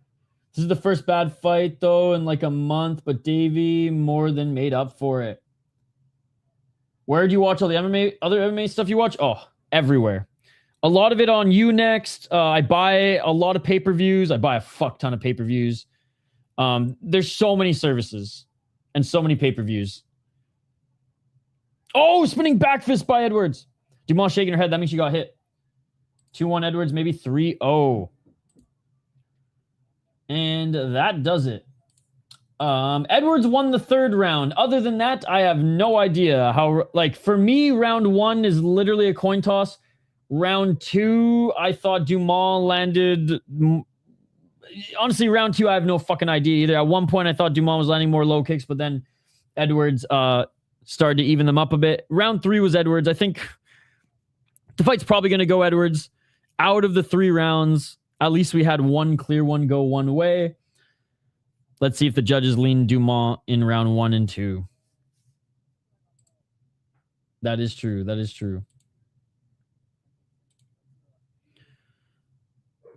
This is the first bad fight, though, in like a month, but Davey more than made up for it. Where do you watch all the MMA, other MMA stuff you watch? Oh, everywhere. A lot of it on Unext. I buy a lot of pay-per-views. I buy a fuck ton of pay-per-views. There's so many services and so many pay-per-views. Oh, spinning back fist by Edwards. Dumont shaking her head. That means she got hit. 2-1 Edwards, maybe 3-0. And that does it. Edwards won the third round. Other than that, I have no idea how... Like, for me, round 1 is literally a coin toss. Round 2, I thought Dumont landed... Honestly, round 2, I have no fucking idea either. At one point, I thought Dumont was landing more low kicks, but then Edwards started to even them up a bit. Round 3 was Edwards. I think the fight's probably going to go Edwards. Out of the 3 rounds, at least we had one clear one go one way. Let's see if the judges lean Dumont in round 1 and 2. That is true. That is true.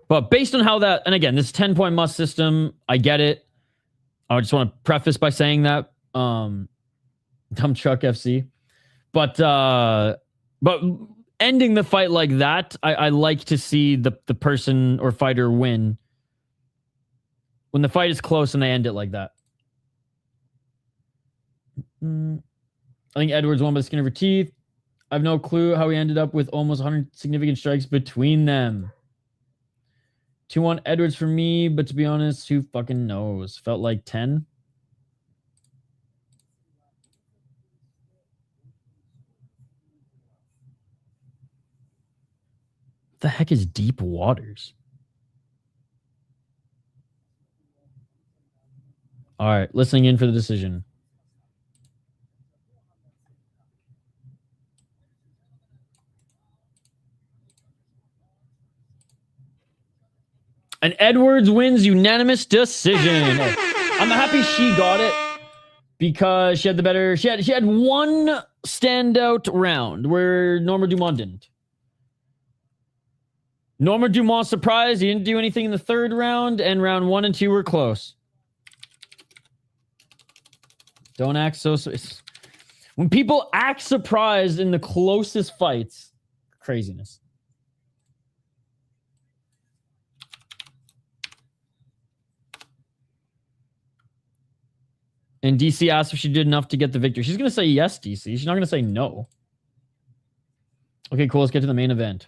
But based on how that, and again, this 10-point must system, I get it. I just want to preface by saying that. Dumb Truck FC. But ending the fight like that, I like to see the person or fighter win when the fight is close and they end it like that. I think Edwards won by the skin of her teeth. I have no clue how he ended up with almost 100 significant strikes between them. 2-1 Edwards for me, but to be honest, who fucking knows? Felt like 10. What the heck is deep waters? All right, listening in for the decision. And Edwards wins unanimous decision. I'm happy she got it because she had the better. She had one standout round where Norma Dumont didn't. Norma Dumont surprised. He didn't do anything in the third round, and round 1 and 2 were close. Don't act so. When people act surprised in the closest fights, craziness. And DC asked if she did enough to get the victory. She's going to say yes, DC. She's not going to say no. Okay, cool. Let's get to the main event.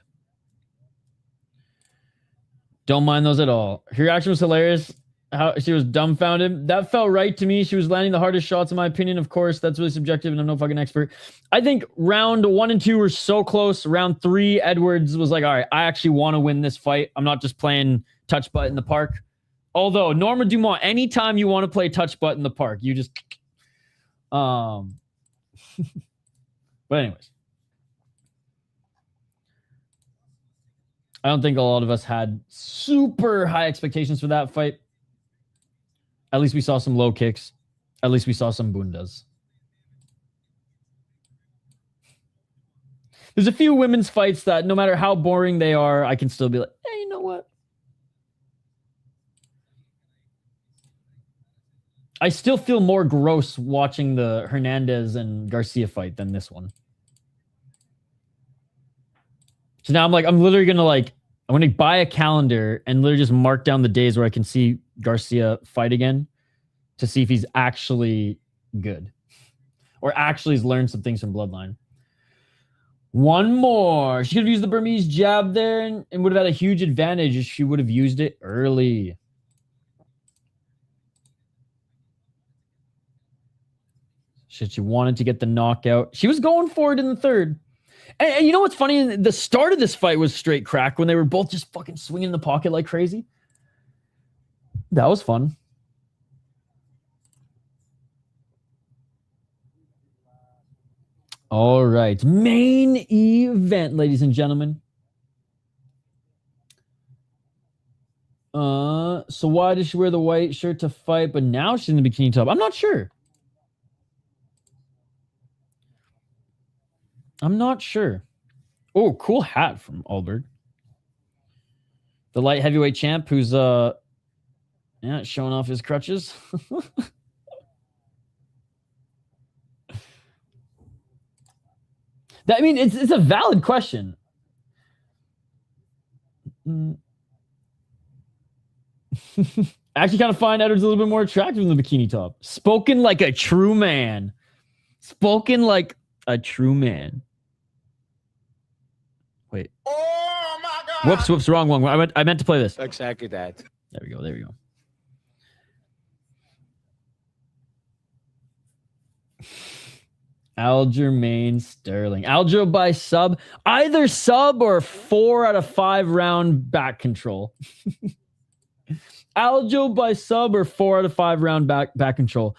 Don't mind those at all. Her reaction was hilarious. How she was dumbfounded. That felt right to me. She was landing the hardest shots, in my opinion. Of course, that's really subjective, and I'm no fucking expert. I think round 1 and 2 were so close. Round 3, Edwards was like, all right, I actually want to win this fight. I'm not just playing touch butt in the park. Although, Norma Dumont, anytime you want to play touch butt in the park, you just... But anyways. I don't think a lot of us had super high expectations for that fight. At least we saw some low kicks. At least we saw some bundas. There's a few women's fights that no matter how boring they are, I can still be like, hey, you know what? I still feel more gross watching the Hernandez and Garcia fight than this one. So now I'm literally going to I'm going to buy a calendar and literally just mark down the days where I can see Garcia fight again to see if he's actually good or actually has learned some things from Bloodline. One more. She could have used the Burmese jab there and would have had a huge advantage if she would have used it early. Shit, she wanted to get the knockout. She was going for it in the third. And you know what's funny? The start of this fight was straight crack when they were both just fucking swinging in the pocket like crazy. That was fun. All right. Main event, ladies and gentlemen. So why did she wear the white shirt to fight, but now she's in the bikini top? I'm not sure. Oh, cool hat from Alberg. The light heavyweight champ who's showing off his crutches. It's a valid question. I actually kind of find Edwards a little bit more attractive in the bikini top. Spoken like a true man. Wait. Oh my God! Whoops, wrong one. I meant to play this. Exactly that. There we go. Aljamain Sterling. Aljo by sub. Either sub or 4 out of 5 round back control. Aljo by sub or 4 out of 5 round back control.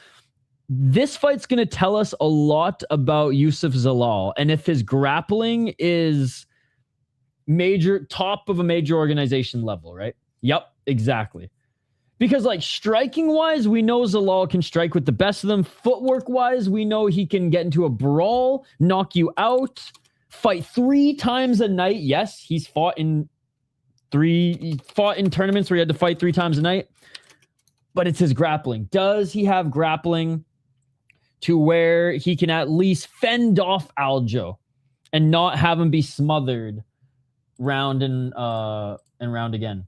This fight's going to tell us a lot about Youssef Zalal and if his grappling is top of a major organization level, right? Yep, exactly. Because like striking wise, we know Zalal can strike with the best of them. Footwork wise, we know he can get into a brawl, knock you out, fight 3 times a night. Yes, he fought in tournaments where he had to fight 3 times a night. But it's his grappling. Does he have grappling to where he can at least fend off Aljo and not have him be smothered round and round again?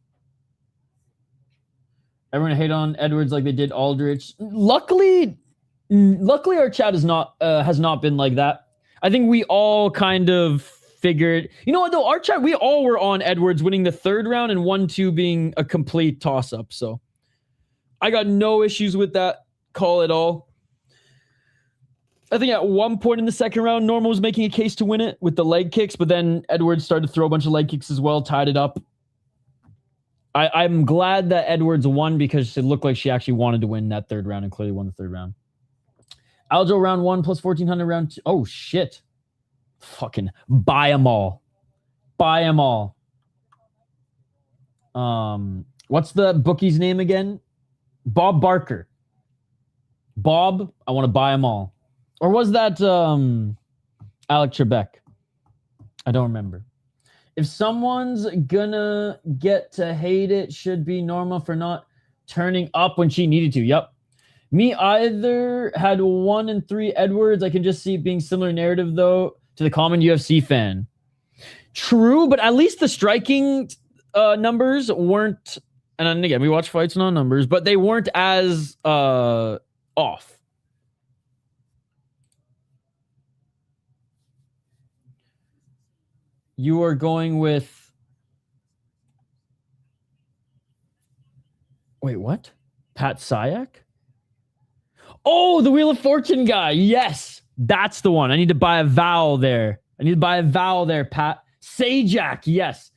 Everyone hate on Edwards like they did Aldrich. Luckily our chat has not been like that. I think we all kind of figured, you know what though, our chat, we all were on Edwards winning the 3rd round and 1-2 being a complete toss-up. So I got no issues with that call at all. I think at one point in the 2nd round, Norma was making a case to win it with the leg kicks, but then Edwards started to throw a bunch of leg kicks as well, tied it up. I'm glad that Edwards won because it looked like she actually wanted to win that 3rd round and clearly won the 3rd round. Aljo round 1 plus 1,400 round 2. Oh, shit. Fucking buy them all. What's the bookie's name again? Bob Barker. Bob, I want to buy them all. Or was that Alec Trebek? I don't remember. If someone's gonna get to hate it, should be Norma for not turning up when she needed to. Yep. Me either had 1 and 3 Edwards. I can just see it being similar narrative, though, to the common UFC fan. True, but at least the striking numbers weren't... And again, we watch fights on numbers, but they weren't as off. You are going with... Wait, what? Pat Sayak? Oh, the Wheel of Fortune guy. Yes, that's the one. I need to buy a vowel there. Pat. Sajak, yes.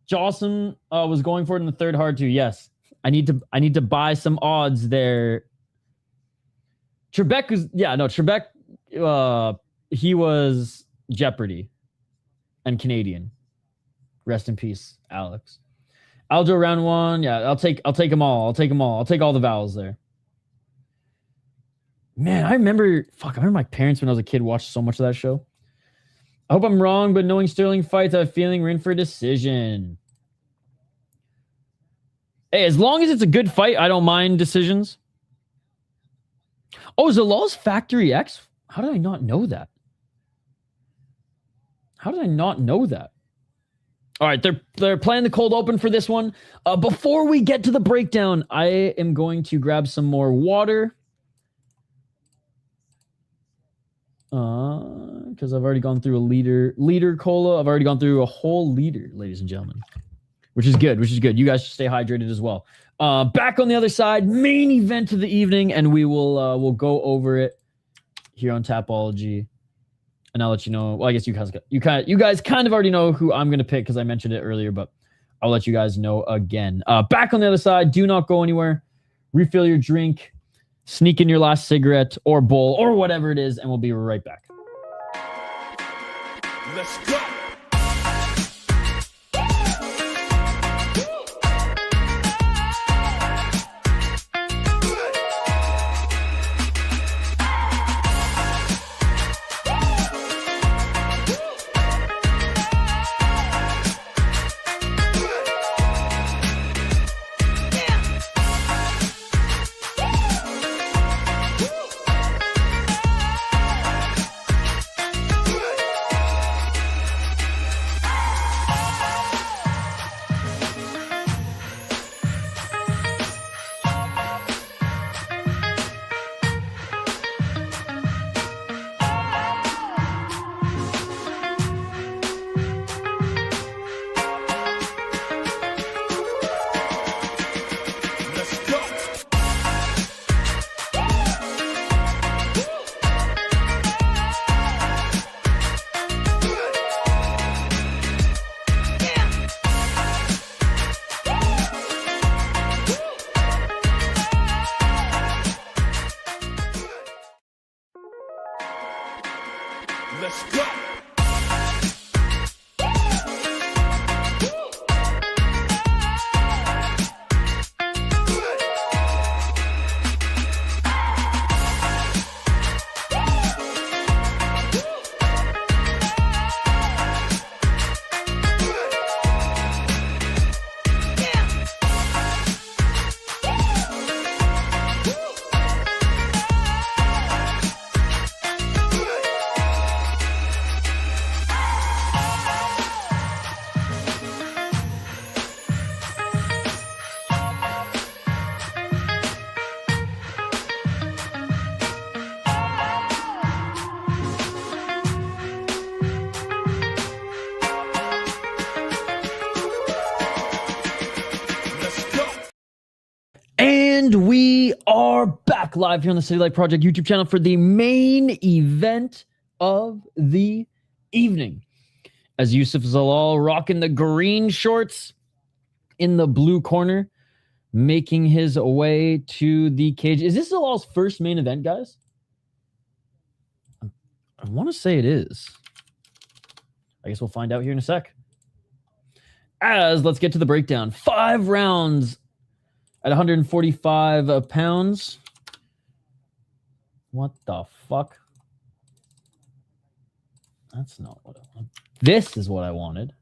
Joselyne was going for it in the 3rd hard too. Yes. I need to buy some odds there. Trebek was... Yeah, no, Trebek, he was Jeopardy and Canadian. Rest in peace, Alex. Aljo round 1. Yeah, I'll take them all. I'll take all the vowels there. Man, I remember my parents when I was a kid watched so much of that show. I hope I'm wrong, but knowing Sterling fights, I have a feeling we're in for a decision. Hey, as long as it's a good fight, I don't mind decisions. Oh, Zalal's Factory X? How did I not know that? All right, they're playing the cold open for this one. Before we get to the breakdown, I am going to grab some more water. Because I've already gone through a liter cola. I've already gone through a whole liter, ladies and gentlemen. Which is good. You guys should stay hydrated as well. Back on the other side, main event of the evening, and we will we'll go over it here on Tapology, and I'll let you know. Well, I guess you guys kind of already know who I'm gonna pick because I mentioned it earlier, but I'll let you guys know again. Back on the other side, do not go anywhere. Refill your drink, sneak in your last cigarette or bowl or whatever it is, and we'll be right back. Let's go. Let's go. And we are back live here on the City Light Project YouTube channel for the main event of the evening. As Youssef Zalal rocking the green shorts in the blue corner, making his way to the cage. Is this Zalal's first main event, guys? I want to say it is. I guess we'll find out here in a sec. Let's get to the breakdown. 5 rounds at 145 pounds. What the fuck? That's not what I want. This is what I wanted.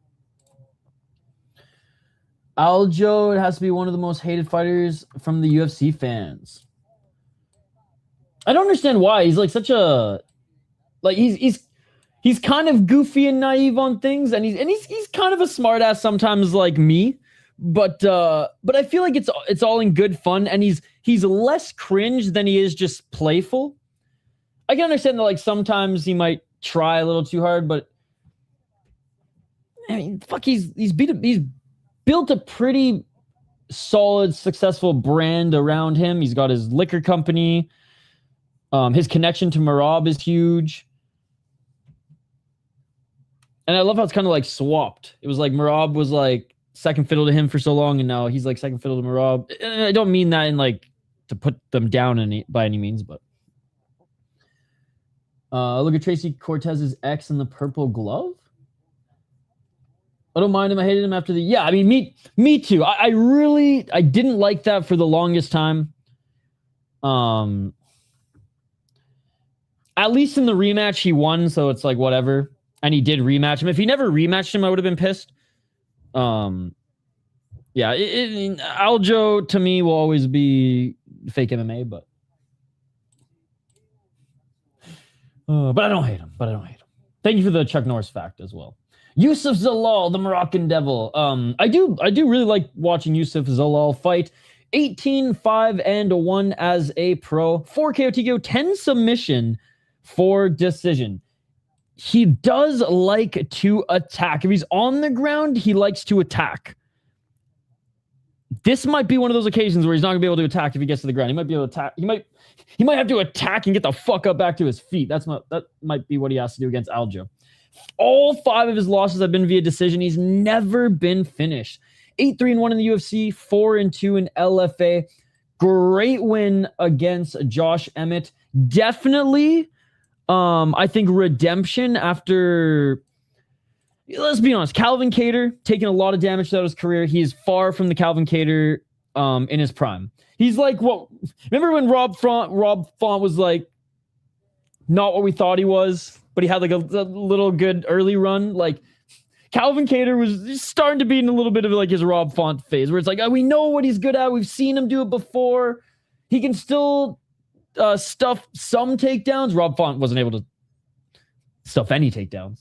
Aljo, it has to be one of the most hated fighters from the UFC fans. I don't understand why. He's like such a... Like, he's kind of goofy and naive on things, and he's kind of a smartass sometimes like me. But I feel like it's all in good fun, and he's less cringe than he is just playful. I can understand that like sometimes he might try a little too hard, but I mean, fuck, he's built a pretty solid, successful brand around him. He's got his liquor company. His connection to Merab is huge. And I love how it's kind of like swapped. It was like Merab was like second fiddle to him for so long, and now he's like second fiddle to Merab. And I don't mean that in like to put them down by any means, but look at Tracy Cortez's ex in the purple glove. I don't mind him. I hated him after the... Yeah, I mean, me too. I didn't like that for the longest time. At least in the rematch, he won, so it's like whatever. And he did rematch him. If he never rematched him, I would have been pissed. Yeah, Aljo to me will always be fake MMA, but I don't hate him. Thank you for the Chuck Norris fact as well. Youssef Zalal, the Moroccan Devil. I do really like watching Youssef Zalal fight. 18-5-1 as a pro. 4 KO TKO, 10 submission, 4 decision. He does like to attack. If he's on the ground, he likes to attack. this might be one of those occasions where he's not gonna be able to attack if he gets to the ground. He might be able to attack. He might have to attack and get the fuck up back to his feet. That might be what he has to do against Aljo. All 5 of his losses have been via decision. He's never been finished. 8-3-1 in the UFC, 4-2 in LFA. Great win against Josh Emmett. Definitely, I think redemption after. Let's be honest, Calvin Kattar taking a lot of damage throughout his career. He is far from the Calvin Kattar in his prime. He's like, what? Remember when Rob Font was like not what we thought he was, but he had like a little good early run. Like Calvin Kattar was starting to be in a little bit of like his Rob Font phase, where it's like, oh, we know what he's good at. We've seen him do it before. He can still stuff some takedowns. Rob Font wasn't able to stuff any takedowns.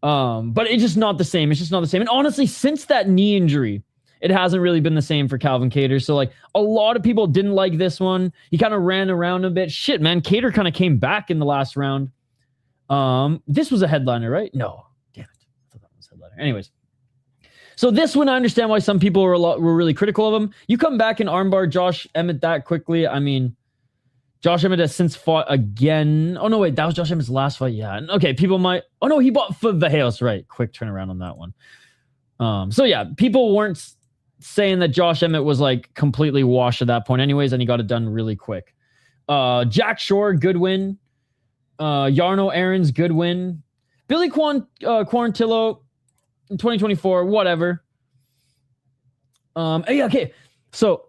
But it's just not the same. It's just not the same. And honestly, since that knee injury, it hasn't really been the same for Calvin Kattar. So like a lot of people didn't like this one. He kind of ran around a bit. Shit, man. Kattar kind of came back in the last round. This was a headliner, right? No. Damn it. I thought that was a headliner. Anyways. So this one, I understand why some people were really critical of him. You come back and armbar Josh Emmett that quickly. I mean, Josh Emmett has since fought again. Oh, no, wait. That was Josh Emmett's last fight. Yeah. Okay. People might. Oh, no. He bought Vieira. Right. Quick turnaround on that one. So, yeah. People weren't saying that Josh Emmett was like completely washed at that point anyways, and he got it done really quick. Jack Shore, good win. Yarno Aaron's, good win. Billy Quarantillo in 2024, whatever. Yeah, okay. So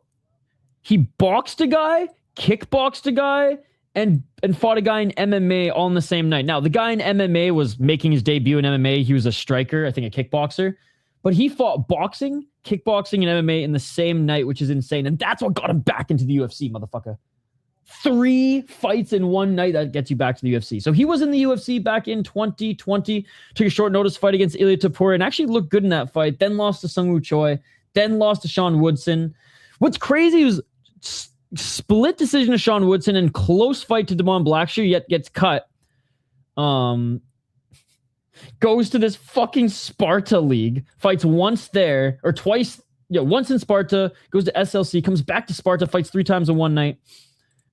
he boxed a guy, kickboxed a guy, and fought a guy in MMA all on the same night. Now, the guy in MMA was making his debut in MMA. He was a striker, I think a kickboxer. But he fought boxing, kickboxing, and MMA in the same night, which is insane. And that's what got him back into the UFC, motherfucker. 3 fights in one night, that gets you back to the UFC. So he was in the UFC back in 2020, took a short notice fight against Ilia Topuria and actually looked good in that fight, then lost to Sungwoo Choi, then lost to Sean Woodson. What's crazy was split decision to Sean Woodson and close fight to Dumont Blackshear, yet gets cut. Goes to this fucking Sparta league, fights once there, or twice, once in Sparta, goes to SLC, comes back to Sparta, fights 3 times in one night,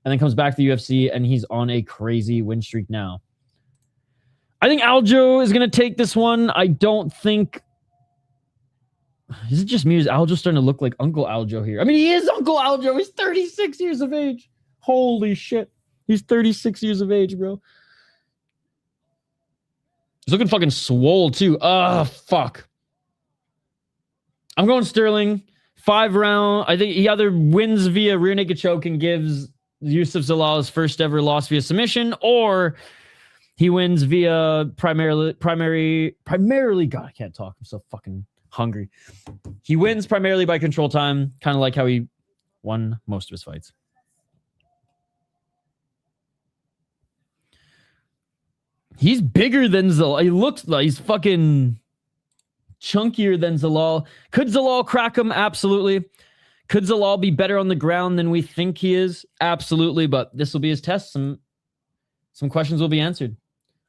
and then comes back to the UFC, and he's on a crazy win streak now. I think Aljo is going to take this one. I don't think... Is it just me? Is Aljo starting to look like Uncle Aljo here? I mean, he is Uncle Aljo. He's 36 years of age. Holy shit. He's 36 years of age, bro. He's looking fucking swole, too. Fuck. I'm going Sterling. 5 round. I think he either wins via rear naked choke and gives Youssef Zalal his first ever loss via submission, or he wins via primarily, God, I can't talk. I'm so fucking hungry. He wins primarily by control time, kind of like how he won most of his fights. He's bigger than Zalal. He looks like he's fucking chunkier than Zalal. Could Zalal crack him? Absolutely. Could Zalal be better on the ground than we think he is? Absolutely. But this will be his test. Some questions will be answered.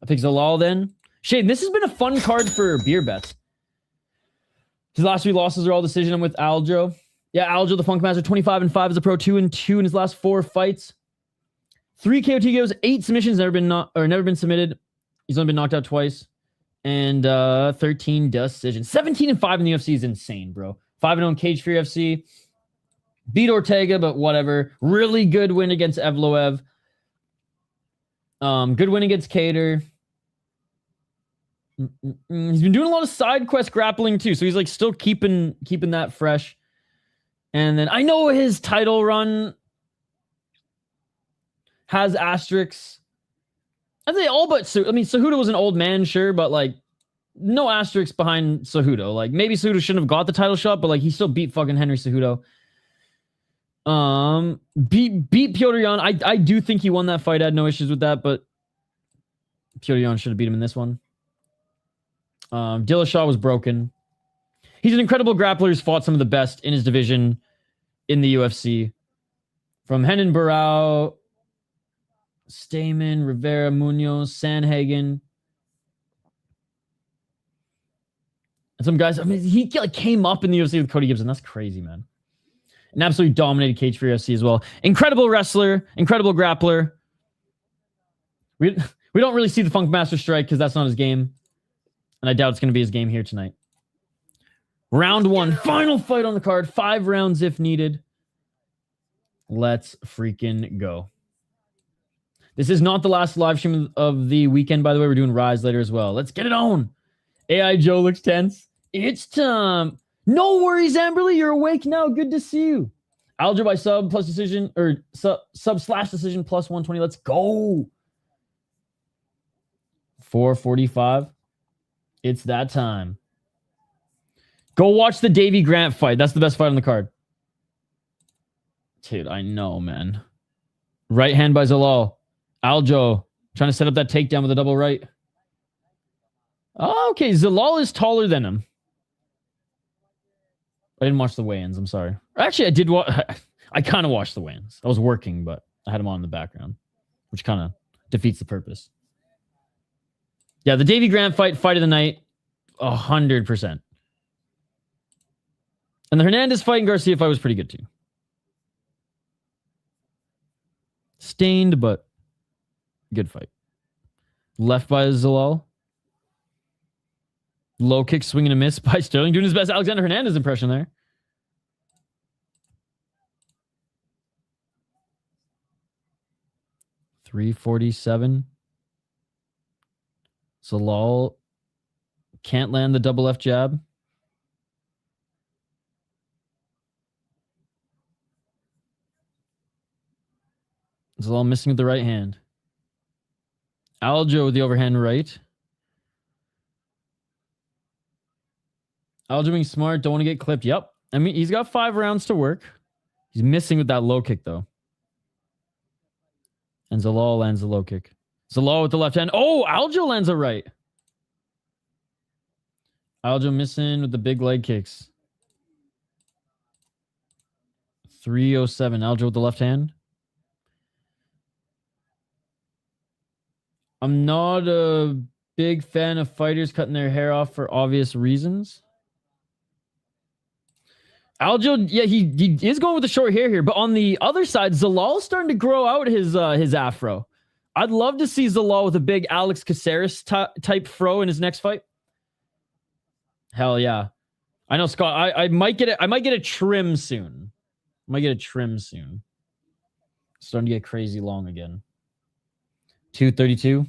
I pick Zalal then. Shane, this has been a fun card for beer bets. His last 3 losses are all decision. I'm with Aljo. Yeah, Aljo, the Funkmaster, 25-5 as a pro, 2-2 in his last 4 fights. 3 KO TKOs, 8 submissions, never been submitted. He's only been knocked out twice. And 13 decisions. 17-5 in the UFC is insane, bro. 5-0 in Cage Fear UFC. Beat Ortega, but whatever. Really good win against Evloev. Good win against Kattar. He's been doing a lot of side quest grappling too, so he's like still keeping that fresh. And then I know his title run has asterisks. I think all but Cejudo was an old man, sure, but like no asterisks behind Cejudo. Like maybe Cejudo shouldn't have got the title shot, but like he still beat fucking Henry Cejudo. Beat Petr Yan. I do think he won that fight. I had no issues with that, but Petr Yan should have beat him in this one. Dillashaw was broken. He's an incredible grappler who's fought some of the best in his division in the UFC. From Henan Barao, Stamen, Rivera, Munoz, Sanhagen. And some guys, I mean, he like came up in the UFC with Cody Gibson. That's crazy, man. An absolutely dominated cage for UFC as well. Incredible wrestler, incredible grappler. We don't really see the Funk Master strike because that's not his game. And I doubt it's going to be his game here tonight. Round 1, final fight on the card. 5 rounds if needed. Let's freaking go. This is not the last live stream of the weekend, by the way. We're doing Rise later as well. Let's get it on. AI Joe looks tense. It's time. No worries, Amberly. You're awake now. Good to see you. Aljo by sub plus decision, or sub/decision plus 120. Let's go. 4:45. It's that time. Go watch the Davey Grant fight. That's the best fight on the card. Dude, I know, man. Right hand by Zalal. Aljo trying to set up that takedown with a double right. Oh, okay, Zalal is taller than him. I didn't watch the weigh-ins. I'm sorry. Actually, I did watch. I kind of watched the weigh-ins. I was working, but I had him on in the background, which kind of defeats the purpose. Yeah, the Davey Grant fight of the night, 100%. And the Hernandez fight and Garcia fight was pretty good too. Stained, but good fight. Left by Zalal. Low kick, swing and a miss by Sterling. Doing his best Alexander Hernandez impression there. .347. Zalal can't land the double left jab. Zalal missing with the right hand. Aljo with the overhand right. Aljo being smart. Don't want to get clipped. Yep. I mean, he's got 5 rounds to work. He's missing with that low kick, though. And Zalal lands the low kick. Zalal with the left hand. Oh, Aljo lands a right. Aljo missing with the big leg kicks. 307. Aljo with the left hand. I'm not a big fan of fighters cutting their hair off for obvious reasons. Aljo, yeah, he is going with the short hair here, but on the other side, Zalal's starting to grow out his afro. I'd love to see Zalal with a big Alex Caceres type fro in his next fight. Hell yeah. I know, Scott. I might get it. I might get a trim soon. Starting to get crazy long again. 232.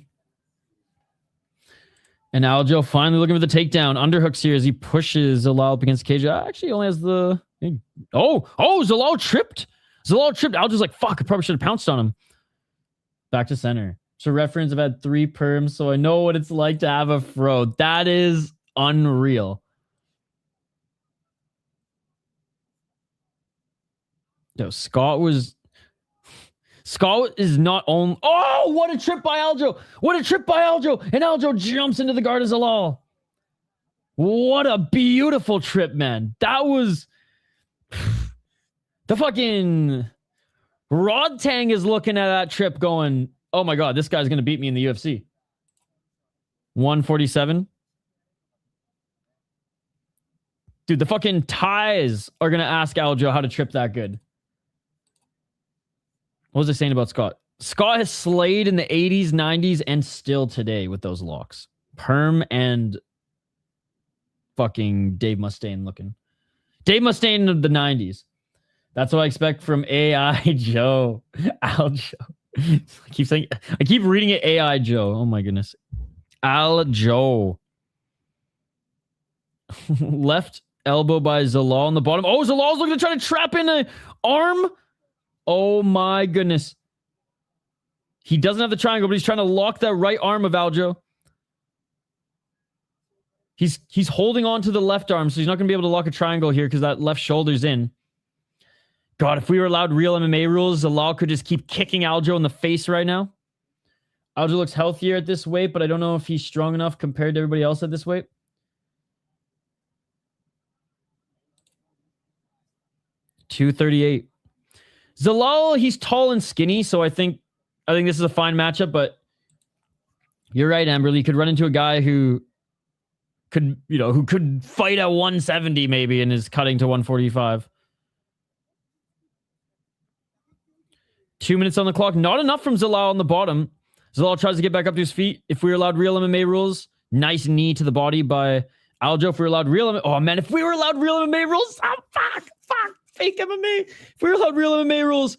And Aljo finally looking for the takedown. Underhooks here as he pushes Zalal up against the cage. Actually, only has the... Oh, Zalal tripped. Aljo's like, fuck, I probably should have pounced on him. Back to center. So reference, I've had 3 perms, so I know what it's like to have a fro. That is unreal. Yo, Scott is not on. Oh, what a trip by Aljo. And Aljo jumps into the guard of Zalal. What a beautiful trip, man. That was... The fucking... Rod Tang is looking at that trip going, oh my God, this guy's going to beat me in the UFC. 147. Dude, the fucking ties are going to ask Aljo how to trip that good. What was I saying about Scott? Scott has slayed in the 80s, 90s, and still today with those locks. Perm and fucking Dave Mustaine looking. Dave Mustaine of the 90s. That's what I expect from AI Joe. Aljo. I keep reading it AI Joe. Oh my goodness. Aljo. Left elbow by Zalal on the bottom. Oh, Zalal's looking to try to trap in an arm. Oh my goodness. He doesn't have the triangle, but he's trying to lock that right arm of Aljo. He's holding on to the left arm, so he's not going to be able to lock a triangle here because that left shoulder's in. God, if we were allowed real MMA rules, Zalal could just keep kicking Aljo in the face right now. Aljo looks healthier at this weight, but I don't know if he's strong enough compared to everybody else at this weight. .238. Zalal, he's tall and skinny, so I think this is a fine matchup, but you're right, Amberly. You could run into a guy who could fight at 170 maybe and is cutting to 145. 2 minutes on the clock. Not enough from Zalal on the bottom. Zalal tries to get back up to his feet. If we were allowed real MMA rules, nice knee to the body by Aljo. If we were allowed real MMA... Oh, man, if we were allowed real MMA rules... Oh, fuck. Fake MMA. If we were allowed real MMA rules,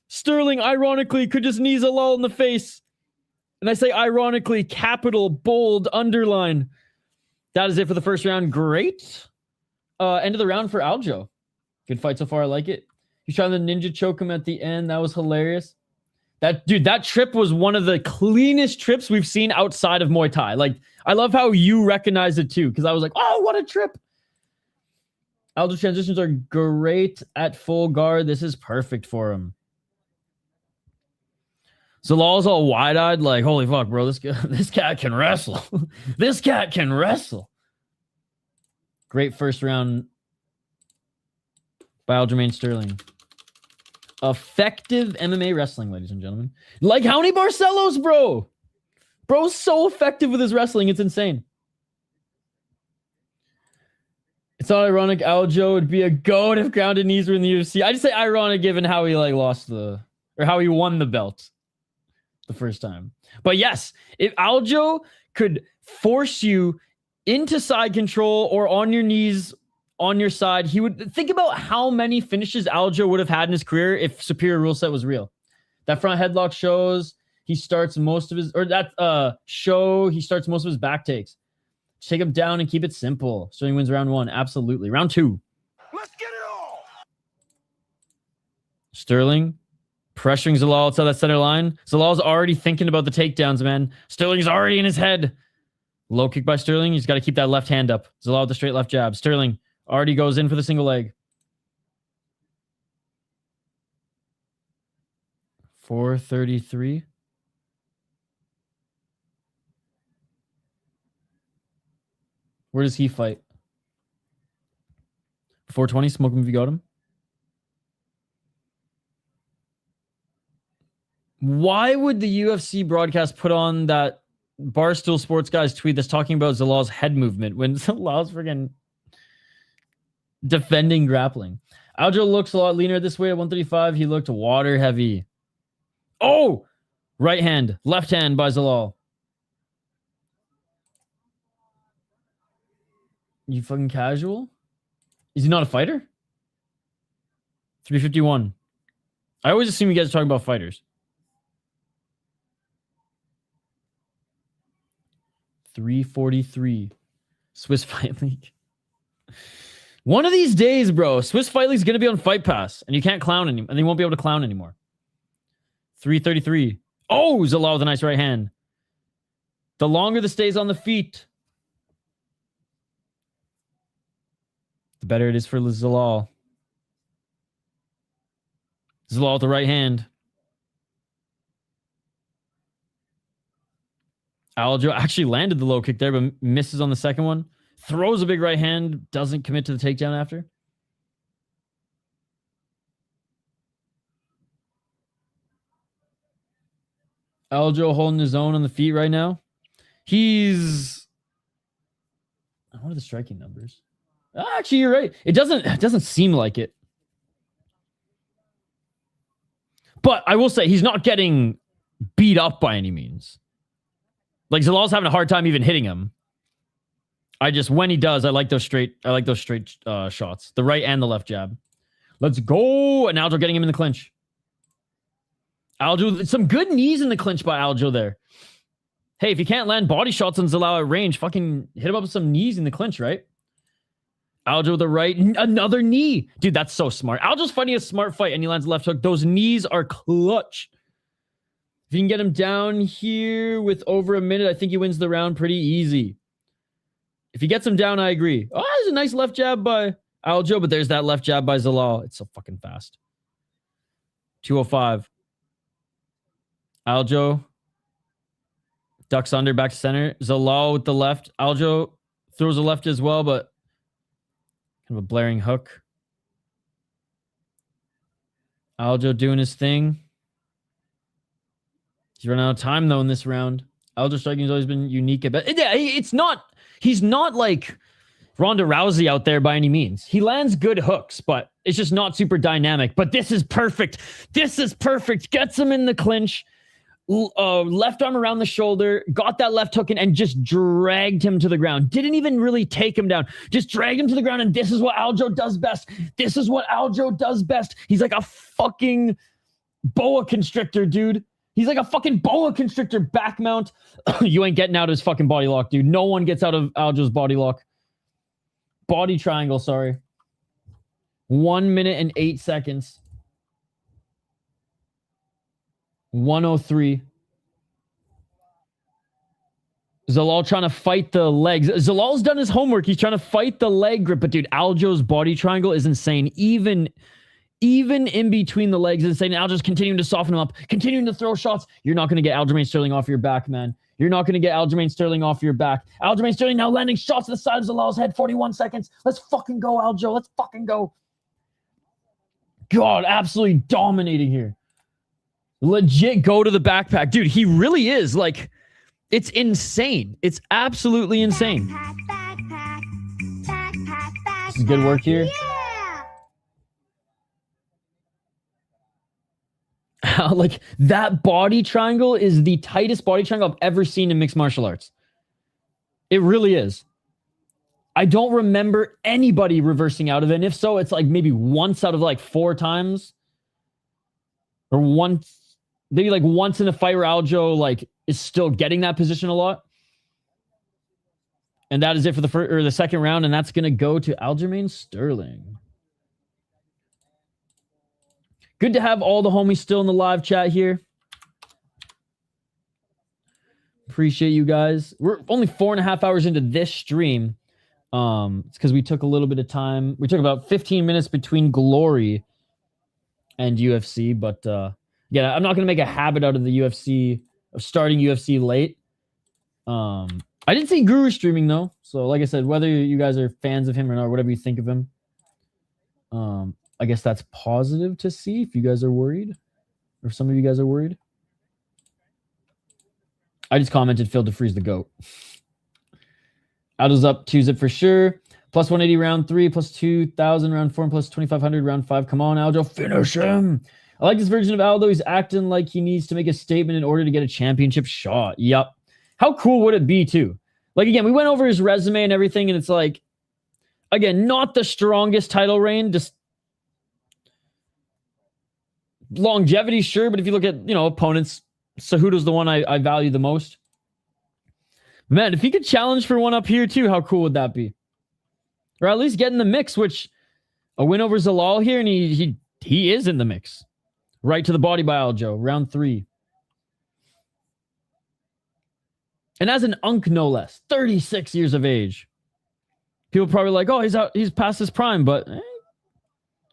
Sterling, ironically, could just knee Zalal in the face. And I say ironically, capital, bold, underline. That is it for the first round. Great. End of the round for Aljo. Good fight so far. I like it. He's trying to ninja choke him at the end. That was hilarious. That trip was one of the cleanest trips we've seen outside of Muay Thai. Like, I love how you recognized it too, because I was like, oh, what a trip. Aljo transitions are great at full guard. This is perfect for him. Zalal's all wide-eyed, like, holy fuck, bro, this cat can wrestle. This cat can wrestle. Great first round by Aljamain Sterling. Effective MMA wrestling, ladies and gentlemen. Like, how many Barcelos, bro? Bro's so effective with his wrestling, it's insane. It's not ironic Aljo would be a goat if grounded knees were in the UFC. I just say ironic given how he how he won the belt the first time. But yes, if Aljo could force you into side control or on your knees on your side, he would think about how many finishes Aljo would have had in his career if superior rule set was real. That front headlock shows he starts most of his, or that he starts most of his back takes. Just take him down and keep it simple. So he wins round 1. Absolutely. Round 2. Let's get it all. Sterling pressuring Zalal outside that center line. Zalal's already thinking about the takedowns, man. Sterling's already in his head. Low kick by Sterling. He's got to keep that left hand up. Zalal with the straight left jab. Sterling already goes in for the single leg. 433. Where does he fight? 420, smoke him if you got him. Why would the UFC broadcast put on that Barstool Sports guy's tweet that's talking about Zalal's head movement when Zalal's freaking defending grappling? Aljo looks a lot leaner this way at 135. He looked water heavy. Oh! Right hand, left hand by Zalal. You fucking casual? Is he not a fighter? 351. I always assume you guys are talking about fighters. 343. Swiss Fight League. One of these days, bro, Swiss Fight League's going to be on Fight Pass, and you can't clown anymore, and they won't be able to clown anymore. 333. Oh, Zalal with a nice right hand. The longer the stays on the feet, the better it is for Zalal. Zalal with the right hand. Aljo actually landed the low kick there, but misses on the second one. Throws a big right hand, doesn't commit to the takedown after. Aljo holding his own on the feet right now. He's... What are the striking numbers? Actually, you're right. It doesn't seem like it. But I will say he's not getting beat up by any means. Like, Zalal's having a hard time even hitting him. When he does, I like those straight shots. The right and the left jab. Let's go. And Aljo getting him in the clinch. Aljo, some good knees in the clinch by Aljo there. Hey, if you can't land body shots on Zalal at range, fucking hit him up with some knees in the clinch, right? Aljo with the right, another knee. Dude, that's so smart. Aljo's fighting a smart fight and he lands a left hook. Those knees are clutch. If you can get him down here with over a minute, I think he wins the round pretty easy. If he gets him down, I agree. Oh, there's a nice left jab by Aljo, but there's that left jab by Zalal. It's so fucking fast. 205. Aljo ducks under, back to center. Zalal with the left. Aljo throws a left as well, but kind of a blaring hook. Aljo doing his thing. He's running out of time, though, in this round. Aljo striking has always been unique. But yeah, he's not like Ronda Rousey out there by any means. He lands good hooks, but it's just not super dynamic. But this is perfect. This is perfect. Gets him in the clinch. Left arm around the shoulder. Got that left hook in and just dragged him to the ground. Didn't even really take him down. Just dragged him to the ground. And this is what Aljo does best. This is what Aljo does best. He's like a fucking boa constrictor, dude. He's like a fucking boa constrictor back mount. You ain't getting out of his fucking body lock, dude. No one gets out of Aljo's body lock. Body triangle, sorry. 1 minute and 8 seconds. 103. Zalal trying to fight the legs. Zalal's done his homework. He's trying to fight the leg grip. But, dude, Aljo's body triangle is insane. Even in between the legs is insane. Aljo's continuing to soften him up. Continuing to throw shots. You're not going to get Aljamain Sterling off your back, man. You're not going to get Aljamain Sterling off your back. Aljamain Sterling now landing shots to the side of Zalal's head. 41 seconds. Let's fucking go, Aljo. Let's fucking go. God, absolutely dominating here. Legit go to the backpack. Dude, he really is. Like, it's insane. It's absolutely insane. This is good work here. Like, that body triangle is the tightest body triangle I've ever seen in mixed martial arts. It really is. I don't remember anybody reversing out of it. And if so, it's like maybe once out of like 4 times. Or once, maybe like once in a fight where Aljo like is still getting that position a lot. And that is it for the second round. And that's going to go to Aljamain Sterling. Good to have all the homies still in the live chat here. Appreciate you guys. We're only 4.5 hours into this stream. It's because we took a little bit of time. We took about 15 minutes between Glory and UFC. But yeah, I'm not going to make a habit out of the UFC, of starting UFC late. I didn't see Guru streaming though. So like I said, whether you guys are fans of him or not, whatever you think of him, I guess that's positive to see if you guys are worried. Or if some of you guys are worried. I just commented Phil to freeze the GOAT. Aldo's up 2-zip for sure. Plus 180 round 3, plus 2,000 round 4, and plus 2,500 round 5. Come on, Aljo, finish him. I like this version of Aldo. He's acting like he needs to make a statement in order to get a championship shot. Yup. How cool would it be, too? Like, again, we went over his resume and everything, and it's like, again, not the strongest title reign, just longevity, sure, but if you look at, opponents, Cejudo's the one I value the most. Man, if he could challenge for one up here too, how cool would that be? Or at least get in the mix, which a win over Zalal here, and he is in the mix. Right to the body by Aljo, round 3. And as an unk, no less, 36 years of age. People probably like, oh, he's past his prime, but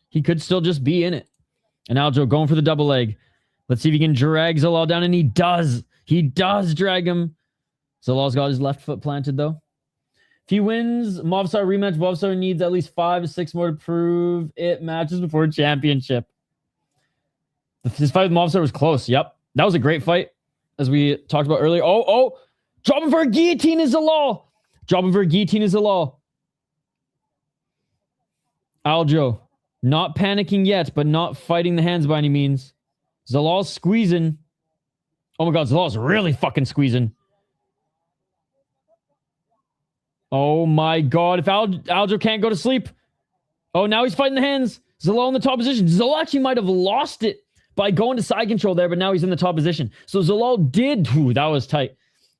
he could still just be in it. And Aljo going for the double leg. Let's see if he can drag Zalal down, and he does. He does drag him. Zalal's got his left foot planted, though. If he wins Movsar rematch, Movsar needs at least 5 to 6 more to prove it matches before championship. His fight with Movsar was close. Yep. That was a great fight, as we talked about earlier. Oh. Dropping for a guillotine is Zalal. Dropping for a guillotine is Zalal. Aljo, not panicking yet, but not fighting the hands by any means. Zalal's squeezing. Oh my God, Zalal's really fucking squeezing. Oh my God, if Aljo can't go to sleep. Oh, now he's fighting the hands. Zalal in the top position. Zalal actually might have lost it by going to side control there, but now he's in the top position. So Zalal did, that was tight.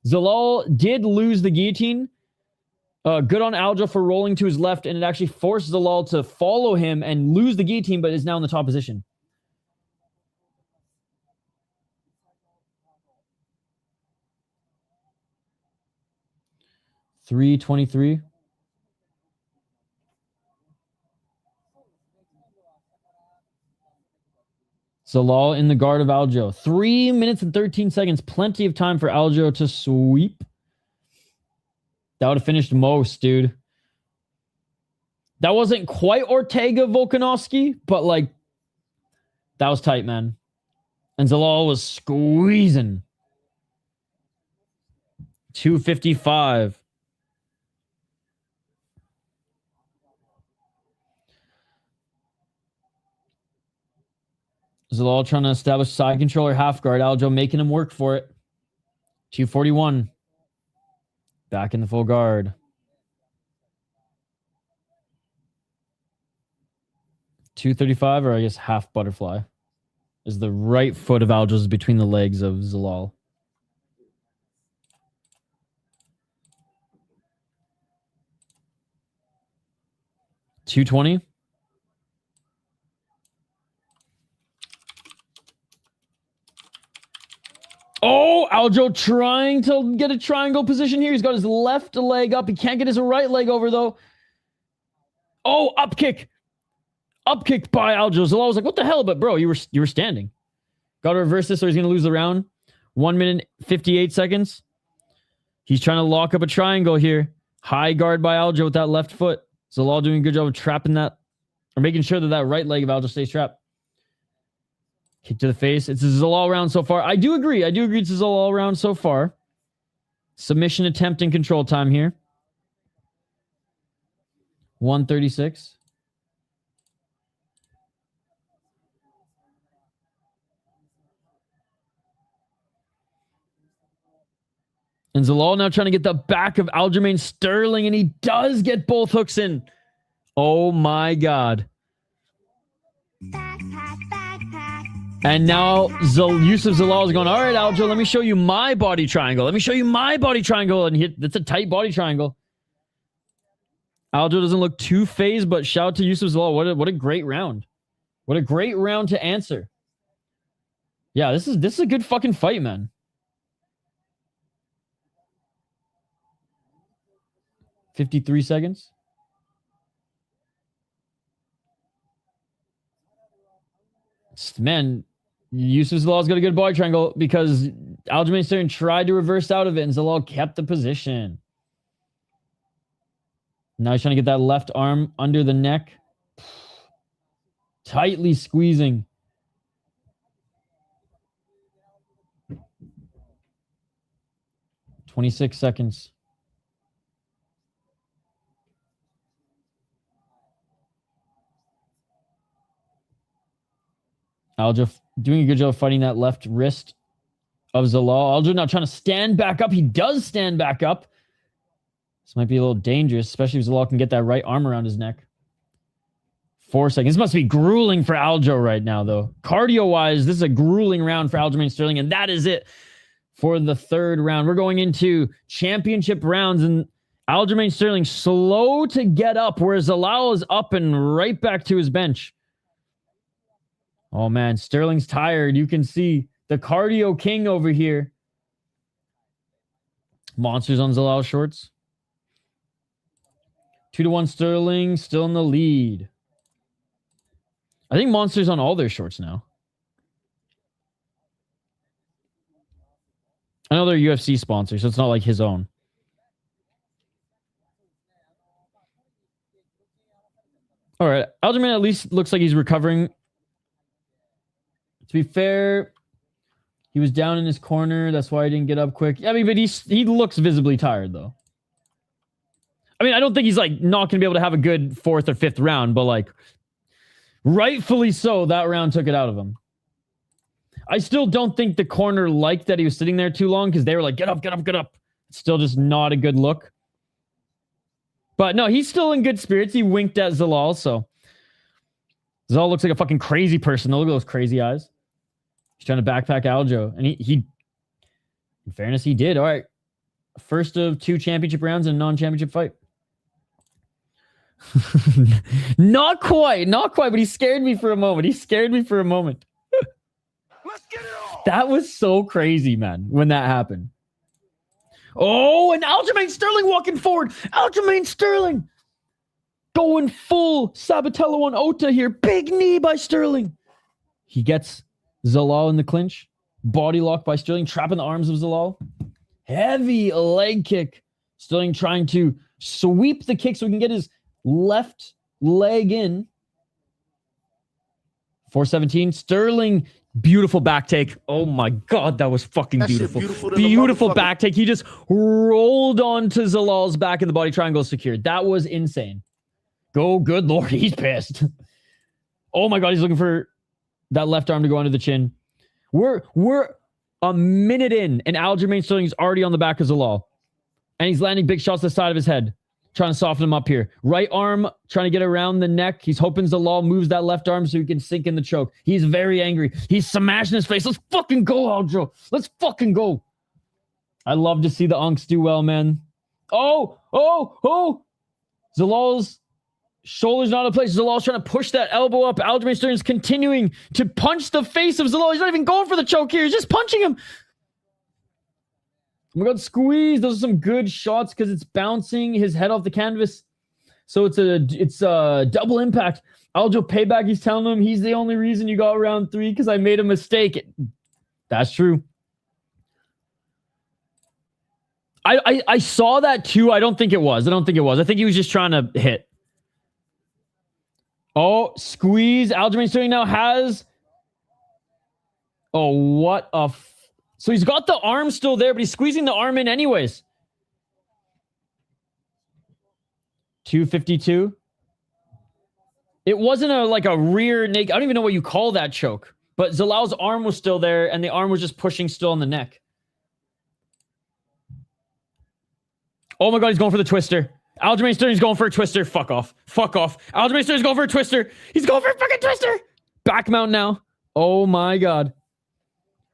Zalal did lose the guillotine. Good on Aljo for rolling to his left, and it actually forced Zalal to follow him and lose the guillotine, but is now in the top position. $3.23. Zalal in the guard of Aljo. 3 minutes and 13 seconds. Plenty of time for Aljo to sweep. That would have finished most, dude. That wasn't quite Ortega Volkanovski, but like, that was tight, man. And Zalal was squeezing. 255. Zalal trying to establish side control or half guard. Aljo making him work for it. 241. Back in the full guard. 235, or I guess half butterfly. Is the right foot of Aljo's between the legs of Zalal. $220. Oh, Aljo trying to get a triangle position here. He's got his left leg up. He can't get his right leg over, though. Oh, up kick. Up kick by Aljo. Zalal was like, what the hell? But, bro, you were standing. Got to reverse this or he's going to lose the round. 1 minute, 58 seconds. He's trying to lock up a triangle here. High guard by Aljo with that left foot. Zalal doing a good job of trapping that, or making sure that that right leg of Aljo stays trapped. Kick to the face. It's a Zalal round so far. I do agree it's a Zalal round so far. Submission attempt and control time here. 136. And Zalal now trying to get the back of Aljamain Sterling, and he does get both hooks in. Oh my God. And now Youssef Zalal is going, all right, Aljo, let me show you my body triangle. Let me show you my body triangle. And that's a tight body triangle. Aljo doesn't look too phased, but shout out to Youssef Zalal. What a great round. What a great round to answer. Yeah, this is a good fucking fight, man. $53 seconds. Man, Youssef Zalal's got a good body triangle because Aljamain Sterling tried to reverse out of it and Zalal kept the position. Now he's trying to get that left arm under the neck. Tightly squeezing. $26 seconds. Aljo doing a good job of fighting that left wrist of Zalal. Aljo now trying to stand back up. He does stand back up. This might be a little dangerous, especially if Zalal can get that right arm around his neck. 4 seconds. This must be grueling for Aljo right now, though. Cardio-wise, this is a grueling round for Aljamain Sterling, and that is it for the third round. We're going into championship rounds, and Aljamain Sterling slow to get up, whereas Zalal is up and right back to his bench. Oh, man, Sterling's tired. You can see the cardio king over here. Monsters on Zalal shorts. 2-1 Sterling, still in the lead. I think Monsters on all their shorts now. I know they're UFC sponsors, so it's not like his own. All right, Aljamain at least looks like he's recovering. To be fair, he was down in his corner. That's why he didn't get up quick. I mean, but he looks visibly tired, though. I mean, I don't think he's, like, not going to be able to have a good fourth or fifth round, but, like, rightfully so, that round took it out of him. I still don't think the corner liked that he was sitting there too long because they were like, get up, get up, get up. It's still just not a good look. But, no, he's still in good spirits. He winked at Zalal, so. Zalal looks like a fucking crazy person. Look at those crazy eyes. He's trying to backpack Aljo. And he in fairness, he did. All right. First of 2 championship rounds in a non-championship fight. Not quite, but he scared me for a moment. Let's get it on. That was so crazy, man, when that happened. Oh, and Aljamain Sterling walking forward. Aljamain Sterling going full Sabatello on Ota here. Big knee by Sterling. He gets Zalal in the clinch. Body lock by Sterling, trapping the arms of Zalal. Heavy leg kick. Sterling trying to sweep the kick so he can get his left leg in. 417. Sterling, beautiful back take. Oh my God, that was fucking beautiful. Beautiful back take. He just rolled onto Zalal's back and the body triangle secured. That was insane. Go, good Lord, he's pissed. Oh my God, he's looking for that left arm to go under the chin. We're a minute in, and Aljamain Sterling's already on the back of Zalal. And he's landing big shots to the side of his head, trying to soften him up here. Right arm, trying to get around the neck. He's hoping Zalal moves that left arm so he can sink in the choke. He's very angry. He's smashing his face. Let's fucking go, Aljo. Let's fucking go. I love to see the unks do well, man. Oh. Zalal's shoulder's not in place. Zalal's trying to push that elbow up. Aljamain Sterling's continuing to punch the face of Zalal. He's not even going for the choke here. He's just punching him. Oh my God, squeeze. Those are some good shots because it's bouncing his head off the canvas. So it's a double impact. Aljo payback. He's telling him he's the only reason you got round 3 because I made a mistake. That's true. I saw that too. I don't think it was. I think he was just trying to hit. Oh, squeeze. Aljamain Sterling now has... Oh, what a... So he's got the arm still there, but he's squeezing the arm in anyways. 252. It wasn't a rear naked... I don't even know what you call that choke. But Zalal's arm was still there, and the arm was just pushing still on the neck. Oh my God, he's going for the twister. Aljamain Sterling's going for a twister. Fuck off. Aljamain Sterling's going for a twister. He's going for a fucking twister. Back mount now. Oh my God.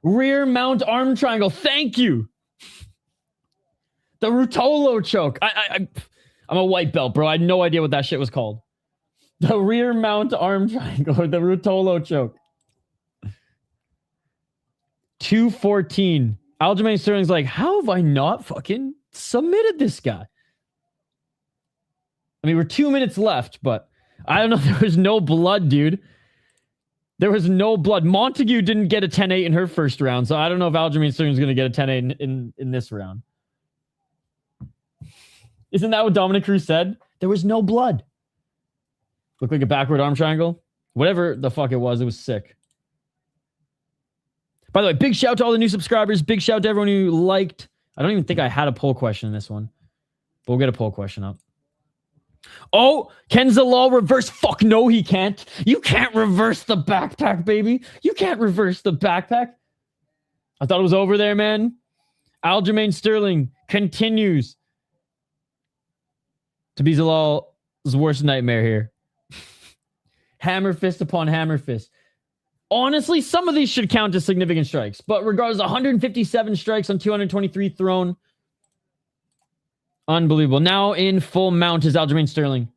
Rear mount arm triangle. Thank you. The Rutolo choke. I'm a white belt, bro. I had no idea what that shit was called. The rear mount arm triangle. Or the Rutolo choke. 214. Aljamain Sterling's like, how have I not fucking submitted this guy? I mean, we're 2 minutes left, but I don't know. There was no blood, dude. There was no blood. Montague didn't get a 10-8 in her first round, so I don't know if Aljamain Sterling's going to get a 10-8 in this round. Isn't that what Dominic Cruz said? There was no blood. Looked like a backward arm triangle. Whatever the fuck it was sick. By the way, big shout to all the new subscribers. Big shout to everyone who liked. I don't even think I had a poll question in this one. But we'll get a poll question up. Oh, can Zalal reverse? Fuck no, he can't. You can't reverse the backpack, baby. You can't reverse the backpack. I thought it was over there, man. Aljamain Sterling continues to be Zalal's worst nightmare here. Hammer fist upon hammer fist. Honestly, some of these should count as significant strikes. But regardless, 157 strikes on 223 thrown. Unbelievable. Now in full mount is Aljamain Sterling.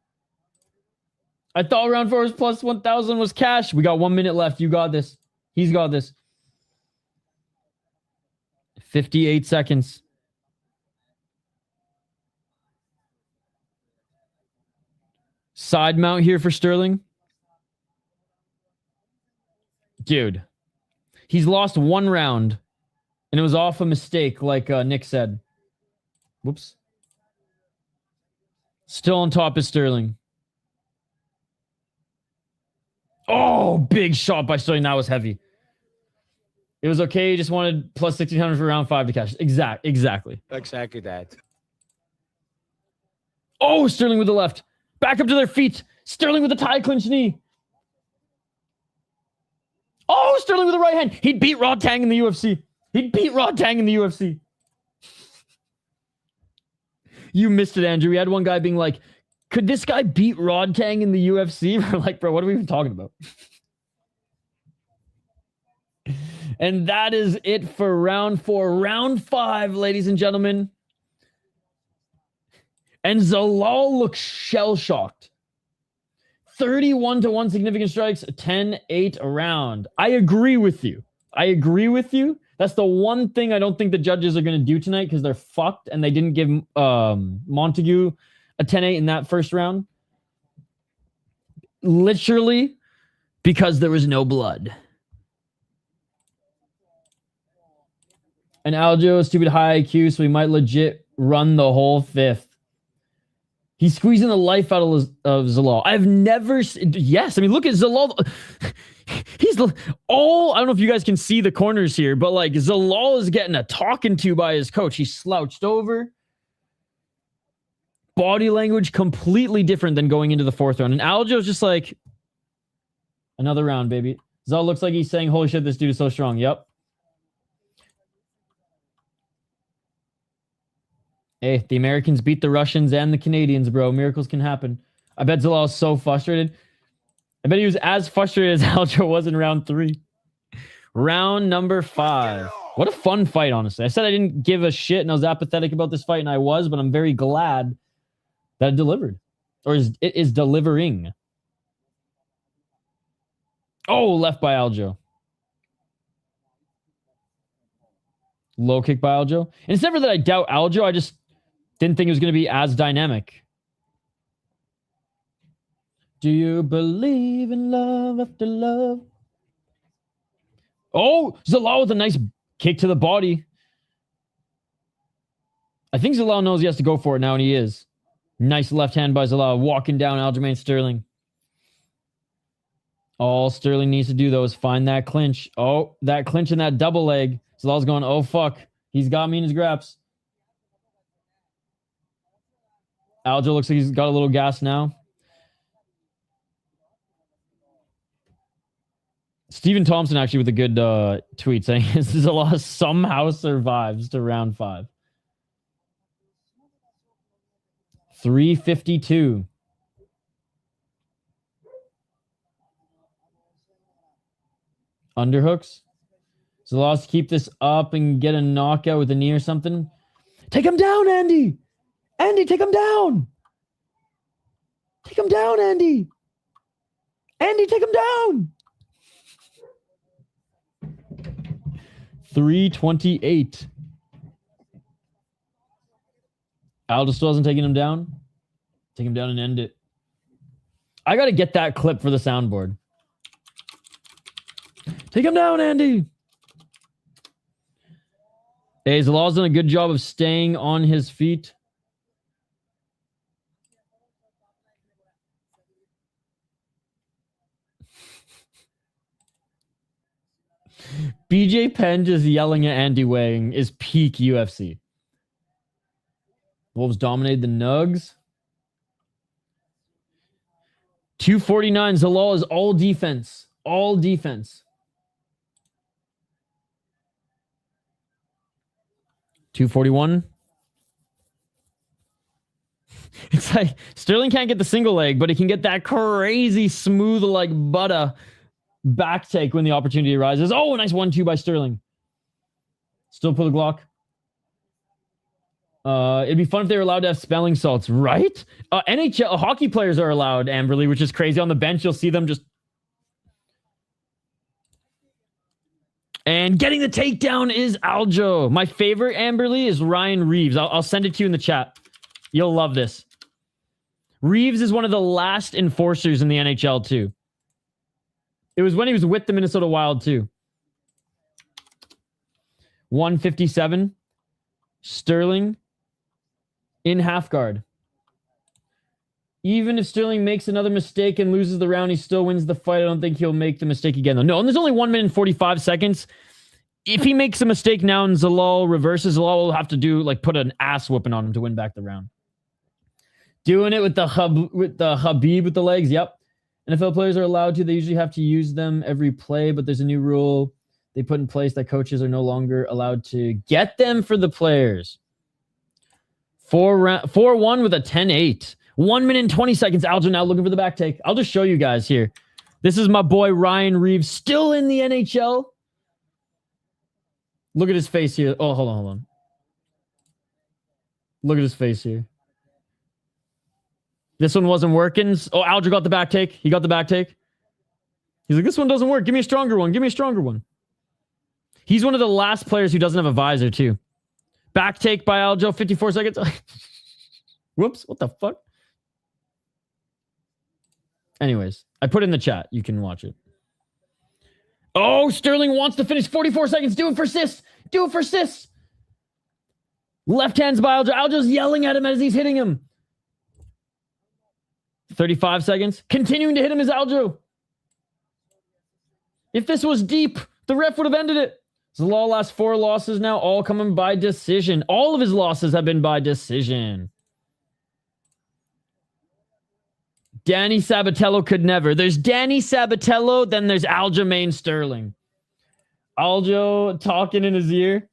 I thought round 4 was plus 1,000 was cash. We got 1 minute left. You got this. He's got this. 58 seconds. Side mount here for Sterling. Dude. He's lost 1 round. And it was off a mistake, like Nick said. Whoops. Still on top is Sterling. Oh, big shot by Sterling. That was heavy. It was okay. He just wanted plus 1,600 for round 5 to cash. Exactly that. Oh, Sterling with the left. Back up to their feet. Sterling with the tie clinch knee. Oh, Sterling with the right hand. He'd beat Rod Tang in the UFC. You missed it, Andrew. We had one guy being like, could this guy beat Rod Tang in the UFC? We're like, bro, what are we even talking about? And that is it for round 4. Round 5, ladies and gentlemen. And Zalal looks shell-shocked. 31-1 significant strikes, 10-8 around. I agree with you. That's the one thing I don't think the judges are going to do tonight because they're fucked and they didn't give Montague a 10-8 in that first round. Literally because there was no blood. And Aljo is stupid high IQ, so he might legit run the whole 5th. He's squeezing the life out of Zalal. I've never... Yes, I mean, look at Zalal. He's all... I don't know if you guys can see the corners here, but like Zalal is getting a talking to by his coach. He's slouched over. Body language completely different than going into the 4th round. And Aljo's just like, another round, baby. Zalal looks like he's saying, holy shit, this dude is so strong. Yep. Hey, the Americans beat the Russians and the Canadians, bro. Miracles can happen. I bet Zalal is so frustrated. I bet he was as frustrated as Aljo was in round 3. Round number 5. What a fun fight, honestly. I said I didn't give a shit and I was apathetic about this fight, and I was, but I'm very glad that it delivered. Or it is delivering. Oh, left by Aljo. Low kick by Aljo. And it's never that I doubt Aljo. I just didn't think it was going to be as dynamic. Do you believe in love after love? Oh, Zalal with a nice kick to the body. I think Zalal knows he has to go for it now, and he is. Nice left hand by Zalal, walking down Aljamain Sterling. All Sterling needs to do, though, is find that clinch. Oh, that clinch and that double leg. Zalal's going, oh, fuck. He's got me in his graps. Aljo looks like he's got a little gas now. Stephen Thompson actually with a good tweet saying Zalal somehow survives to round 5. 352. Underhooks. Zalal has to keep this up and get a knockout with a knee or something. Take him down, Andy. Andy, take him down. Take him down, Andy. Andy, take him down. 328. Aldo still hasn't taken him down. Take him down and end it. I got to get that clip for the soundboard. Take him down, Andy. Hey, Zalal's done a good job of staying on his feet. BJ Penn just yelling at Andy Wang is peak UFC. Wolves dominated the Nugs. 249. Zalal is all defense. All defense. 241. It's like Sterling can't get the single leg, but he can get that crazy smooth like butter back take when the opportunity arises. Oh, a nice 1-2 by Sterling. Still pull the Glock. It'd be fun if they were allowed to have spelling salts, right? NHL hockey players are allowed, Amberly, which is crazy. On the bench, you'll see them just... And getting the takedown is Aljo. My favorite, Amberly, is Ryan Reeves. I'll send it to you in the chat. You'll love this. Reeves is one of the last enforcers in the NHL, too. It was when he was with the Minnesota Wild, too. 157. Sterling in half guard. Even if Sterling makes another mistake and loses the round, he still wins the fight. I don't think he'll make the mistake again, though. No, and there's only 1 minute and 45 seconds. If he makes a mistake now and Zalal reverses, Zalal will have to put an ass whooping on him to win back the round. Doing it with the Habib with the legs. Yep. NFL players are allowed to. They usually have to use them every play, but there's a new rule they put in place that coaches are no longer allowed to get them for the players. 4-1 with a 10-8. 1 minute and 20 seconds. Aljo now looking for the back take. I'll just show you guys here. This is my boy Ryan Reeves, still in the NHL. Look at his face here. Oh, hold on. Look at his face here. This one wasn't working. Oh, Aljo got the back take. He got the back take. He's like, this one doesn't work. Give me a stronger one. Give me a stronger one. He's one of the last players who doesn't have a visor, too. Back take by Aljo, 54 seconds. Whoops, what the fuck? Anyways, I put it in the chat. You can watch it. Oh, Sterling wants to finish. 44 seconds. Do it for sis. Do it for sis. Left hands by Aljo. Aljo's yelling at him as he's hitting him. 35 seconds. Continuing to hit him is Aljo. If this was deep, the ref would have ended it. Zalal last 4 losses now, all coming by decision. All of his losses have been by decision. Danny Sabatello could never. There's Danny Sabatello, then there's Aljamain Sterling. Aljo talking in his ear.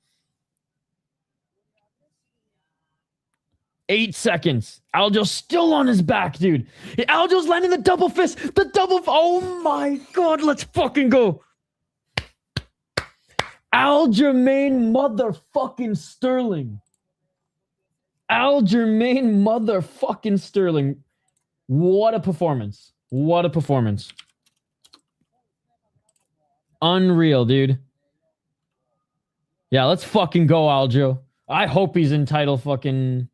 8 seconds. Aljo's still on his back, dude. Aljo's landing the double fist. Oh my God, let's fucking go. Aljamain motherfucking Sterling. Aljamain motherfucking Sterling. What a performance. What a performance. Unreal, dude. Yeah, let's fucking go, Aljo. I hope he's in title fucking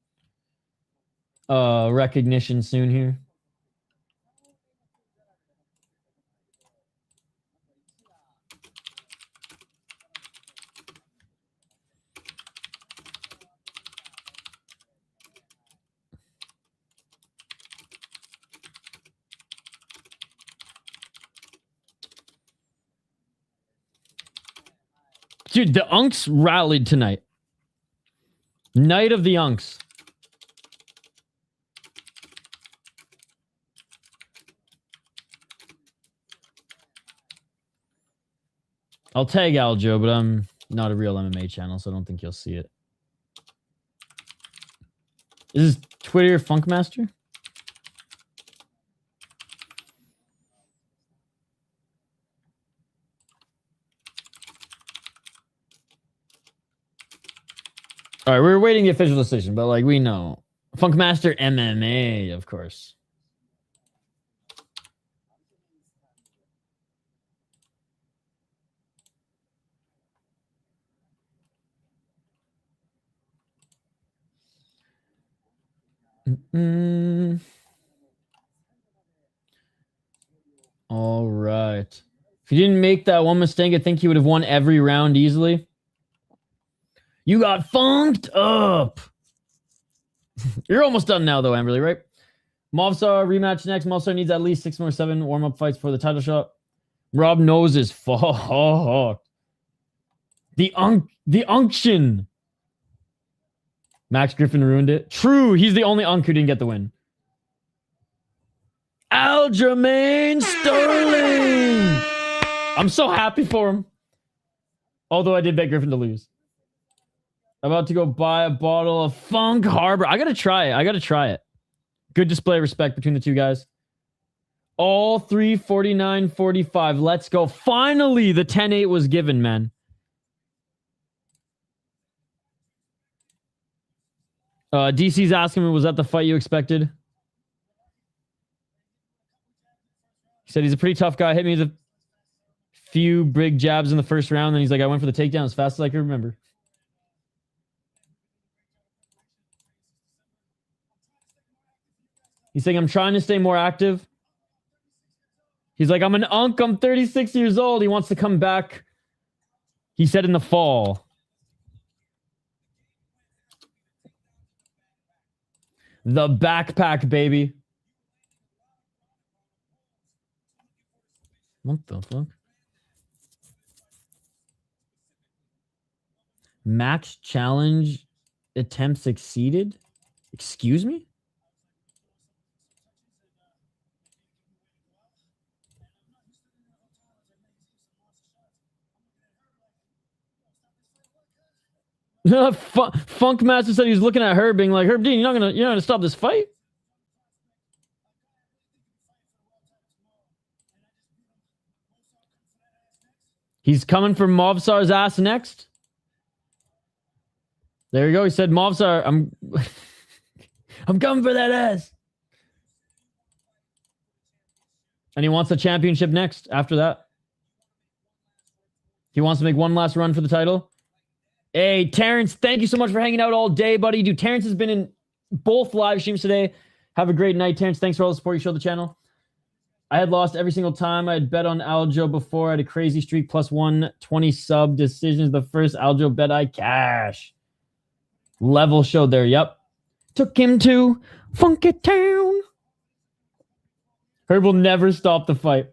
recognition soon here. Dude, the Unks rallied tonight. Night of the Unks. I'll tag Aljo, but I'm not a real MMA channel, so I don't think you'll see it. Is this Twitter Funkmaster? All right, we're waiting the official decision, but like we know. Funkmaster MMA, of course. All right. If he didn't make that one mistake, I think he would have won every round easily. You got funked up. You're almost done now, though, Amberly, right? Movsar rematch next. Movsar needs at least 6 more 7 warm-up fights for the title shot. Rob knows his fuck. The unction. Max Griffin ruined it. True, he's the only Unk who didn't get the win. Aljamain Sterling. I'm so happy for him. Although I did bet Griffin to lose. About to go buy a bottle of Funk Harbor. I gotta try it. Good display of respect between the two guys. All 349.45. Let's go. Finally, the 10-8 was given, man. DC's asking me, was that the fight you expected? He said he's a pretty tough guy. Hit me with a few big jabs in the first round. Then he's like, I went for the takedown as fast as I could remember. He's saying, I'm trying to stay more active. He's like, I'm an Unk. I'm 36 years old. He wants to come back. He said in the fall. The backpack, baby. What the fuck? Max challenge attempt succeeded? Excuse me? Funk Master said he was looking at Herb, being like, Herb Dean, you're not gonna stop this fight? He's coming for Movsar's ass next. There you go. He said, Movsar, I'm coming for that ass. And he wants the championship next after that. He wants to make one last run for the title. Hey, Terrence, thank you so much for hanging out all day, buddy. Dude, Terrence has been in both live streams today. Have a great night, Terrence. Thanks for all the support you showed the channel. I had lost every single time. I had bet on Aljo before. I had a crazy streak, plus 120 sub decisions. The first Aljo bet I cash. Level showed there, yep. Took him to Funky Town. Herb will never stop the fight.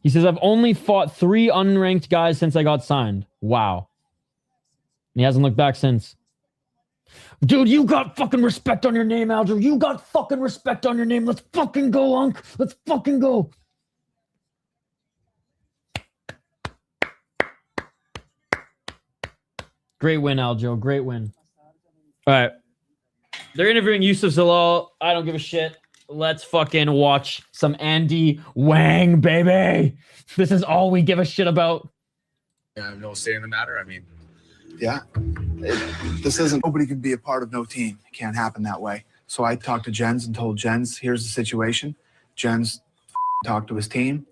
He says, I've only fought 3 unranked guys since I got signed. Wow. And he hasn't looked back since. Dude, you got fucking respect on your name, Aljo. You got fucking respect on your name. Let's fucking go, Unk. Let's fucking go. Great win, Aljo. Great win. All right. They're interviewing Youssef Zalal. I don't give a shit. Let's fucking watch some Andy Wang, baby. This is all we give a shit about. I have no say in the matter. I mean, yeah, this isn't, nobody can be a part of no team. It can't happen that way. So I talked to Jens and told Jens, here's the situation. Jens talked to his team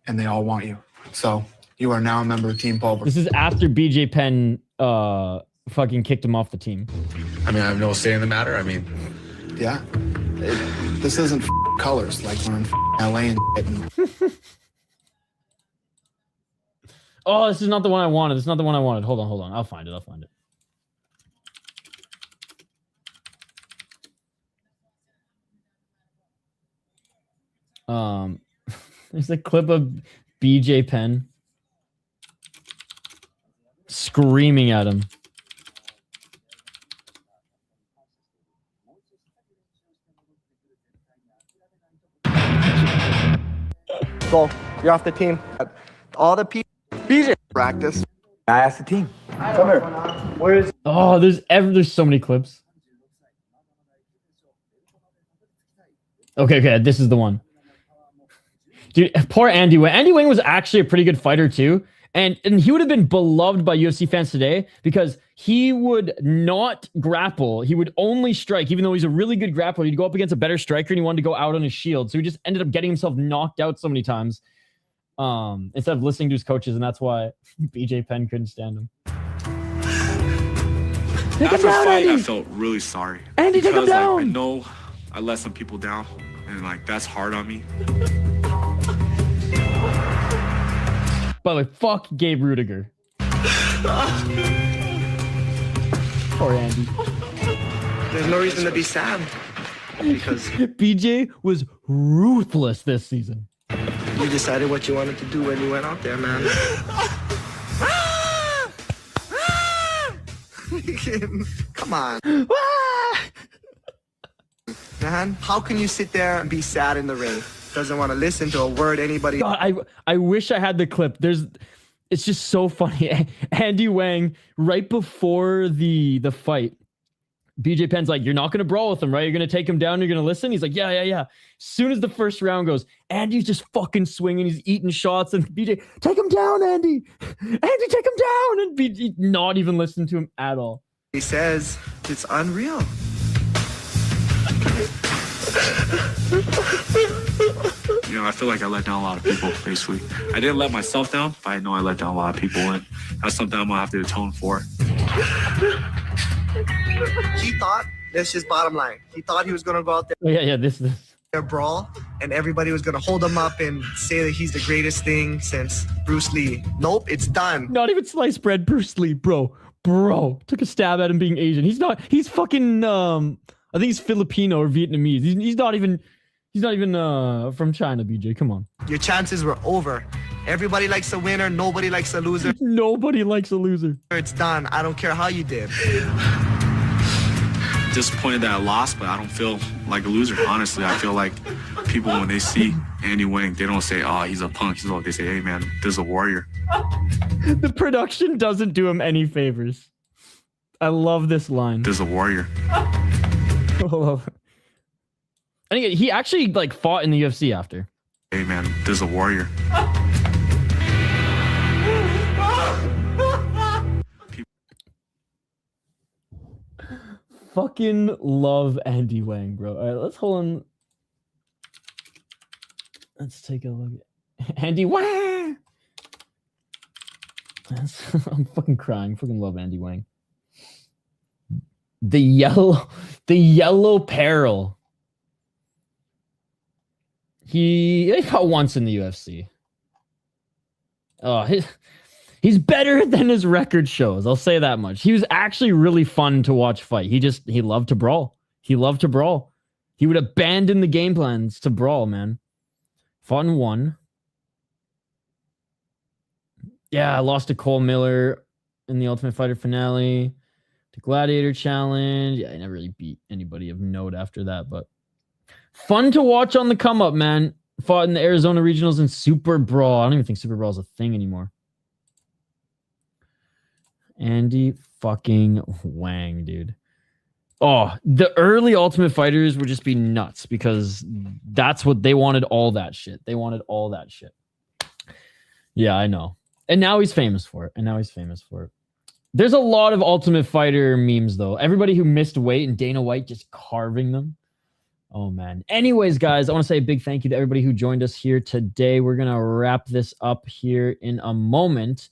and they all want you. So you are now a member of Team Pulver. This is after BJ Penn fucking kicked him off the team. I have no say in the matter. I mean, yeah, this isn't colors like we're in LA and Oh, this is not the one I wanted. This is not the one I wanted. Hold on. I'll find it. There's a clip of BJ Penn screaming at him. Go. You're off the team. All the people. BJ practice. I asked the team. Come here. Where is? Oh, there's so many clips. Okay, this is the one. Dude, poor Andy Wang. Andy Wang was actually a pretty good fighter too. And he would have been beloved by UFC fans today because he would not grapple. He would only strike, even though he's a really good grappler. He'd go up against a better striker and he wanted to go out on his shield. So he just ended up getting himself knocked out so many times instead of listening to his coaches. And that's why BJ Penn couldn't stand him. After the fight, I felt really sorry. Andy, take him down! I know I let some people down, and that's hard on me. By the way, fuck Gabe Rudiger. Poor Andy. There's no reason to be sad. Because BJ was ruthless this season. you decided what you wanted to do when you went out there, man. Come on. Man, how can you sit there and be sad in the ring? Doesn't want to listen to a word anybody. God, I wish I had the clip. It's just so funny. Andy Wang, right before the fight, BJ Penn's like, you're not going to brawl with him, right? You're going to take him down. You're going to listen. He's like, yeah. As soon as the first round goes, Andy's just fucking swinging. He's eating shots. And BJ, take him down, Andy. Andy, take him down. And BJ not even listening to him at all. He says it's unreal. I feel like I let down a lot of people, basically. I didn't let myself down, but I know I let down a lot of people, and that's something I'm going to have to atone for. He thought, that's his bottom line. He thought he was going to go out there. Oh, yeah, this. Brawl, and everybody was going to hold him up and say that he's the greatest thing since Bruce Lee. Nope, it's done. Not even sliced bread, Bruce Lee, bro. Took a stab at him being Asian. He's fucking, I think he's Filipino or Vietnamese. He's not even from China, BJ. Come on. Your chances were over. Everybody likes a winner. Nobody likes a loser. Nobody likes a loser. It's done. I don't care how you did. Disappointed that I lost, but I don't feel like a loser, honestly. I feel like people, when they see Andy Wang, they don't say, oh, he's a punk. They say, hey, man, this is a warrior. The production doesn't do him any favors. I love this line. This is a warrior. I think he actually fought in the UFC after. Hey, man, this is a warrior. Fucking love Andy Wang, bro. All right, let's hold on. Let's take a look at Andy Wang. I'm fucking crying. Fucking love Andy Wang. The yellow peril. He fought once in the UFC. Oh, he's better than his record shows. I'll say that much. He was actually really fun to watch fight. He loved to brawl. He would abandon the game plans to brawl, man. Fought and won. Yeah, I lost to Cole Miller in the Ultimate Fighter finale. The Gladiator Challenge. Yeah, I never really beat anybody of note after that, but fun to watch on the come up, man. Fought in the Arizona Regionals and Super Brawl. I don't even think Super Brawl is a thing anymore. Andy fucking Wang, dude. Oh, the early Ultimate Fighters would just be nuts because that's what they wanted, all that shit. They wanted all that shit. Yeah, I know. And now he's famous for it. There's a lot of Ultimate Fighter memes, though. Everybody who missed weight and Dana White just carving them. Oh, man. Anyways, guys, I want to say a big thank you to everybody who joined us here today. We're going to wrap this up here in a moment.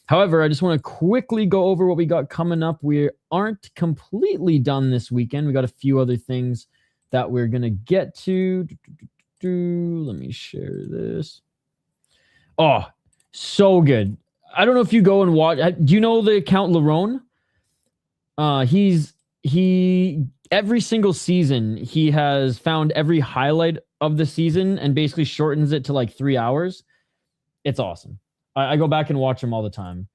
However, I just want to quickly go over what we got coming up. We aren't completely done this weekend. We got a few other things that we're going to get to. Let me share this. Oh, so good. I don't know if you go and watch. Do you know the account Larone? He every single season, he has found every highlight of the season and basically shortens it to like 3 hours. It's awesome. I go back and watch him all the time.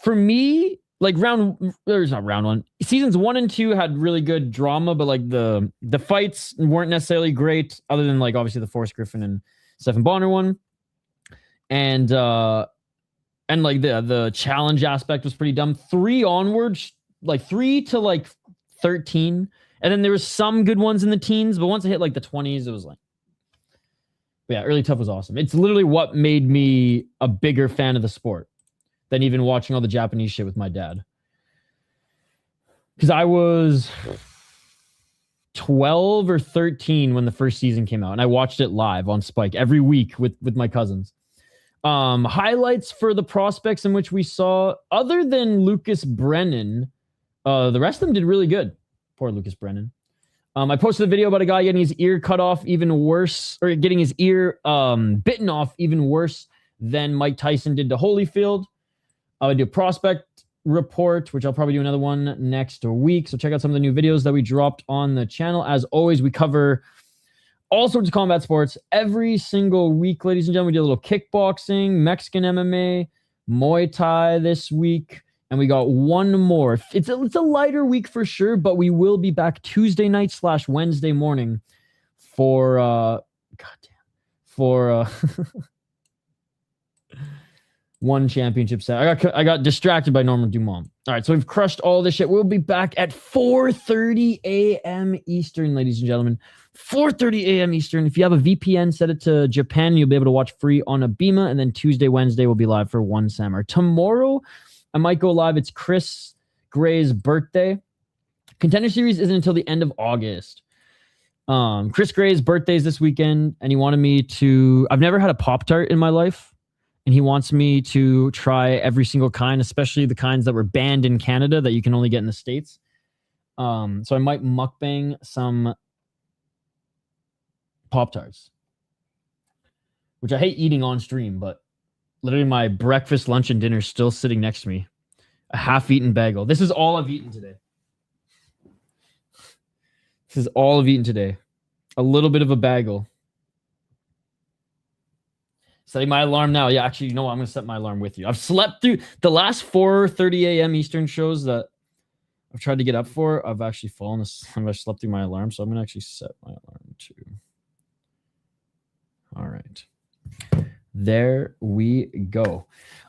For me, like there's not round one. Seasons 1 and 2 had really good drama, but like the fights weren't necessarily great, other than like obviously the Forrest Griffin and Stephen Bonner one. And like the challenge aspect was pretty dumb. 3 onwards, like 3 to like 13. And then there was some good ones in the teens, but once I hit like the 20s, it was like, yeah, Early Tough was awesome. It's literally what made me a bigger fan of the sport than even watching all the Japanese shit with my dad. Because I was 12 or 13 when the first season came out, and I watched it live on Spike every week with my cousins. Highlights for the prospects in which we saw, other than Lucas Brennan, the rest of them did really good. Poor Lucas Brennan. I posted a video about a guy getting his ear cut off even worse, or getting his ear bitten off even worse than Mike Tyson did to Holyfield. I would do a prospect report, which I'll probably do another one next week. So check out some of the new videos that we dropped on the channel. As always, we cover all sorts of combat sports every single week, ladies and gentlemen. We did a little kickboxing, Mexican MMA, Muay Thai this week. And we got one more. It's a lighter week for sure, but we will be back Tuesday night / Wednesday morning for one championship set. I got distracted by Norma Dumont. All right, so we've crushed all this shit. We'll be back at 4:30 a.m. Eastern, ladies and gentlemen. 4:30 a.m. Eastern. If you have a VPN, set it to Japan. You'll be able to watch free on Abima. And then Tuesday, Wednesday, we'll be live for One Sammer. Tomorrow, I might go live. It's Chris Gray's birthday. Contender Series isn't until the end of August. Chris Gray's birthday is this weekend, and he wanted me to... I've never had a Pop-Tart in my life, and he wants me to try every single kind, especially the kinds that were banned in Canada that you can only get in the States. So I might mukbang some Pop-Tarts, which I hate eating on stream, but literally my breakfast, lunch, and dinner is still sitting next to me. A half-eaten bagel. This is all I've eaten today. A little bit of a bagel. Setting my alarm now. Yeah, actually, you know what? I'm going to set my alarm with you. I've slept through the last 4:30 a.m. Eastern shows that I've tried to get up for. I've actually fallen asleep. I've slept through my alarm, so I'm going to actually set my alarm too. All right. There we go.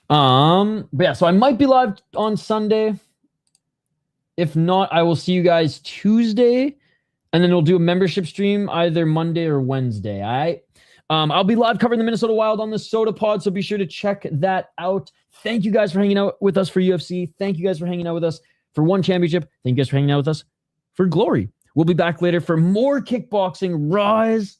But yeah, so I might be live on Sunday. If not, I will see you guys Tuesday, and then we'll do a membership stream either Monday or Wednesday. All right. I'll be live covering the Minnesota Wild on the Soda Pod, so be sure to check that out. Thank you guys for hanging out with us for UFC. Thank you guys for hanging out with us for One Championship. Thank you guys for hanging out with us for Glory. We'll be back later for more kickboxing. Rise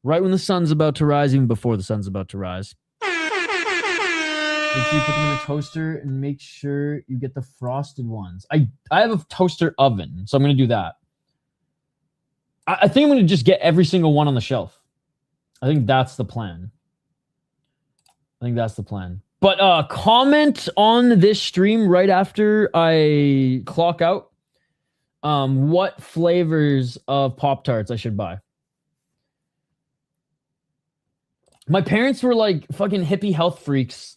right when the sun's about to rise, even before the sun's about to rise. Make sure you put them in the toaster and make sure you get the frosted ones. I have a toaster oven, so I'm going to do that. I think I'm going to just get every single one on the shelf. I think that's the plan. But comment on this stream right after I clock out what flavors of Pop-Tarts I should buy. My parents were like fucking hippie health freaks,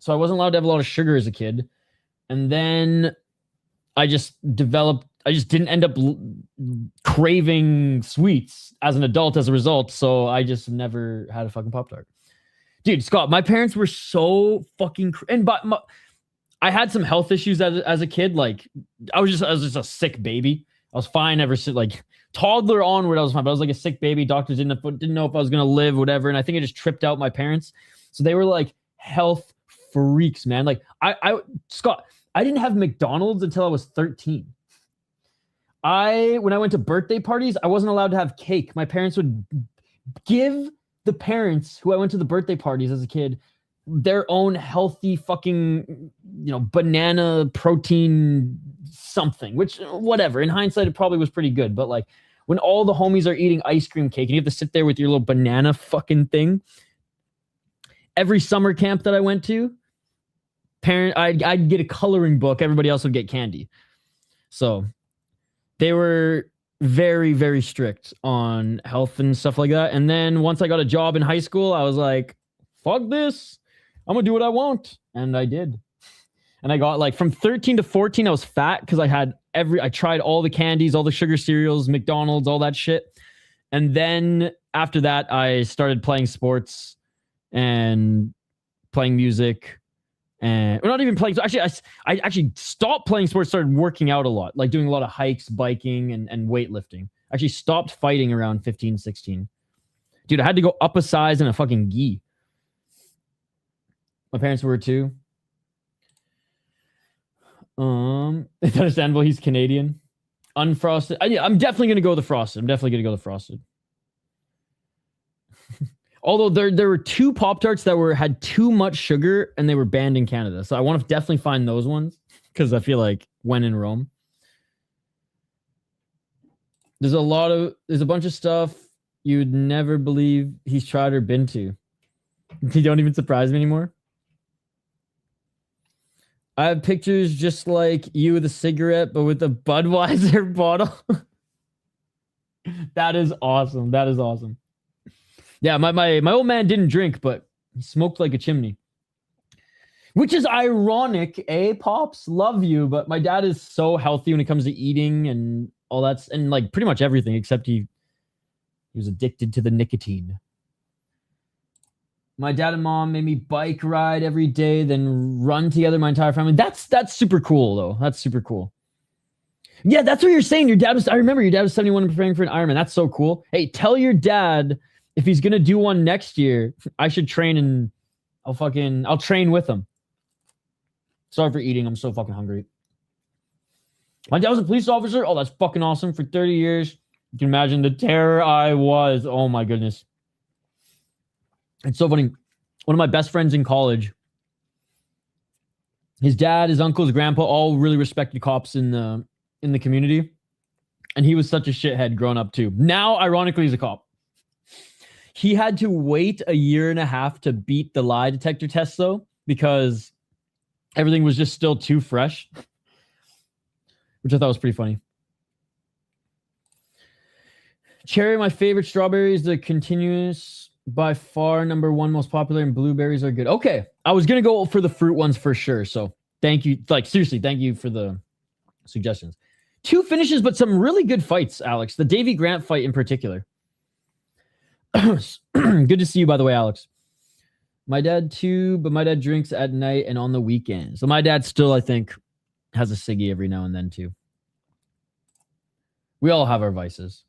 so I wasn't allowed to have a lot of sugar as a kid. And then I just didn't end up craving sweets as an adult as a result. So I just never had a fucking Pop-Tart. Dude, Scott, my parents were so fucking I had some health issues as a kid. Like I was just a sick baby. I was fine ever since like toddler onward. I was fine, but I was like a sick baby. Doctors didn't know if I was gonna live, whatever. And I think it just tripped out my parents. So they were like health freaks, man. Like Scott, I didn't have McDonald's until I was 13. When I went to birthday parties, I wasn't allowed to have cake. My parents would give the parents who I went to the birthday parties as a kid their own healthy fucking, banana protein something, which whatever. In hindsight, it probably was pretty good. But like when all the homies are eating ice cream cake and you have to sit there with your little banana fucking thing. Every summer camp that I went to, I'd get a coloring book. Everybody else would get candy. So they were very, very strict on health and stuff like that. And then once I got a job in high school, I was like, fuck this. I'm going to do what I want. And I did. And I got like from 13 to 14, I was fat because I tried all the candies, all the sugar cereals, McDonald's, all that shit. And then after that, I started playing sports and playing music. And not even playing. Actually, I actually stopped playing sports, started working out a lot, like doing a lot of hikes, biking, and weightlifting. Actually stopped fighting around 15, 16. Dude, I had to go up a size in a fucking gi. My parents were too. It's understandable. He's Canadian. Unfrosted. I'm definitely going to go with the frosted. Although there were 2 Pop-Tarts that had too much sugar and they were banned in Canada. So I want to definitely find those ones because I feel like when in Rome. There's a bunch of stuff you'd never believe he's tried or been to. You don't even surprise me anymore. I have pictures just like you with a cigarette, but with a Budweiser bottle. That is awesome. Yeah, my old man didn't drink, but he smoked like a chimney. Which is ironic, Pops? Love you, but my dad is so healthy when it comes to eating and all that, and like pretty much everything, except he was addicted to the nicotine. My dad and mom made me bike ride every day, then run together, my entire family. That's super cool, though. That's super cool. Yeah, that's what you're saying. I remember your dad was 71 and preparing for an Ironman. That's so cool. Hey, tell your dad if he's going to do one next year, I should train and I'll train with him. Sorry for eating. I'm so fucking hungry. My dad was a police officer. Oh, that's fucking awesome. For 30 years. You can imagine the terror I was. Oh my goodness. It's so funny. One of my best friends in college, his dad, his uncle, his grandpa, all really respected cops in the community. And he was such a shithead growing up too. Now, ironically, he's a cop. He had to wait a year and a half to beat the lie detector test, though, because everything was just still too fresh, which I thought was pretty funny. Cherry, my favorite. Strawberries, the continuous, by far number 1 most popular, and blueberries are good. Okay, I was going to go for the fruit ones for sure, so thank you. Like, seriously, thank you for the suggestions. 2 finishes, but some really good fights, Alex. The Davey Grant fight in particular. Good to see you, by the way, Alex. My dad too, but my dad drinks at night and on the weekends. So my dad still, I think, has a ciggy every now and then too. We all have our vices.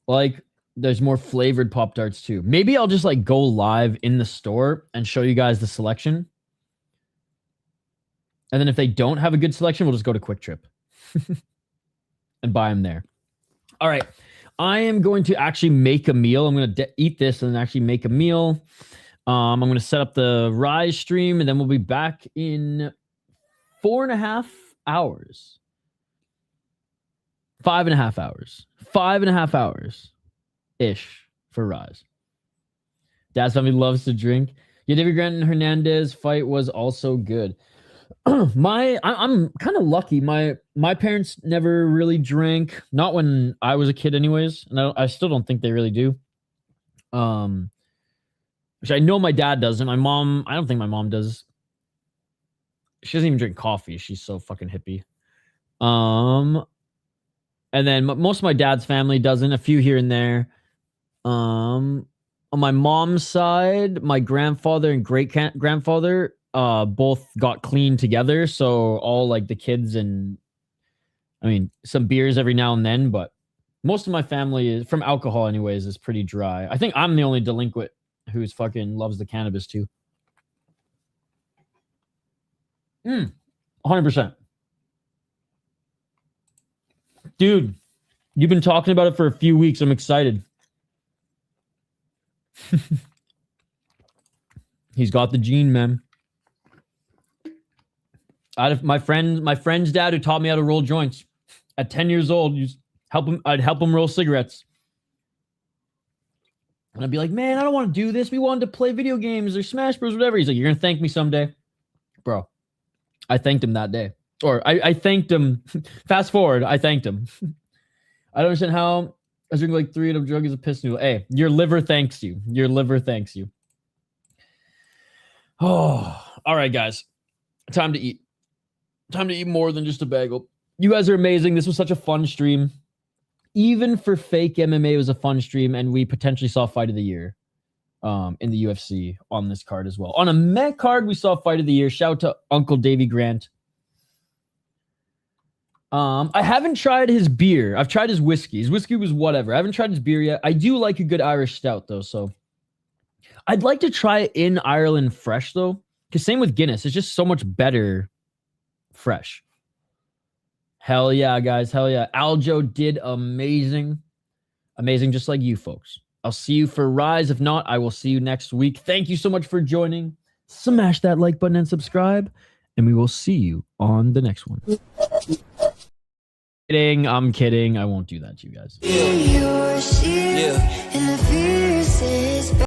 Like, there's more flavored Pop-Tarts too. Maybe I'll just like go live in the store and show you guys the selection. And then if they don't have a good selection, we'll just go to Quick Trip and buy them there. All right. I am going to actually make a meal. I'm going to eat this and actually make a meal. I'm going to set up the Rise stream, and then we'll be back in 4.5 hours. 5.5 hours. 5.5 hours-ish for Rise. Dad's family loves to drink. Yeah, David Grant and Hernandez fight was also good. I'm kind of lucky. My parents never really drank, not when I was a kid anyways, and I still don't think they really do. Which I know my dad doesn't. My mom, I don't think my mom does. She doesn't even drink coffee. She's so fucking hippie. And then most of my dad's family doesn't. A few here and there. On my mom's side, my grandfather and great grandfather both got clean together. So all like the kids and some beers every now and then, but most of my family is from alcohol anyways, is pretty dry. I think I'm the only delinquent who's fucking loves the cannabis too. 100%. Dude, you've been talking about it for a few weeks. I'm excited. He's got the gene, man. My friend's dad who taught me how to roll joints at 10 years old. I'd help him roll cigarettes. And I'd be like, man, I don't want to do this. We wanted to play video games or Smash Bros. Whatever. He's like, you're going to thank me someday. Bro, I thanked him that day. Or I thanked him. Fast forward, I thanked him. I don't understand how I was drinking like 3 of drug as a piss noodle. Hey, your liver thanks you. Your liver thanks you. Oh, all right, guys. Time to eat. Time to eat more than just a bagel. You guys are amazing. This was such a fun stream. Even for fake MMA, it was a fun stream, and we potentially saw Fight of the Year in the UFC on this card as well. On a Met card, we saw Fight of the Year. Shout out to Uncle Davey Grant. I haven't tried his beer. I've tried his whiskey. His whiskey was whatever. I haven't tried his beer yet. I do like a good Irish stout, though, so I'd like to try it in Ireland fresh, though, because same with Guinness. It's just so much better fresh. Hell yeah, guys. Hell yeah. Aljo did amazing. Amazing, just like you folks. I'll see you for Rise. If not, I will see you next week. Thank you so much for joining. Smash that like button and subscribe, and we will see you on the next one. I'm kidding. I won't do that to you guys.